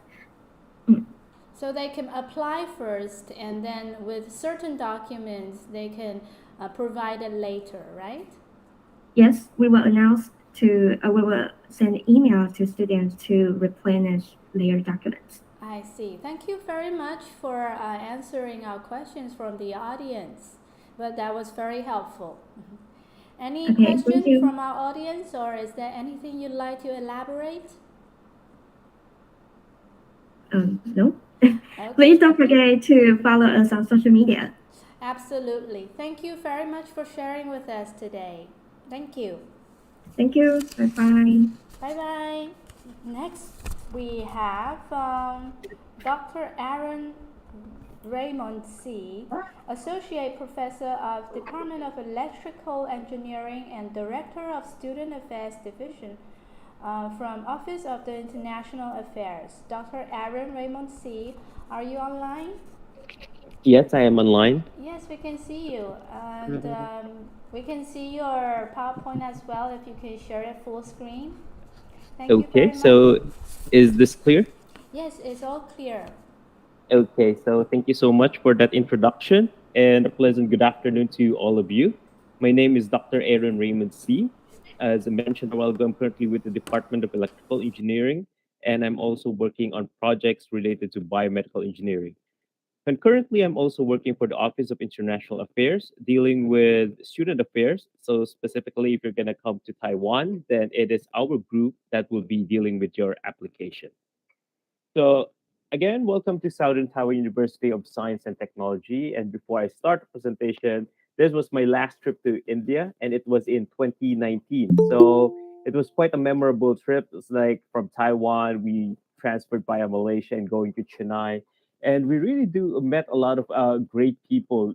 Speaker 1: So they can apply first, and then with certain documents, they can provide it later, right?
Speaker 14: Yes, we will announce to, we will send email to students to replenish their documents.
Speaker 1: I see. Thank you very much for answering our questions from the audience. But that was very helpful. Any
Speaker 14: Okay, thank
Speaker 1: questions
Speaker 14: you.
Speaker 1: from our audience, or is there anything you'd like to elaborate?
Speaker 14: No. Please don't forget to follow us on social media.
Speaker 1: Absolutely. Thank you very much for sharing with us today. Thank you.
Speaker 14: Thank you. Bye-bye.
Speaker 1: Bye-bye. Next, we have Dr. Aaron Raymond C., Associate Professor of Department of Electrical Engineering and Director of Student Affairs Division from Office of the International Affairs. Dr. Aaron Raymond C., are you online?
Speaker 3: Yes, I am online.
Speaker 1: Yes, we can see you. And we can see your PowerPoint as well if you can share it full screen. Thank you very
Speaker 3: Okay,
Speaker 1: much.
Speaker 3: so is this clear?
Speaker 1: Yes, it's all clear.
Speaker 3: Okay, so thank you so much for that introduction and a pleasant good afternoon to all of you. My name is Dr. Aaron Raymond C. As I mentioned a while ago, I'm currently with the Department of Electrical Engineering, and I'm also working on projects related to biomedical engineering. Concurrently, I'm also working for the Office of International Affairs, dealing with student affairs. So specifically, if you're going to come to Taiwan, then it is our group that will be dealing with your application. So again, welcome to Southern Taiwan University of Science and Technology. And before I start the presentation, this was my last trip to India, and it was in 2019. So it was quite a memorable trip. It's like from Taiwan, we transferred via Malaysia and going to Chennai. And we really do met a lot of great people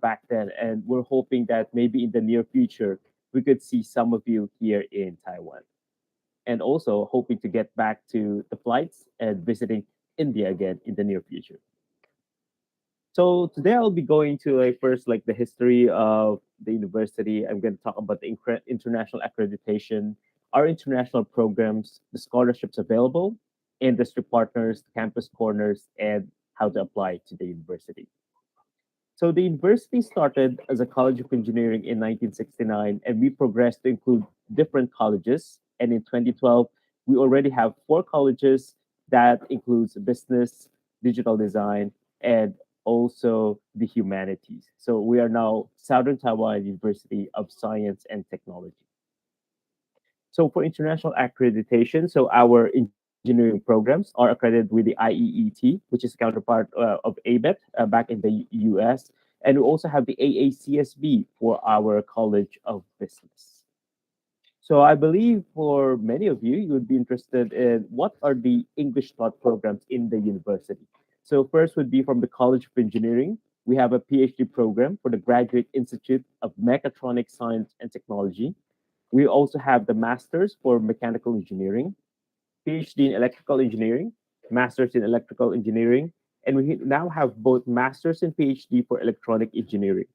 Speaker 3: back then. And we're hoping that maybe in the near future, we could see some of you here in Taiwan. And also hoping to get back to the flights and visiting India again in the near future. So today I'll be going to first the history of the university. I'm going to talk about the international accreditation, our international programs, the scholarships available, industry partners, campus corners, and how to apply to the university. So the university started as a College of Engineering in 1969, and we progressed to include different colleges. And in 2012, we already have 4 colleges that includes business, digital design, and also the humanities. So we are now Southern Taiwan University of Science and Technology. So for international accreditation, so our engineering programs are accredited with the IEET, which is counterpart of ABET back in the US. And we also have the AACSB for our College of Business. So I believe for many of you, you would be interested in what are the English taught programs in the university. So first would be from the College of Engineering. We have a PhD program for the Graduate Institute of Mechatronics Science and Technology. We also have the Masters for Mechanical Engineering, PhD in Electrical Engineering, Masters in Electrical Engineering, and we now have both Masters and PhD for Electronic Engineering.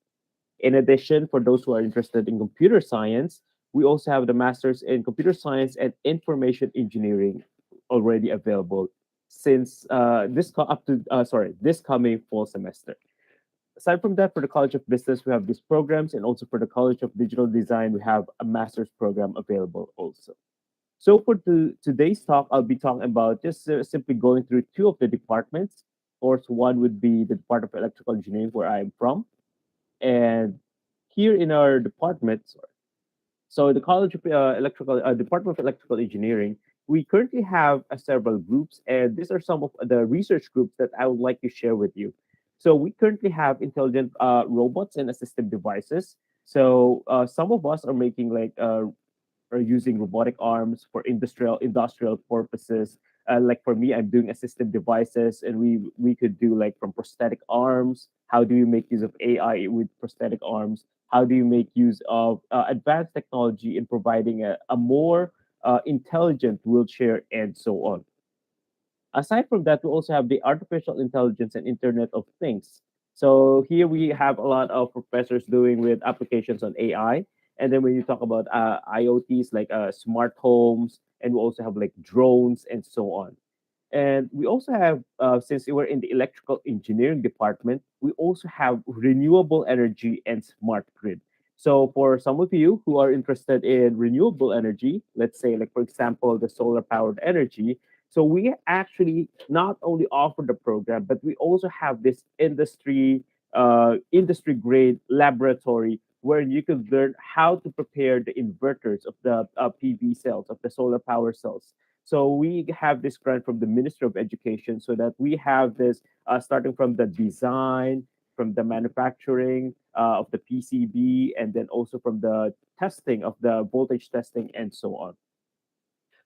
Speaker 3: In addition, for those who are interested in computer science, we also have the Masters in Computer Science and Information Engineering already available since this coming fall semester. Aside from that, for the College of Business, we have these programs, and also for the College of Digital Design, we have a master's program available also. So for today's talk, I'll be talking about just simply going through 2 of the departments. Of course, one would be the Department of Electrical Engineering, where I'm from. And here in our department, so the College of Department of Electrical Engineering, we currently have several groups, and these are some of the research groups that I would like to share with you. So we currently have intelligent robots and assistive devices. So some of us are making are using robotic arms for industrial purposes. Like for me, I'm doing assistive devices, and we could do from prosthetic arms. How do you make use of AI with prosthetic arms? How do you make use of advanced technology in providing a more intelligent wheelchair and so on? Aside from that, we also have the artificial intelligence and Internet of Things. So here we have a lot of professors doing with applications on AI. And then when you talk about IoTs, like smart homes, and we also have like drones and so on. And we also have, since we were in the electrical engineering department, we also have renewable energy and smart grid. So for some of you who are interested in renewable energy, let's say like for example, the solar powered energy. So we actually not only offer the program, but we also have this industry grade laboratory where you can learn how to prepare the inverters of the PV cells, of the solar power cells. So we have this grant from the Ministry of Education so that we have this starting from the design, from the manufacturing of the PCB, and then also from the testing of the voltage testing and so on.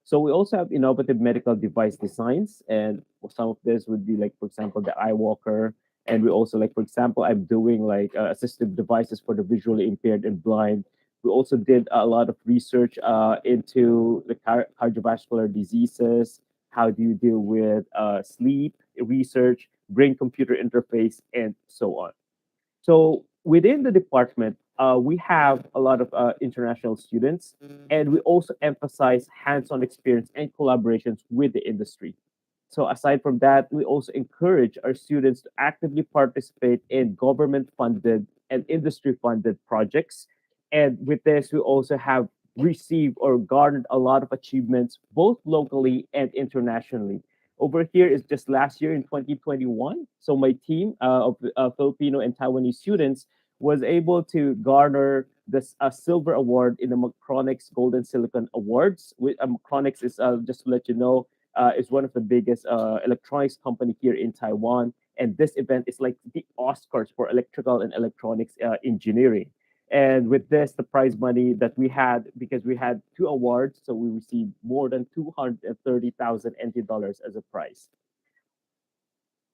Speaker 3: So we also have innovative medical device designs, and some of this would be like, for example, the eye walker. And we also like, for example, I'm doing like assistive devices for the visually impaired and blind. We also did a lot of research into the cardiovascular diseases. How do you deal with sleep research, brain-computer interface, and so on. So within the department, we have a lot of international students, and we also emphasize hands-on experience and collaborations with the industry. So aside from that, we also encourage our students to actively participate in government-funded and industry-funded projects. And with this, we also have received or garnered a lot of achievements, both locally and internationally. Over here is just last year in 2021. So my team of Filipino and Taiwanese students was able to garner this silver award in the Macronics Golden Silicon Awards. Macronics is, just to let you know, is one of the biggest electronics company here in Taiwan. And this event is like the Oscars for electrical and electronics engineering. And with this, the prize money that we had, because we had 2 awards, so we received more than 230,000 NT dollars as a prize.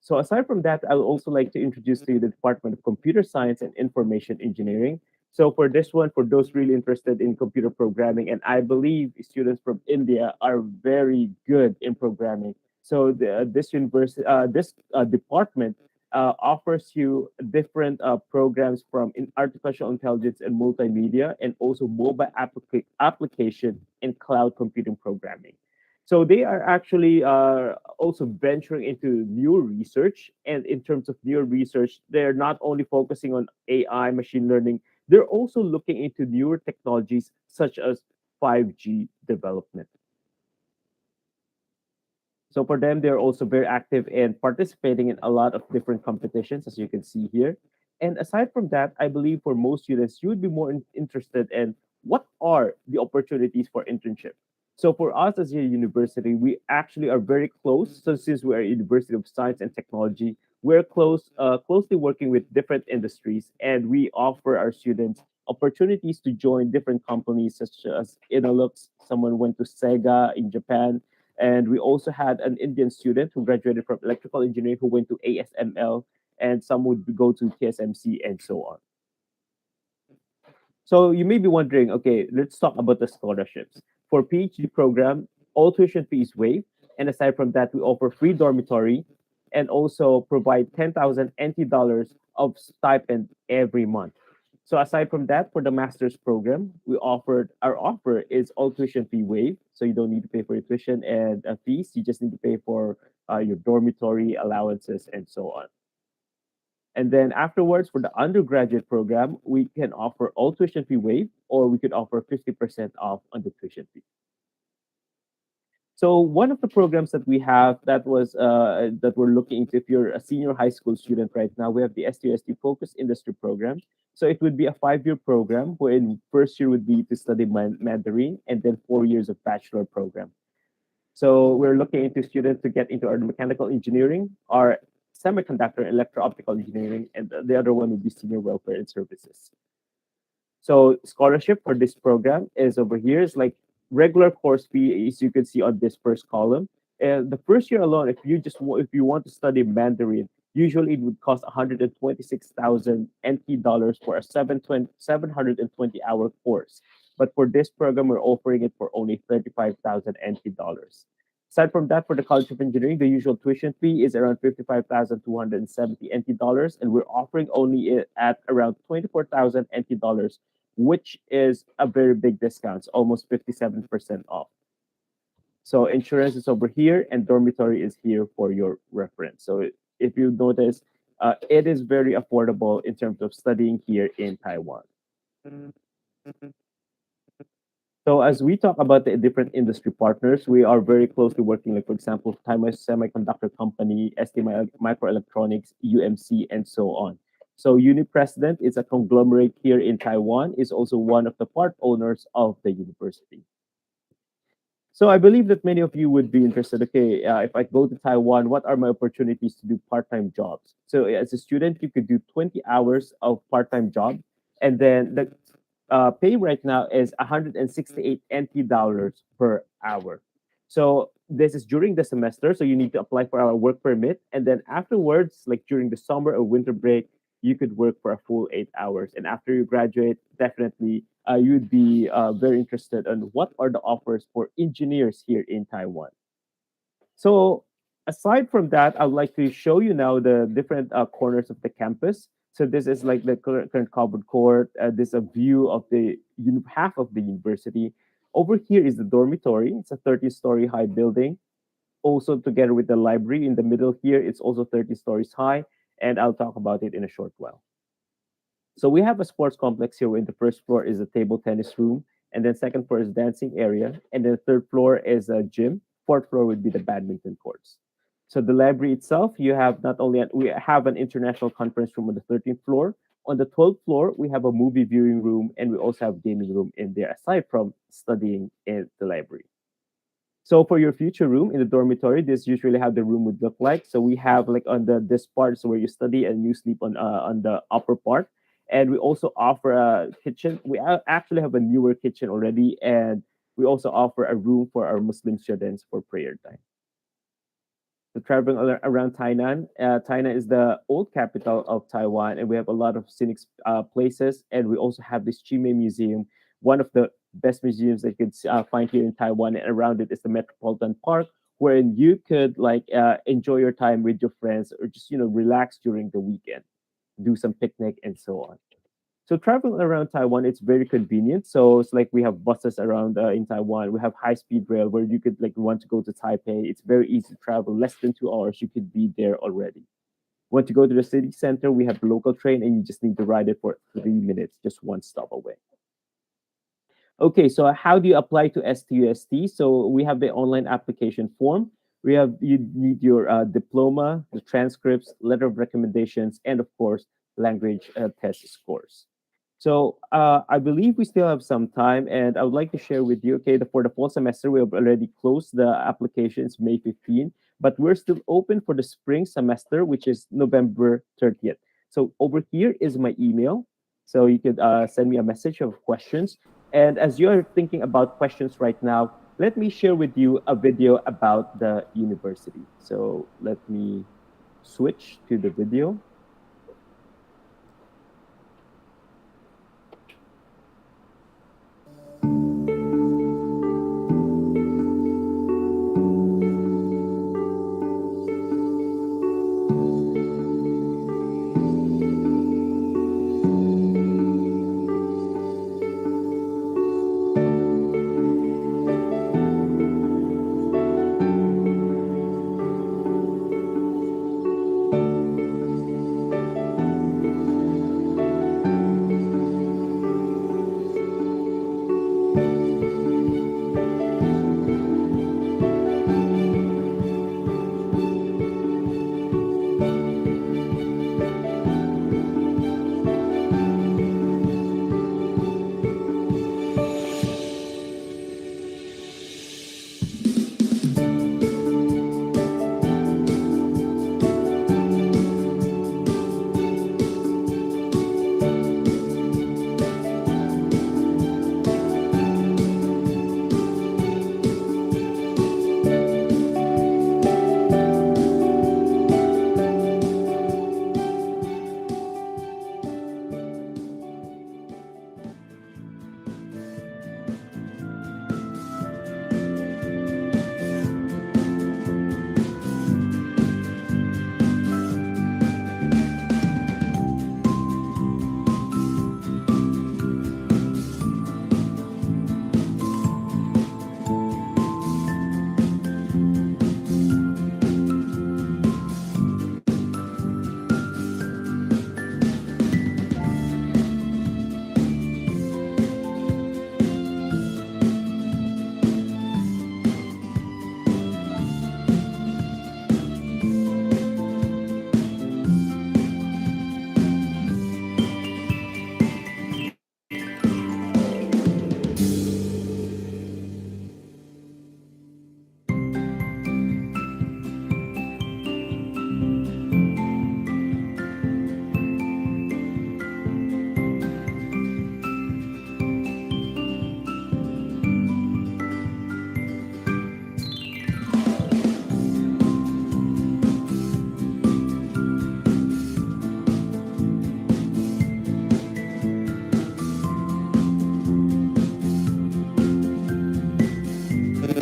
Speaker 3: So aside from that, I would also like to introduce to you the Department of Computer Science and Information Engineering. So for this one, for those really interested in computer programming, and I believe students from India are very good in programming. So this department offers you different programs from in artificial intelligence and multimedia, and also mobile application and cloud computing programming. So they are actually also venturing into new research. And in terms of new research, they're not only focusing on AI, machine learning, they're also looking into newer technologies such as 5G development. So for them, they're also very active in participating in a lot of different competitions, as you can see here. And aside from that, I believe for most students, you would be more interested in what are the opportunities for internship. So for us as a university, we actually are very close. So since we are a University of Science and Technology, we're closely working with different industries, and we offer our students opportunities to join different companies such as Inalux. Someone went to Sega in Japan, and we also had an Indian student who graduated from electrical engineering who went to ASML, and some would go to TSMC and so on. So you may be wondering, okay, let's talk about the scholarships. For PhD program, all tuition fees waived. And aside from that, we offer free dormitory and also provide 10,000 NT dollars of stipend every month. So aside from that, for the master's program, our offer is all tuition fee waived. So you don't need to pay for your tuition and fees. You just need to pay for your dormitory allowances and so on. And then afterwards, for the undergraduate program, we can offer all tuition fee waived, or we could offer 50% off on the tuition fee. So one of the programs that we have that we're looking into, if you're a senior high school student right now, we have the STUSD Focus Industry Program. So it would be a 5-year program, wherein first year would be to study Mandarin, and then 4 years of bachelor program. So we're looking into students to get into our mechanical engineering, our semiconductor and electro-optical engineering, and the other one would be senior welfare and services. So scholarship for this program is over here. It's like regular course fee, as you can see on this first column. And the first year alone, if you want to study Mandarin, usually it would cost 126,000 NT dollars for a 720-hour course. But for this program, we're offering it for only 35,000 NT dollars. Aside from that, for the College of Engineering, the usual tuition fee is around 55,270 NT dollars, and we're offering only it at around 24,000 NT dollars, which is a very big discount, almost 57% off. So insurance is over here, and dormitory is here for your reference. So if you notice, it is very affordable in terms of studying here in Taiwan. So as we talk about the different industry partners, we are very closely working, like for example, Taiwan Semiconductor Company, ST Microelectronics, UMC, and so on. So Uni President is a conglomerate here in Taiwan, is also one of the part owners of the university. So I believe that many of you would be interested, okay, if I go to Taiwan, what are my opportunities to do part-time jobs? So as a student, you could do 20 hours of part-time job, and then the pay right now is 168 NT dollars per hour. So this is during the semester, so you need to apply for our work permit, and then afterwards, like during the summer or winter break, you could work for a full 8 hours. And after you graduate, definitely you'd be very interested in what are the offers for engineers here in Taiwan. So aside from that, I'd like to show you now the different corners of the campus. So this is like the current covered court. This is a view of the half of the university. Over here is the dormitory. It's a 30-story high building. Also together with the library in the middle here, it's also 30 stories high. And I'll talk about it in a short while. So we have a sports complex here. In the first floor is a table tennis room, and then second floor is dancing area, and then the third floor is a gym. Fourth floor would be the badminton courts. So the library itself, you have not only we have an international conference room on the 13th floor. On the 12th floor, we have a movie viewing room, and we also have gaming room in there, aside from studying in the library. So for your future room in the dormitory, this usually how the room would look like. So we have like on this part, so where you study and you sleep on the upper part. And we also offer a kitchen. We actually have a newer kitchen already, and we also offer a room for our Muslim students for prayer time. So traveling around Tainan, Tainan is the old capital of Taiwan, and we have a lot of scenic places. And we also have this Chien Museum, one of the best museums that you could find here in Taiwan, and around it is the Metropolitan Park, wherein you could like enjoy your time with your friends or just relax during the weekend, do some picnic and so on. So traveling around Taiwan, it's very convenient. So it's like we have buses around in Taiwan. We have high-speed rail where you could like want to go to Taipei. It's very easy to travel. Less than 2 hours, you could be there already. Want to go to the city center? We have the local train, and you just need to ride it for 3 minutes, just one stop away. Okay, so how do you apply to STUST? So we have the online application form. You need your diploma, the transcripts, letter of recommendations, and of course, language test scores. So I believe we still have some time, and I would like to share with you, okay, for the fall semester, we have already closed the applications May 15, but we're still open for the spring semester, which is November 30th. So over here is my email. So you could send me a message of questions. And as you're thinking about questions right now, let me share with you a video about the university. So let me switch to the video.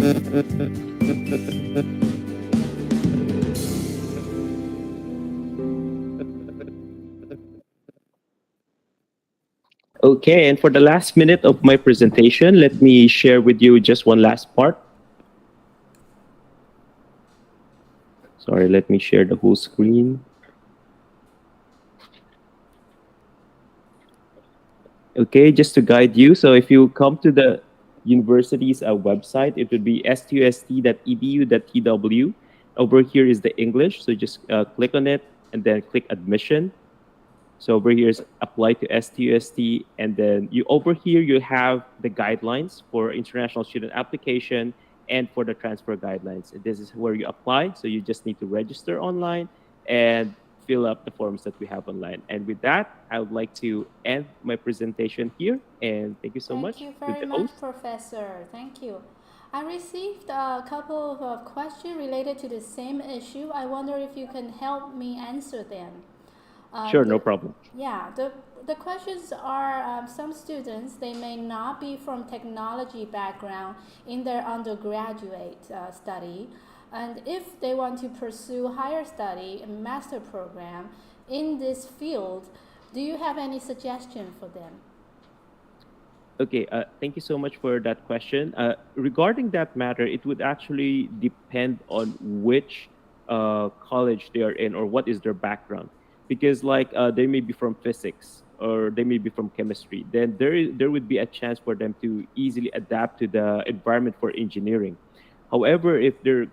Speaker 3: Okay, and for the last minute of my presentation, let me share with you just one last part. Sorry, let me share the whole screen. Okay, just to guide you. So if you come to the university's website, it would be stust.edu.tw. Over here is the English. So just click on it and then click admission. So over here is apply to STUST, and then over here you have the guidelines for international student application and for the transfer guidelines. This is where you apply. So you just need to register online and fill up the forms that we have online. And with that, I would like to end my presentation here. And thank you so much.
Speaker 1: Thank you very much, Professor. Thank you. I received a couple of questions related to the same issue. I wonder if you can help me answer them.
Speaker 3: Sure, no problem.
Speaker 1: Yeah, the questions are some students, they may not be from technology background in their undergraduate study. And if they want to pursue higher study, a master program in this field, do you have any suggestion for them?
Speaker 3: Okay, thank you so much for that question. Regarding that matter, it would actually depend on which college they are in or what is their background. Because like they may be from physics or they may be from chemistry, then there would be a chance for them to easily adapt to the environment for engineering. However, if they're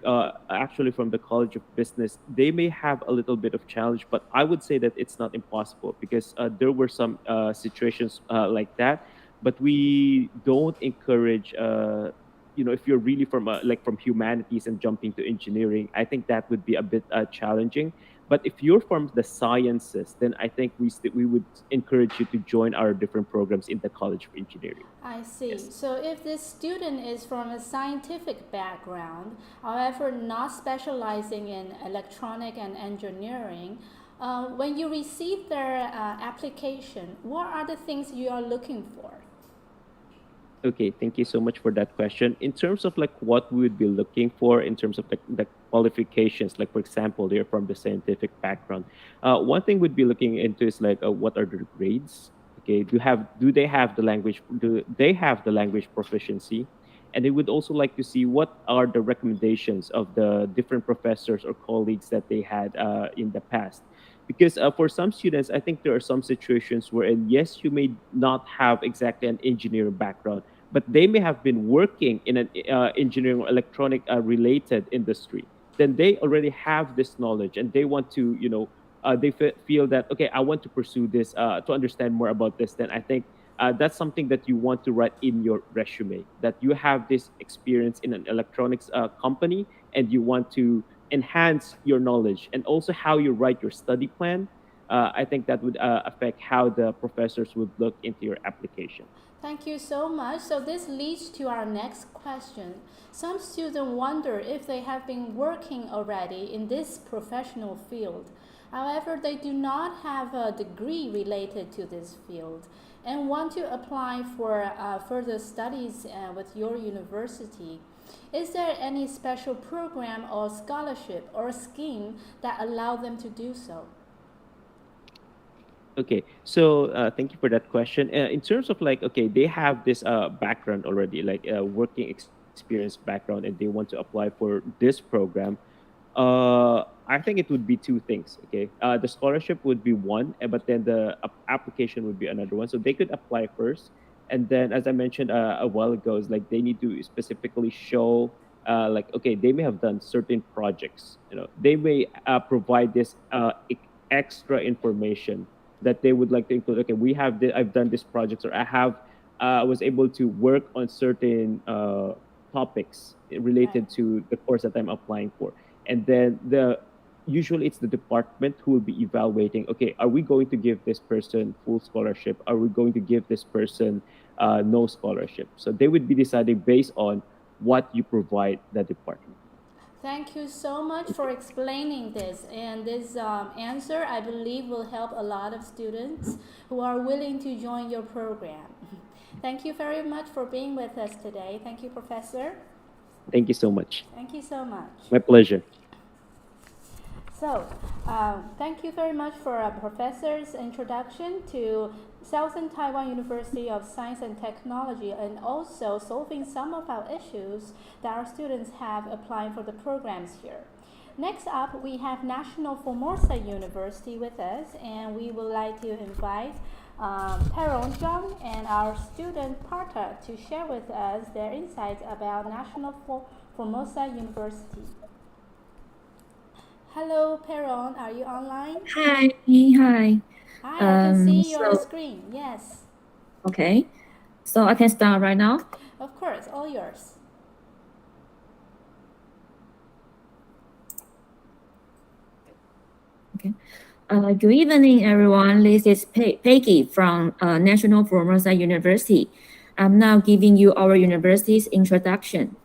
Speaker 3: actually from the College of Business, they may have a little bit of challenge, but I would say that it's not impossible because there were some situations like that. But we don't encourage, if you're really from from humanities and jumping to engineering, I think that would be a bit challenging. But if you're from the sciences, then I think we would encourage you to join our different programs in the College of Engineering.
Speaker 1: I see. Yes. So if this student is from a scientific background, however, not specializing in electronic and engineering, when you receive their application, what are the things you are looking for?
Speaker 3: Okay, thank you so much for that question. In terms of like what we would be looking for in terms of the qualifications, like for example, they're from the scientific background. One thing we'd be looking into is like what are their grades? Okay, do they have the language proficiency? And they would also like to see what are the recommendations of the different professors or colleagues that they had in the past. Because for some students, I think there are some situations wherein, yes, you may not have exactly an engineering background, but they may have been working in an engineering or electronic related industry. Then they already have this knowledge and they want to, they feel that, okay, I want to pursue this to understand more about this. Then I think that's something that you want to write in your resume, that you have this experience in an electronics company and you want to enhance your knowledge and also how you write your study plan. I think that would affect how the professors would look into your application.
Speaker 1: Thank you so much. So this leads to our next question. Some students wonder if they have been working already in this professional field. However, they do not have a degree related to this field and want to apply for further studies with your university. Is there any special program or scholarship or scheme that allow them to do so?
Speaker 3: Okay, so thank you for that question. In terms of like, okay, they have this background already, like working experience background, and they want to apply for this program. I think it would be two things. Okay, the scholarship would be one, but then the application would be another one. So they could apply first, and then, as I mentioned a while ago, is like they need to specifically show, like, okay, they may have done certain projects. They may provide this extra information that they would like to include. Okay, I've done this project, or I was able to work on certain topics related to the course that I'm applying for. And then usually it's the department who will be evaluating, okay, are we going to give this person full scholarship? Are we going to give this person no scholarship? So they would be deciding based on what you provide the department.
Speaker 1: Thank you so much for explaining this. And this answer, I believe, will help a lot of students who are willing to join your program. Thank you very much for being with us today. Thank you, Professor.
Speaker 3: Thank you so much.
Speaker 1: Thank you so much.
Speaker 3: My pleasure.
Speaker 1: So, thank you very much for our professor's introduction to Southern Taiwan University of Science and Technology, and also solving some of our issues that our students have applying for the programs here. Next up, we have National Formosa University with us, and we would like to invite Peron Zhang and our student Parta to share with us their insights about National Formosa University. Hello, Peron, are you online?
Speaker 4: Hi, hi.
Speaker 1: Hi, I can see your
Speaker 4: So,
Speaker 1: screen. Yes,
Speaker 4: okay. So I can start right now.
Speaker 1: of course, all yours.
Speaker 4: Okay. Good evening, everyone. This is Peggy from National Formosa University. I'm now giving you our university's introduction.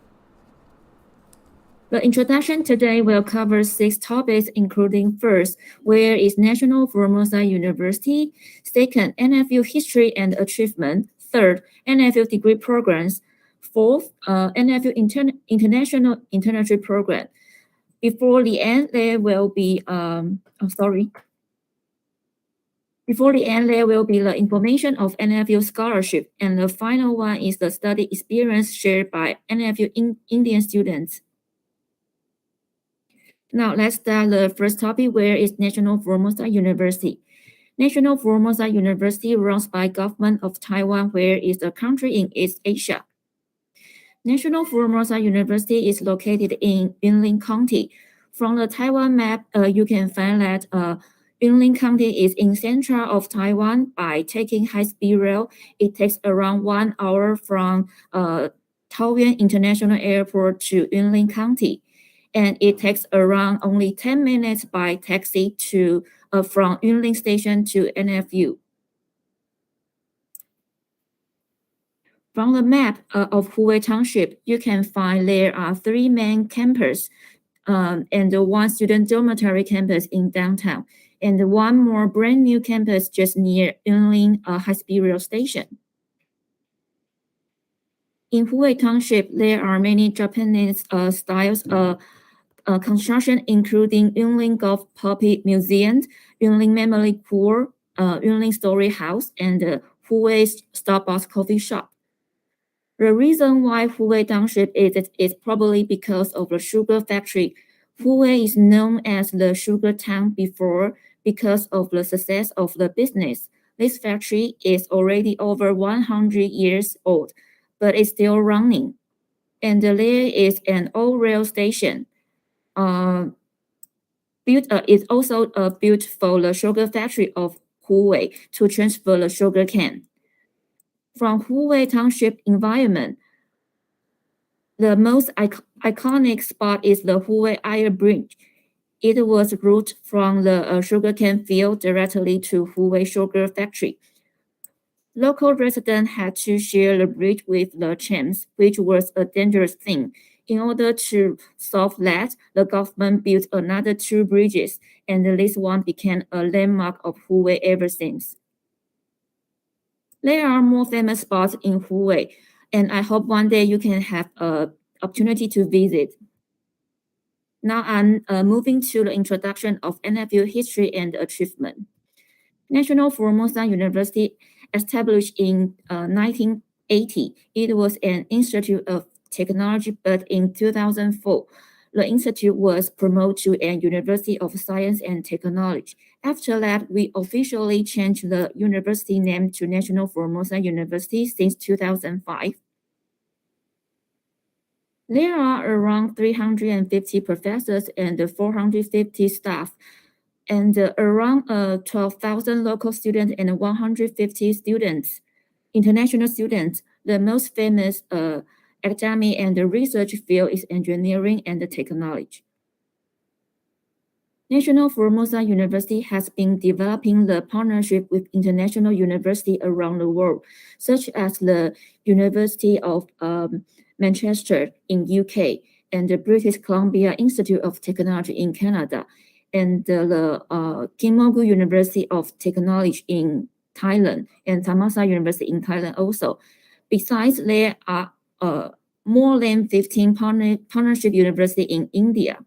Speaker 4: The introduction today will cover 6 topics, including first, where is National Formosa University? Second, NFU history and achievement. Third, NFU degree programs. Fourth, NFU international internship program. Before the end, there will be Before the end, there will be the information of NFU scholarship, and the final one is the study experience shared by NFU Indian students. Now let's start the first topic, where is National Formosa University? National Formosa University runs by government of Taiwan, where is a country in East Asia. National Formosa University is located in Yunlin County. From the Taiwan map, you can find that Yunlin County is in central of Taiwan. By taking high-speed rail, it takes around 1 hour from Taoyuan International Airport to Yunlin County. And it takes around only 10 minutes by taxi to from Yunlin Station to NFU. From the map of Huwei Township, you can find there are 3 main campuses and 1 student dormitory campus in downtown, and 1 more brand new campus just near Yunlin high-speed rail station. In Huwei Township, there are many Japanese styles construction, including Yunlin Golf Puppy Museum, Yunlin Memory Pool, Yunlin Story House, and Huwei Starbucks Coffee Shop. The reason why Huwei Township is probably because of the sugar factory. Huwei is known as the sugar town before because of the success of the business. This factory is already over 100 years old, but it's still running. And there is an old rail station. It's also built for the sugar factory of Huwei to transfer the sugar cane. From Huwei Township environment, the most iconic spot is the Huwei Iron Bridge. It was route from the sugarcane field directly to Huwei Sugar Factory. Local residents had to share the bridge with the Chiens, which was a dangerous thing. In order to solve that, the government built another 2 bridges, and this one became a landmark of Huwei ever since. There are more famous spots in Huwei, and I hope one day you can have an opportunity to visit. Now I'm moving to the introduction of NFU history and achievement. National Formosa University, established in 1980, it was an institute of technology, but in 2004, the institute was promoted to a University of Science and Technology. After that, we officially changed the university name to National Formosa University since 2005. There are around 350 professors and 450 staff, and around 12,000 local students and 150 students, international students. The most famous academic and research field is engineering and technology. National Formosa University has been developing the partnership with international universities around the world, such as the University of Manchester in UK, and the British Columbia Institute of Technology in Canada, and the King Mongkut University of Technology in Thailand, and Thammasat University in Thailand also. Besides, there are more than 15 partnership universities in India,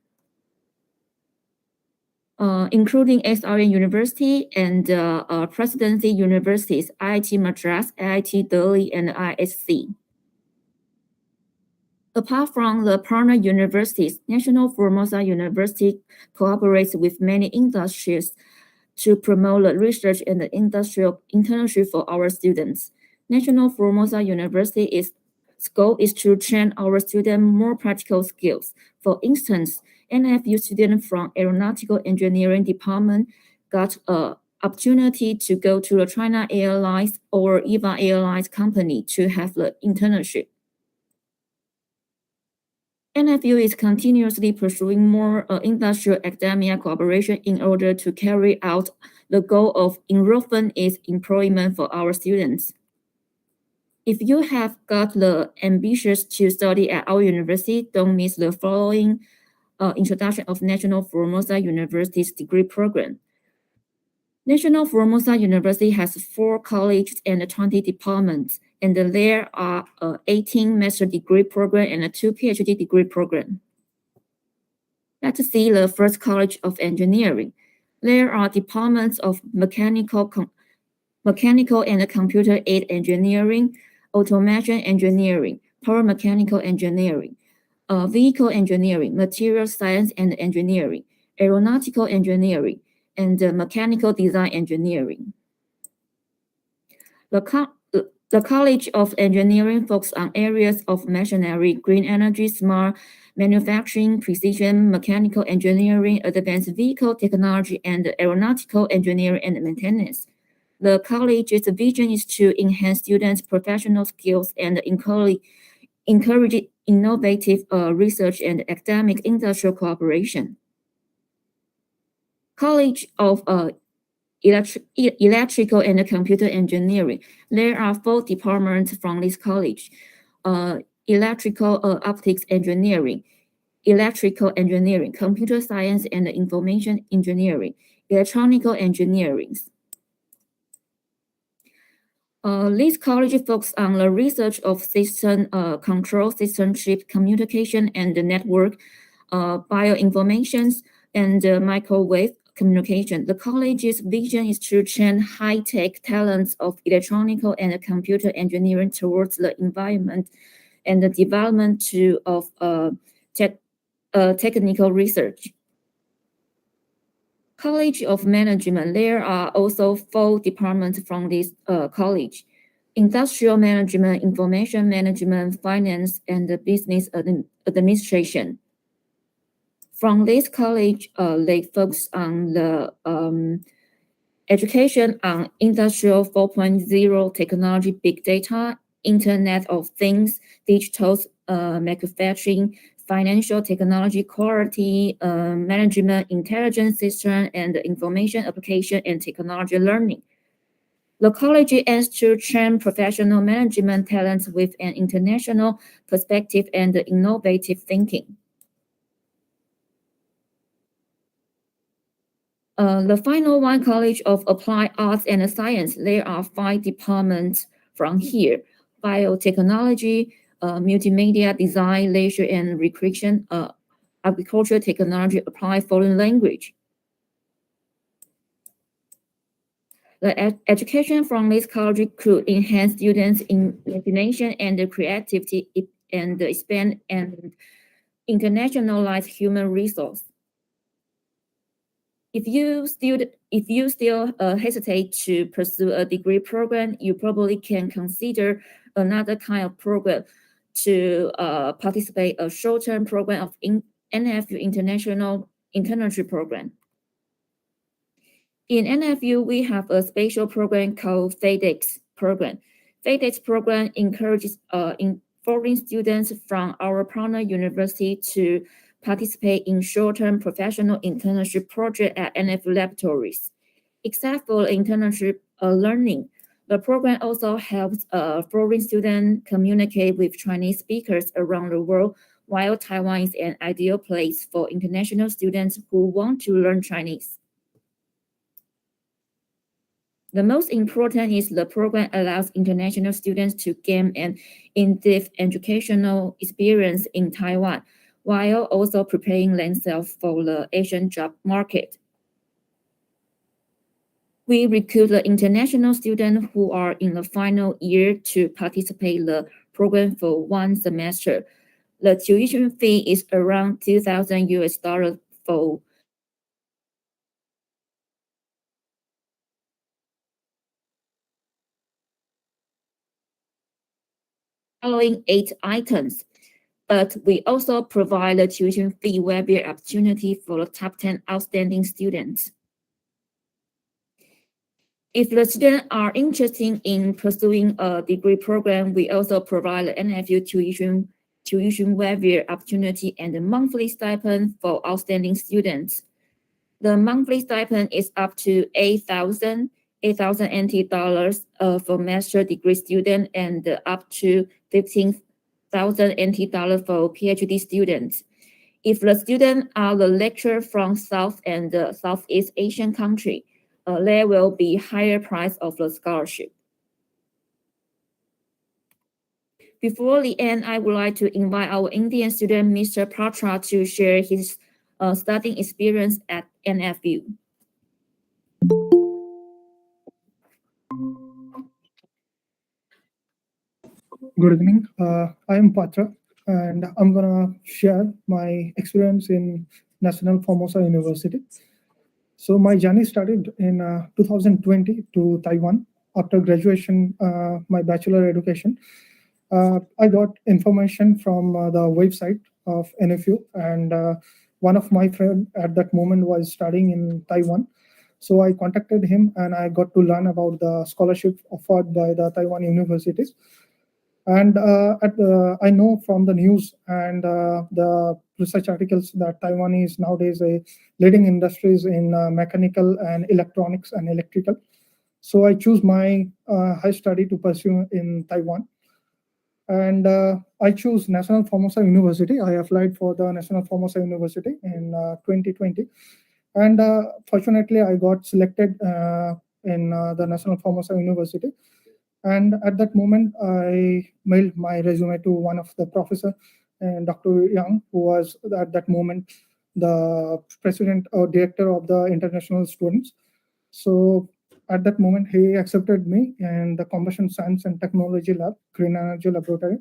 Speaker 4: including SRN University and Presidency Universities, IIT Madras, IIT Delhi, and ISC. Apart from the partner universities, National Formosa University cooperates with many industries to promote the research and the industrial internship for our students. National Formosa University's goal is to train our students more practical skills. For instance, NFU students from Aeronautical Engineering Department got an opportunity to go to the China Airlines or EVA Airlines company to have the internship. NFU is continuously pursuing more industrial academia cooperation in order to carry out the goal of enrollment is employment for our students. If you have got the ambitions to study at our university, don't miss the following introduction of National Formosa University's degree program. National Formosa University has 4 colleges and 20 departments, and there are 18 master degree program and 2 PhD degree program. Let's see the first College of Engineering. There are departments of mechanical and computer aid engineering, automation engineering, power mechanical engineering, vehicle engineering, material science and engineering, aeronautical engineering, and mechanical design engineering. The College of Engineering focuses on areas of machinery, green energy, smart manufacturing, precision mechanical engineering, advanced vehicle technology, and aeronautical engineering and maintenance. The college's vision is to enhance students' professional skills and encourage innovative research and academic industrial cooperation. College of Electrical and Computer Engineering. There are 4 departments from this college. Electrical Optics Engineering, Electrical Engineering, Computer Science and Information Engineering, Electronical Engineering. This college focuses on the research of system control, system chip, communication and network, bioinformations, and microwave communication. The college's vision is to train high-tech talents of electronical and computer engineering towards the environment and the development of technical research. College of Management. There are also 4 departments from this college: Industrial Management, Information Management, Finance, and Business Administration. From this college, they focus on the education on Industrial 4.0 technology, big data, Internet of Things, digital manufacturing, financial technology, quality management, intelligence system, and information application and technology learning. The college aims to train professional management talents with an international perspective and innovative thinking. The final one, College of Applied Arts and Science. There are 5 departments from here: biotechnology, multimedia design, leisure and recreation, agriculture technology, applied foreign language. The education from this college could enhance students' imagination and creativity and expand and internationalize human resource. If you still hesitate to pursue a degree program, you probably can consider another kind of program to participate a short-term program of NFU International Internship Program. In NFU, we have a special program called FEDEX program. FEDEX program encourages foreign students from our partner university to participate in short-term professional internship project at NFU laboratories. Except for internship learning, the program also helps foreign students communicate with Chinese speakers around the world, while Taiwan is an ideal place for international students who want to learn Chinese. The most important is the program allows international students to gain an in-depth educational experience in Taiwan, while also preparing themselves for the Asian job market. We recruit the international students who are in the final year to participate in the program for 1 semester. The tuition fee is around $2,000 for following 8 items, but we also provide the tuition fee waiver opportunity for the top 10 outstanding students. If the students are interested in pursuing a degree program, we also provide the NFU tuition waiver opportunity and a monthly stipend for outstanding students. The monthly stipend is up to $8,000 NT dollars for master degree student and up to 15,000 NT dollars for PhD students. If the students are the lecturer from South and Southeast Asian country, there will be higher price of the scholarship. Before the end, I would like to invite our Indian student, Mr. Patra, to share his studying experience at NFU.
Speaker 6: Good evening. I am Patra, and I'm gonna share my experience in National Formosa University. So my journey started in 2020 to Taiwan. After graduation, my bachelor education, I got information from the website of NFU, and one of my friends at that moment was studying in Taiwan. So I contacted him, and I got to learn about the scholarship offered by the Taiwan universities. And I know from the news and the research articles that Taiwan is nowadays a leading industries in mechanical and electronics and electrical. So I choose my high study to pursue in Taiwan. And I chose National Formosa University. I applied for the National Formosa University in 2020. And fortunately, I got selected in the National Formosa University. And at that moment, I mailed my resume to one of the professor, Dr. Young, who was at that moment the president or director of the international students. So at that moment, he accepted me in the Combustion Science and Technology Lab, Green Energy Laboratory.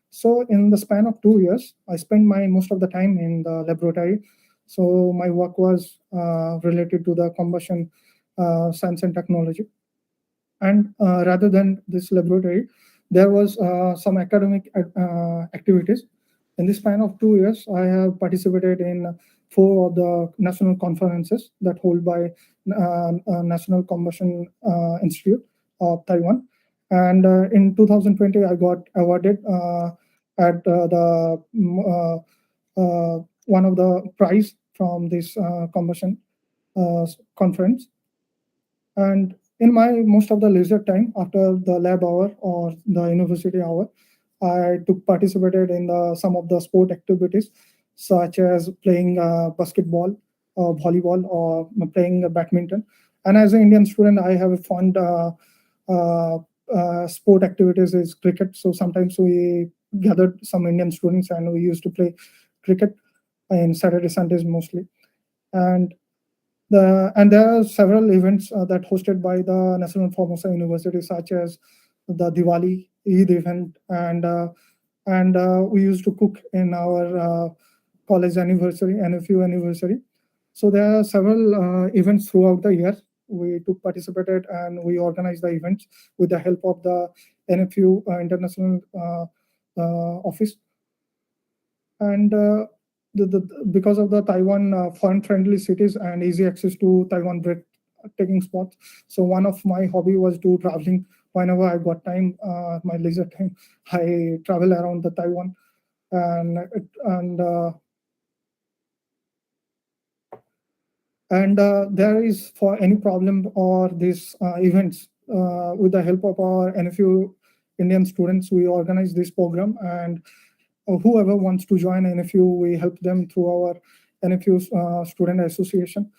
Speaker 6: So in the span of 2 years, I spent most of the time in the laboratory. So my work was related to the combustion science and technology. And rather than this laboratory, there was some academic activities. In the span of 2 years, I have participated in 4 of the national conferences that hold by National Combustion Institute of Taiwan. And in 2020, I got awarded at one of the prize from this combustion conference. And in my most of the leisure time after the lab hour or the university hour, I participated in some of the sport activities, such as playing basketball, volleyball, or playing badminton. And as an Indian student, I have fond sport activities is cricket. So sometimes we gathered some Indian students and we used to play cricket in Saturday, Sundays mostly. And there are several events that hosted by the National Formosa University, such as the Diwali Eid event, and we used to cook in our college anniversary, NFU anniversary. So there are several events throughout the year. We participated and we organized the events with the help of the NFU International Office. And because of the Taiwan foreign-friendly cities and easy access to Taiwan breathtaking spots, so one of my hobby was to traveling. Whenever I got time, my leisure time, I travel around the Taiwan, and there is for any problem or these events, with the help of our NFU Indian students, we organize this program, and whoever wants to join NFU, we help them through our NFU Student Association.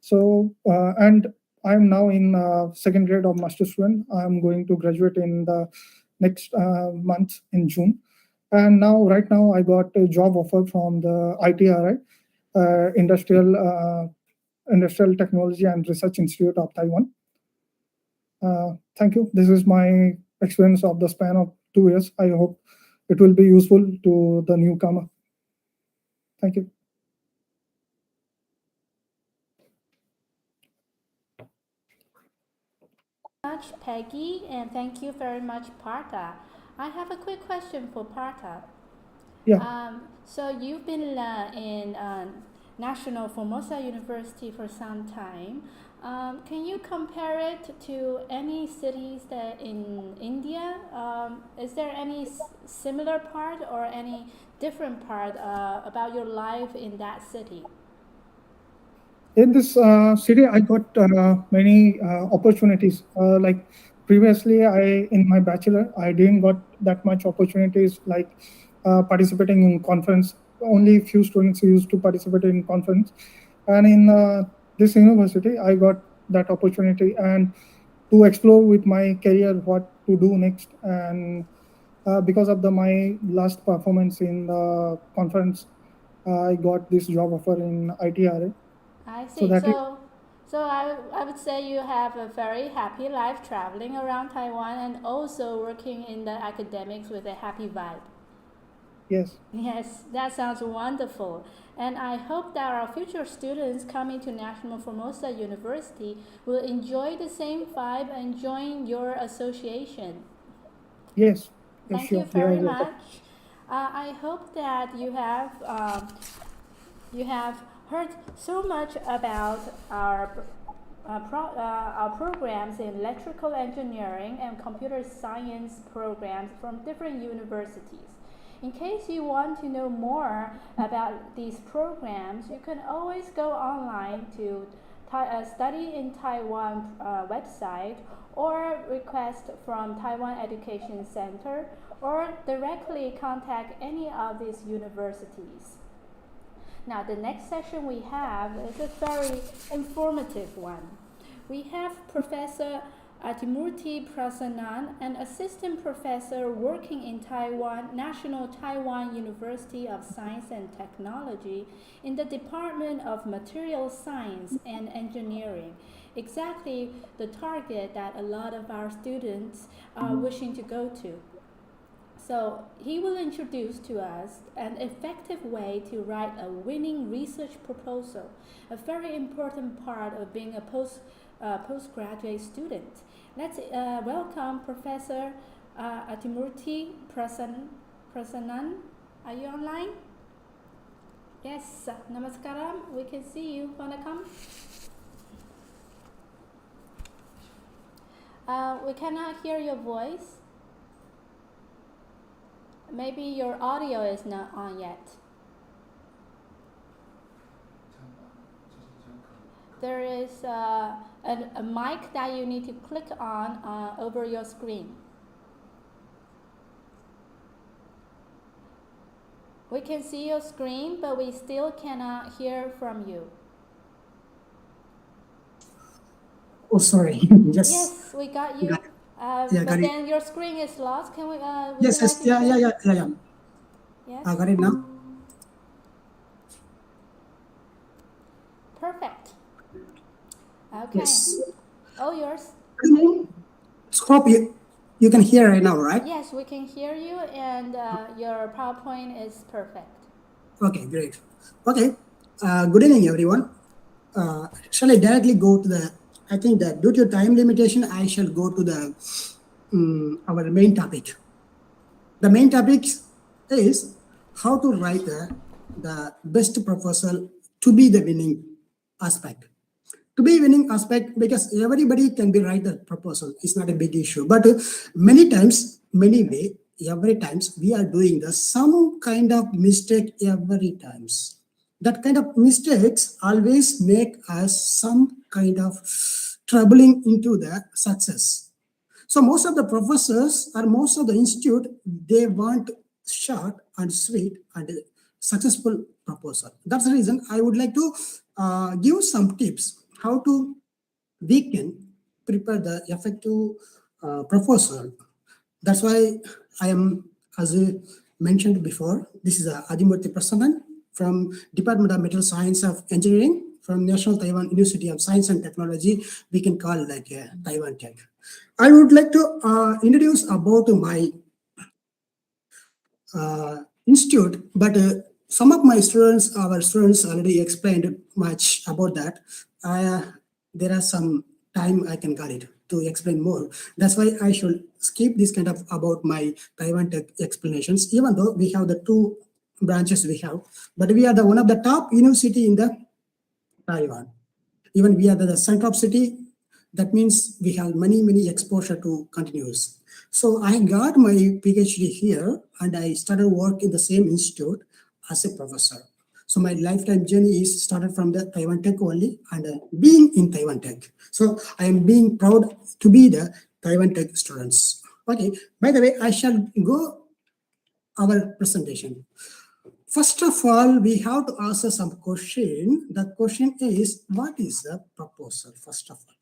Speaker 6: So, and I'm now in second grade of master student. I'm going to graduate in the next month in June. And right now, I got a job offer from the ITRI, Industrial Technology and Research Institute of Taiwan. Thank you. This is my experience of the span of 2 years. I hope it will be useful to the newcomer. Thank you.
Speaker 1: Much, Peggy, and thank you very much, Partha. I have a quick question for Partha.
Speaker 6: Yeah.
Speaker 1: So you've been in National Formosa University for some time. Can you compare it to any cities that in India? Is there any similar part or any different part about your life in that city?
Speaker 6: In this city, I got many opportunities. Like previously, in my bachelor, I didn't got that much opportunities like participating in conference. Only few students used to participate in conference. And in this university, I got that opportunity and to explore with my career what to do next. And because of my last performance in the conference, I got this job offer in ITRA.
Speaker 1: I see. So I would say you have a very happy life traveling around Taiwan and also working in the academics with a happy vibe.
Speaker 6: Yes.
Speaker 1: Yes, that sounds wonderful. And I hope that our future students coming to National Formosa University will enjoy the same vibe and join your association.
Speaker 6: Yes.
Speaker 1: Thank you very much. I hope that you have heard so much about our programs in electrical engineering and computer science programs from different universities. In case you want to know more about these programs, you can always go online to Study in Taiwan website or request from Taiwan Education Center or directly contact any of these universities. Now, the next session we have is a very informative one. We have Professor Atimurti Prasannan, an assistant professor working in Taiwan, National Taiwan University of Science and Technology in the Department of Material Science and Engineering. Exactly the target that a lot of our students are wishing to go to. So he will introduce to us an effective way to write a winning research proposal, a very important part of being a postgraduate student. Let's welcome Professor Atimurti Prasannan. Are you online? Yes, namaskaram. We can see you. Wanna come? We cannot hear your voice. Maybe your audio is not on yet. There is a mic that you need to click on over your screen. We can see your screen, but we still cannot hear from you.
Speaker 8: Oh, sorry.
Speaker 1: Yes, we got you. But then your screen is lost. Can we?
Speaker 8: Yes. Yeah.
Speaker 1: Yes.
Speaker 8: I got it now.
Speaker 1: Perfect. Okay.
Speaker 8: Yes.
Speaker 1: All yours.
Speaker 8: So hope you can hear right now, right?
Speaker 1: Yes, we can hear you, and your PowerPoint is perfect.
Speaker 8: Okay, great. Okay. Good evening, everyone. Shall I directly go to the? I think that due to time limitation, I shall go to the our main topic. The main topic is how to write the best proposal to be the winning aspect. To be winning aspect, because everybody can be write the proposal. It's not a big issue. But every times we are doing some kind of mistake every times. That kind of mistakes always make us some kind of troubling into the success. So most of the professors or most of the institute, they want short and sweet and successful proposal. That's the reason I would like to give some tips how to we can prepare the effective proposal. That's why I am, as I mentioned before, this is Adimurthy Prasannan from Department of Material Science of Engineering from National Taiwan University of Science and Technology. We can call like Taiwan Tech. I would like to introduce about my institute, but some of my students, our students already explained much about that. There are some time I can got it to explain more. That's why I should skip this kind of about my Taiwan Tech explanations, even though we have the two branches we have, but we are the one of the top university in the Taiwan. Even we are the center of city. That means we have many exposure to continuous. So I got my PhD here and I started work in the same institute as a professor. So my lifetime journey is started from the Taiwan Tech only and being in Taiwan Tech. So I am being proud to be the Taiwan Tech students. Okay, by the way, I shall go our presentation. First of all, we have to answer some question. The question is, what is the proposal, first of all?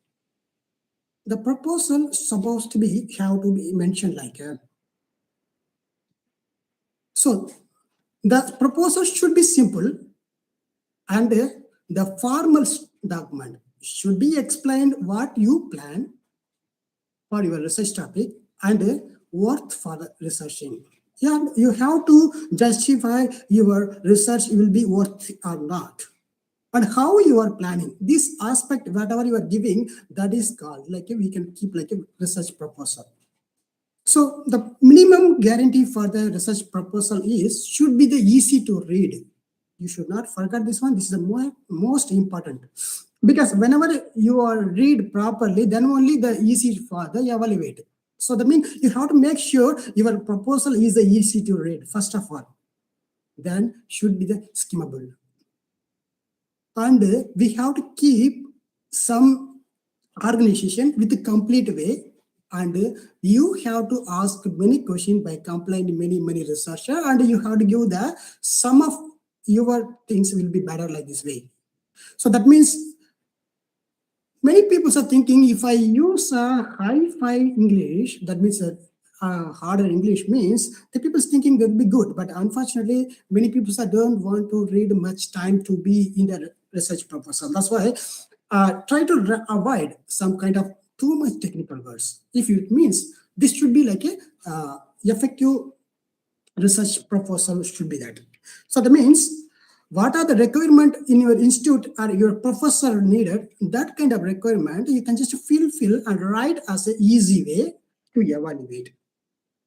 Speaker 8: The proposal supposed to be, have to be mentioned like so the proposal should be simple and the formal document should be explained what you plan for your research topic and worth for the researching. Yeah, you have to justify your research will be worth or not. And how you are planning this aspect, whatever you are giving, that is called like we can keep like a research proposal. So the minimum guarantee for the research proposal is should be the easy to read. You should not forget this one. This is the most important, because whenever you are read properly, then only the easy for the evaluate. So that means you have to make sure your proposal is the easy to read first of all. Then should be the skimmable. And we have to keep some organization with a complete way, and you have to ask many questions by complying many researchers, and you have to give the some of your things will be better like this way. So that means many people are thinking if I use a high-fi English, that means harder English means the people's thinking that will be good, but unfortunately many people don't want to read much time to be in the research proposal. That's why try to avoid some kind of too much technical words. If it means this should be like a effective research proposal should be that. So that means what are the requirement in your institute or your professor needed, that kind of requirement you can just fill and write as an easy way to evaluate.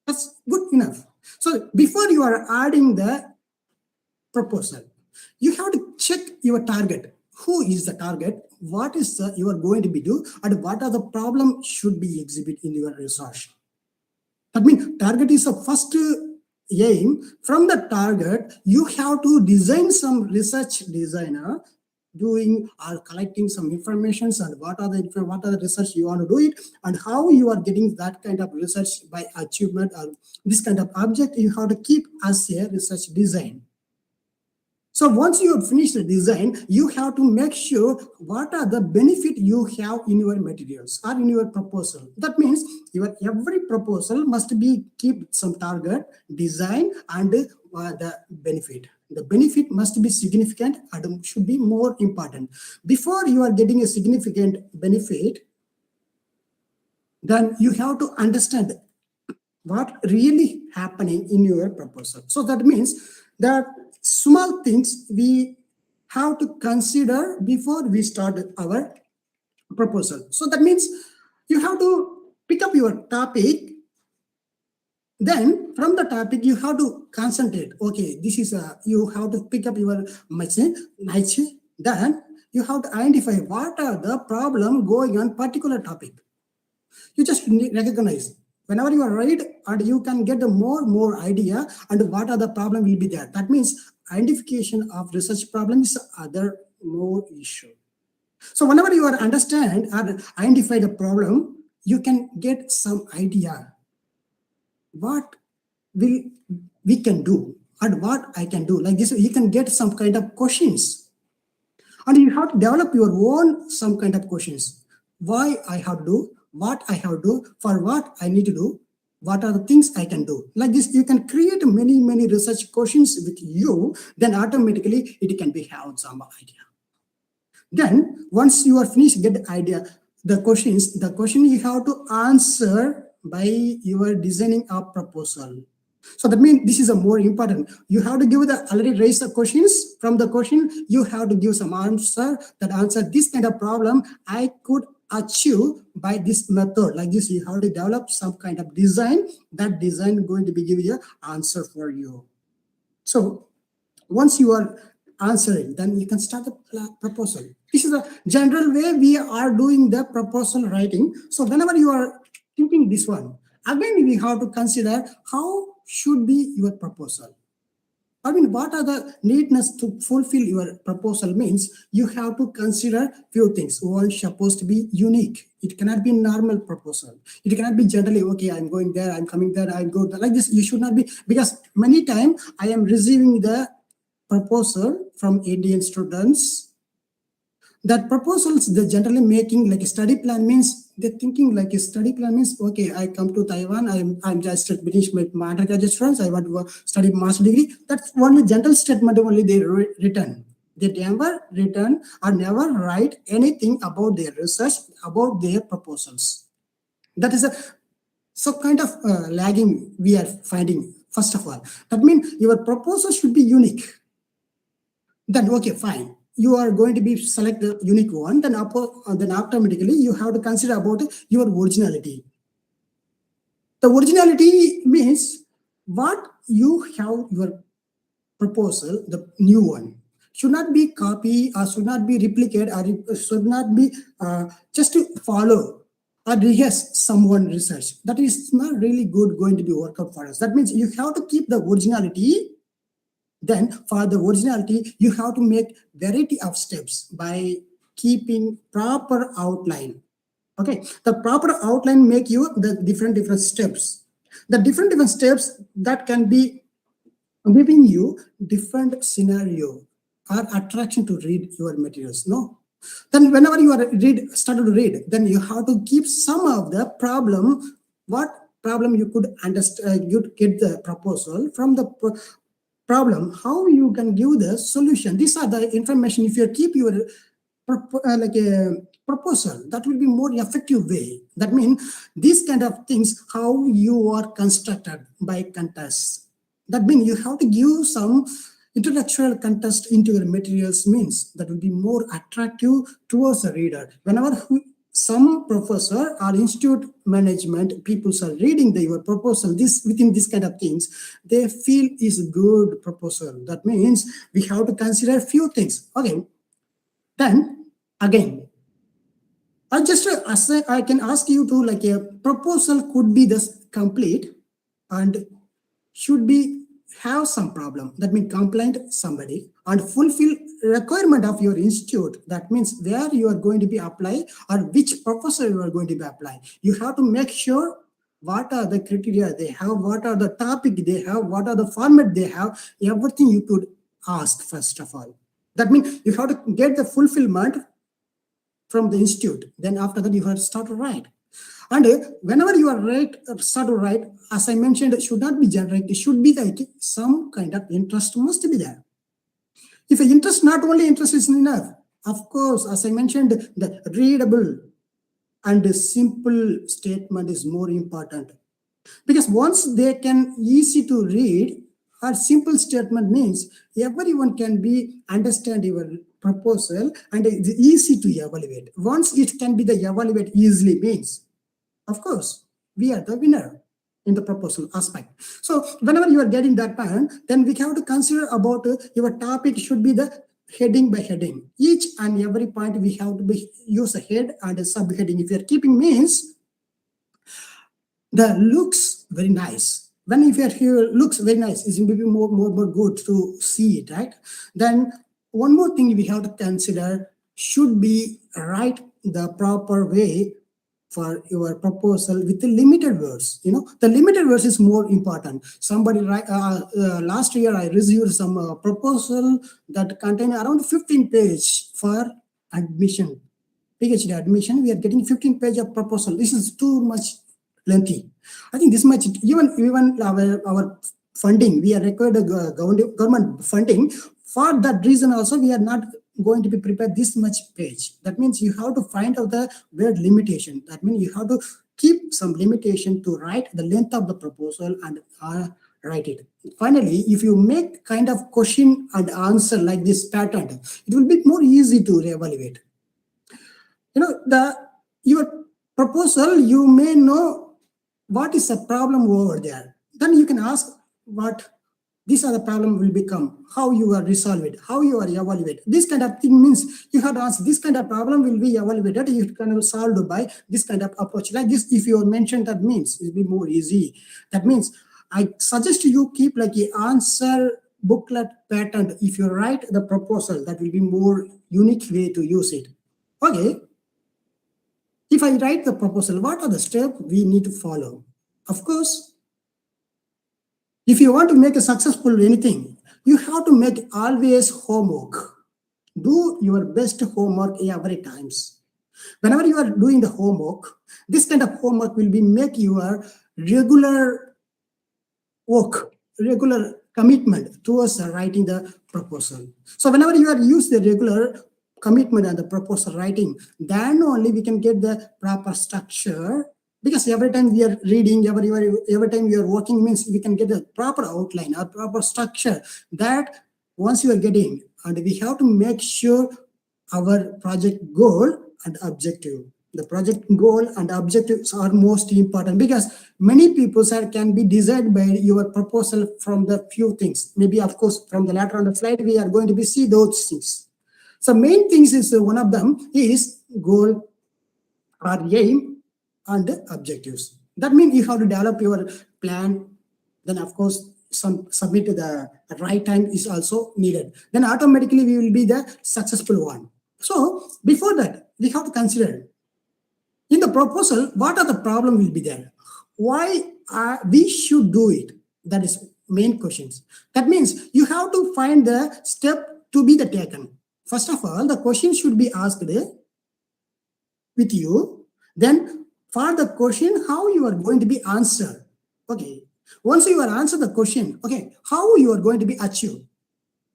Speaker 8: That's good enough. So before you are adding the proposal, you have to check your target. Who is the target? What is you are going to be do, and what are the problems should be exhibit in your research? That means target is the first aim. From the target, you have to design some research designer doing or collecting some information and what are the research you want to do it, and how you are getting that kind of research by achievement or this kind of object you have to keep as a research design. So once you have finished the design, you have to make sure what are the benefit you have in your materials or in your proposal. That means your every proposal must be keep some target, design, and the benefit. The benefit must be significant and should be more important. Before you are getting a significant benefit, then you have to understand what really happening in your proposal. So that means that small things we have to consider before we start our proposal. So that means you have to pick up your topic. Then from the topic, you have to concentrate. Okay, this is you have to pick up your message. Then you have to identify what are the problem going on particular topic. You just recognize. Whenever you are right, and you can get a more idea and what are the problem will be there. That means identification of research problem is other more issue. So whenever you are understand and identify the problem, you can get some idea what we can do and what I can do. Like this, you can get some kind of questions, and you have to develop your own some kind of questions. why I have to do, what I have to do, for what I need to do, what are the things I can do. Like this, you can create many research questions with you, then automatically it can be have some idea. Then once you are finished, get the idea, the question you have to answer by your designing a proposal. So that means this is a more important. You have to give the already raised the questions. From the question, you have to give some answer. That answer this kind of problem I could achieve by this method. Like this, you have to develop some kind of design. That design going to be giving you answer for you. So once you are answering, then you can start the proposal. This is a general way we are doing the proposal writing. So whenever you are thinking this one, again we have to consider how should be your proposal. I mean, what are the needness to fulfill your proposal means you have to consider few things. One supposed to be unique. It cannot be normal proposal. It cannot be generally, okay, I'm going there, I'm coming there, I go there. Like this, you should not be, because many times I am receiving the proposal from Indian students. That proposals they're generally making like a study plan means they're thinking like a study plan means, okay, I come to Taiwan, I'm just finished my undergraduate students, I want to study master degree. That's only general statement only they written. They never written or never write anything about their research, about their proposals. That is a so kind of lagging we are finding. First of all, that means your proposal should be unique. Then okay, fine. You are going to be select the unique one, then automatically you have to consider about your originality. The originality means what you have your proposal, the new one, should not be copy or should not be replicated or should not be just to follow or rehearse someone research. That is not really good going to be work out for us. That means you have to keep the originality. Then for the originality, you have to make variety of steps by keeping proper outline. Okay, the proper outline make you the different steps. The different steps that can be giving you different scenario or attraction to read your materials. No. Then whenever you are started to read, then you have to keep some of the problem. What problem you could understand? You get the proposal from the problem, how you can give the solution. These are the information. If you keep your like a proposal, that will be more effective way. That means these kind of things, how you are constructed by contest. That means you have to give some intellectual contest into your materials means that will be more attractive towards the reader. Whenever some professor or institute management people are reading your proposal, this within this kind of things, they feel is a good proposal. That means we have to consider a few things. Okay, then again, I can ask you to like a proposal could be this complete and should be have some problem. That means complaint somebody and fulfill requirement of your institute. That means where you are going to be apply or which professor you are going to be apply. You have to make sure what are the criteria they have, what are the topic they have, what are the format they have, everything you could ask first of all. That means you have to get the fulfillment from the institute. Then after that you have to start to write. And whenever you are start to write, as I mentioned, it should not be generic. It should be like some kind of interest must be there. If interest, not only interest is enough, of course, as I mentioned, the readable and the simple statement is more important. Because once they can easy to read, a simple statement means everyone can be understand your proposal and it's easy to evaluate. Once it can be the evaluate easily means, of course, we are the winner in the proposal aspect. So whenever you are getting that point, then we have to consider about your topic should be the heading by heading. Each and every point we have to use a head and a subheading. If you are keeping means, the looks very nice. When if you are here looks very nice, it's maybe more good to see it, right? Then one more thing we have to consider should be write the proper way for your proposal with the limited words. You know, the limited words is more important. Somebody last year I received some proposal that contain around 15 pages for admission. PhD admission, we are getting 15 pages of proposal. This is too much lengthy. I think this much, even our funding, we are required government funding. For that reason also, we are not going to be prepared this much page. That means you have to find out the word limitation. That means you have to keep some limitation to write the length of the proposal and write it. Finally, if you make kind of question and answer like this pattern, it will be more easy to evaluate. Your proposal, you may know what is the problem over there. Then you can ask what these are the problem will become, how you are resolve it, how you are evaluate. This kind of thing means you have to ask this kind of problem will be evaluated, you can solve by this kind of approach. Like this, if you mention that means it will be more easy. That means I suggest you keep like an answer booklet pattern. If you write the proposal, that will be more unique way to use it. Okay. If I write the proposal, what are the steps we need to follow? Of course, if you want to make a successful anything, you have to make always homework. Do your best homework every times. Whenever you are doing the homework, this kind of homework will be make your regular work, regular commitment towards writing the proposal. So whenever you are use the regular commitment and the proposal writing, then only we can get the proper structure. Because every time we are reading, every time we are working means we can get a proper outline, a proper structure that once you are getting, and we have to make sure our project goal and objective. The project goal and objectives are most important because many people can be designed by your proposal from the few things. Maybe of course from the later on the slide we are going to be see those things. So main things is one of them is goal or aim and objectives. That means you have to develop your plan. Then of course submit to the right time is also needed. Then automatically we will be the successful one. So before that, we have to consider in the proposal, what are the problem will be there? Why we should do it? That is main questions. That means you have to find the step to be the taken. First of all, the question should be asked with you. Then for the question, how you are going to be answered. Okay. Once you are answered the question, okay, how you are going to be achieved.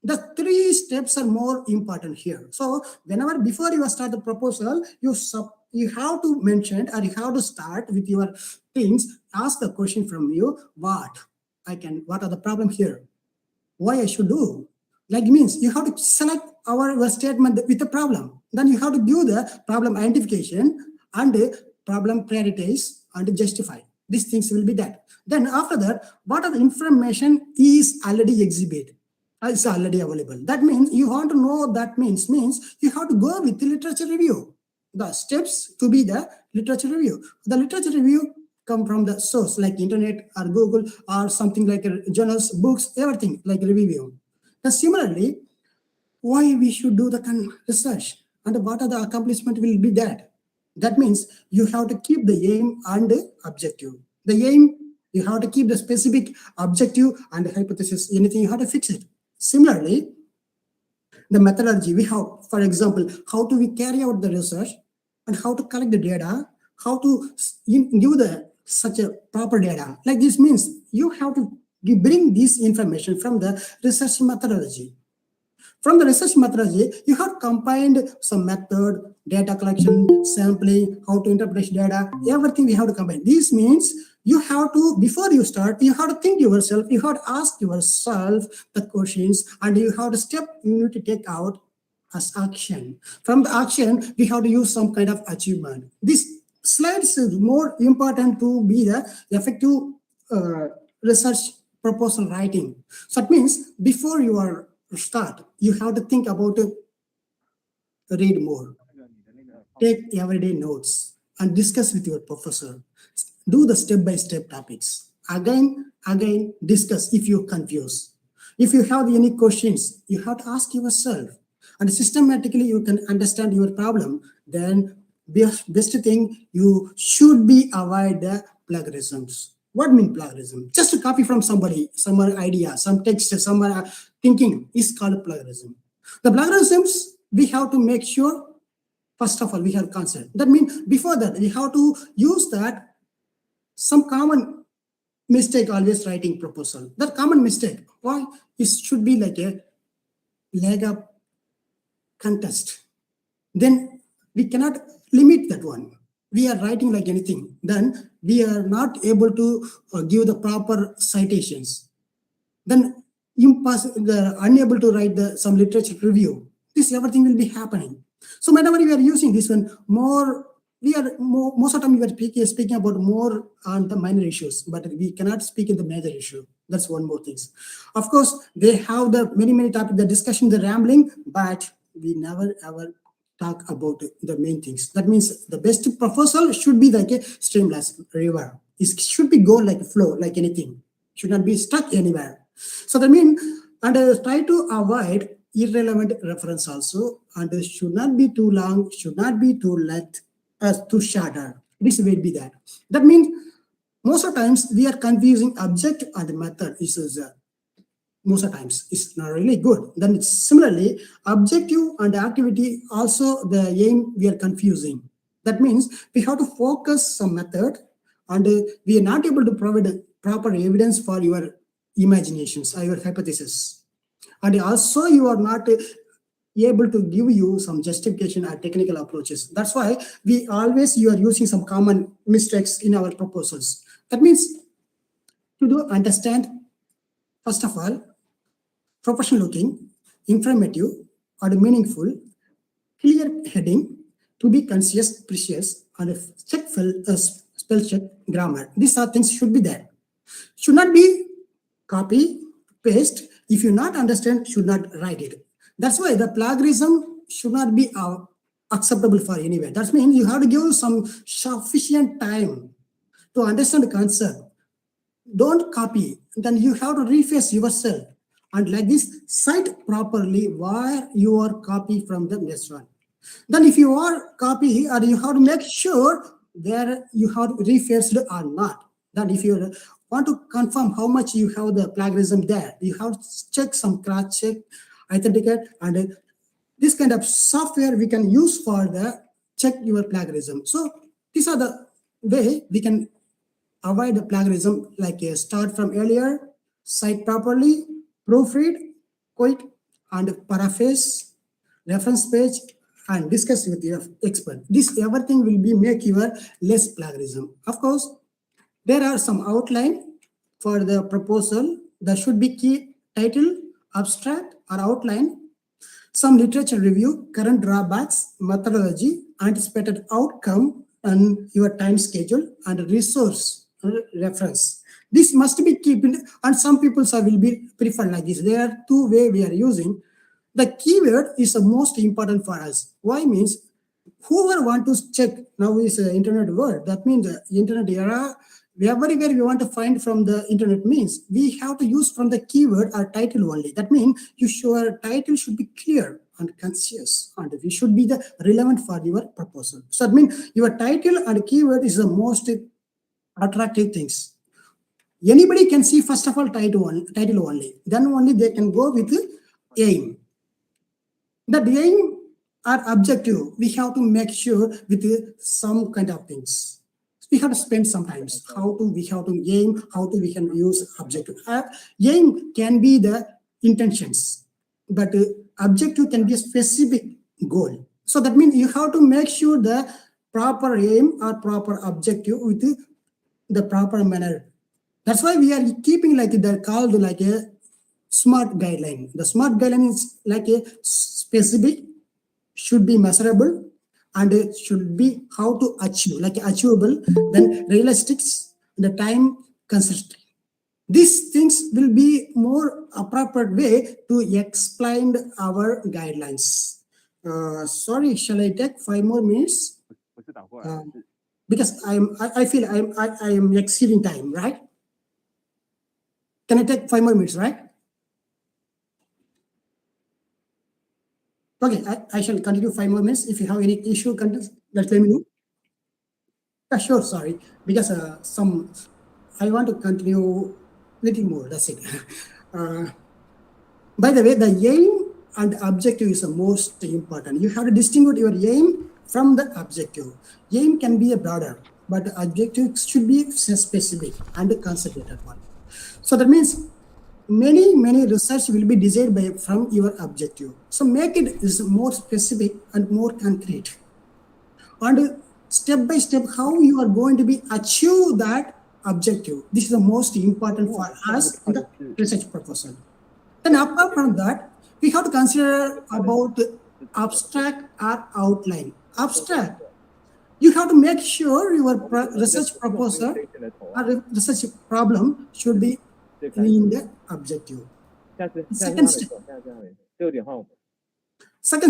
Speaker 8: The 3 steps are more important here. So whenever before you start the proposal, you have to mention or you have to start with your things, ask the question from you, what are the problem here? Why I should do? Like means you have to select our statement with the problem. Then you have to give the problem identification and the problem prioritize and justify. These things will be that. Then after that, what are the information is already exhibited? It's already available. That means you want to know that means you have to go with the literature review. The steps to be the literature review. The literature review come from the source like internet or Google or something like journals, books, everything like review. Now similarly, why we should do the research and what are the accomplishment will be that. That means you have to keep the aim and the objective. The aim, you have to keep the specific objective and the hypothesis, anything you have to fix it. Similarly, the methodology we have, for example, how do we carry out the research and how to collect the data, how to give such a proper data. Like this means you have to bring this information from the research methodology. From the research methodology, you have combined some method, data collection, sampling, how to interpret data, everything we have to combine. This means you have to, before you start, you have to think yourself, you have to ask yourself the questions and you have to step you need to take out as action. From the action, we have to use some kind of achievement. This slide is more important to be the effective research proposal writing. So it means before you are start, you have to think about read more, take everyday notes and discuss with your professor. Do the step-by-step topics. Again, discuss if you're confused. If you have any questions, you have to ask yourself. And systematically you can understand your problem. Then best thing, you should be avoid the plagiarisms. What mean plagiarism? Just to copy from somebody, some idea, some text, some thinking is called plagiarism. The plagiarisms, we have to make sure First of all, we have concept. That means before that, we have to use that some common mistake always writing proposal. That common mistake, why? It should be like a leg up contest. Then we cannot limit that one. We are writing like anything. Then we are not able to give the proper citations. Then unable to write some literature review. This everything will be happening. So whenever we are using this one, most of the time we are speaking about more on the minor issues, but we cannot speak in the major issue. That's one more thing. Of course, they have the many topics, the discussion, the rambling, but we never ever talk about the main things. That means the best proposal should be like a streamless river. It should be go like a flow, like anything. Should not be stuck anywhere. So that means, and try to avoid irrelevant reference also, and should not be too long, should not be too length, too shorter. This will be that. That means most of the times we are confusing object and method. Most of the times it's not really good. Then it's similarly objective and activity also the aim we are confusing. That means we have to focus some method, and we are not able to provide proper evidence for your imaginations or your hypothesis. And also you are not able to give you some justification or technical approaches. That's why you are using some common mistakes in our proposals. That means to understand, first of all, professional looking, informative, or meaningful, clear heading, to be conscious, precious, and spell check, grammar. These are things should be there. Should not be copy, paste. If you not understand, should not write it. That's why the plagiarism should not be acceptable for anywhere. That means you have to give some sufficient time to understand the concept. Don't copy. Then you have to reface yourself. And like this, cite properly where you are copy from the next one. Then if you are copy, or you have to make sure where you have refaced or not. Then if you want to confirm how much you have the plagiarism there, you have to check some cross check, authenticate, and this kind of software we can use for the check your plagiarism. So these are the way we can avoid the plagiarism, like start from earlier, cite properly, proofread, quote, and paraphrase, reference page, and discuss with your expert. This everything will be make your less plagiarism. Of course, there are some outline for the proposal. There should be key title, abstract, or outline, some literature review, current drawbacks, methodology, anticipated outcome, and your time schedule, and resource reference. This must be kept, and some people will be prefer like this. There are two ways we are using. The keyword is the most important for us. Why means whoever want to check now is an internet world. That means the internet era, everywhere we want to find from the internet means we have to use from the keyword or title only. That means your title should be clear and concise, and it should be the relevant for your proposal. So that means your title and keyword is the most attractive things. Anybody can see first of all title only. Then only they can go with aim. That aim or objective, we have to make sure with some kind of things. We have to spend sometimes we have to aim, we can use objective. Aim can be the intentions, but objective can be a specific goal. So that means you have to make sure the proper aim or proper objective with the proper manner. That's why we are keeping like they're called like a SMART guideline. The SMART guideline is like a specific, should be measurable, and it should be how to achieve, like achievable, then realistic, the time consistent. These things will be more appropriate way to explain our guidelines. Sorry, shall I take 5 more minutes? Because I feel I am exceeding time, right? Can I take 5 more minutes, right? Okay, I shall continue 5 more minutes. If you have any issue, let me know. Yeah, sure, sorry. Because I want to continue little more, that's it. By the way, the aim and objective is the most important. You have to distinguish your aim from the objective. Aim can be a broader, but the objective should be specific and a concentrated one. So that means many research will be designed from your objective. So make it is more specific and more concrete. And step by step, how you are going to be achieve that objective. This is the most important for us in the research proposal. Then apart from that, we have to consider about abstract or outline. Abstract, you have to make sure your research proposal or research problem should be in the objective. Second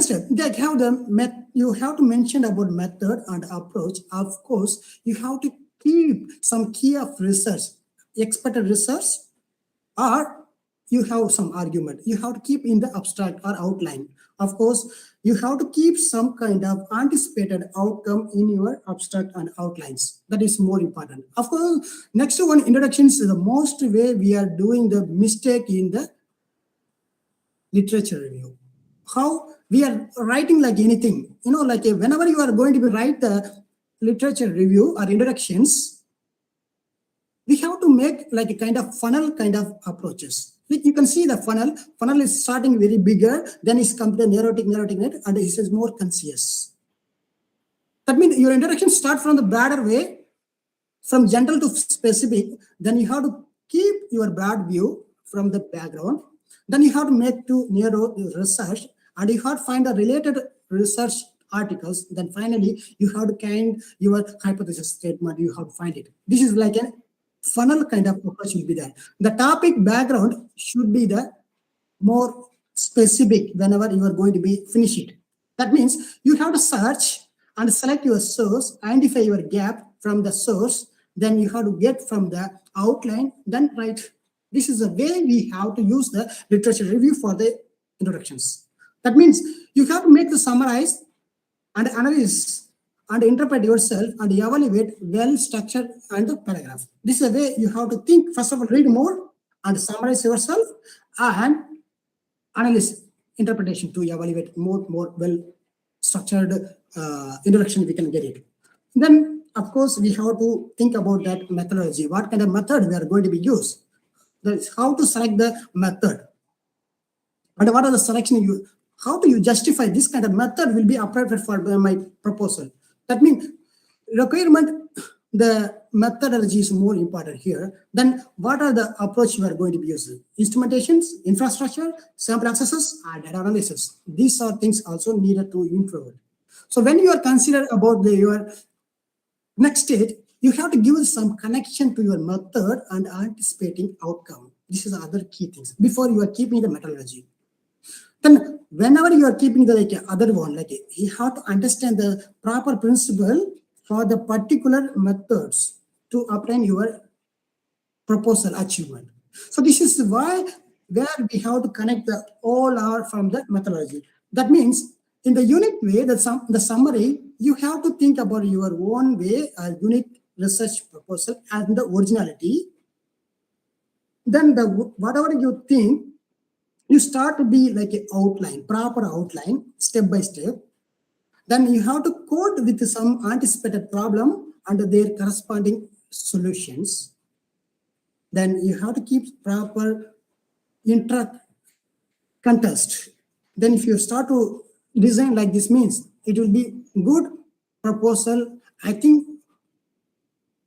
Speaker 8: step, that have you have to mention about method and approach. Of course, you have to keep some key of research, expected research, or you have some argument. You have to keep in the abstract or outline. Of course, you have to keep some kind of anticipated outcome in your abstract and outlines. That is more important. Of course, next one, introductions is the most way we are doing the mistake in the literature review. How we are writing like anything, like whenever you are going to be write the literature review or introductions, we have to make like a kind of funnel kind of approaches. Like you can see the funnel is starting very bigger, then it's come to narrowing, and it is more concise. That means your introduction start from the broader way, from general to specific. Then you have to keep your broad view from the background. Then you have to make to narrow the research, and you have to find the related research articles. Then finally, you have to kind your hypothesis statement. You have to find it. This is like a funnel kind of approach will be there. The topic background should be the more specific whenever you are going to be finish it. That means you have to search and select your source, identify your gap from the source, then you have to get from the outline, then write. This is the way we have to use the literature review for the introductions. That means you have to make the summarize and analyze and interpret yourself and evaluate well-structured and the paragraph. This is the way you have to think. First of all, read more and summarize yourself and analyze interpretation to evaluate more well-structured introduction we can get it. Then, of course, we have to think about that methodology. What kind of method we are going to be used? That is how to select the method. And what are the selection how do you justify this kind of method will be appropriate for my proposal? That means requirement, the methodology is more important here. Then what are the approach we are going to be using? Instrumentations, infrastructure, sample accesses, and data analysis. These are things also needed to improve. So when you are considered about your next stage, you have to give some connection to your method and anticipating outcome. This is the other key things before you are keeping the methodology. Then whenever you are keeping the other one, you have to understand the proper principle for the particular methods to obtain your proposal achievement. So this is where we have to connect the all are from the methodology. That means in the unique way, the summary, you have to think about your own way, a unique research proposal and the originality. Then whatever you think, you start to be like an outline, proper outline, step by step. Then you have to code with some anticipated problem and their corresponding solutions. Then you have to keep proper intra-contest. Then if you start to design like this means, it will be good proposal. I think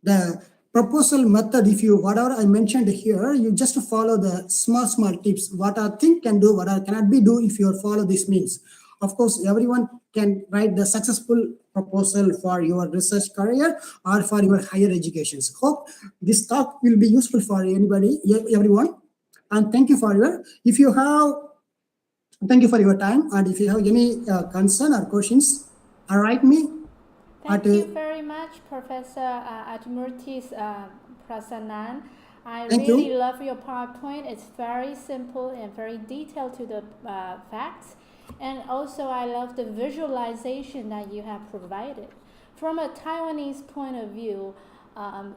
Speaker 8: the proposal method, if you, whatever I mentioned here, you just follow the small tips, what I think can do, what I cannot be do if you follow this means. Of course, everyone can write the successful proposal for your research career or for your higher educations. Hope this talk will be useful for anybody, everyone. And thank you for your, thank you for your time. And if you have any concern or questions, write me.
Speaker 1: Thank you very much, Professor Atmurti Prasannan. I really love your PowerPoint. It's very simple and very detailed to the facts. And also, I love the visualization that you have provided. From a Taiwanese point of view,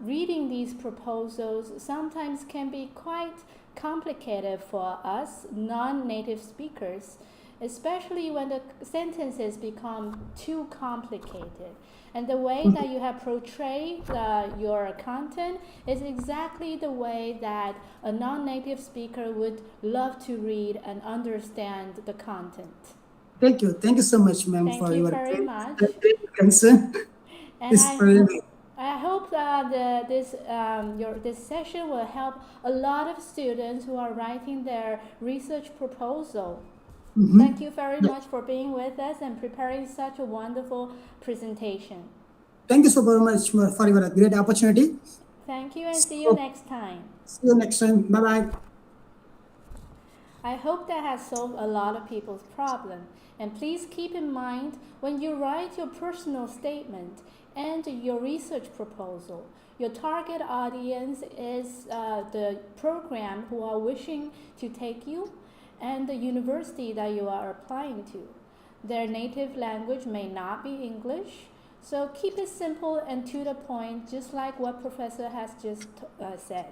Speaker 1: reading these proposals sometimes can be quite complicated for us non-native speakers especially when the sentences become too complicated. And the way that you have portrayed your content is exactly the way that a non-native speaker would love to read and understand the content.
Speaker 8: Thank you. Thank you so much, ma'am,
Speaker 1: Thank
Speaker 8: for
Speaker 1: you
Speaker 8: your
Speaker 1: very much.
Speaker 8: concern.
Speaker 1: And I hope that this session will help a lot of students who are writing their research proposal. Thank you very much for being with us and preparing such a wonderful presentation.
Speaker 8: Thank you so very much for your great opportunity.
Speaker 1: Thank you, and see you next time.
Speaker 8: See you next time. Bye-bye.
Speaker 1: I hope that has solved a lot of people's problem. And please keep in mind when you write your personal statement and your research proposal, your target audience is the program who are wishing to take you and the university that you are applying to. Their native language may not be English, so keep it simple and to the point, just like what Professor has just said.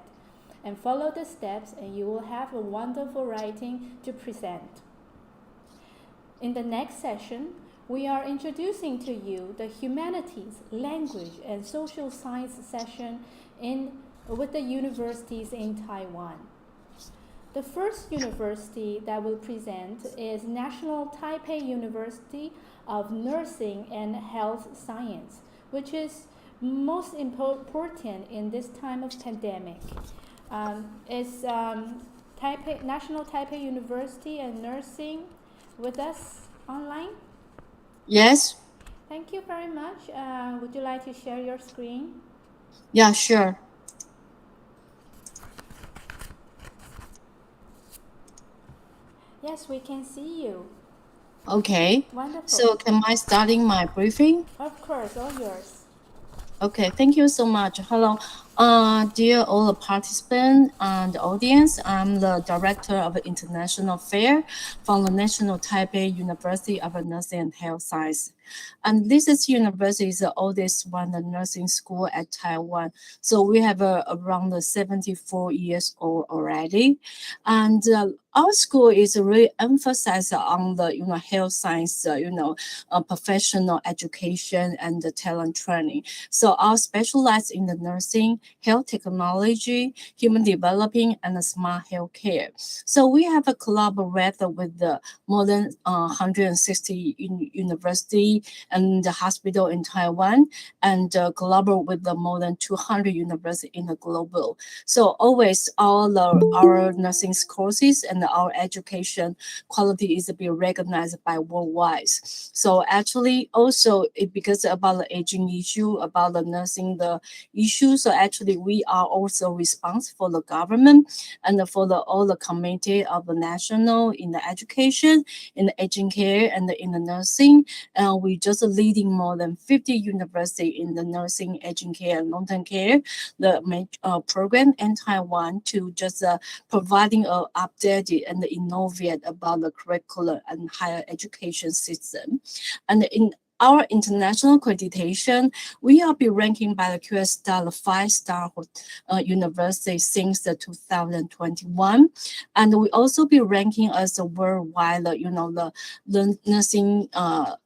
Speaker 1: And follow the steps and you will have a wonderful writing to present. In the next session, we are introducing to you the humanities, language, and social science session with the universities in Taiwan. The first university that will present is National Taipei University of Nursing and Health Science, which is most important in this time of pandemic. Is National Taipei University and Nursing with us online?
Speaker 7: Yes.
Speaker 1: Thank you very much. Would you like to share your screen?
Speaker 7: Yeah, sure.
Speaker 1: Yes, we can see you.
Speaker 7: Okay.
Speaker 1: Wonderful.
Speaker 7: So am I starting my briefing?
Speaker 1: Of course, all yours.
Speaker 7: Okay, thank you so much. Hello, dear all the participants and the audience. I'm the Director of International Affairs from the National Taipei University of Nursing and Health Science. And this university is the oldest one, the nursing school at Taiwan. So we have around 74 years old already. And our school is really emphasized on the health science, professional education and the talent training. So our specialize in the nursing, health technology, human developing, and smart healthcare. So we have a collaborated with the more than 160 university and the hospital in Taiwan, and collaborate with the more than 200 universities in the global. So always all our nursing courses and our education quality is being recognized by worldwide. So actually also because about the aging issue, about the nursing the issue, so actually we are also responsible for the government and for all the committee of the national in the education, in the aging care, and in the nursing. We just leading more than 50 universities in the nursing, aging care, and long-term care, the program in Taiwan to just providing a updated and innovate about the curriculum and higher education system. And in our international accreditation, we have been ranking by the QS Star, the 5-star university since 2021. And we also be ranking as a worldwide, the nursing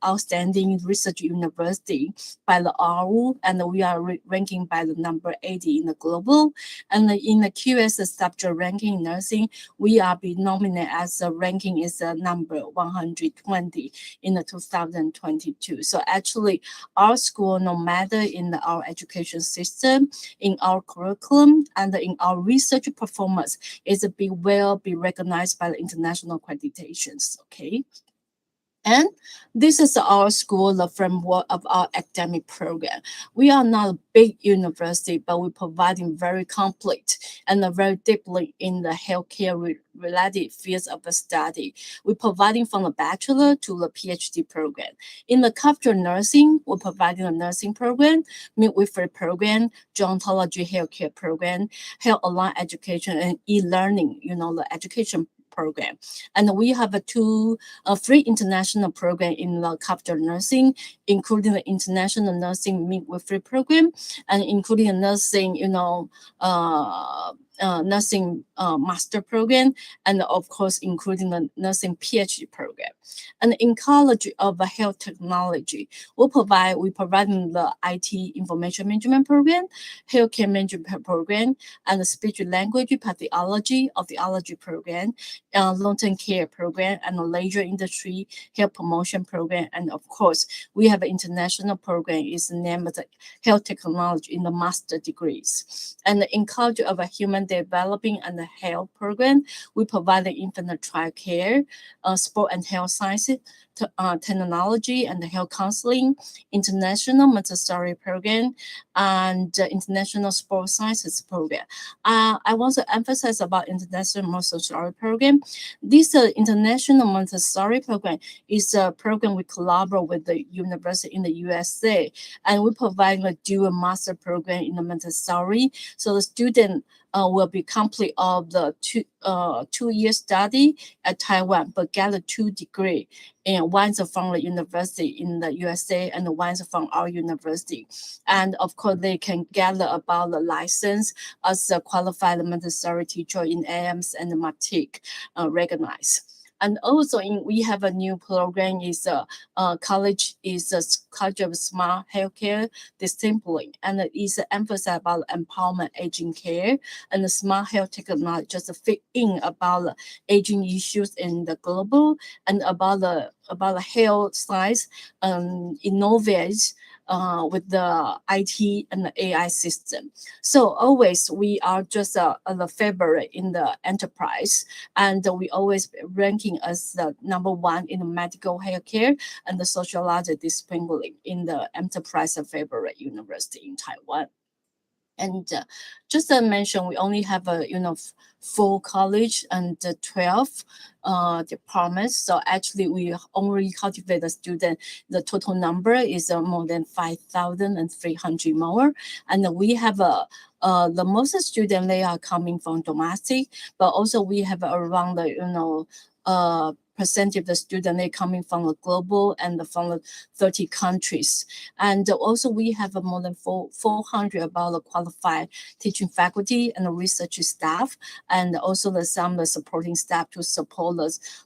Speaker 7: outstanding research university by the RU, and we are ranking by the number 80 in the global. And in the QS subject ranking nursing, we are being nominated as the ranking is number 120 in the 2022. So actually, our school, no matter in our education system, in our curriculum, and in our research performance, is be recognized by the international accreditations. Okay. And this is our school, the framework of our academic program. We are not a big university, but we're providing very complete and very deeply in the healthcare related fields of the study. We're providing from the bachelor to the PhD program. In the cultural nursing, we're providing a nursing program, midwifery program, gerontology healthcare program, health aligned education, and e-learning, the education program. And we have three international programs in the cultural nursing, including the international nursing midwifery program, and including the nursing, nursing master program, and of course, including the nursing PhD program. And in College of Health Technology, we provide the IT information management program, healthcare management program, and the speech language audiology program, long-term care program, and the leisure industry health promotion program. And of course, we have an international program is named the Health Technology in the master degrees. And in College of Human Developing and the Health program, we provide the infant child care, sport and health sciences, technology and health counseling, international Montessori program, and international sports sciences program. I want to emphasize about international Montessori program. This international Montessori program is a program we collaborate with the university in the USA, and we provide a dual master program in the Montessori. So the student will be complete of the two-year study at Taiwan, but get a 2 degree. And one's from the university in the USA and one's from our university. And of course, they can gather about the license as a qualified Montessori teacher in AMS and MATIC recognized. And also, we have a new program is college of smart healthcare discipline, and it is emphasized about empowerment aging care and the smart health technology just fit in about the aging issues in the global and about the health science innovate with the IT and the AI system. So always we are just the favorite in the enterprise, and we always ranking as the #1 in the medical healthcare and the sociology discipline in the enterprise favorite university in Taiwan. And just to mention, we only have a 4 college and 12 departments. So actually, we only cultivate the student. The total number is more than 5,300 more. And we have the most students, they are coming from domestic, but also we have around the percentage of the students they coming from the global and from the 30 countries. And also we have more than 400 about the qualified teaching faculty and research staff, and also the supporting staff to support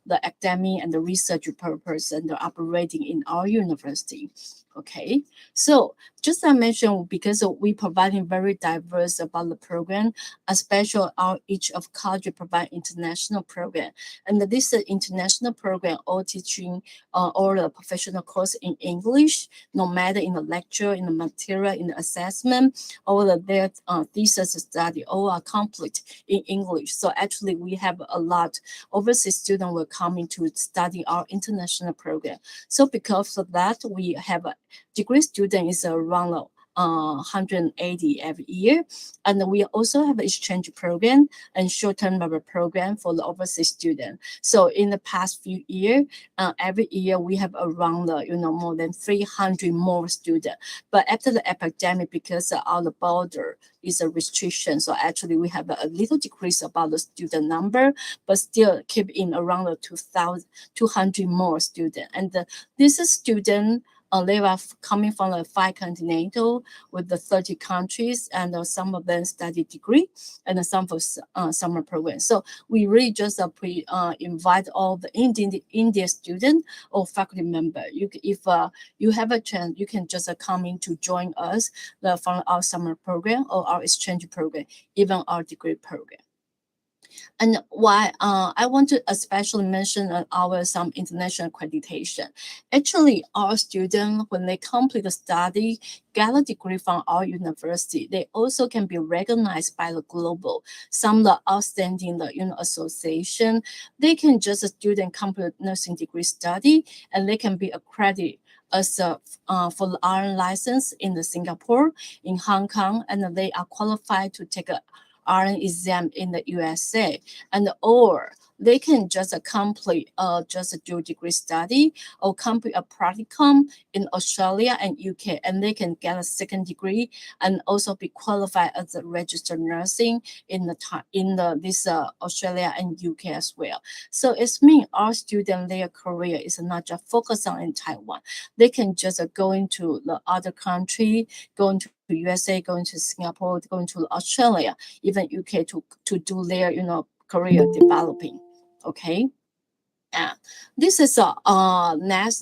Speaker 7: the academic and the research purpose and the operating in our university. Okay, so just I mentioned, because we providing very diverse about the program, especially each of college provide international program, and this international program all teaching all the professional course in English, no matter in the lecture, in the material, in the assessment, all of their thesis study, all are complete in English. So actually we have a lot overseas students will come to study our international program. So because of that, we have a degree student is around 180 every year. And we also have an exchange program and short-term program for the overseas student. So in the past few years, every year we have around more than 300 more students. But after the epidemic, because of the border is a restriction, so actually we have a little decrease about the student number, but still keep in around the 200 more students. And this is student. They are coming from the 5 continental with the 30 countries, and some of them study degree and some for summer program. So we really just invite all the Indian student or faculty member. If you have a chance, you can just come in to join us from our summer program or our exchange program, even our degree program. And why I want to especially mention some international accreditation. Actually, our students, when they complete the study, get a degree from our university, they also can be recognized by the global. Some of the outstanding association, they can just a student complete nursing degree study, and they can be accredited as for the RN license in the Singapore, in Hong Kong, and they are qualified to take a RN exam in the USA, and or they can just complete just a dual degree study or complete a practicum in Australia and UK, and they can get a second degree and also be qualified as a registered nursing in this Australia and UK as well. So it's mean our student, their career is not just focused on in Taiwan. They can just go into the other country, going to USA, going to Singapore, going to Australia, even UK to do their career developing. Okay. This is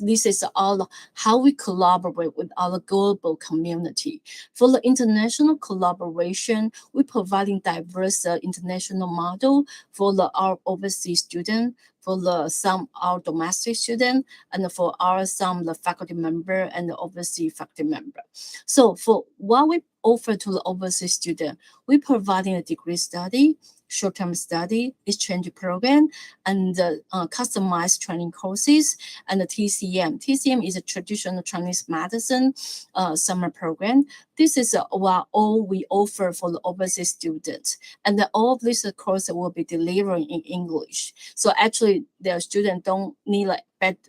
Speaker 7: this is all how we collaborate with our global community. For the international collaboration, we're providing diverse international model for our overseas student, for some our domestic student, and for some the faculty member and the overseas faculty member. So for what we offer to the overseas student, we're providing a degree study, short-term study, exchange program, and customized training courses, and the TCM. TCM is a traditional Chinese medicine summer program. This is what all we offer for the overseas students. And all of these courses will be delivered in English. So actually, the students don't need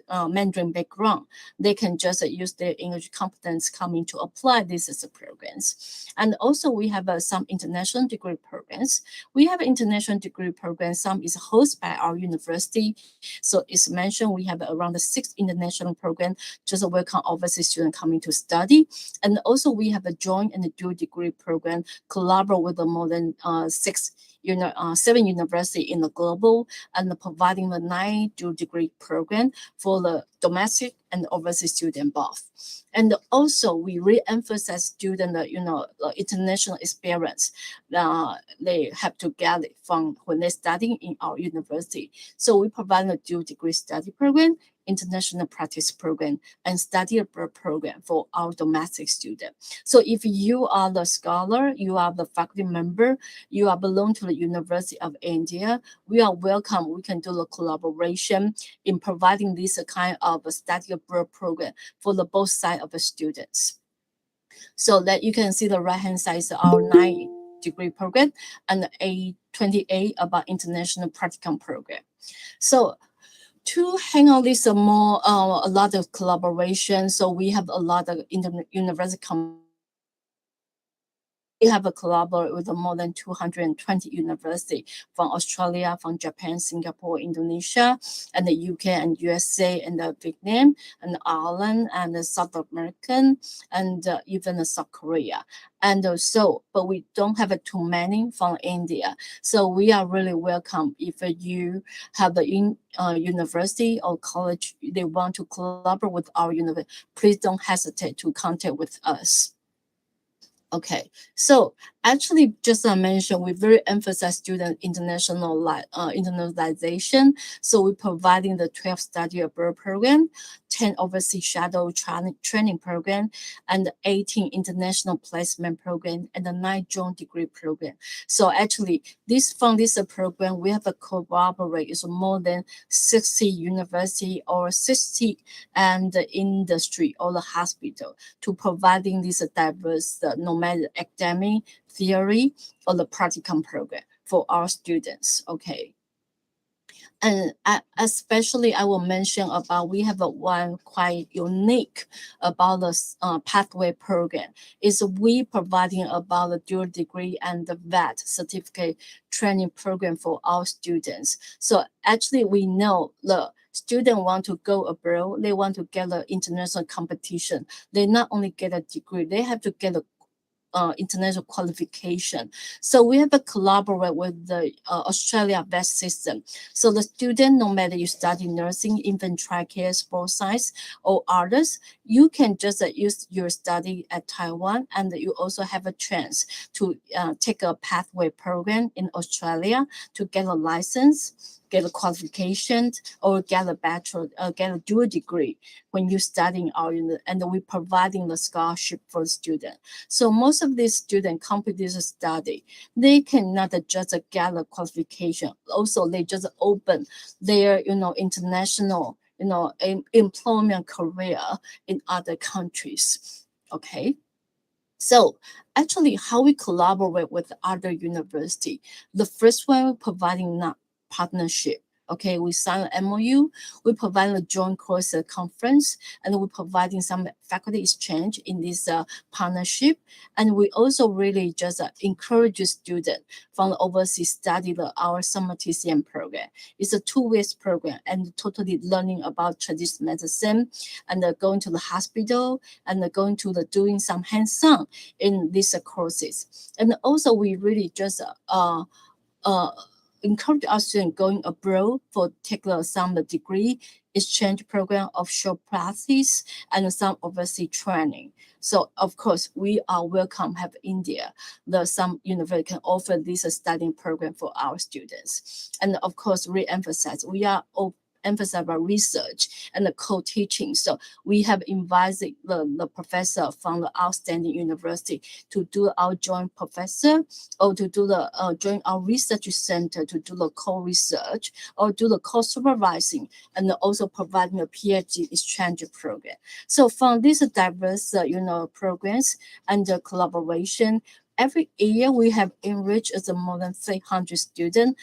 Speaker 7: Mandarin background. They can just use their English competence coming to apply these as programs. And also we have some international degree programs. We have international degree programs. Some is hosted by our university. So it's mentioned we have around 6 international programs just welcome overseas students coming to study. And also we have a joint and a dual degree program collaborate with more than 7 universities in the global, and providing the 9 dual degree program for the domestic and overseas student both. And also we re-emphasize student international experience they have to get it from when they're studying in our university. So we provide a dual degree study program, international practice program, and study abroad program for our domestic student. So if you are the scholar, you are the faculty member, you are belong to the University of India, we are welcome. We can do the collaboration in providing this kind of a study abroad program for the both side of the students. So that you can see the right hand side is our 9 degree program and A28 about international practicum program. So to hang on this more, a lot of collaboration. So we have a lot of university we have a collaborate with more than 220 universities from Australia, from Japan, Singapore, Indonesia, and the UK and USA, and Vietnam, and Ireland, and South American, and even South Korea. And so, but we don't have too many from India. So we are really welcome if you have a university or college, they want to collaborate with our university, please don't hesitate to contact with us. Okay, so actually, just I mentioned, we very emphasize student internationalization. So we're providing the 12 study abroad program, 10 overseas shadow training program, and 18 international placement program, and the 9 joint degree program. So actually, from this program, we have a collaborate is more than 60 university or 60 and the industry or the hospital to providing this diverse, no matter academic, theory, or the practicum program for our students. Okay. And especially I will mention about we have one quite unique about the pathway program is we providing about the dual degree and the VET certificate training program for our students. So actually we know the student want to go abroad, they want to get an international competition. They not only get a degree, they have to get a international qualification. So we have to collaborate with the Australia VET system. So the student, no matter you study nursing, infant care, sports science, or others, you can just use your study at Taiwan, and you also have a chance to take a pathway program in Australia to get a license, get a qualification, or get a bachelor, get a dual degree when you studying our unit, and we're providing the scholarship for the student. So most of these students complete this study, they cannot just get a qualification. Also, they just open their, international, employment career in other countries. Okay. So actually, how we collaborate with other university. The first one, we're providing partnership Okay, we signed an MOU. We provide a joint course conference, and we're providing some faculty exchange in this partnership. And we also really just encourage students from overseas study our summer TCM program. It's a 2 weeks program and totally learning about traditional medicine and going to the hospital and going to doing some hands-on in these courses. And also we really just encourage our students going abroad for take some degree exchange program, offshore practice, and some overseas training. So of course we are welcome have India. Some university can offer this studying program for our students. And of course re-emphasize we are emphasize about research and the co-teaching. So we have invited the professor from the outstanding university to do our joint professor or to do join our research center to do the co-research or do the co-supervising and also providing a PhD exchange program. So from these diverse programs and collaboration, every year we have enriched more than 300 students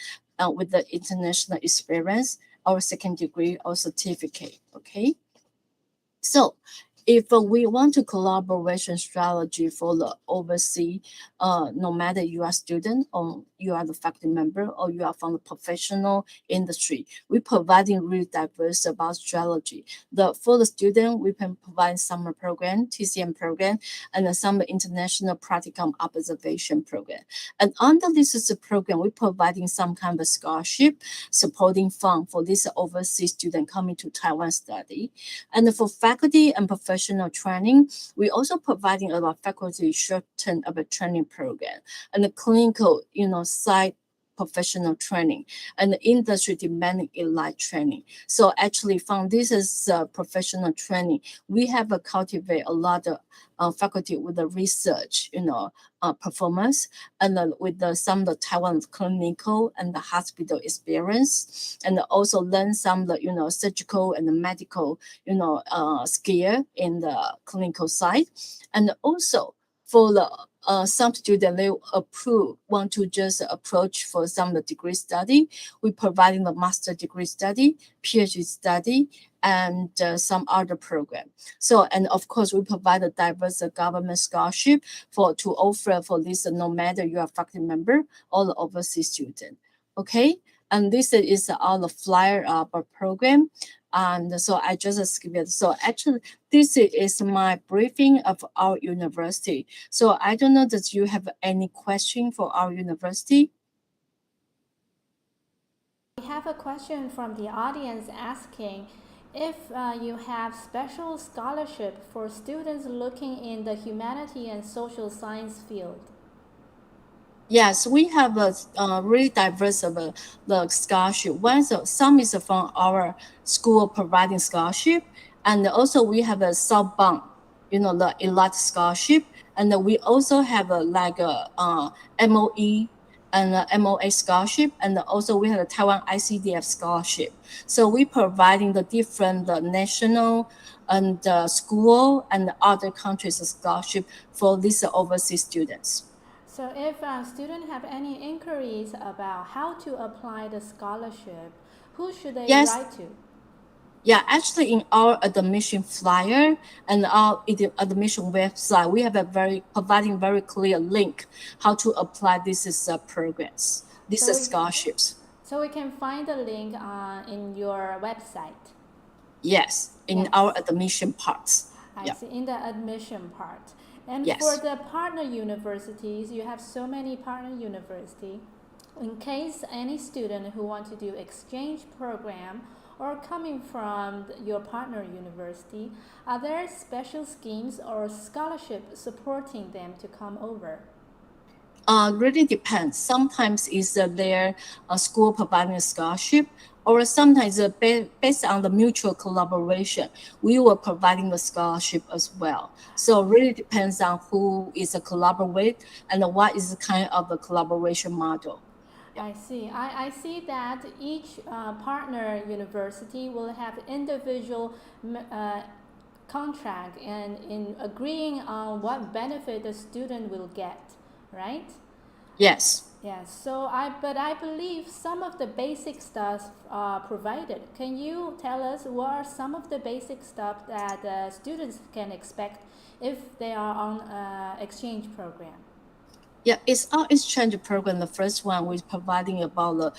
Speaker 7: with the international experience, our second degree or certificate, okay? So if we want to collaboration strategy for the overseas, no matter you are a student or you are the faculty member or you are from the professional industry, we're providing really diverse about strategy. For the student, we can provide summer program, TCM program, and some international practicum observation program. And under this is a program, we're providing some kind of scholarship supporting fund for this overseas student coming to Taiwan study. And for faculty and professional training, we also providing a lot of faculty short-term of a training program and the clinical, side professional training and the industry demanding elite training. So actually from this is professional training, we have cultivate a lot of faculty with the research, performance and with some of the Taiwan clinical and the hospital experience, and also learn some of the surgical and the medical skill in the clinical side. And also for the some students they want to just approach for some degree study. We providing the master degree study, PhD study, and some other program. So, and of course, we provide a diverse government scholarship to offer for this, no matter you are faculty member or the overseas student. Okay, and this is all the flyer program. And so I just skip it. So actually, this is my briefing of our university. So I don't know that you have any question for our university.
Speaker 1: We have a question from the audience asking if you have special scholarship for students looking in the humanity and social science field.
Speaker 7: Yes, we have a really diverse of the scholarship. Some is from our school providing scholarship, and also we have a southbound, the elite scholarship, and we also have like a MOE and MOA scholarship, and also we have a Taiwan ICDF scholarship. So we providing the different national and school and other countries scholarship for these overseas students.
Speaker 1: So if students have any inquiries about how to apply the scholarship, who should they write to?
Speaker 7: Yeah, actually in our admission flyer and our admission website, we have providing very clear link how to apply these programs, these scholarships.
Speaker 1: So we can find the link in your website?
Speaker 7: Yes, in our admission parts.
Speaker 1: I see, in the admission part. And
Speaker 7: yes.
Speaker 1: For the partner universities, you have so many partner universities. In case any student who want to do exchange program or coming from your partner university, are there special schemes or scholarship supporting them to come over?
Speaker 7: Really depends. Sometimes it's their school providing a scholarship, or sometimes based on the mutual collaboration, we were providing the scholarship as well. So it really depends on who is a collaborate and what is the kind of the collaboration model.
Speaker 1: I see. I see that each partner university will have individual contract and in agreeing on what benefit the student will get, right?
Speaker 7: Yes.
Speaker 1: Yes, but I believe some of the basic stuff are provided. Can you tell us what are some of the basic stuff that students can expect if they are on exchange program?
Speaker 7: Yeah, it's our exchange program. The first one we're providing about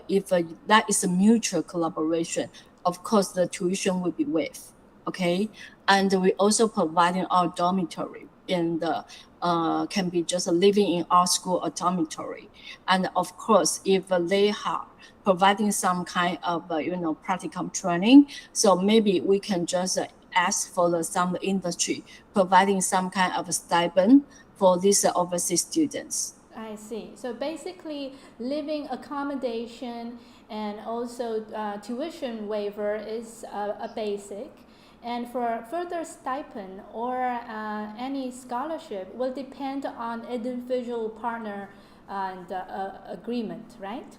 Speaker 7: if that is a mutual collaboration, of course the tuition will be waived. Okay, and we also providing our dormitory in the can be just living in our school or dormitory, and of course if they are providing some kind of practical training, so maybe we can just ask for some industry providing some kind of a stipend for these overseas students.
Speaker 1: I see. So basically, living accommodation and also tuition waiver is a basic. And for further stipend or any scholarship will depend on individual partner and agreement, right?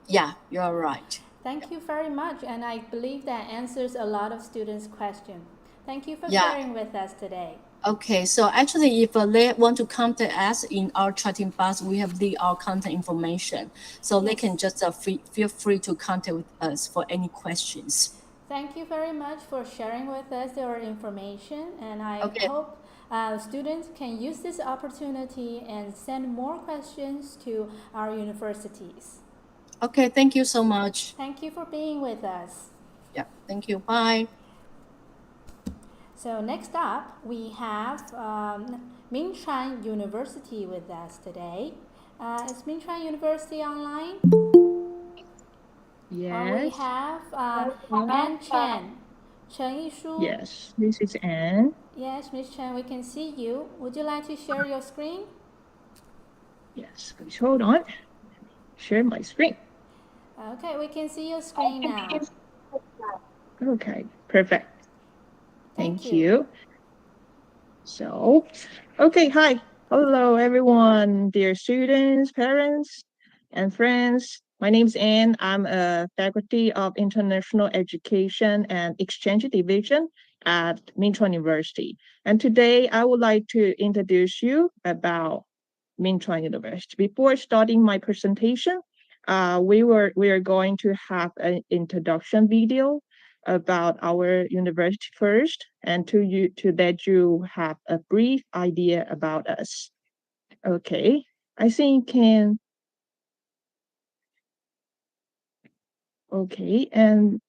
Speaker 7: Yeah, you're right.
Speaker 1: Thank you very much. And I believe that answers a lot of students' questions. Thank you for
Speaker 7: Yeah.
Speaker 1: sharing with us today.
Speaker 7: Okay, so actually, if they want to contact us in our chatting box, we have our contact information. So they can just feel free to contact with us for any questions.
Speaker 1: Thank you very much for sharing with us your information. And I hope students can use this opportunity and send more questions to our universities.
Speaker 7: Okay, thank you so much.
Speaker 1: Thank you for being with us.
Speaker 7: Yeah, thank you. Bye.
Speaker 1: So next up, we have Chuan University with us today. Is Chuan University online?
Speaker 9: Yes.
Speaker 1: We have Ann Chen. I-Shou.
Speaker 9: Yes, this is Anne.
Speaker 1: Yes, Ms. Chen, we can see you. Would you like to share your screen?
Speaker 9: Yes, please hold on. Share my screen.
Speaker 1: Okay, we can see your screen now.
Speaker 9: Okay, perfect. Thank you. So, okay, hi. Hello, everyone, dear students, parents, and friends. My name is Anne. I'm a faculty of International Education and Exchange Division at Chuan University. And today I would like to introduce you about Chuan University. Before starting my presentation, we are going to have an introduction video about our university first, and to let you have a brief idea about us. Okay, I think okay, and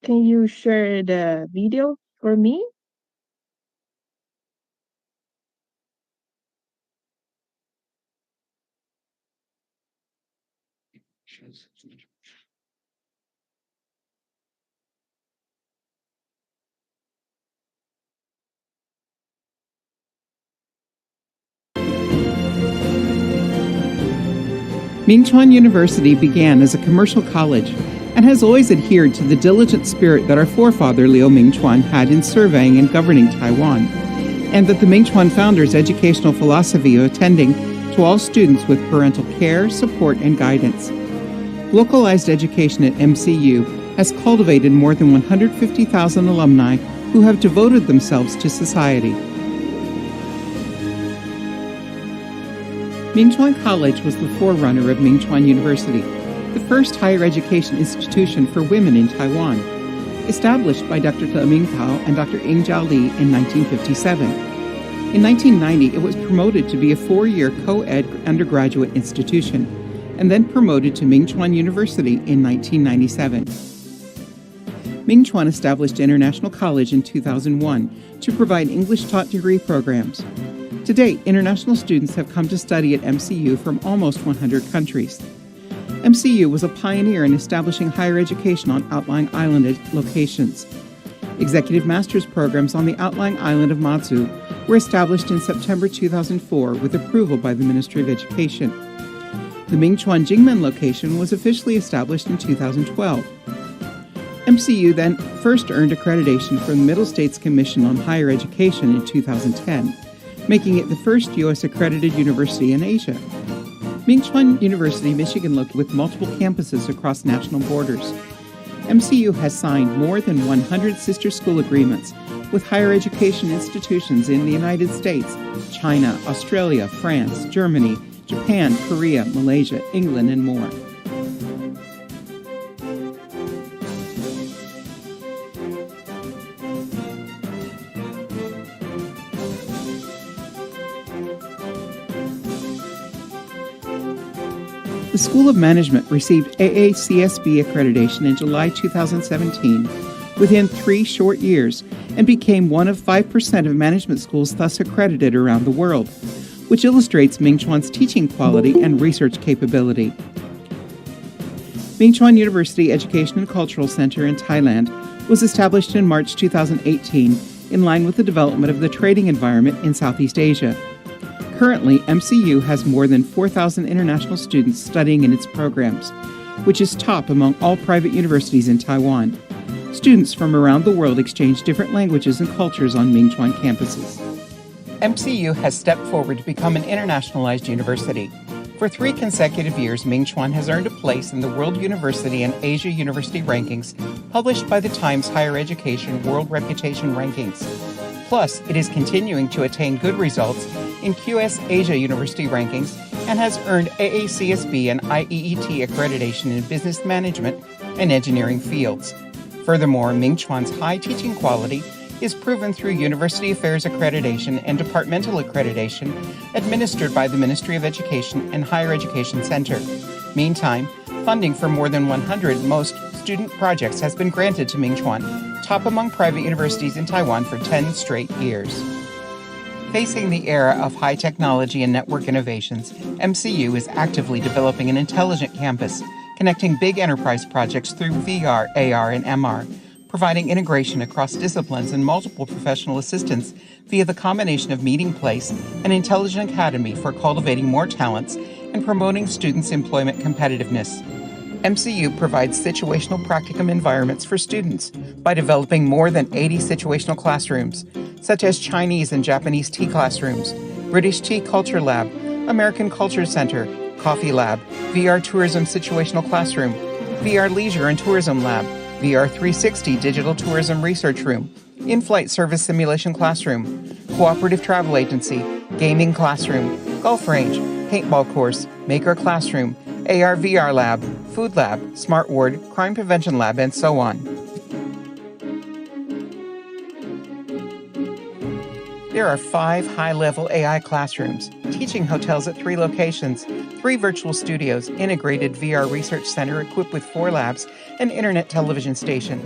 Speaker 9: can you share the video for me?
Speaker 22: Chuan University began as a commercial college and has always adhered to the diligent spirit that our forefather Liu Ming-Chuan had in surveying and governing Taiwan, and that the Ming-Chuan founders' educational philosophy of attending to all students with parental care, support, and guidance. Localized education at MCU has cultivated more than 150,000 alumni who have devoted themselves to society. Chuan College was the forerunner of Chuan University, the first higher education institution for women in Taiwan, established by Dr. Ming and Dr. Ing Zhao Li in 1957. In 1990, it was promoted to be a 4-year co-ed undergraduate institution, and then promoted to Chuan University in 1997. Chuan established International College in 2001 to provide English-taught degree programs. To date, international students have come to study at MCU from almost 100 countries. MCU was a pioneer in establishing higher education on outlying island locations. Executive master's programs on the outlying island of Matsu were established in September 2004 with approval by the Ministry of Education. The Chuan Jingmen location was officially established in 2012. MCU then first earned accreditation from the Middle States Commission on Higher Education in 2010. Making it the first U.S. accredited university in Asia. Chuan University, Michigan, located with multiple campuses across national borders. MCU has signed more than 100 sister school agreements with higher education institutions in the United States, China, Australia, France, Germany, Japan, Korea, Malaysia, England, and more. The School of Management received AACSB accreditation in July 2017 within 3 short years and became one of 5% of management schools thus accredited around the world, which illustrates Ming Chuan's teaching quality and research capability. Ming Chuan University Education and Cultural Center in Thailand was established in March 2018 in line with the development of the trading environment in Southeast Asia. Currently, MCU has more than 4,000 international students studying in its programs, which is top among all private universities in Taiwan. Students from around the world exchange different languages and cultures on Ming Chuan campuses. MCU has stepped forward to become an internationalized university. For 3 consecutive years, Ming Chuan has earned a place in the World University and Asia University rankings published by the Times Higher Education World Reputation Rankings. Plus, it is continuing to attain good results in QS Asia University rankings and has earned AACSB and IEET accreditation in business management and engineering fields. Furthermore, Ming Chuan's high teaching quality is proven through University Affairs accreditation and departmental accreditation administered by the Ministry of Education and Higher Education Center. Meantime, funding for more than 100 most student projects has been granted to Ming Chuan, top among private universities in Taiwan for 10 straight years. Facing the era of high technology and network innovations, MCU is actively developing an intelligent campus, connecting big enterprise projects through VR, AR, and MR, providing integration across disciplines and multiple professional assistants via the combination of Meeting Place and Intelligent Academy for cultivating more talents and promoting students' employment competitiveness. MCU provides situational practicum environments for students by developing more than 80 situational classrooms, such as Chinese and Japanese tea classrooms, British Tea Culture Lab, American Culture Center, Coffee Lab, VR Tourism Situational Classroom, VR Leisure and Tourism Lab, VR 360 Digital Tourism Research Room, In-Flight Service Simulation Classroom, Cooperative Travel Agency, Gaming Classroom, Golf Range, Paintball Course, Maker Classroom, AR/VR Lab, Food Lab, Smart Ward, Crime Prevention Lab, and so on. There are 5 high-level AI classrooms, teaching hotels at 3 locations, 3 virtual studios, integrated VR research center equipped with 4 labs, and internet television station.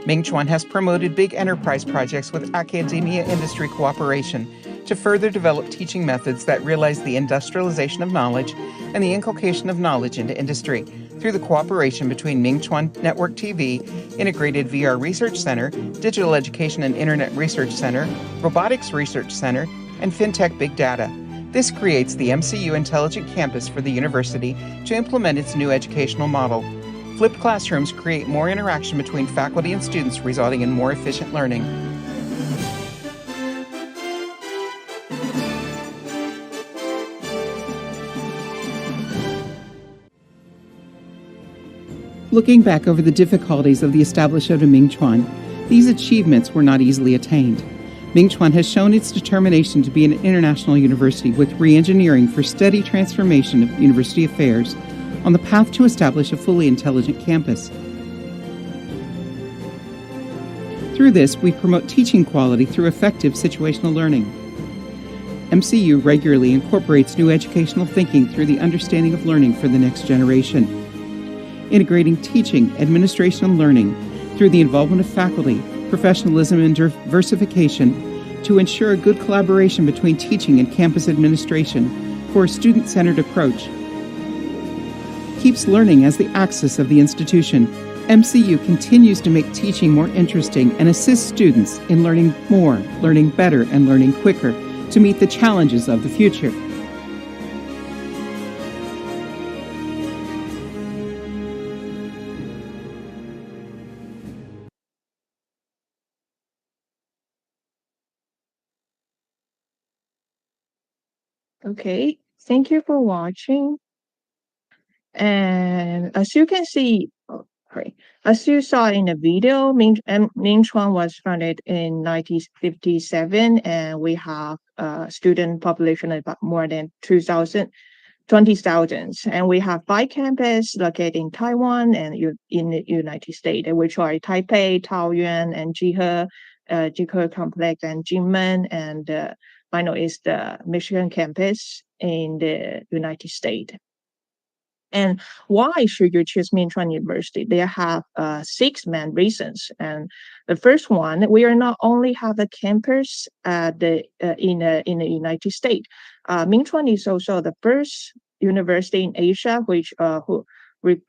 Speaker 22: Ming Chuan has promoted big enterprise projects with academia industry cooperation to further develop teaching methods that realize the industrialization of knowledge and the inculcation of knowledge into industry through the cooperation between Ming Chuan Network TV, Integrated VR Research Center, Digital Education and Internet Research Center, Robotics Research Center, and FinTech Big Data. This creates the MCU Intelligent Campus for the university to implement its new educational model. Flipped classrooms create more interaction between faculty and students, resulting in more efficient learning. Looking back over the difficulties of the establishment of Ming Chuan, these achievements were not easily attained. Ming Chuan has shown its determination to be an international university with re-engineering for steady transformation of university affairs on the path to establish a fully intelligent campus. Through this, we promote teaching quality through effective situational learning. MCU regularly incorporates new educational thinking through the understanding of learning for the next generation, integrating teaching, administration, and learning through the involvement of faculty, professionalism, and diversification to ensure a good collaboration between teaching and campus administration for a student-centered approach. Keeps learning as the axis of the institution. MCU continues to make teaching more interesting and assist students in learning more, learning better, and learning quicker to meet the challenges of the future.
Speaker 9: Okay, thank you for watching. And as you can see, as you saw in the video, Ming Chuan was founded in 1957, and we have a student population of about more than 2,000 20,000. And we have 5 campuses located in Taiwan and in the United States, which are Taipei, Taoyuan, and Jihe Complex, and Jinmen, and final is the Michigan campus in the United States. And why should you choose Ming Chuan University? They have 6 main reasons. And the first one, we are not only have a campus in the United States. Ming Chuan is also the first university in Asia which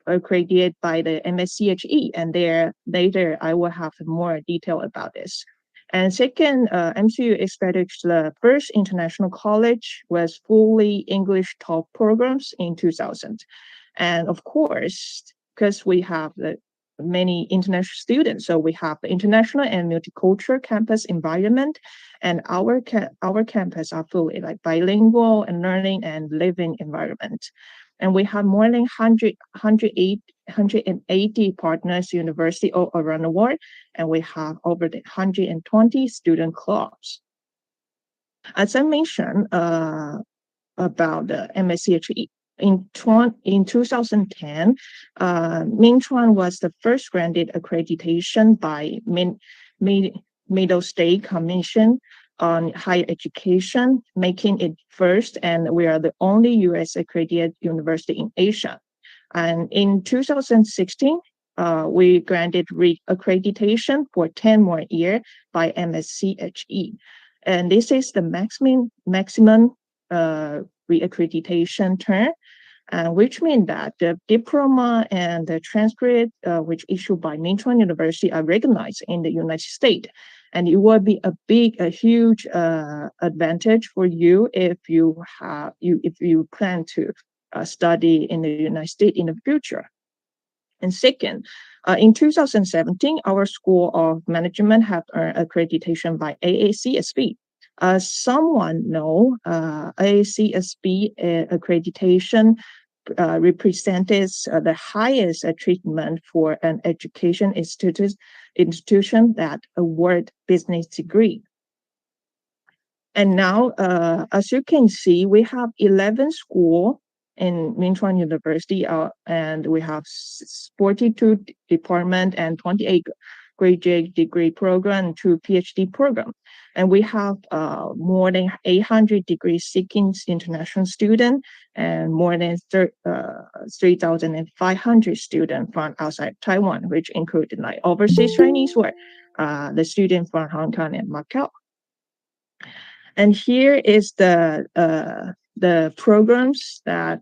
Speaker 9: accredited by the MSCHE, and there later I will have more detail about this. And second, MCU established the first international college with fully English taught programs in 2000. And of course, because we have many international students, so we have the international and multicultural campus environment, and our campus are fully like bilingual and learning and living environment. And we have more than 180 partners university all around the world, and we have over 120 student clubs. As I mentioned about the MSCHE, in 2010, Ming Chuan was the first granted accreditation by Middle State Commission on Higher Education, making it first, and we are the only U.S. accredited university in Asia. And in 2016, we granted accreditation for 10 more years by MSCHE. And this is the maximum reaccreditation term, which means that the diploma and the transcript which issued by Ming Chuan University are recognized in the United States. And it will be a huge advantage for you if you plan to study in the United States in the future. And second, in 2017, our School of Management have earned accreditation by AACSB. Someone know AACSB accreditation represented the highest treatment for an education institution that award business degree. And now, as you can see, we have 11 schools in Ming Chuan University, and we have 42 department and 28 graduate degree program and 2 PhD program. And we have more than 800 degree-seeking international students and more than 3,500 students from outside Taiwan, which included like overseas Chinese or the students from Hong Kong and Macau. And here is the programs that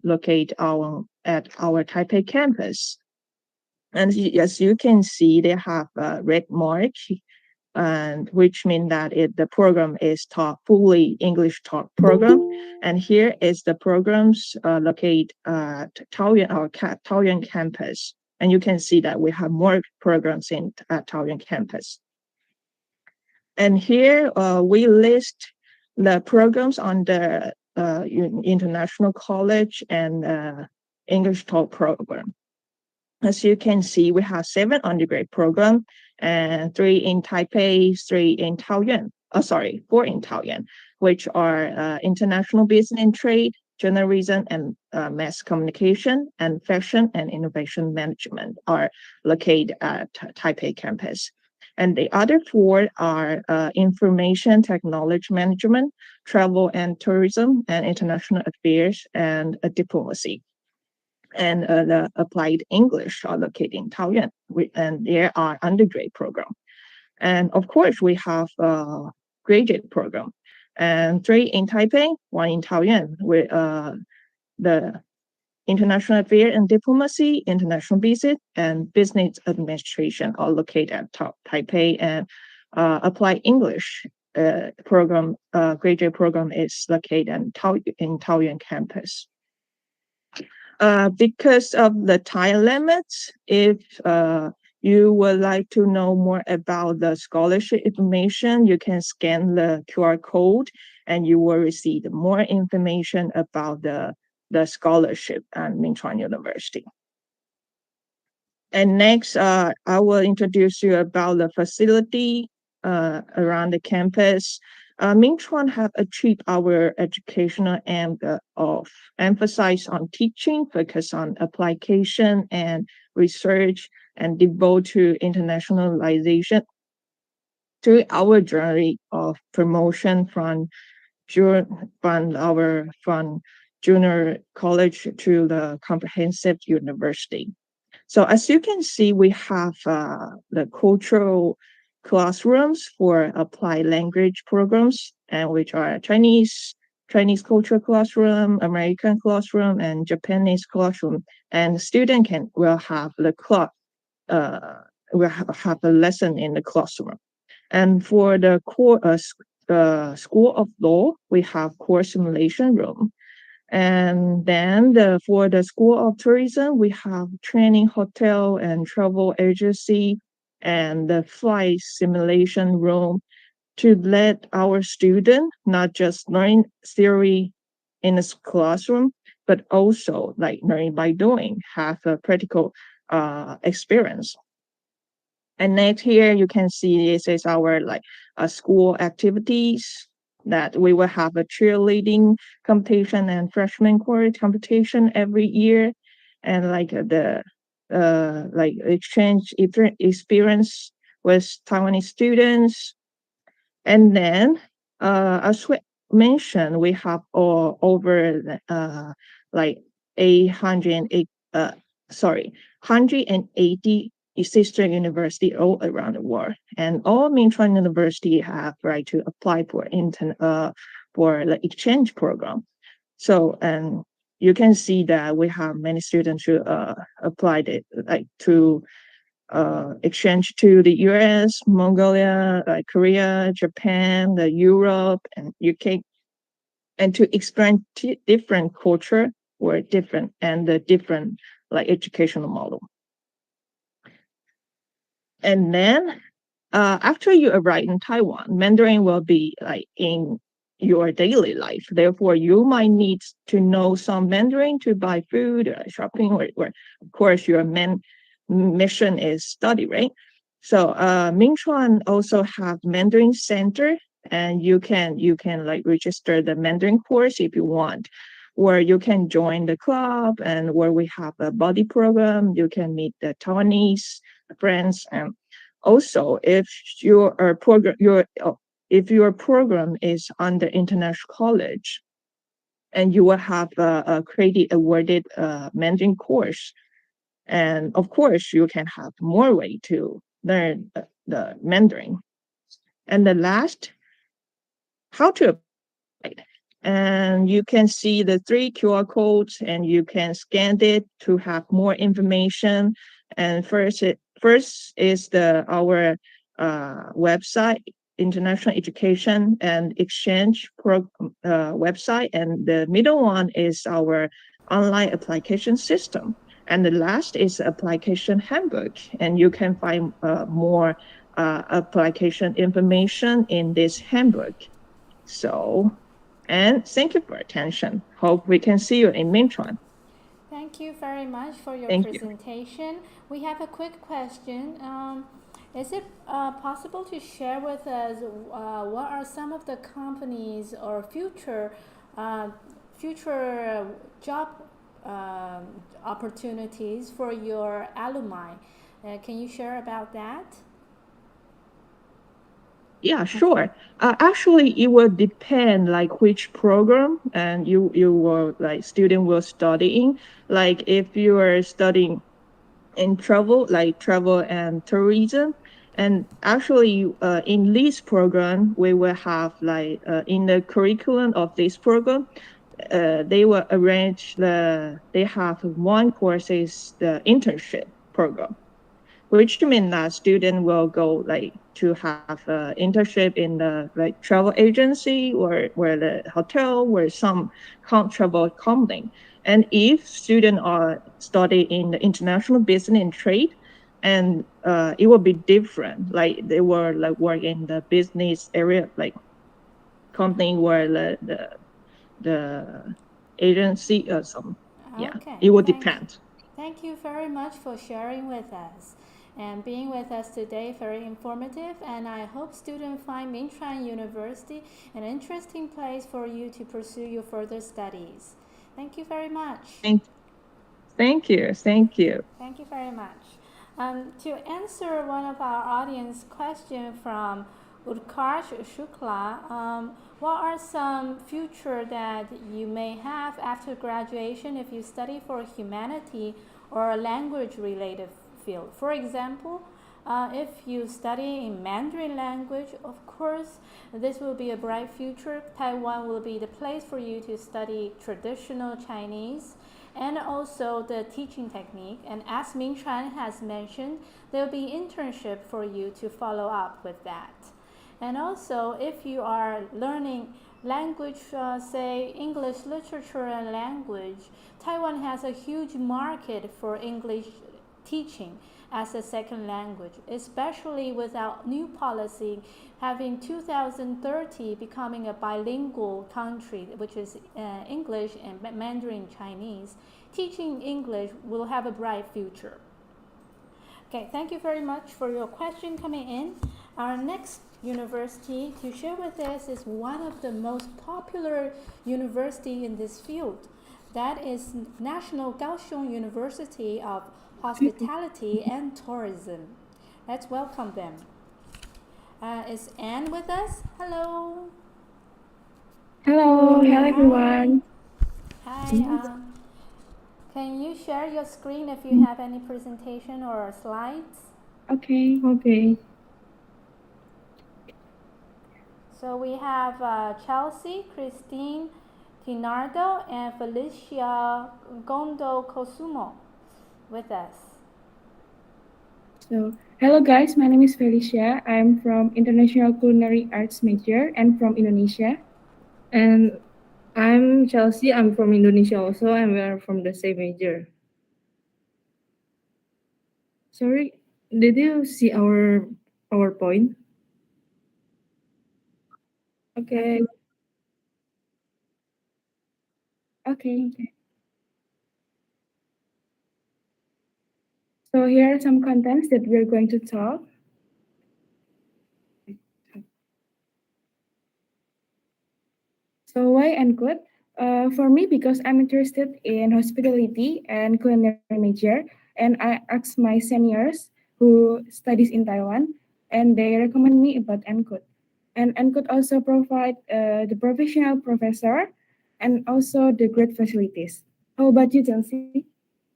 Speaker 9: locate at our Taipei campus. And as you can see, they have a red mark, and which means that the program is taught fully English taught program. And here is the programs located at our Taoyuan campus. And you can see that we have more programs at Taoyuan campus. And here we list the programs on the international college and English taught program. As you can see, we have 7 undergrad programs and 3 in Taipei, 3 in Taoyuan. 4 in Taoyuan, which are international business and trade, journalism and mass communication, and fashion and innovation management are located at Taipei campus. And the other 4 are information technology management, travel and tourism, and international affairs and diplomacy. And the applied English are located in Taoyuan, and there are undergrad program. And of course, we have a graduate program, and 3 in Taipei, 1 in Taoyuan, with the international affairs and diplomacy, international business, and business administration are located at Taipei, and applied English program, graduate program is located in Taoyuan campus. Because of the time limits, if you would like to know more about the scholarship information, you can scan the QR code and you will receive more information about the scholarship at Ming Chuan University. And next, I will introduce you about the facility around the campus. Ming Chuan have achieved our educational aim of emphasis on teaching, focus on application and research, and devote to internationalization. Through our journey of promotion from junior college to the comprehensive university. So as you can see, we have the cultural classrooms for applied language programs, and which are Chinese cultural classroom, American classroom, and Japanese classroom. And student will have have a lesson in the classroom. And for the School of Law, we have course simulation room. And then for the School of Tourism, we have training hotel and travel agency and the flight simulation room to let our student not just learn theory in a classroom, but also like learning by doing, have a practical experience. And next here, you can see this is our school activities that we will have a cheerleading competition and freshman chorus competition every year, and the exchange experience with Taiwanese students. And then, as we mentioned, we have over 180 sister university all around the world, and all Ming Chuan University have right to apply for the exchange program. So, and you can see that we have many students who applied it to exchange to the US, Mongolia, Korea, Japan, the Europe, and UK, and to experience different culture or different educational model. And then after you arrive in Taiwan, Mandarin will be in your daily life. Therefore, you might need to know some Mandarin to buy food or shopping, or of course your main mission is study, right? So Ming Chuan also have Mandarin Center, and you can register the Mandarin course if you want, or you can join the club, and where we have a buddy program, you can meet the Taiwanese friends. And also, if your program is under international college, and you will have a credit awarded Mandarin course, and of course you can have more way to learn the Mandarin. And the last, how to apply. And you can see the 3 QR codes, and you can scan it to have more information. And first is our website, International Education and Exchange website, and the middle one is our online application system. And the last is application handbook, and you can find more application information in this handbook. So, and thank you for attention. Hope we can see you in Ming Chuan.
Speaker 1: Thank you very much for your presentation. We have a quick question. Is it possible to share with us what are some of the companies or future job opportunities for your alumni? Can you share about that?
Speaker 9: Yeah, sure. Actually, it will depend which program and you will student will study in. Like if you are studying in travel and tourism, and actually in this program we will have in the curriculum of this program, they will arrange they have one course is the internship program, which means that student will go to have an internship in the travel agency or the hotel or some travel company. And if students are studying in the international business and trade, and it will be different. They will work in the business area, company where the agency or some. Yeah, it will depend.
Speaker 1: Thank you very much for sharing with us. and being with us today. Very informative, and I hope students find Ming University an interesting place for you to pursue your further studies. Thank you very much.
Speaker 9: Thank you. Thank you.
Speaker 1: Thank you very much. To answer one of our audience questions from Utkarsh Shukla, what are some future that you may have after graduation if you study for humanity or a language-related field? For example, if you study in Mandarin language, of course, this will be a bright future. Taiwan will be the place for you to study traditional Chinese and also the teaching technique. And as Ming has mentioned, there will be internship for you to follow up with that. And also, if you are learning language, say English literature and language, Taiwan has a huge market for English teaching as a second language, especially with our new policy having 2030 becoming a bilingual country, which is English and Mandarin Chinese. Teaching English will have a bright future. Okay, thank you very much for your question coming in. Our next university to share with us is one of the most popular university in this field. That is National Kaohsiung University of Hospitality and Tourism. Let's welcome them. Is Anne with us? Hello.
Speaker 10: Hello everyone.
Speaker 1: Hi. Can you share your screen if you have any presentation or slides?
Speaker 10: Okay.
Speaker 1: So we have Chelsea, Christine, Tinardo, and Felicia Gondo Kosumo with us.
Speaker 10: So, hello guys, my name is Felicia. I'm from International Culinary Arts major and from Indonesia. And I'm Chelsea, I'm from Indonesia also, and we are from the same major. Sorry, did you see our PowerPoint? Okay. So here are some contents that we're going to talk. So why Ankut? For me, because I'm interested in hospitality and culinary major, and I asked my seniors who studies in Taiwan, and they recommend me about Ankut. And Ankut also provide the professional professor and also the great facilities. How about you, Chelsea?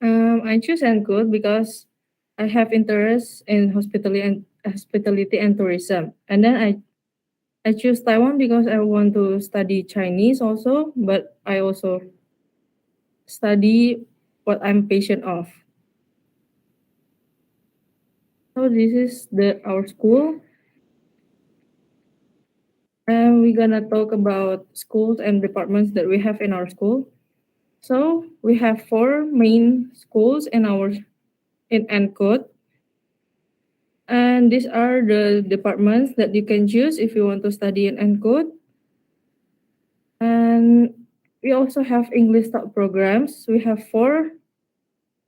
Speaker 10: I choose Ankut because I have interest in hospitality and tourism, and then I choose Taiwan because I want to study Chinese also, but I also study what I'm passionate of. So this is our school. And we're gonna talk about schools and departments that we have in our school. So we have 4 main schools in Ankut. And these are the departments that you can choose if you want to study in Ankut. And we also have English taught programs. We have 4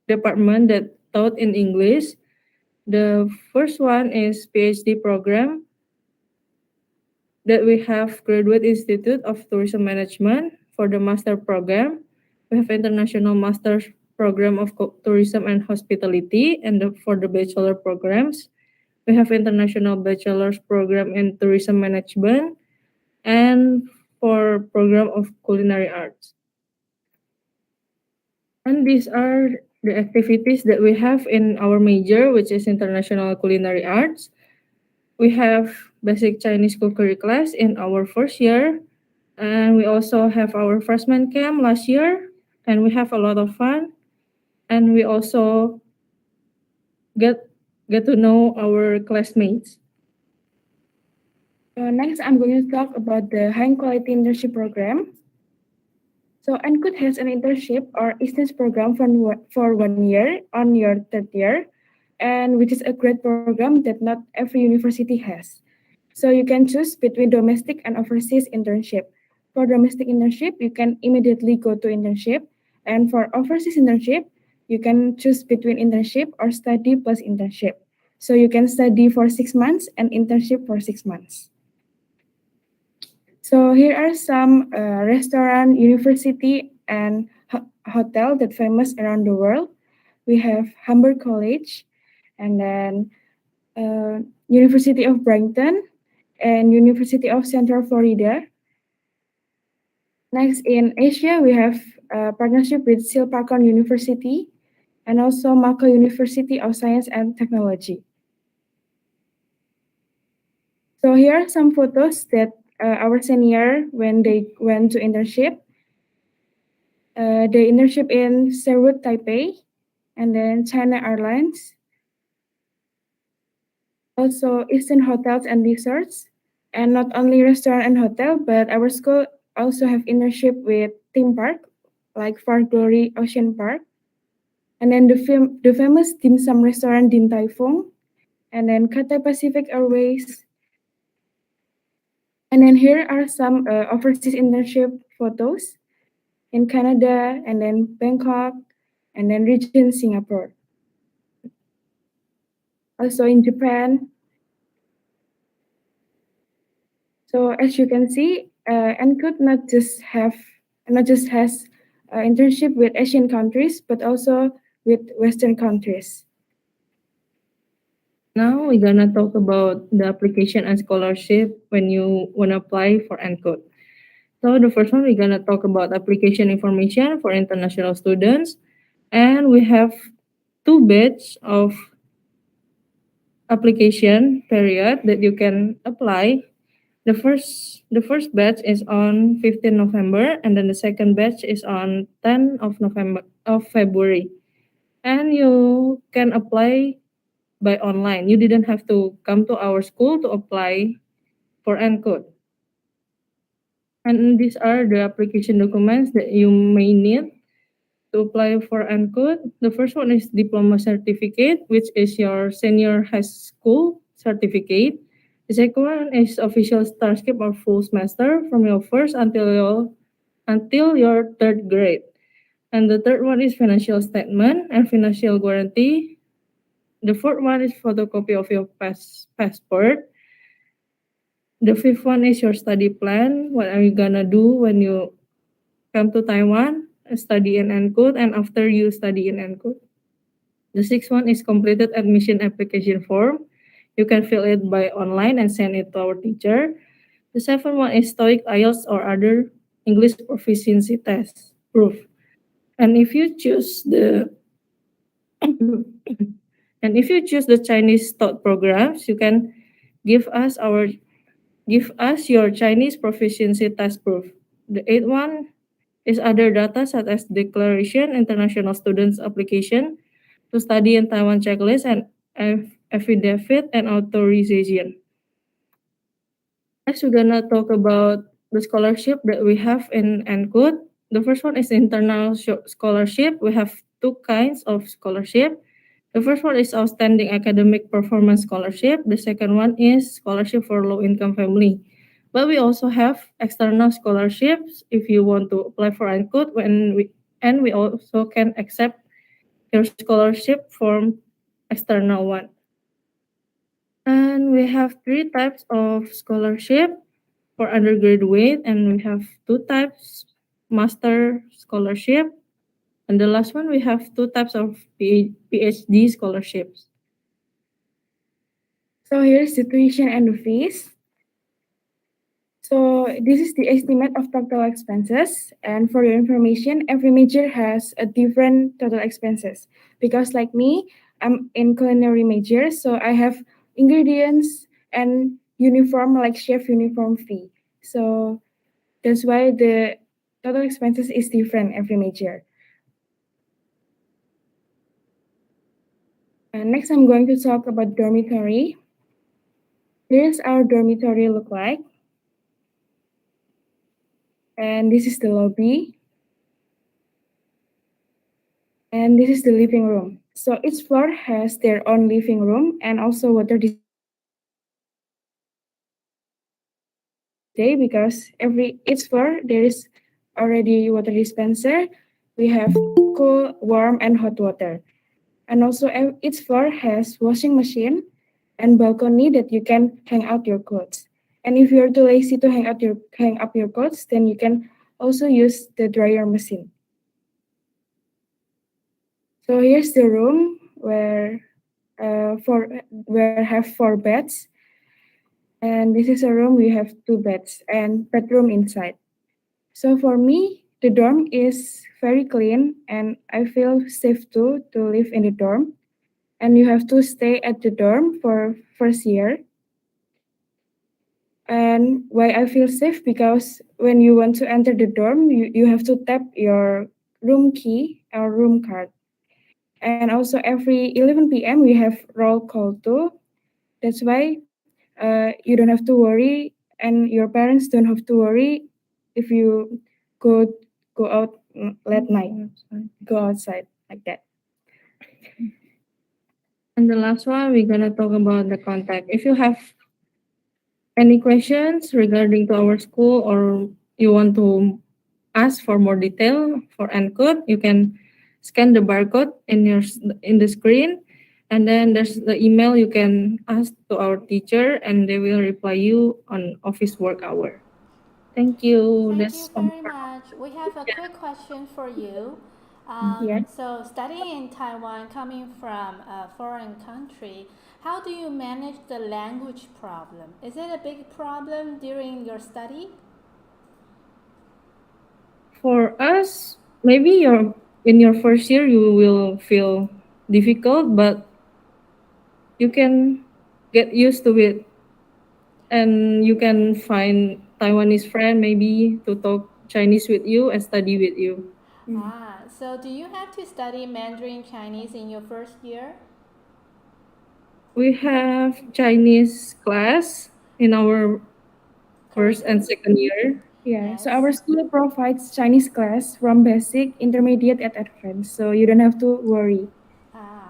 Speaker 10: departments that taught in English. The first one is PhD program that we have Graduate Institute of Tourism Management. For the master program, we have International Master's Program of Tourism and Hospitality, and for the bachelor programs, we have International Bachelor's Program in Tourism Management, and for program of Culinary Arts. And these are the activities that we have in our major, which is International Culinary Arts. We have basic Chinese cookery class in our first year, and we also have our freshman camp last year, and we have a lot of fun, and we also get to know our classmates. Next, I'm going to talk about the high quality internship program. So Ankut has an internship or exchange program for 1 year on your 3rd year, and which is a great program that not every university has. So you can choose between domestic and overseas internship. For domestic internship, you can immediately go to internship, and for overseas internship, you can choose between internship or study plus internship. So you can study for 6 months and internship for 6 months. So here are some restaurant, university, and hotel that famous around the world. We have Hamburg College, and then University of Brighton, and University of Central Florida. Next, in Asia, we have a partnership with Silpakon University, and also Mako University of Science and Technology. So here are some photos that our senior when they went to internship. The internship in Seoul, Taipei, and then China Airlines. Also Eastern Hotels and Resorts, and not only restaurant and hotel, but our school also have internship with theme park, like Far Glory Ocean Park, and then the famous dim sum restaurant Din Tai Fung, and then Cathay Pacific Airways. And then here are some overseas internship photos in Canada, and then Bangkok, and then region Singapore. Also in Japan. So as you can see, NCUT not just has internship with Asian countries, but also with Western countries.
Speaker 11: Now we're gonna talk about the application and scholarship when you wanna apply for NCUT. So the first one, we're gonna talk about application information for international students, and we have 2 batches of application period that you can apply. The first batch is on 15 November, and then the second batch is on 10 of February. And you can apply by online. You didn't have to come to our school to apply for NCUT. And these are the application documents that you may need to apply for NCUT. The first one is diploma certificate, which is your senior high school certificate. The second one is official transcript or full semester from your first until your 3rd grade. And the third one is financial statement and financial guarantee. The fourth one is photocopy of your passport. The fifth one is your study plan. What are you gonna do when you come to Taiwan, study in NCUT, and after you study in NCUT? The sixth one is completed admission application form. You can fill it by online and send it to our teacher. The seventh one is TOEIC, IELTS, or other English proficiency test proof. And if you choose the Chinese taught programs, you can give us your Chinese proficiency test proof. The eighth one is other data such as declaration, international students application to study in Taiwan checklist, and affidavit and authorization. Next, we're gonna talk about the scholarship that we have in NCUT. The first one is internal scholarship. We have 2 kinds of scholarship. The first one is outstanding academic performance scholarship. The second one is scholarship for low-income family. But we also have external scholarships if you want to apply for NCUT, and we also can accept your scholarship from external one. And we have 3 types of scholarship for undergraduate, and we have 2 types master scholarship. And the last one, we have 2 types of PhD scholarships.
Speaker 10: So here's the tuition and the fees. So this is the estimate of total expenses. And for your information, every major has a different total expenses. Because like me, I'm in culinary major, so I have ingredients and uniform, like chef uniform fee. So that's why the total expenses is different every major. And next, I'm going to talk about dormitory. Here's our dormitory look like. And this is the lobby. And this is the living room. So each floor has their own living room and also water display, because each floor there is already water dispenser. We have cool, warm, and hot water. And also each floor has washing machine and balcony that you can hang out your clothes. And if you're too lazy to hang up your clothes, then you can also use the dryer machine. So here's the room where have 4 beds. And this is a room we have 2 beds and bedroom inside. So for me, the dorm is very clean and I feel safe too to live in the dorm. And you have to stay at the dorm for first year. And why I feel safe? Because when you want to enter the dorm, you have to tap your room key or room card. And also every 11 p.m. we have roll call too. That's why you don't have to worry and your parents don't have to worry if you go out late night, go outside like that.
Speaker 11: And the last one, we're gonna talk about the contact. If you have any questions regarding to our school or you want to ask for more detail for ENCODE, you can scan the barcode in the screen, and then there's the email you can ask to our teacher, and they will reply you on office work hour. Thank you.
Speaker 1: Thank you very much. We have a quick question for you. So studying in Taiwan, coming from a foreign country, how do you manage the language problem? Is it a big problem during your study?
Speaker 11: For us, maybe in your first year you will feel difficult, but you can get used to it, and you can find Taiwanese friend maybe to talk Chinese with you and study with you.
Speaker 1: So do you have to study Mandarin Chinese in your first year?
Speaker 11: We have Chinese class in our first and second year.
Speaker 10: Yeah, so our school provides Chinese class from basic, intermediate, and advanced, so you don't have to worry.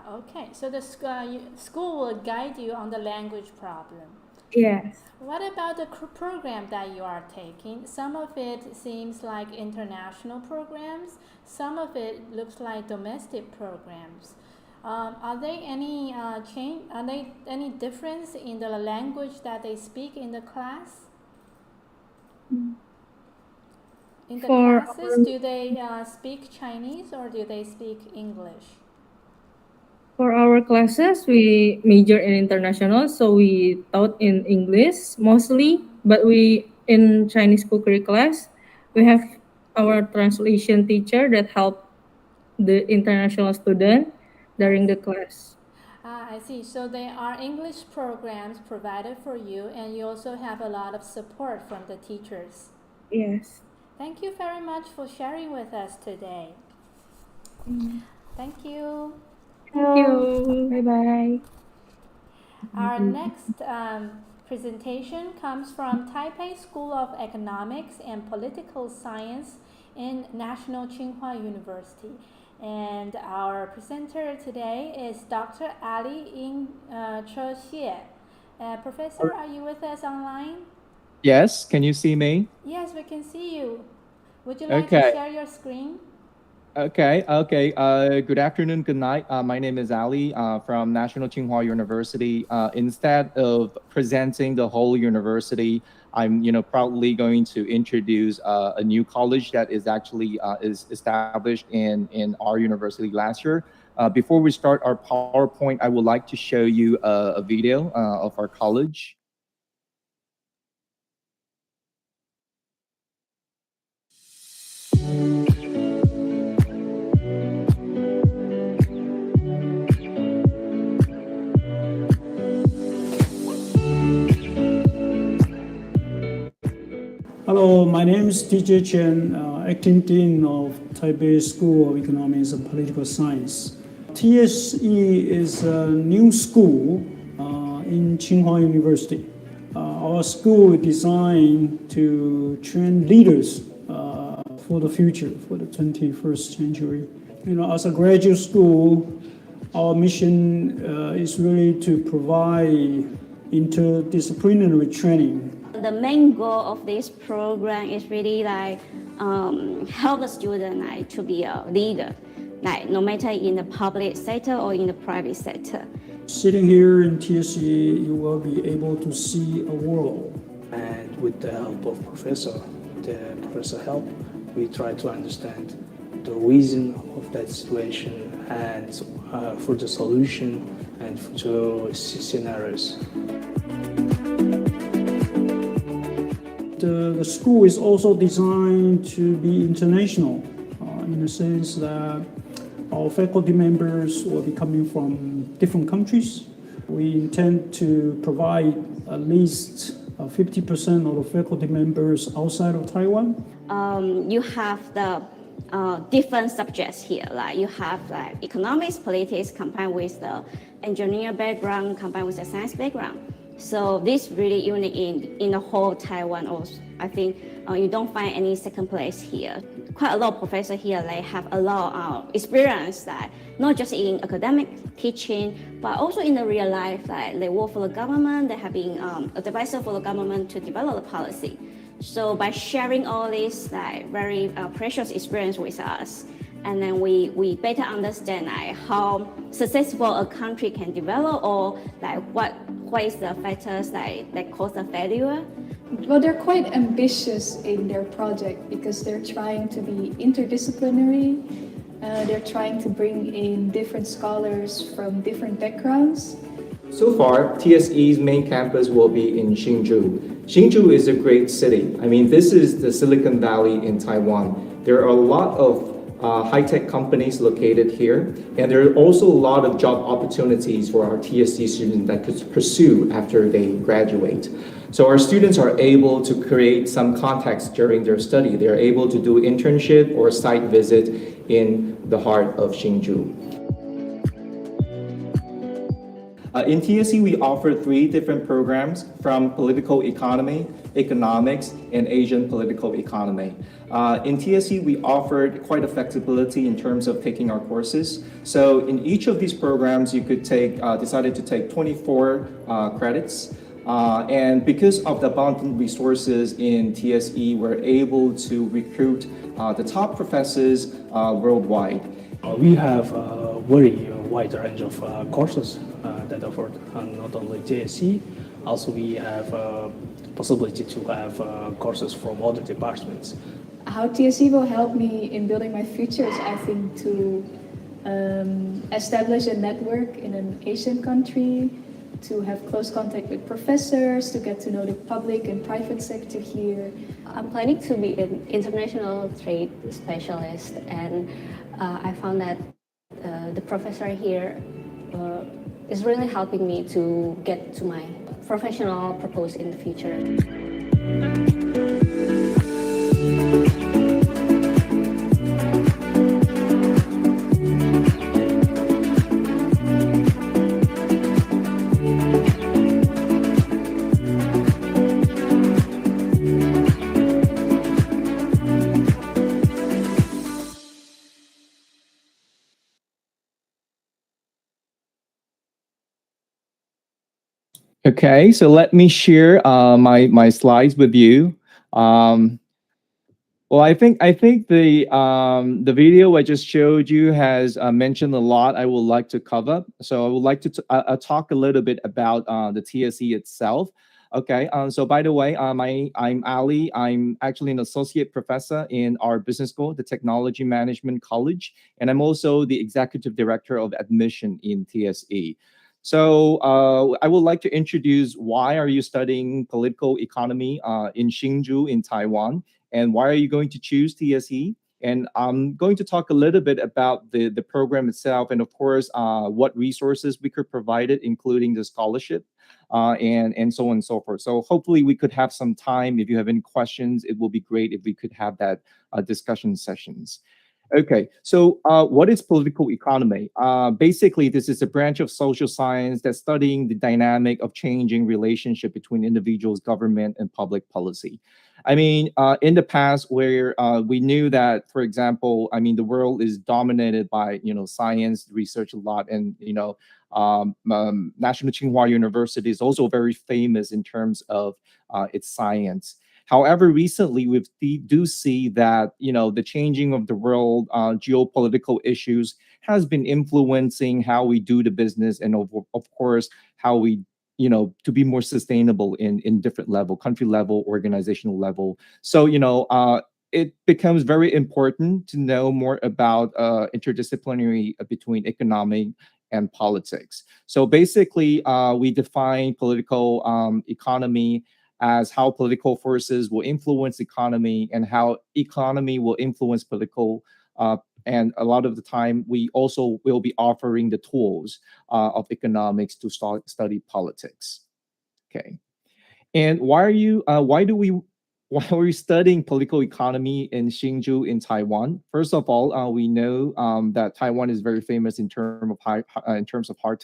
Speaker 1: Okay. So the school will guide you on the language problem.
Speaker 10: Yes.
Speaker 1: What about the program that you are taking? Some of it seems like international programs. Some of it looks like domestic programs. Are there any change? Are there any difference in the language that they speak in the class? In the classes, do they speak Chinese or do they speak English?
Speaker 11: For our classes, we major in international, so we taught in English mostly, but in Chinese cookery class, we have our translation teacher that help the international student during the class.
Speaker 1: I see. So there are English programs provided for you, and you also have a lot of support from the teachers.
Speaker 10: Yes.
Speaker 1: Thank you very much for sharing with us today. Thank you.
Speaker 10: Thank you. Bye-bye.
Speaker 1: Our next presentation comes from Taipei School of Economics and Political Science in National Tsinghua University. And our presenter today is Dr. Ali Shih. Professor, are you with us online?
Speaker 12: Yes, can you see me?
Speaker 1: Yes, we can see you. Would you like to share your screen?
Speaker 12: Okay. Good afternoon, good night. My name is Ali from National Tsinghua University. Instead of presenting the whole university, I'm proudly going to introduce a new college that is actually is established in our university last year. Before we start our PowerPoint, I would like to show you a video of our college.
Speaker 13: Hello, my name is DJ Chien, acting dean of Taipei School of Economics and Political Science. TSE is a new school in Tsinghua University. Our school is designed to train leaders for the future, for the 21st century. As a graduate school, our mission is really to provide interdisciplinary training.
Speaker 23: The main goal of this program is really help the student to be a leader. like no matter in the public sector or in the private sector.
Speaker 13: Sitting here in TSE, you will be able to see a world. And with the help of the professor help, we try to understand the reason of that situation and for the solution and future scenarios. The school is also designed to be international in the sense that our faculty members will be coming from different countries. We intend to provide at least 50% of the faculty members outside of Taiwan.
Speaker 23: You have the different subjects here, like you have like economics, politics combined with the engineer background, combined with the science background. So this really unique in the whole Taiwan. Also, I think you don't find any second place here. Quite a lot of professors here, they have a lot of experience, that not just in academic teaching, but also in the real life. Like they work for the government, they have been advisor for the government to develop the policy. So by sharing all this like very precious experience with us, and then we better understand like how successful a country can develop, or like what is the factors that cause the failure.
Speaker 15: Well, they're quite ambitious in their project because they're trying to be interdisciplinary. They're trying to bring in different scholars from different backgrounds.
Speaker 12: So far, TSE's main campus will be in Hsinchu. Hsinchu is a great city. I mean, this is the Silicon Valley in Taiwan. There are a lot of high-tech companies located here, and there are also a lot of job opportunities for our TSE students that could pursue after they graduate. So our students are able to create some contacts during their study. They're able to do internship or site visit in the heart of Hsinchu. In TSE, we offer 3 different programs from political economy, economics, and Asian political economy. In TSE, we offered quite a flexibility in terms of taking our courses. So in each of these programs, you could decided to take 24 credits. And because of the abundant resources in TSE, we're able to recruit the top professors worldwide.
Speaker 13: We have a very wide range of courses that offered not only TSE, also we have possibility to have courses from other departments.
Speaker 15: How TSE will help me in building my future is, I think, to establish a network in an Asian country, to have close contact with professors, to get to know the public and private sector here.
Speaker 16: I'm planning to be an international trade specialist, and I found that the professor here is really helping me to get to my professional purpose in the future.
Speaker 12: Okay, so let me share my slides with you. Well, I think the video I just showed you has mentioned a lot I would like to cover. So I would like to talk a little bit about the TSE itself. Okay, so by the way, I'm Ali. I'm actually an associate professor in our business school, the Technology Management College, and I'm also the executive director of admission in TSE. So I would like to introduce why are you studying political economy in Hsinchu in Taiwan, and why are you going to choose TSE? And I'm going to talk a little bit about the program itself, and of course, what resources we could provide it, including the scholarship, and so on and so forth. So hopefully we could have some time. If you have any questions, it will be great if we could have that discussion sessions. Okay, so what is political economy? Basically, this is a branch of social science that's studying the dynamic of changing relationship between individuals, government, and public policy. I mean, in the past, where we knew that, for example, I mean, the world is dominated by, science research a lot, and, National Tsinghua University is also very famous in terms of its science. However, recently we do see that the changing of the world, geopolitical issues has been influencing how we do the business, and of course how we to be more sustainable in different level, country level, organizational level. So it becomes very important to know more about interdisciplinary between economic and politics. So basically, we define political economy as how political forces will influence economy and how economy will influence political. And a lot of the time, we also will be offering the tools of economics to study politics. Okay. And why are we studying political economy in Hsinchu in Taiwan? First of all, we know that Taiwan is very famous in terms of high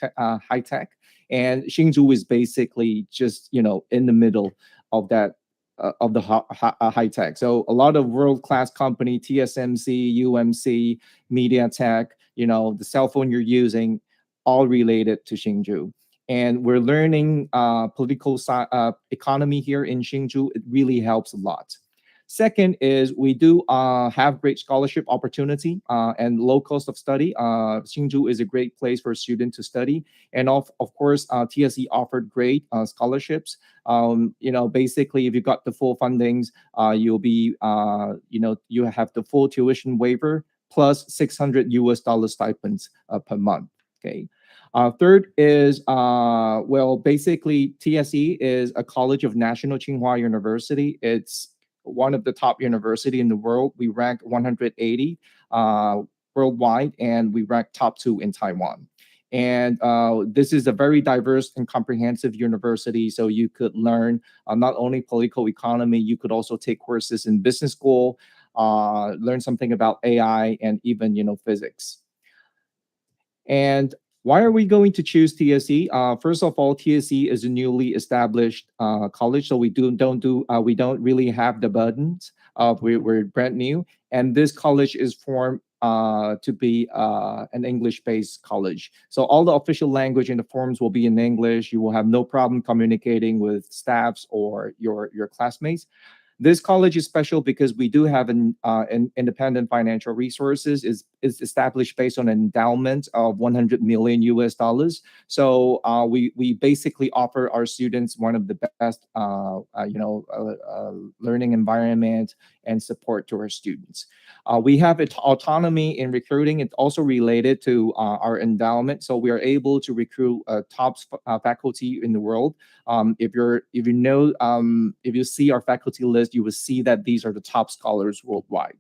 Speaker 12: tech, and Hsinchu is basically just in the middle of that of the high tech. So a lot of world class company, TSMC, UMC, MediaTek, the cell phone you're using, all related to Hsinchu. And we're learning political economy here in Hsinchu. It really helps a lot. Second is we do have great scholarship opportunity and low cost of study. Hsinchu is a great place for a student to study. And of course, TSE offered great scholarships. Basically, if you got the full fundings, you'll be, you have the full tuition waiver plus $600 stipends per month. Okay. Third is, basically TSE is a college of National Tsinghua University. It's one of the top university in the world. We rank 180 worldwide, and we rank top 2 in Taiwan. And this is a very diverse and comprehensive university. So you could learn not only political economy, you could also take courses in business school, learn something about AI, and even and why are we going to choose TSE? First of all, TSE is a newly established college, so we don't really have the burdens of we're brand new, and this college is formed to be an English-based college. So all the official language in the forms will be in English. You will have no problem communicating with staffs or your classmates. This college is special because we do have an independent financial resources. Is established based on an endowment of $100 million. So we basically offer our students one of the best learning environment and support to our students. We have autonomy in recruiting. It's also related to our endowment. So we are able to recruit top faculty in the world. If you see our faculty list, you will see that these are the top scholars worldwide.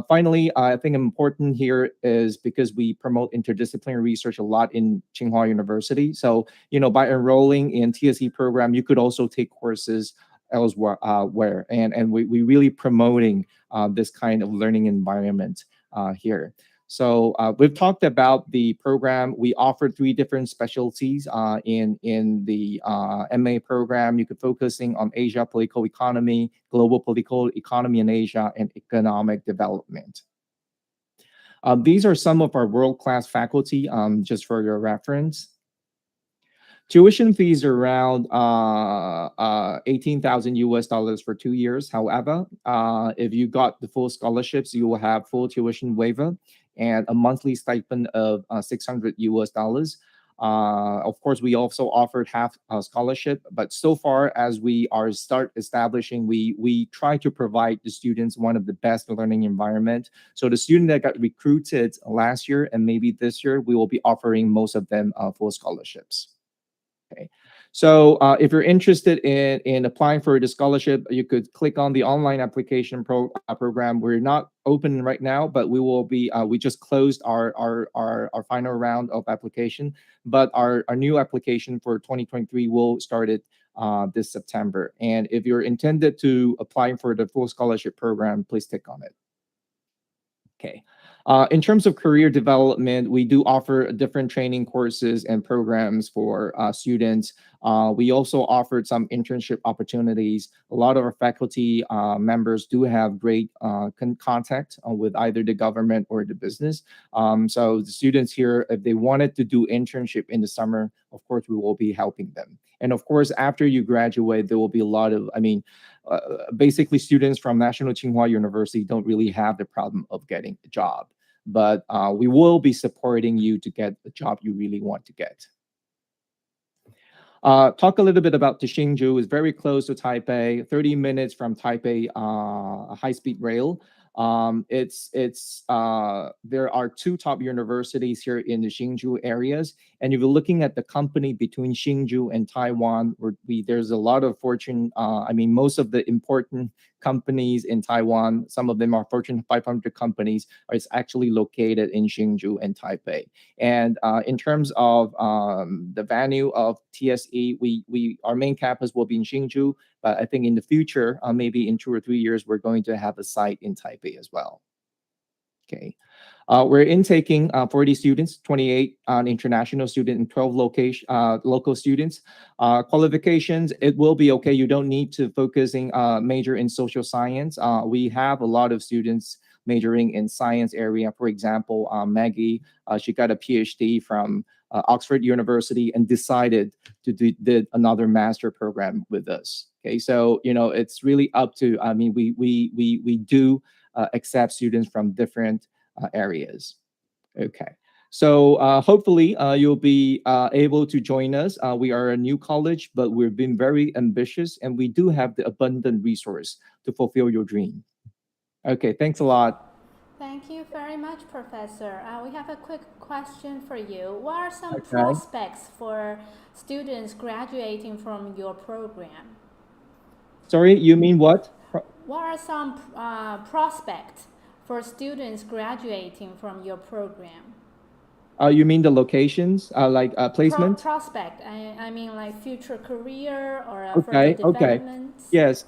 Speaker 12: Finally, I think important here is because we promote interdisciplinary research a lot in Tsinghua University. So, by enrolling in TSE program, you could also take courses elsewhere, and we really promoting this kind of learning environment here. So we've talked about the program. We offer 3 different specialties in the MA program. You could focusing on Asia political economy, global political economy in Asia, and economic development. These are some of our world-class faculty, just for your reference. Tuition fees are around $18,000 for 2 years. However, if you got the full scholarships, you will have full tuition waiver and a monthly stipend of $600. Of course, we also offered half scholarship, but so far as we are establishing, we try to provide the students one of the best learning environment. So the student that got recruited last year and maybe this year, we will be offering most of them full scholarships. Okay. So if you're interested in applying for the scholarship, you could click on the online application program. We're not open right now, but we will be. We just closed our final round of application, but our new application for 2023 will start it this September. And if you're intended to apply for the full scholarship program, please click on it. Okay. In terms of career development, we do offer different training courses and programs for students. We also offered some internship opportunities. A lot of our faculty members do have great contact with either the government or the business. So the students here, if they wanted to do internship in the summer, of course, we will be helping them. And of course, after you graduate, there will be a lot of, basically students from National Tsinghua University don't really have the problem of getting a job, but we will be supporting you to get the job you really want to get. Talk a little bit about Hsinchu. It's very close to Taipei, 30 minutes from Taipei high-speed rail. There are two top universities here in the Hsinchu areas, and if you're looking at the company between Hsinchu and Taiwan, there's a lot of most of the important companies in Taiwan, some of them are Fortune 500 companies, are actually located in Hsinchu and Taipei. And in terms of the venue of TSE, our main campus will be in Hsinchu, but I think in the future, maybe in 2 or 3 years, we're going to have a site in Taipei as well. Okay. We're intaking 40 students, 28 international students, and 12 local students. Qualifications, it will be okay. You don't need to major in social science. We have a lot of students majoring in science area. For example, Maggie, she got a PhD from Oxford University and decided to did another master program with us. Okay, so it's really up to. We do accept students from different areas. Okay, so hopefully you'll be able to join us. We are a new college, but we've been very ambitious, and we do have the abundant resource to fulfill your dream. Okay, thanks a lot.
Speaker 1: Thank you very much, Professor. We have a quick question for you. What are some
Speaker 12: Okay.
Speaker 1: prospects for students graduating from your program?
Speaker 12: Sorry, you mean what?
Speaker 1: What are some prospects for students graduating from your program?
Speaker 12: You mean the locations, like placement?
Speaker 1: Prospect. I mean like future career or
Speaker 12: Okay,
Speaker 1: further development.
Speaker 12: Yes.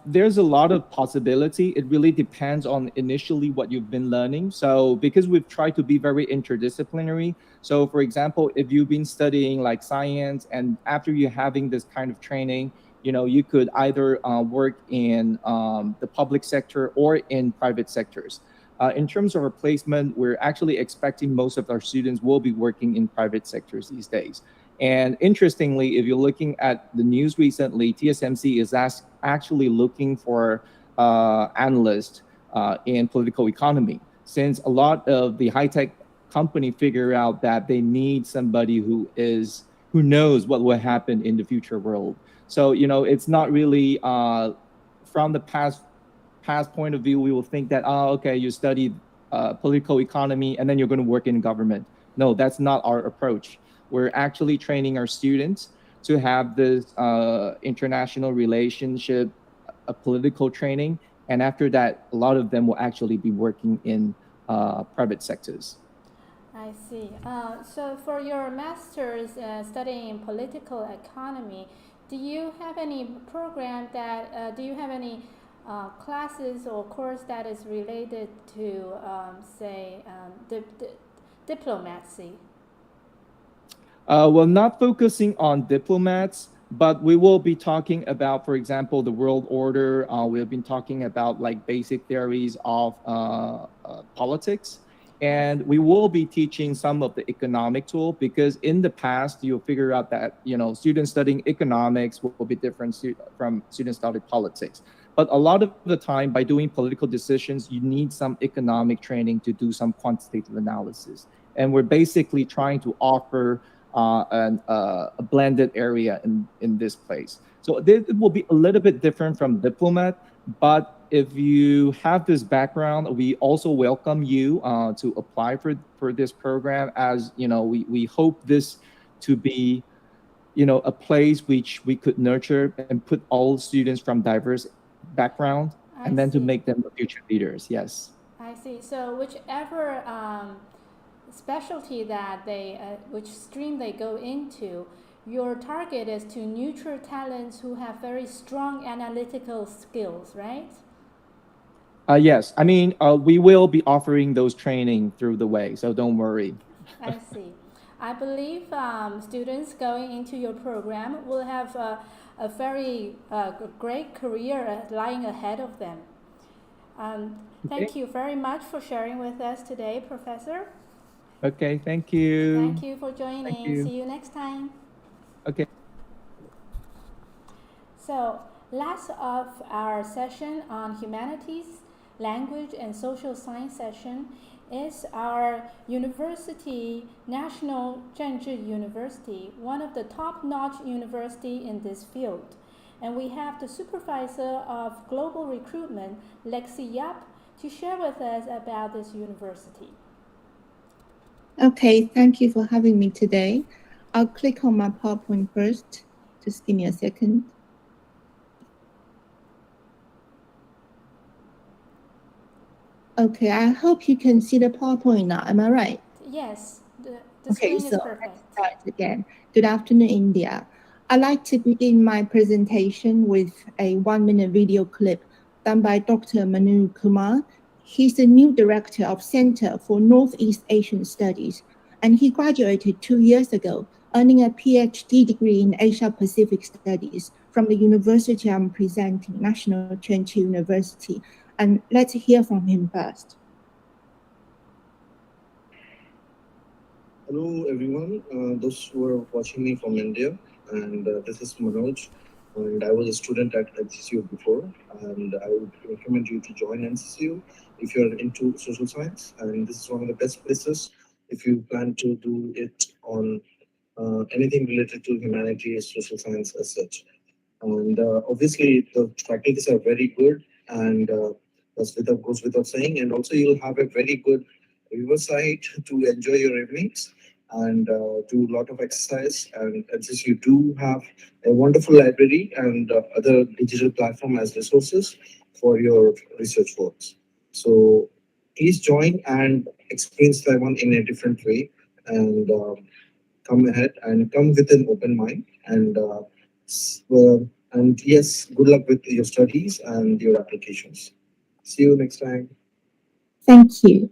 Speaker 12: There's a lot of possibility. It really depends on initially what you've been learning. So because we've tried to be very interdisciplinary. So for example, if you've been studying like science and after you're having this kind of training, you could either work in the public sector or in private sectors. In terms of replacement, we're actually expecting most of our students will be working in private sectors these days. And interestingly, if you're looking at the news recently, TSMC is actually looking for analysts in political economy, since a lot of the high-tech company figure out that they need somebody who knows what will happen in the future world. So, it's not really from the past point of view, we will think that, okay, you studied political economy and then you're going to work in government. No, that's not our approach. We're actually training our students to have this international relationship, political training. And after that, a lot of them will actually be working in private sectors.
Speaker 1: I see. So for your master's studying political economy, do you have any program that, do you have any classes or course that is related to, diplomacy?
Speaker 12: Well, not focusing on diplomats, but we will be talking about, for example, the world order. We've been talking about like basic theories of politics. And we will be teaching some of the economic tool, because in the past, you'll figure out that, students studying economics will be different from students studying politics. But a lot of the time, by doing political decisions, you need some economic training to do some quantitative analysis. And we're basically trying to offer a blended area in this place. So it will be a little bit different from diplomat, but if you have this background, we also welcome you to apply for this program, as we hope this to be a place which we could nurture and put all students from diverse background and then to make them future leaders. Yes.
Speaker 1: I see. So whichever specialty that which stream they go into, your target is to nurture talents who have very strong analytical skills, right?
Speaker 12: Yes. We will be offering those training through the way, so don't worry.
Speaker 1: I see. I believe students going into your program will have a very great career lying ahead of them. Thank you very much for sharing with us today, Professor.
Speaker 12: Okay, thank you.
Speaker 1: Thank you for joining.
Speaker 12: Thank you.
Speaker 1: See you next time.
Speaker 12: Okay.
Speaker 1: So Last of our session on humanities, language, and social science session is our university, National Chengchi University, one of the top-notch university in this field. And we have the supervisor of global recruitment, Lexi Yap, to share with us about this university.
Speaker 5: Okay, thank you for having me today. I'll click on my PowerPoint first. Just give me a second. Okay, I hope you can see the PowerPoint now. Am I right?
Speaker 1: Yes, the
Speaker 5: Okay,
Speaker 1: screen is
Speaker 5: so
Speaker 1: perfect.
Speaker 5: let's start again. Good afternoon, India. I'd like to begin my presentation with a 1-minute video clip done by Dr. Manu Kumar. He's the new director of Center for Northeast Asian Studies, and he graduated 2 years ago, earning a PhD degree in Asia Pacific Studies from the university I'm presenting, National Chengchi University. And let's hear from him first.
Speaker 17: Hello everyone, those who are watching me from India, and this is Manoj, and I was a student at NCCU before, and I would recommend you to join NCCU if you're into social science, and this is one of the best places if you plan to do it on anything related to humanities, social science as such. And obviously the faculties are very good, and goes without saying, and also you'll have a very good riverside to enjoy your evenings and do a lot of exercise. And since you do have a wonderful library and other digital platform as resources for your research works. So please join and experience Taiwan in a different way, and come ahead and come with an open mind. And yes, good luck with your studies and your applications. See you next time.
Speaker 5: Thank you.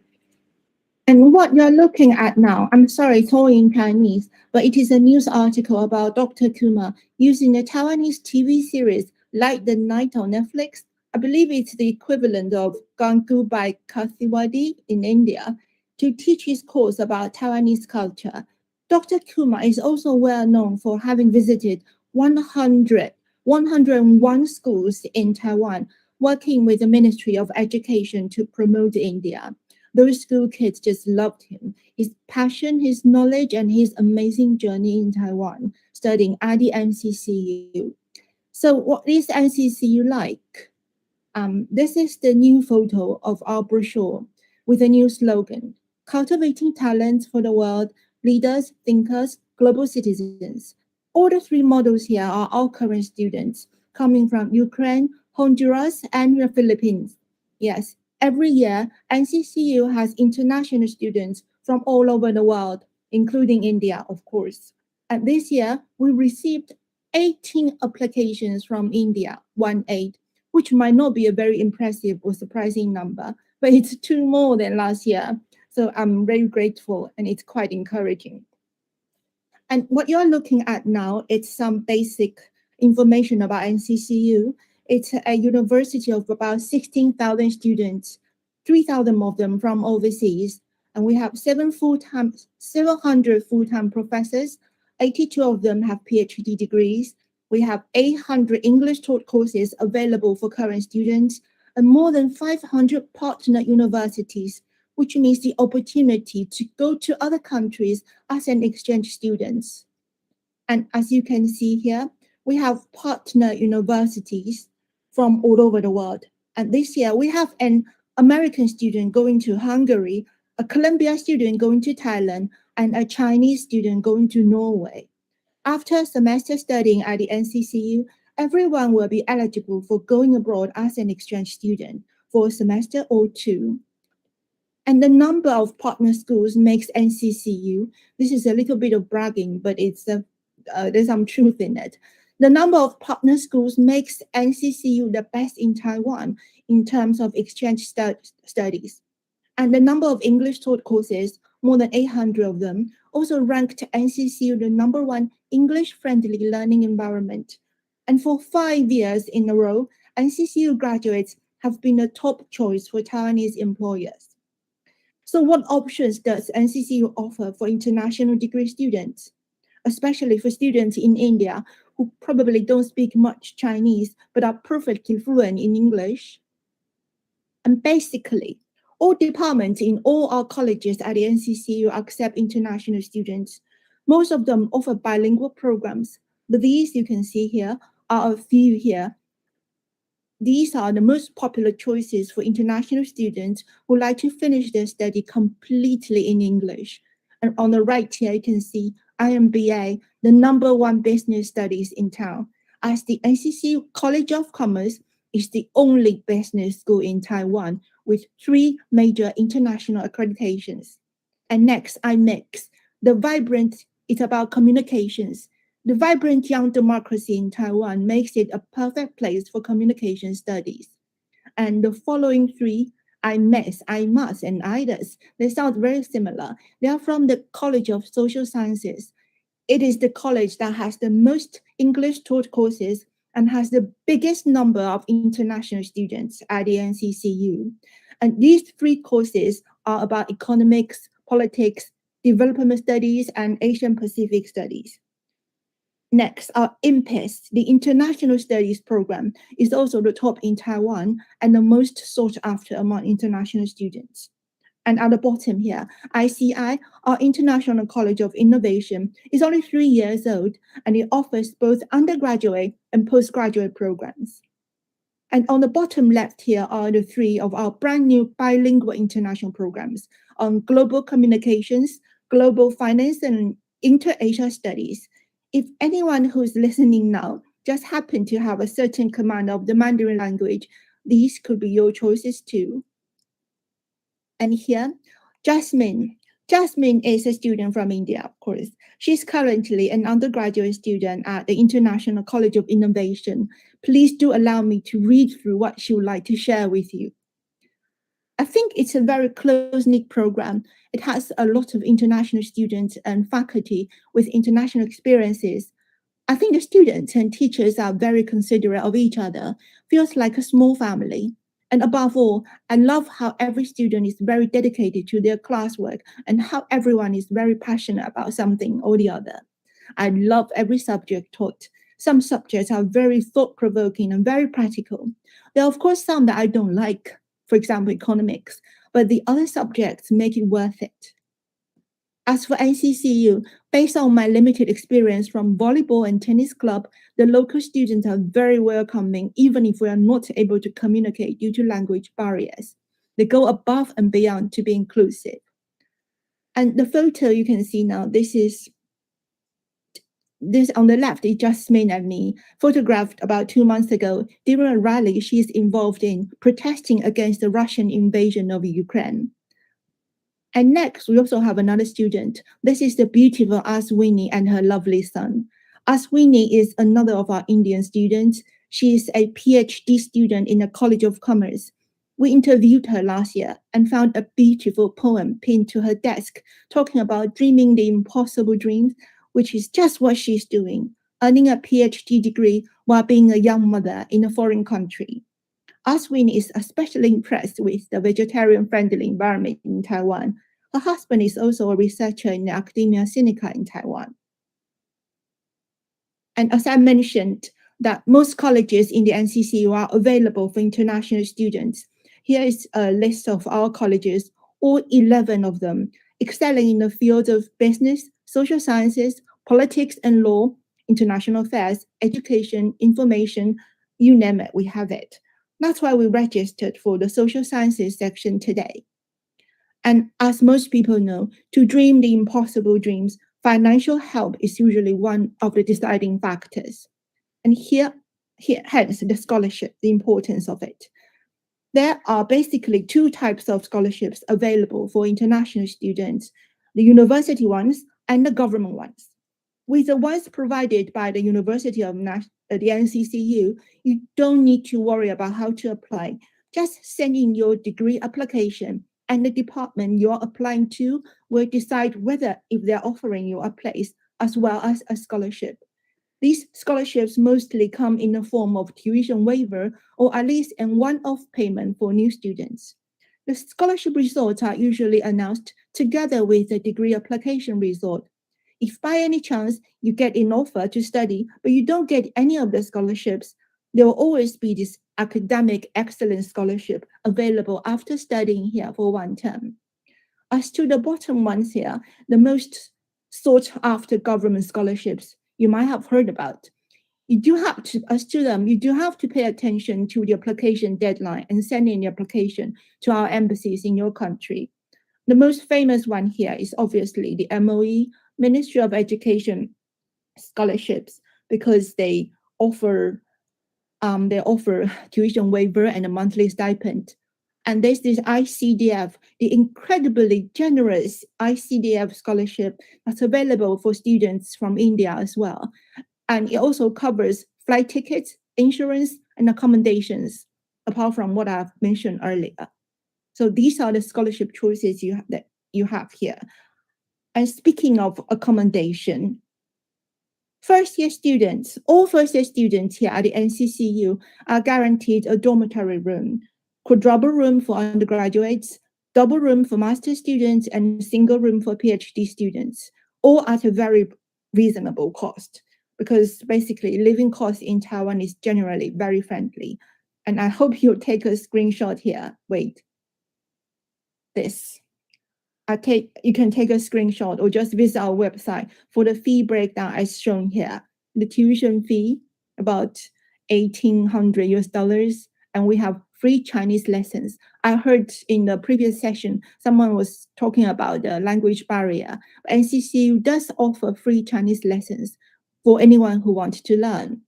Speaker 5: And what you're looking at now, I'm sorry, it's all in Chinese, but it is a news article about Dr. Kumar using a Taiwanese TV series Like the Night on Netflix. I believe it's the equivalent of Gangu by Kathiwadi in India, to teach his course about Taiwanese culture. Dr. Kumar is also well known for having visited 101 schools in Taiwan, working with the Ministry of Education to promote India. Those school kids just loved him, his passion, his knowledge, and his amazing journey in Taiwan, studying at the NCCU. So what is NCCU like? This is the new photo of our brochure with a new slogan, cultivating talents for the world, leaders, thinkers, global citizens. All the 3 models here are our current students coming from Ukraine, Honduras, and the Philippines. Yes, every year, NCCU has international students from all over the world, including India, of course. And this year, we received 18 applications from India, 18, which might not be a very impressive or surprising number, but it's 2 more than last year. So I'm very grateful, and it's quite encouraging. And what you're looking at now, it's some basic information about NCCU. It's a university of about 16,000 students, 3,000 of them from overseas. And we have 700 full-time professors. 82 of them have PhD degrees. We have 800 English taught courses available for current students, and more than 500 partner universities, which means the opportunity to go to other countries as an exchange student. And as you can see here, we have partner universities from all over the world. And this year we have an American student going to Hungary, a Colombian student going to Thailand, and a Chinese student going to Norway. After a semester studying at the NCCU, everyone will be eligible for going abroad as an exchange student for a semester or 2. And the number of partner schools makes NCCU, this is a little bit of bragging, but there's some truth in it. The number of partner schools makes NCCU the best in Taiwan in terms of exchange studies. And the number of English taught courses, more than 800 of them, also ranked NCCU the #1 English-friendly learning environment. And for 5 years in a row, NCCU graduates have been a top choice for Taiwanese employers. So what options does NCCU offer for international degree students? Especially for students in India, who probably don't speak much Chinese but are perfectly fluent in English. And basically, all departments in all our colleges at the NCCU accept international students. Most of them offer bilingual programs, but these you can see here are a few here. These are the most popular choices for international students who like to finish their study completely in English. And on the right here, you can see IMBA, the #1 business studies in town, as the NCCU College of Commerce is the only business school in Taiwan with 3 major international accreditations. And next, iMix. The vibrant, it's about communications. The vibrant young democracy in Taiwan makes it a perfect place for communication studies. And the following 3, iMess, iMus, and IDAS, they sound very similar. They are from the College of Social Sciences. It is the college that has the most English taught courses and has the biggest number of international students at the NCCU. And these 3 courses are about economics, politics, development studies, and Asian Pacific studies. Next, our IMPES, the International Studies Program, is also the top in Taiwan and the most sought after among international students. And at the bottom here, ICI, our International College of Innovation, is only 3 years old, and it offers both undergraduate and postgraduate programs. And on the bottom left here are the 3 of our brand new bilingual international programs on global communications, global finance, and inter-Asia studies. If anyone who's listening now just happen to have a certain command of the Mandarin language, these could be your choices too. And here, Jasmine. Jasmine is a student from India, of course. She's currently an undergraduate student at the International College of Innovation. Please do allow me to read through what she would like to share with you. I think it's a very close-knit program. It has a lot of international students and faculty with international experiences. I think the students and teachers are very considerate of each other, feels like a small family. And above all, I love how every student is very dedicated to their classwork and how everyone is very passionate about something or the other. I love every subject taught. Some subjects are very thought-provoking and very practical. There are, of course, some that I don't like, for example, economics, but the other subjects make it worth it. As for NCCU, based on my limited experience from volleyball and tennis club, the local students are very welcoming, even if we are not able to communicate due to language barriers. They go above and beyond to be inclusive. And the photo you can see now, this on the left is Jasmine and me, photographed about 2 months ago during a rally she is involved in, protesting against the Russian invasion of Ukraine. And next, we also have another student. This is the beautiful Aswini and her lovely son. Aswini is another of our Indian students. She is a PhD student in the College of Commerce. We interviewed her last year and found a beautiful poem pinned to her desk talking about dreaming the impossible dreams, which is just what she's doing, earning a PhD degree while being a young mother in a foreign country. Aswini is especially impressed with the vegetarian-friendly environment in Taiwan. Her husband is also a researcher in the Academia Sinica in Taiwan. And as I mentioned, that most colleges in the NCCU are available for international students. Here is a list of our colleges, all 11 of them, excelling in the fields of business, social sciences, politics and law, international affairs, education, information, you name it, we have it. That's why we registered for the social sciences section today. And as most people know, to dream the impossible dreams, financial help is usually one of the deciding factors. And here hence the scholarship, the importance of it. There are basically 2 types of scholarships available for international students, the university ones and the government ones. With the ones provided by the University of the NCCU, you don't need to worry about how to apply. Just send in your degree application, and the department you're applying to will decide whether if they're offering you a place as well as a scholarship. These scholarships mostly come in the form of tuition waiver or at least a one-off payment for new students. The scholarship results are usually announced together with the degree application result. If by any chance you get an offer to study, but you don't get any of the scholarships, there will always be this academic excellence scholarship available after studying here for one term. As to the bottom ones here, the most sought after government scholarships you might have heard about. You do have to, as to them, you do have to pay attention to the application deadline and send in the application to our embassies in your country. The most famous one here is obviously the MOE, Ministry of Education scholarships, because they offer tuition waiver and a monthly stipend. And there's this ICDF, the incredibly generous ICDF scholarship that's available for students from India as well. And it also covers flight tickets, insurance, and accommodations, apart from what I've mentioned earlier. So these are the scholarship choices that you have here. And speaking of accommodation, first-year students, all first-year students here at the NCCU are guaranteed a dormitory room, quadruple room for undergraduates, double room for master's students, and single room for PhD students, all at a very reasonable cost, because basically living cost in Taiwan is generally very friendly. And I hope you'll take a screenshot here. Wait, this. You can take a screenshot or just visit our website for the fee breakdown as shown here. The tuition fee, about $1,800, and we have free Chinese lessons. I heard in the previous session, someone was talking about the language barrier. NCCU does offer free Chinese lessons for anyone who wants to learn.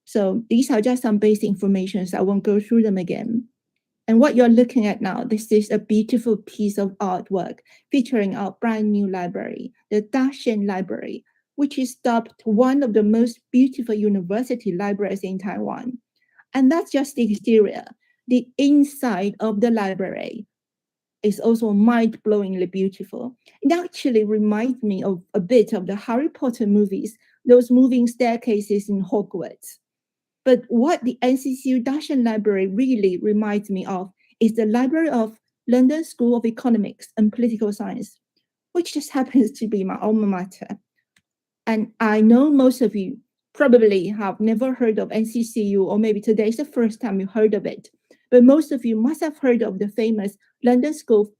Speaker 5: So these are just some basic information, so I won't go through them again. And what you're looking at now, this is a beautiful piece of artwork featuring our brand new library, the Chien Library, which is dubbed one of the most beautiful university libraries in Taiwan. And that's just the exterior. The inside of the library is also mind-blowingly beautiful. It actually reminds me of a bit of the Harry Potter movies, those moving staircases in Hogwarts. But what the NCCU Chien Library really reminds me of is the Library of London School of Economics and Political Science, which just happens to be my alma mater. And I know most of you probably have never heard of NCCU, or maybe today is the first time you heard of it. But most of you must have heard of the famous London School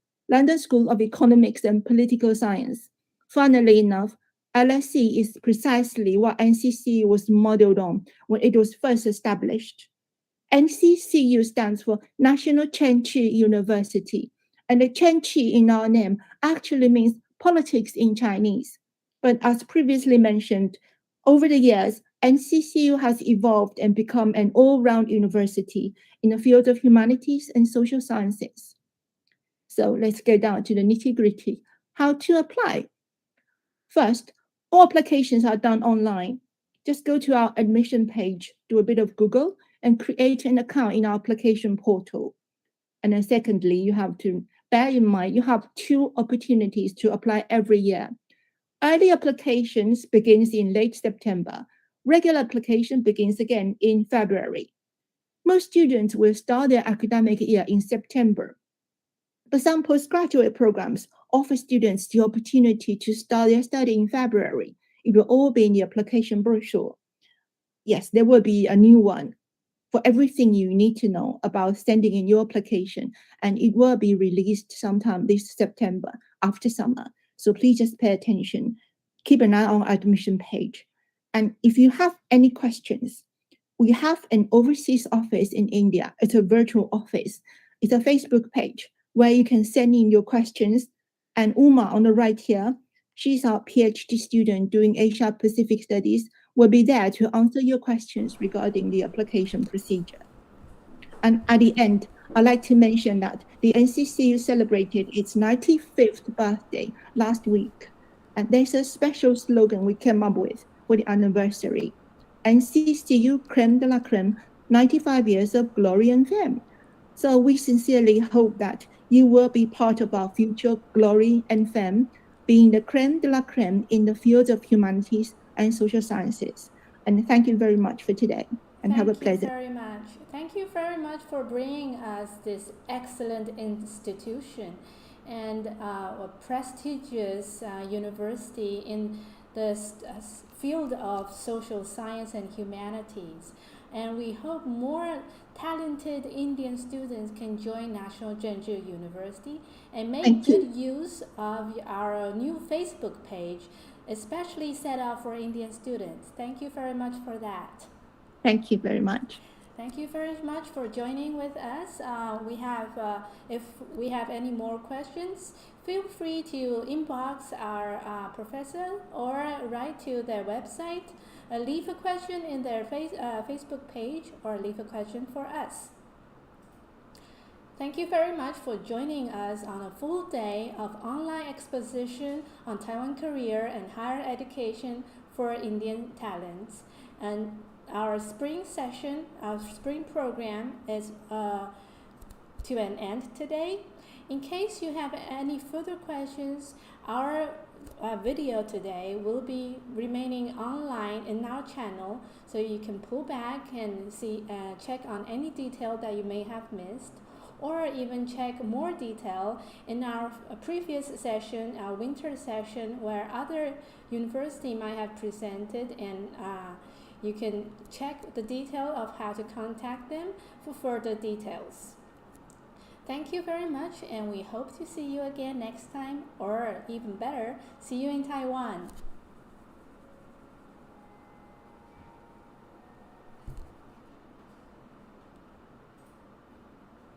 Speaker 5: of Economics and Political Science. Funnily enough, LSE is precisely what NCCU was modeled on when it was first established. NCCU stands for National Chengchi University, and the Chengchi in our name actually means politics in Chinese. But as previously mentioned, over the years, NCCU has evolved and become an all-round university in the field of humanities and social sciences. So let's get down to the nitty-gritty. How to apply? First, all applications are done online. Just go to our admission page, do a bit of Google, and create an account in our application portal. And then secondly, you have to bear in mind, you have 2 opportunities to apply every year. Early applications begins in late September. Regular application begins again in February. Most students will start their academic year in September. But some postgraduate programs offer students the opportunity to start their study in February. It will all be in the application brochure. Yes, there will be a new one for everything you need to know about sending in your application, and it will be released sometime this September after summer. So please just pay attention. Keep an eye on our admission page. And if you have any questions, we have an overseas office in India. It's a virtual office. It's a Facebook page where you can send in your questions. And Uma on the right here, she's our PhD student doing Asia Pacific Studies, will be there to answer your questions regarding the application procedure. And at the end, I'd like to mention that the NCCU celebrated its 95th birthday last week. And there's a special slogan we came up with for the anniversary. NCCU Crème de la Crème, 95 years of glory and fame. So we sincerely hope that you will be part of our future glory and fame, being the crème de la crème in the field of humanities and social sciences. And thank you very much for today, and have a pleasant.
Speaker 1: Thank you very much. Thank you very much for bringing us this excellent institution. and a prestigious university in the field of social science and humanities. And we hope more talented Indian students can join National Chengchi University and make good use of our new Facebook page, especially set up for Indian students. Thank you very much for that.
Speaker 5: Thank you very much.
Speaker 1: Thank you very much for joining with us. If we have any more questions, feel free to inbox our professor or write to their website. Leave a question in their Facebook page or leave a question for us. Thank you very much for joining us on a full day of online exposition on Taiwan career and higher education for Indian talents. And our spring session, our spring program is to an end today. In case you have any further questions, our video today will be remaining online in our channel, so you can pull back and see, check on any detail that you may have missed, or even check more detail in our previous session, our winter session, where other university might have presented, and you can check the detail of how to contact them for further details. Thank you very much, and we hope to see you again next time, or even better, see you in Taiwan.